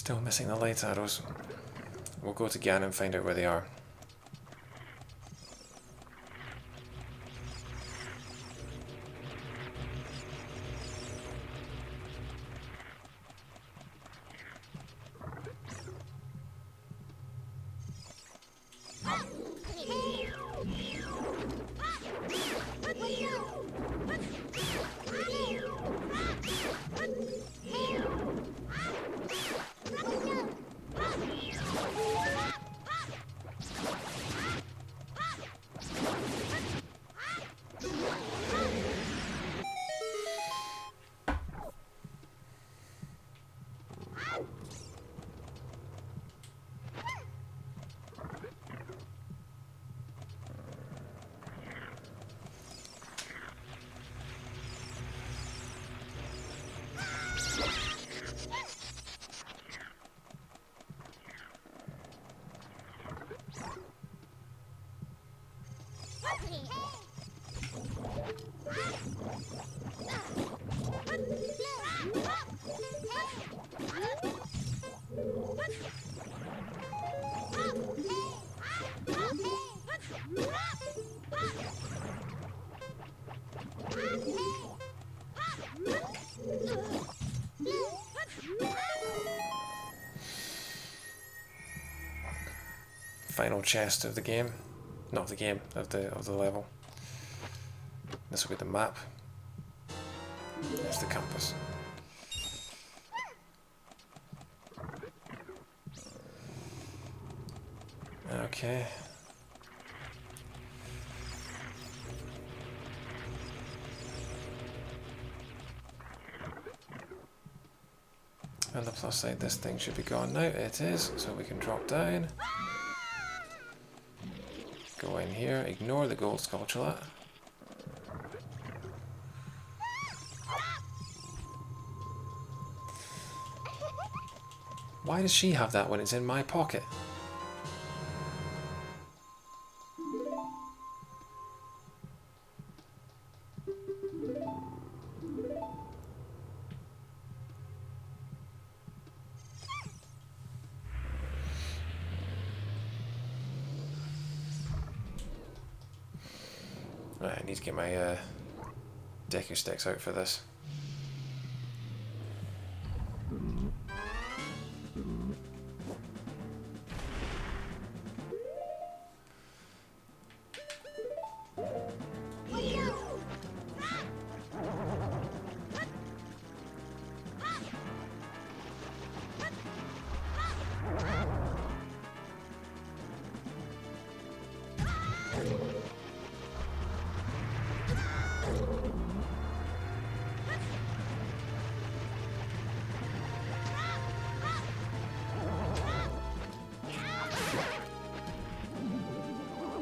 Still missing the light arrows. We'll go to Ganon and find out where they are. Final chest of the game. Not of the game, of the level. This will be the map. There's the compass. Okay. On the plus side, this thing should be gone now. It is, so we can drop down. Go in here, ignore the gold sculpture. Why does she have that when it's in my pocket? Right, I need to get my Deku sticks out for this.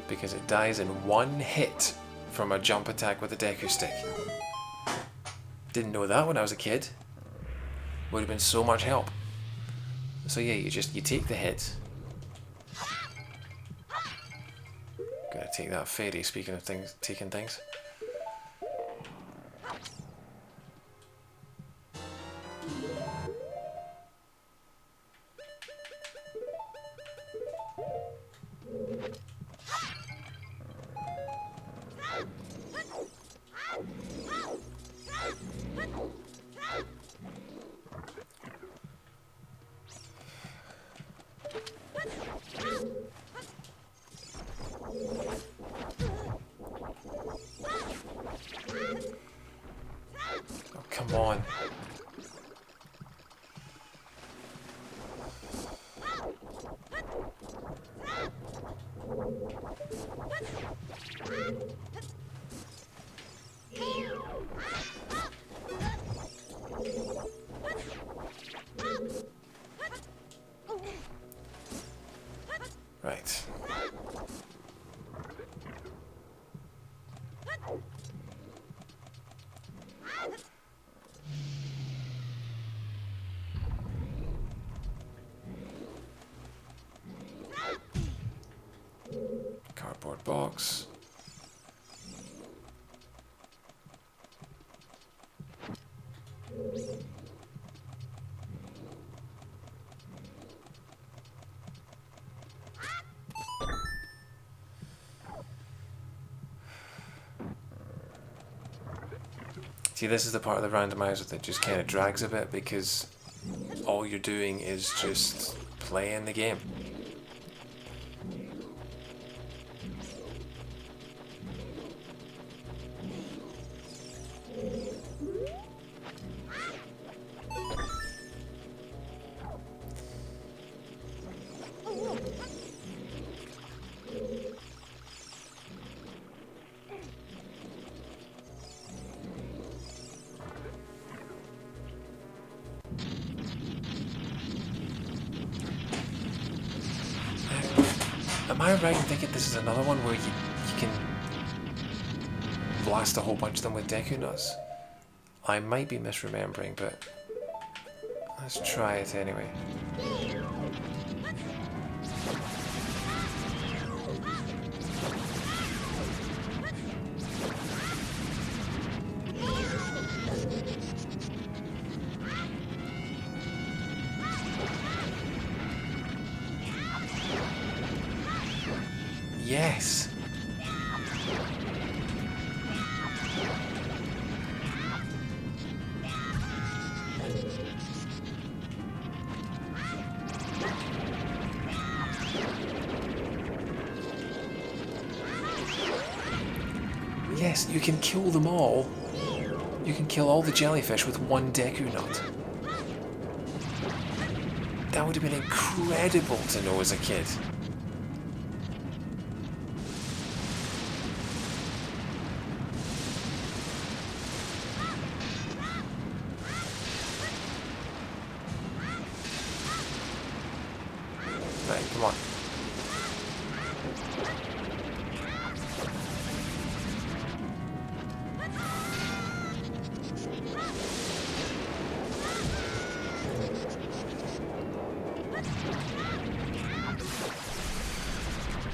Because it dies in one hit from a jump attack with a Deku stick. Didn't know that when I was a kid. Would have been so much help. So yeah, you take the hit. Gotta take that fairy, speaking of things, taking things. Oh, come on. Right. Cardboard box. See, this is the part of the randomizer that just kind of drags a bit because all you're doing is just playing the game. Am I right in thinking this is another one where you can blast a whole bunch of them with Deku Nuts? I might be misremembering, but let's try it anyway. Yes! Yes, you can kill them all. You can kill all the jellyfish with one Deku Nut. That would have been incredible to know as a kid. Right, come on.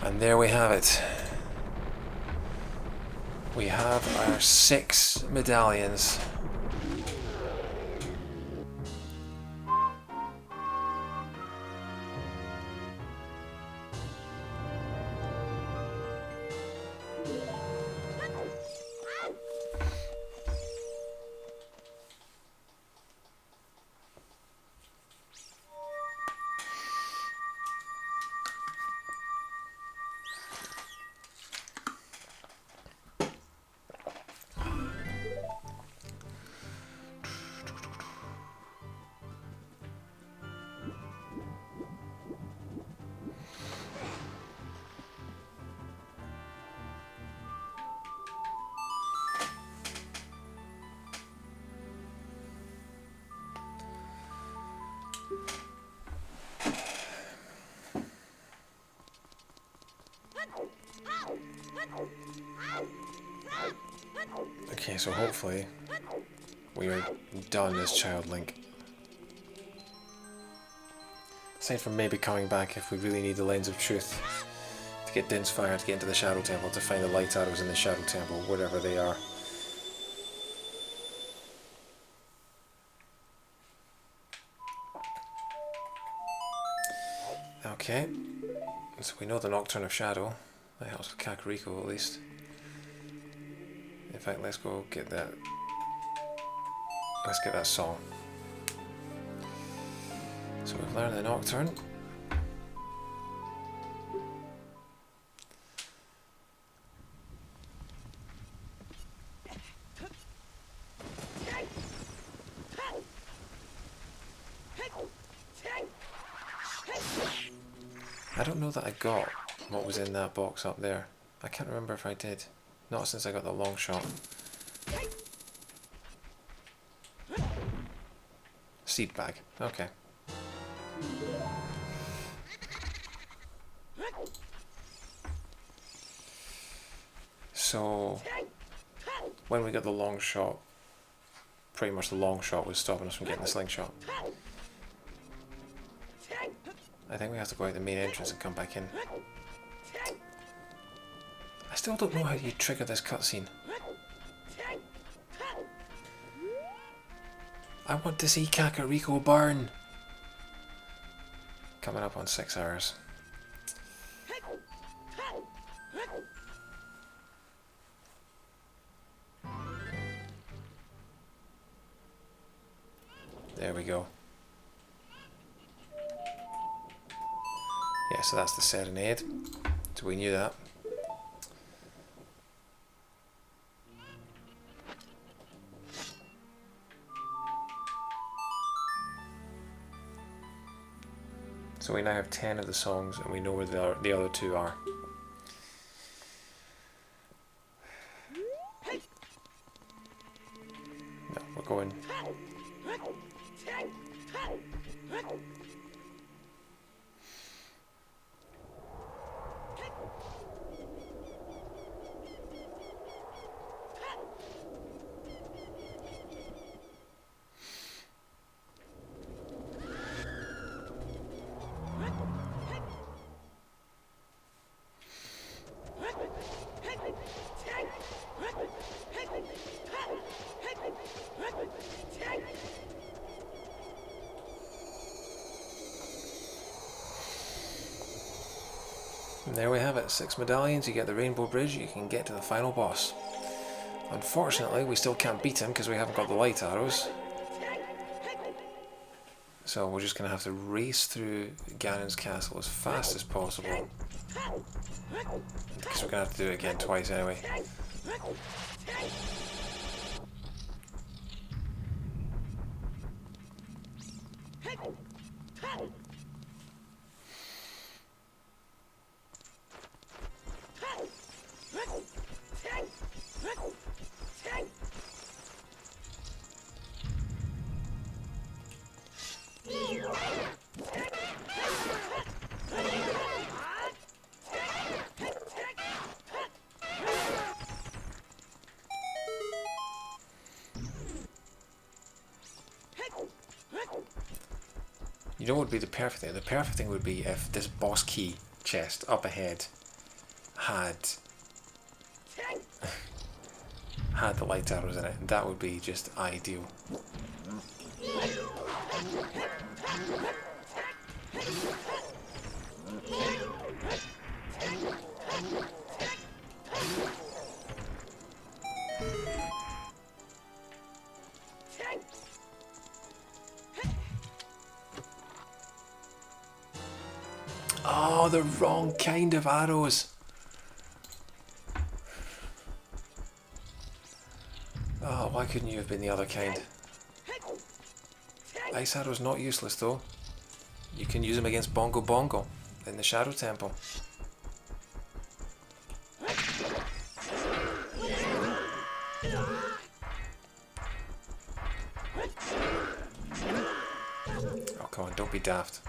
And there we have it. We have our 6 medallions. Okay, so hopefully we are done as Child Link. Aside from maybe coming back if we really need the Lens of Truth to get Din's Fire, to get into the Shadow Temple, to find the light arrows in the Shadow Temple, whatever they are. Okay, so we know the Nocturne of Shadow. That helps with Kakariko at least. In fact, let's go get that. Let's get that song. So we've learned the Nocturne. I don't know that I got what was in that box up there. I can't remember if I did. Not since I got the long shot. Seed bag. Okay. So when we got the long shot, pretty much the long shot was stopping us from getting the slingshot. I think we have to go out the main entrance and come back in. I still don't know how you trigger this cutscene. I want to see Kakariko burn! Coming up on 6 hours. There we go. Yeah, so that's the serenade. So we knew that. So we now have 10 of the songs and we know where the other two are. No, we're going... And there we have it, 6 medallions, you get the Rainbow Bridge, you can get to the final boss. Unfortunately, we still can't beat him because we haven't got the light arrows. So we're just going to have to race through Ganon's castle as fast as possible. Because we're going to have to do it again twice anyway. You know what would be the perfect thing? The perfect thing would be if this boss key chest up ahead had had the light arrows in it. That would be just ideal. Oh, the wrong kind of arrows. Oh, why couldn't you have been the other kind? Ice arrows not useless though. You can use them against Bongo Bongo in the Shadow Temple. Oh, come on, don't be daft.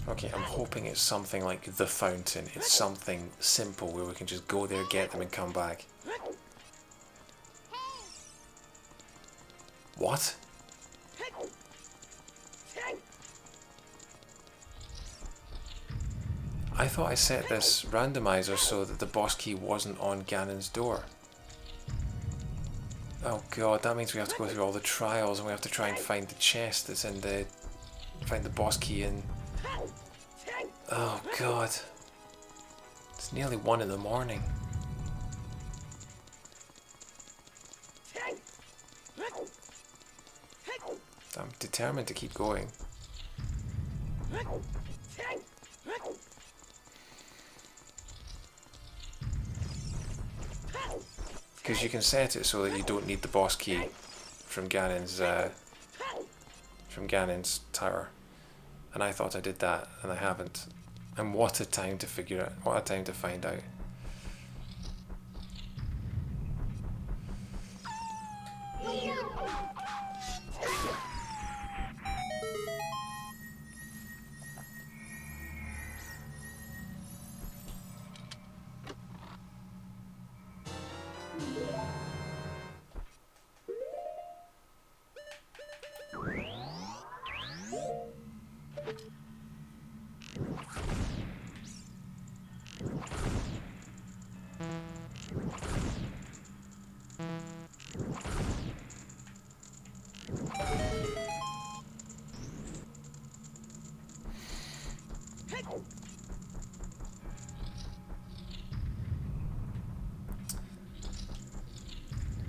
Okay, I'm hoping it's something like the fountain. It's something simple where we can just go there, get them and come back. What? I thought I set this randomizer so that the boss key wasn't on Ganon's door. Oh god, that means we have to go through all the trials and we have to try and find the chest that's in the... find the boss key in... Oh god. It's nearly 1 in the morning. I'm determined to keep going. Because you can set it so that you don't need the boss key from Ganon's tower. And I thought I did that, and I haven't. And what a time to figure out, what a time to find out.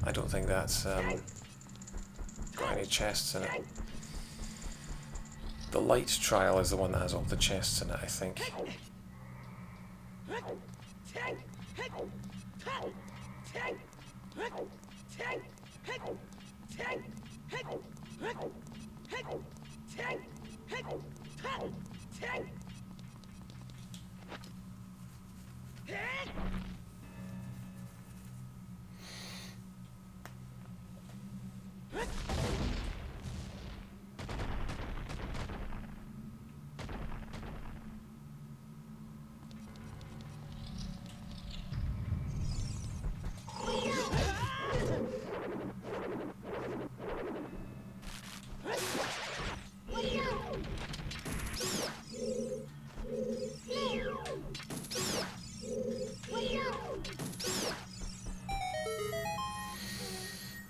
I don't think that's got any chests in it. The light trial is the one that has all the chests in it, I think.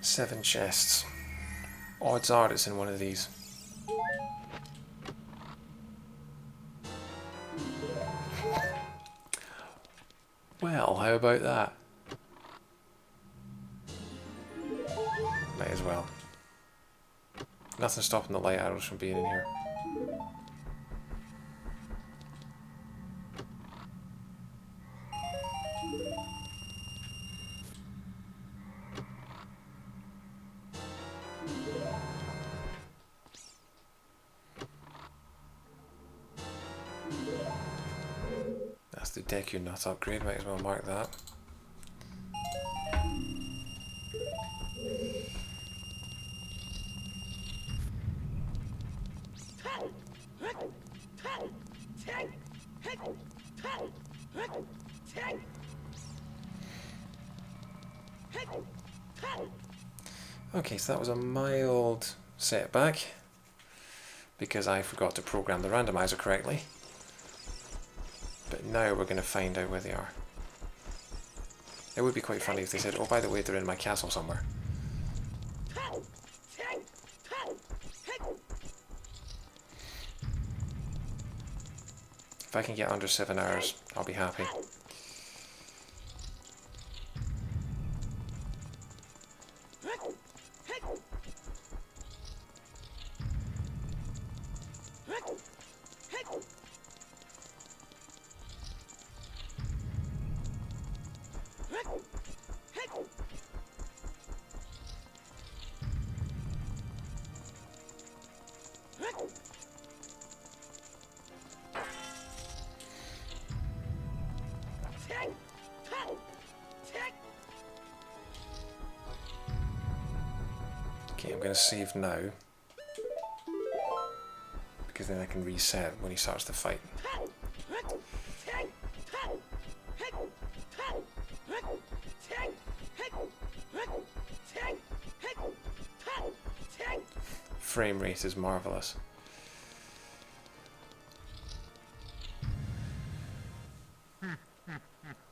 Seven chests. Odds are it's in one of these. Well, how about that? Might as well. Nothing stopping the light arrows from being in here. That's the Deku Nut upgrade, might as well mark that. Okay, so that was a mild setback because I forgot to program the randomizer correctly. But now we're going to find out where they are. It would be quite funny if they said, oh, by the way, they're in my castle somewhere. If I can get under 7 hours, I'll be happy. Okay, I'm going to save now, because then I can reset when he starts to fight. Frame rate is marvellous.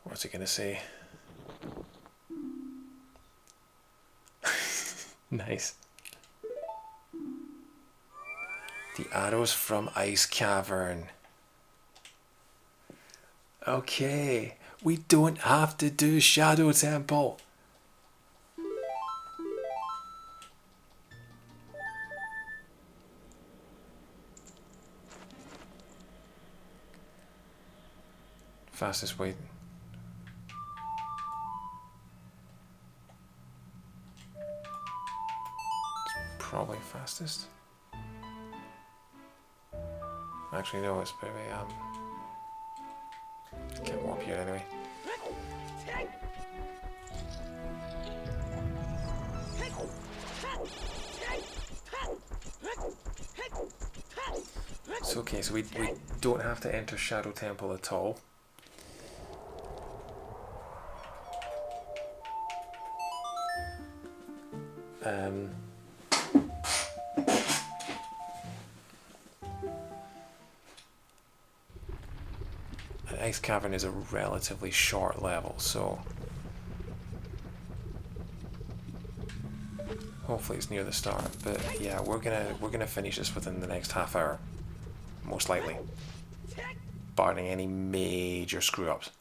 What's it going to say? Nice. The arrows from Ice Cavern. Okay, we don't have to do Shadow Temple. Fastest way. Probably fastest. Actually, no, it's probably can't warp here anyway. It's okay, so we don't have to enter Shadow Temple at all. Ice Cavern is a relatively short level, so hopefully it's near the start. But yeah, we're gonna finish this within the next half hour, most likely, barring any major screw ups.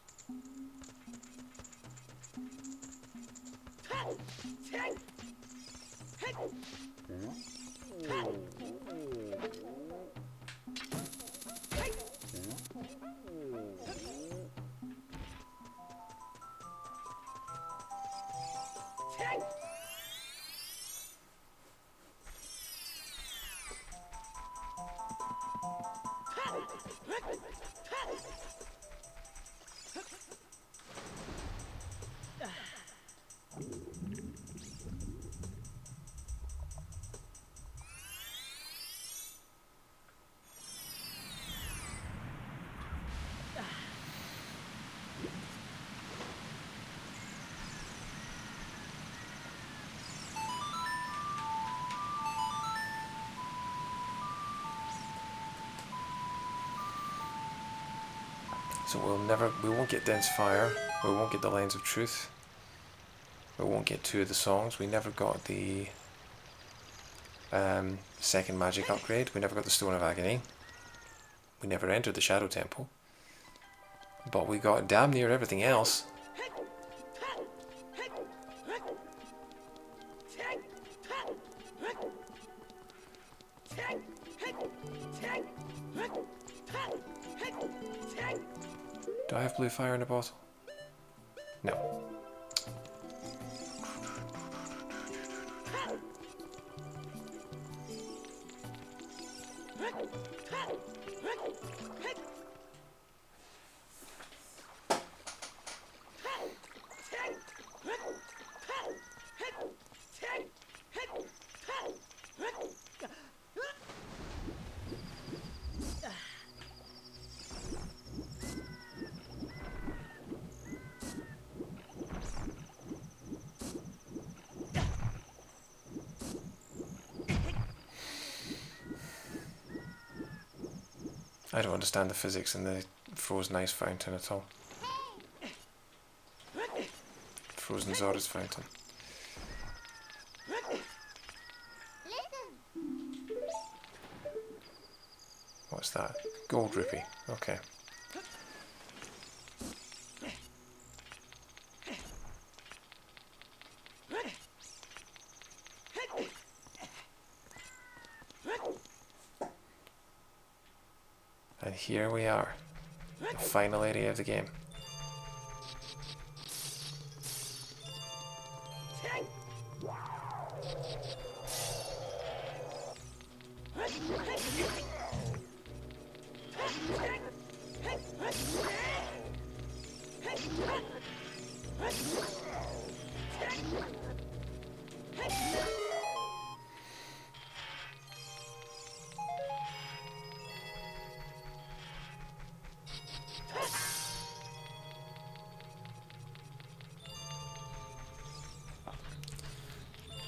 So we won't get Dense Fire, we won't get the Lens of Truth, we won't get 2 of the songs, we never got the second magic upgrade, we never got the Stone of Agony, we never entered the Shadow Temple, but we got damn near everything else. Do I have blue fire in a bottle? No. I don't understand the physics in the frozen ice fountain at all. Frozen Zora's fountain. What's that? Gold rupee. Okay. And here we are, the final area of the game.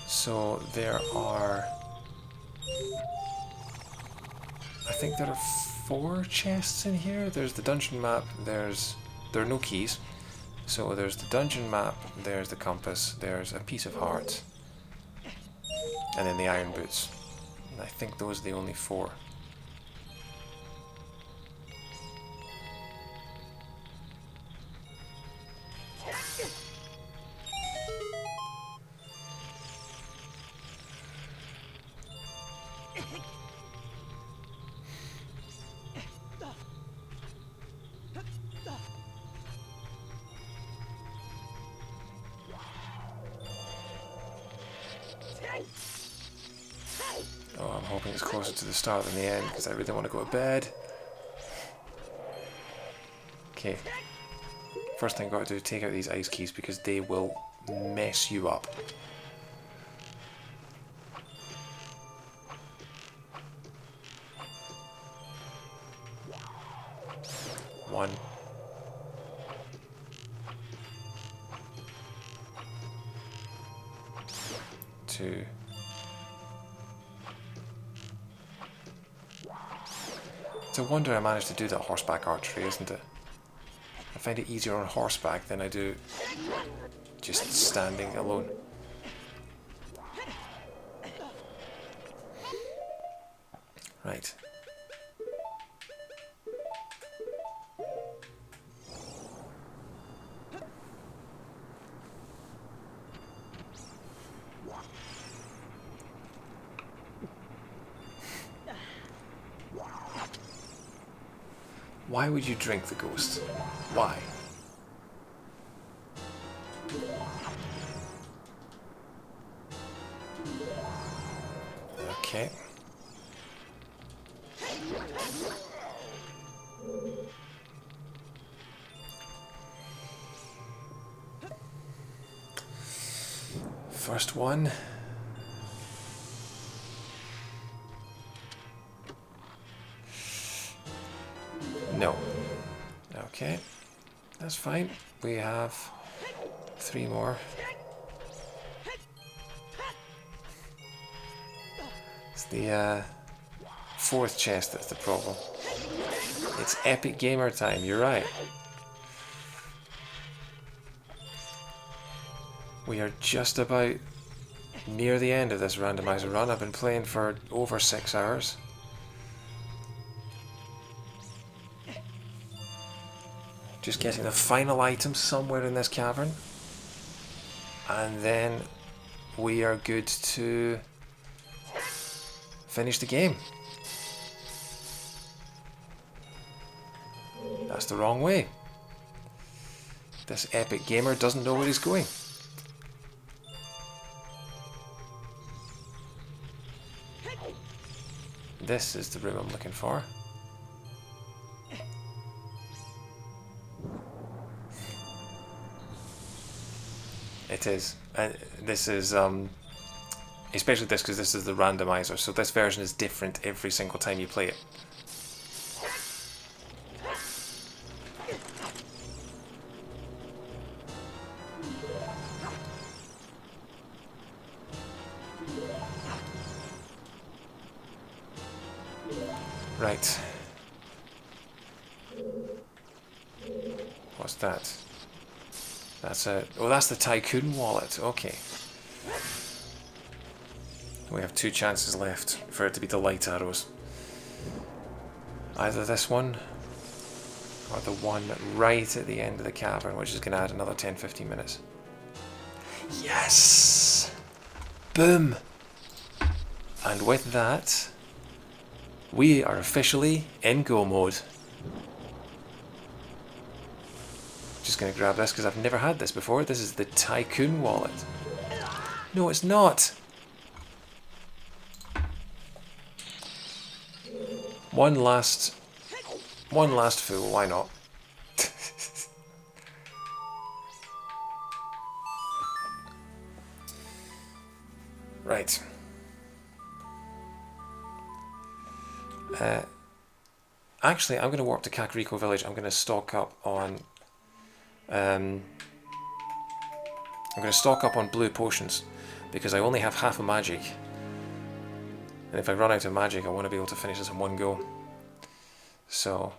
So there are, I think there are 4 chests in here. There's the dungeon map, there are no keys. So there's the dungeon map, there's the compass, there's a piece of heart, and then the iron boots. And I think those are the only 4. Oh, I'm hoping it's closer to the start than the end because I really want to go to bed. Okay. First thing I've got to do is take out these ice keys because they will mess you up. One. 2. It's a wonder I managed to do that horseback archery, isn't it? I find it easier on horseback than I do just standing alone. Right. Why would you drink the ghost? Why? Okay. First one. No. Okay. That's fine. We have 3 more. It's the 4th chest that's the problem. It's epic gamer time, you're right. We are just about near the end of this randomizer run. I've been playing for over 6 hours. Just getting the final item somewhere in this cavern. And then we are good to finish the game. That's the wrong way. This epic gamer doesn't know where he's going. This is the room I'm looking for. It is. This is, especially this because this is the randomizer, so this version is different every single time you play it. Right. What's that? That's a... Oh, that's the Tycoon wallet. Okay. We have 2 chances left for it to be the light arrows. Either this one or the one right at the end of the cavern, which is going to add another 10-15 minutes. Yes! Boom! And with that, we are officially in go mode. Just going to grab this because I've never had this before. This is the Tycoon wallet. No, it's not. One last fool, why not? Right. Actually, I'm going to warp to Kakariko Village. I'm going to stock up on... I'm going to stock up on blue potions because I only have half a magic. And if I run out of magic, I want to be able to finish this in one go. So...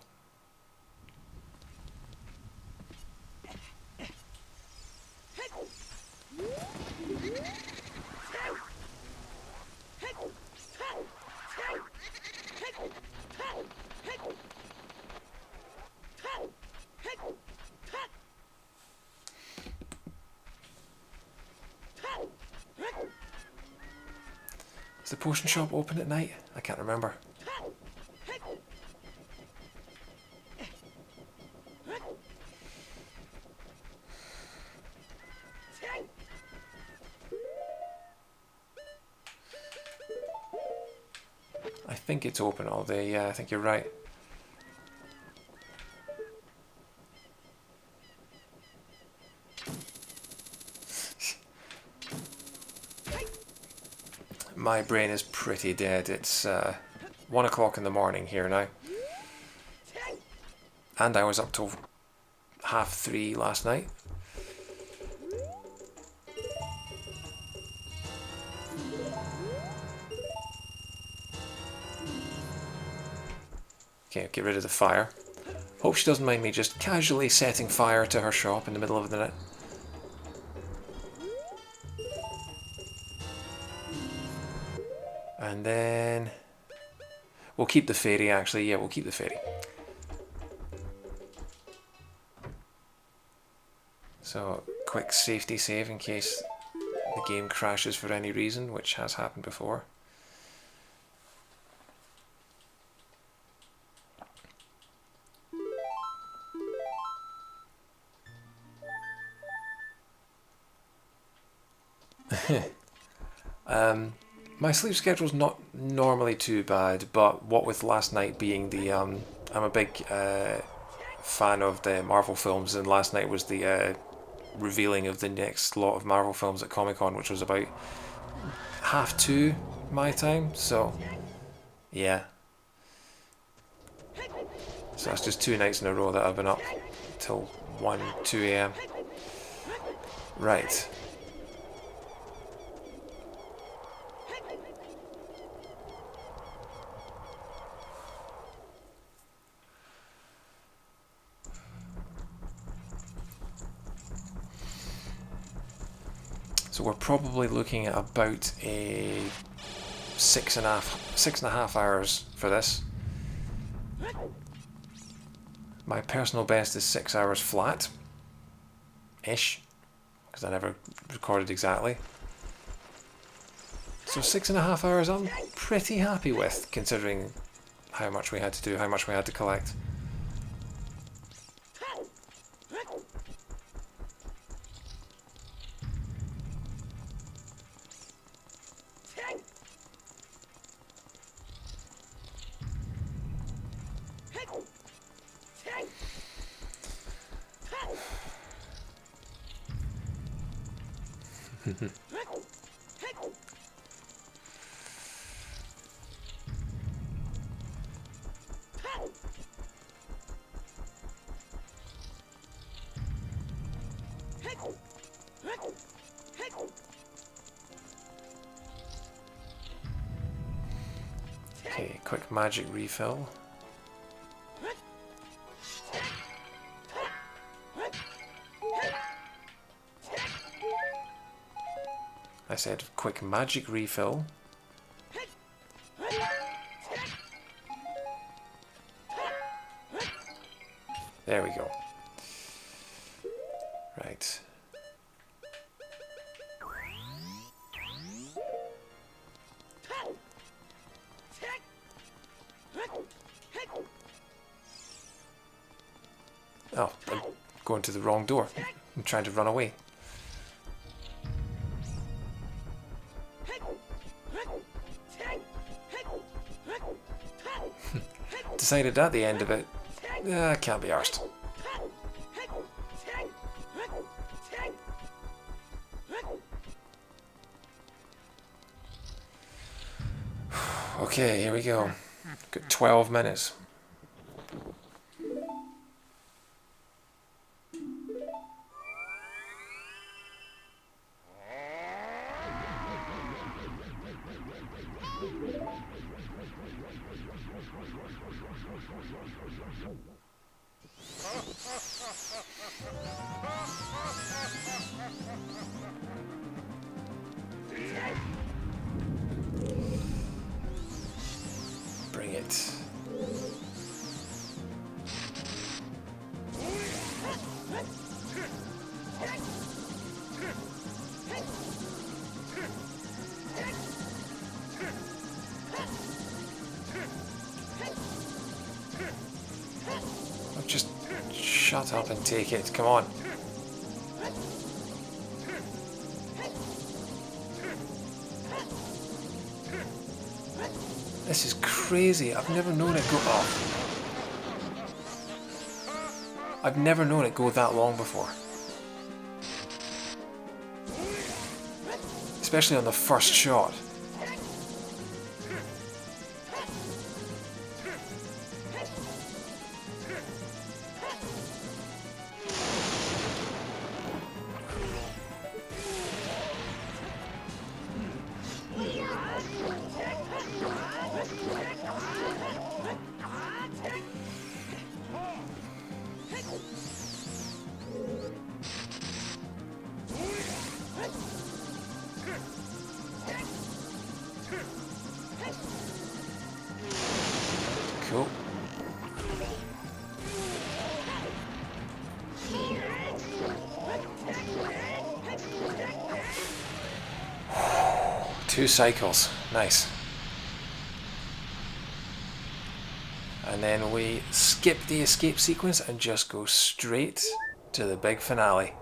Is the potion shop open at night? I can't remember. I think it's open all day, yeah, I think you're right. My brain is pretty dead. It's 1 o'clock in the morning here now. And I was up till 3:30 last night. Okay, get rid of the fire. Hope she doesn't mind me just casually setting fire to her shop in the middle of the night. And then... we'll keep the fairy actually, yeah, we'll keep the fairy. So, quick safety save in case the game crashes for any reason, which has happened before. My sleep schedule's not normally too bad, but what with last night being the I'm a big fan of the Marvel films, and last night was the revealing of the next lot of Marvel films at Comic-Con, which was about 2:30 my time. So yeah, so that's just 2 nights in a row that I've been up till 1, 2 a.m. Right. So we're probably looking at about a 6.5 hours for this. My personal best is 6 hours flat, ish, because I never recorded exactly. So 6.5 hours I'm pretty happy with, considering how much we had to do, how much we had to collect. Okay, quick magic refill. I said quick magic refill. There we go. Right. Oh, I'm going to the wrong door. I'm trying to run away. Decided at the end of it, I can't be arsed. Okay, here we go. Got 12 minutes. Bring it. Oh, just shut up and take it. Come on. This is crazy. I've never known it go off. I've never known it go that long before. Especially on the first shot. Cool. Two cycles. Nice. And then we skip the escape sequence and just go straight to the big finale.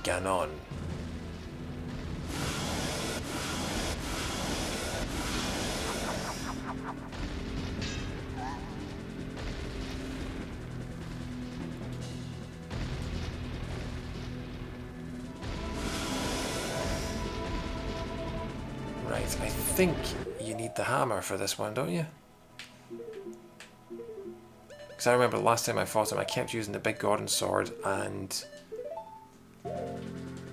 Ganon. Right, I think you need the hammer for this one, don't you? Because I remember the last time I fought him, I kept using the big Gordon sword, and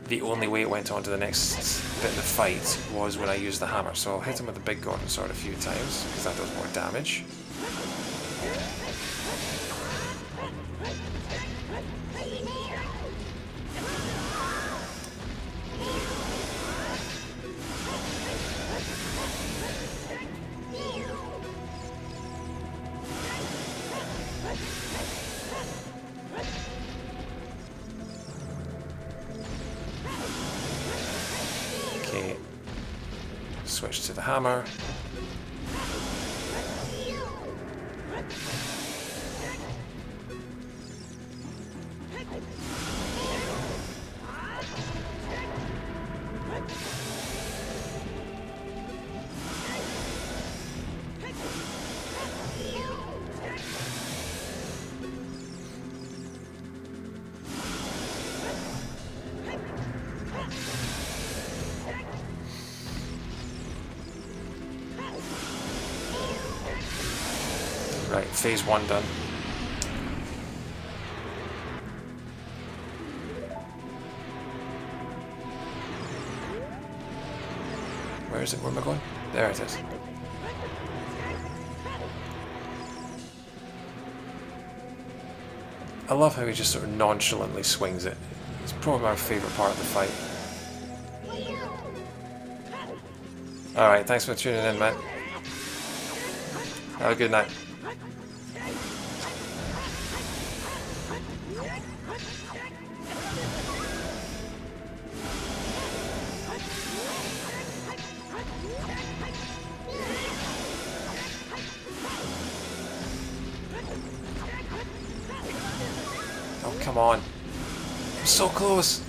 the only way it went on to the next bit of the fight was when I used the hammer. So I'll hit him with the big Gordon sword a few times, because that does more damage. Okay, switch to the hammer. Right, phase 1 done. Where is it? Where am I going? There it is. I love how he just sort of nonchalantly swings it. It's probably my favourite part of the fight. Alright, thanks for tuning in, man. Have a good night. Oh, come on. I'm so close.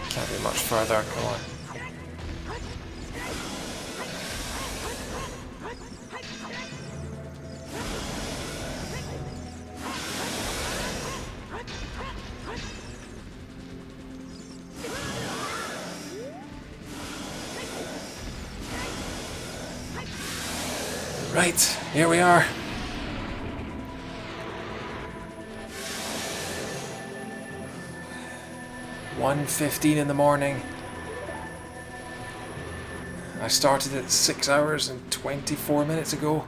Can't be much further, come on. Right, here we are. "1:15 in the morning. I started it 6 hours and 24 minutes ago.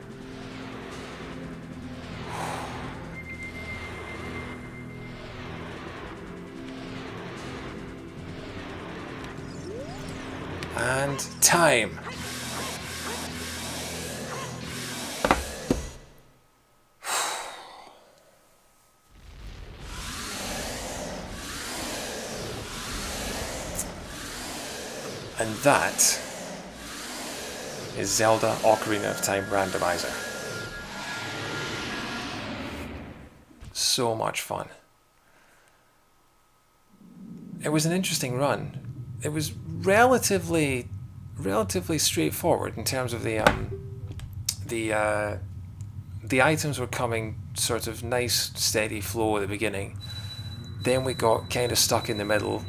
And time. And that is Zelda Ocarina of Time Randomiser. So much fun. It was an interesting run. It was relatively straightforward in terms of the items were coming sort of nice steady flow at the beginning. Then we got kind of stuck in the middle.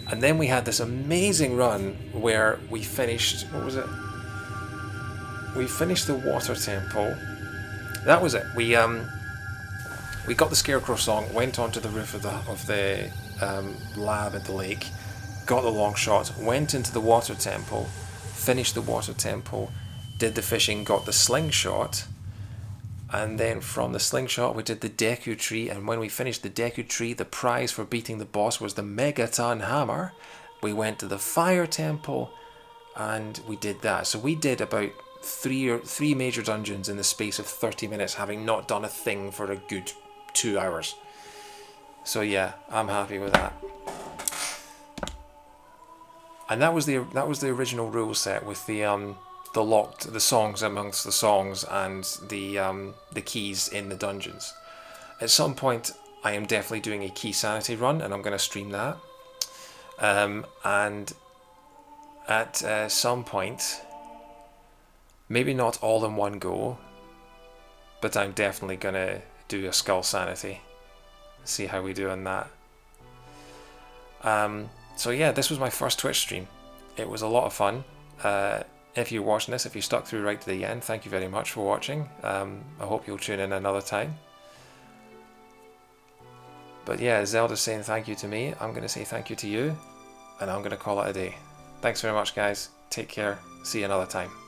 And then we had this amazing run where we finished, what was it? We finished the water temple. That was it. We got the Scarecrow song, went onto the roof of the lab at the lake, got the long shot, went into the water temple, finished the water temple, did the fishing, got the slingshot, and then from the slingshot we did the Deku Tree, and when we finished the Deku Tree, the prize for beating the boss was the Megaton Hammer. We went to the Fire Temple, and we did that. So we did about three major dungeons in the space of 30 minutes, having not done a thing for a good 2 hours. So yeah, I'm happy with that. And that was the original rule set with the songs amongst the songs and the keys in the dungeons. At some point, I am definitely doing a key sanity run, and I'm going to stream that. And at some point, maybe not all in one go, but I'm definitely going to do a skull sanity. See how we do on that. So yeah, this was my first Twitch stream. It was a lot of fun. If you're watching this, if you stuck through right to the end, thank you very much for watching. I hope you'll tune in another time. But yeah, Zelda's saying thank you to me. I'm going to say thank you to you. And I'm going to call it a day. Thanks very much, guys. Take care. See you another time.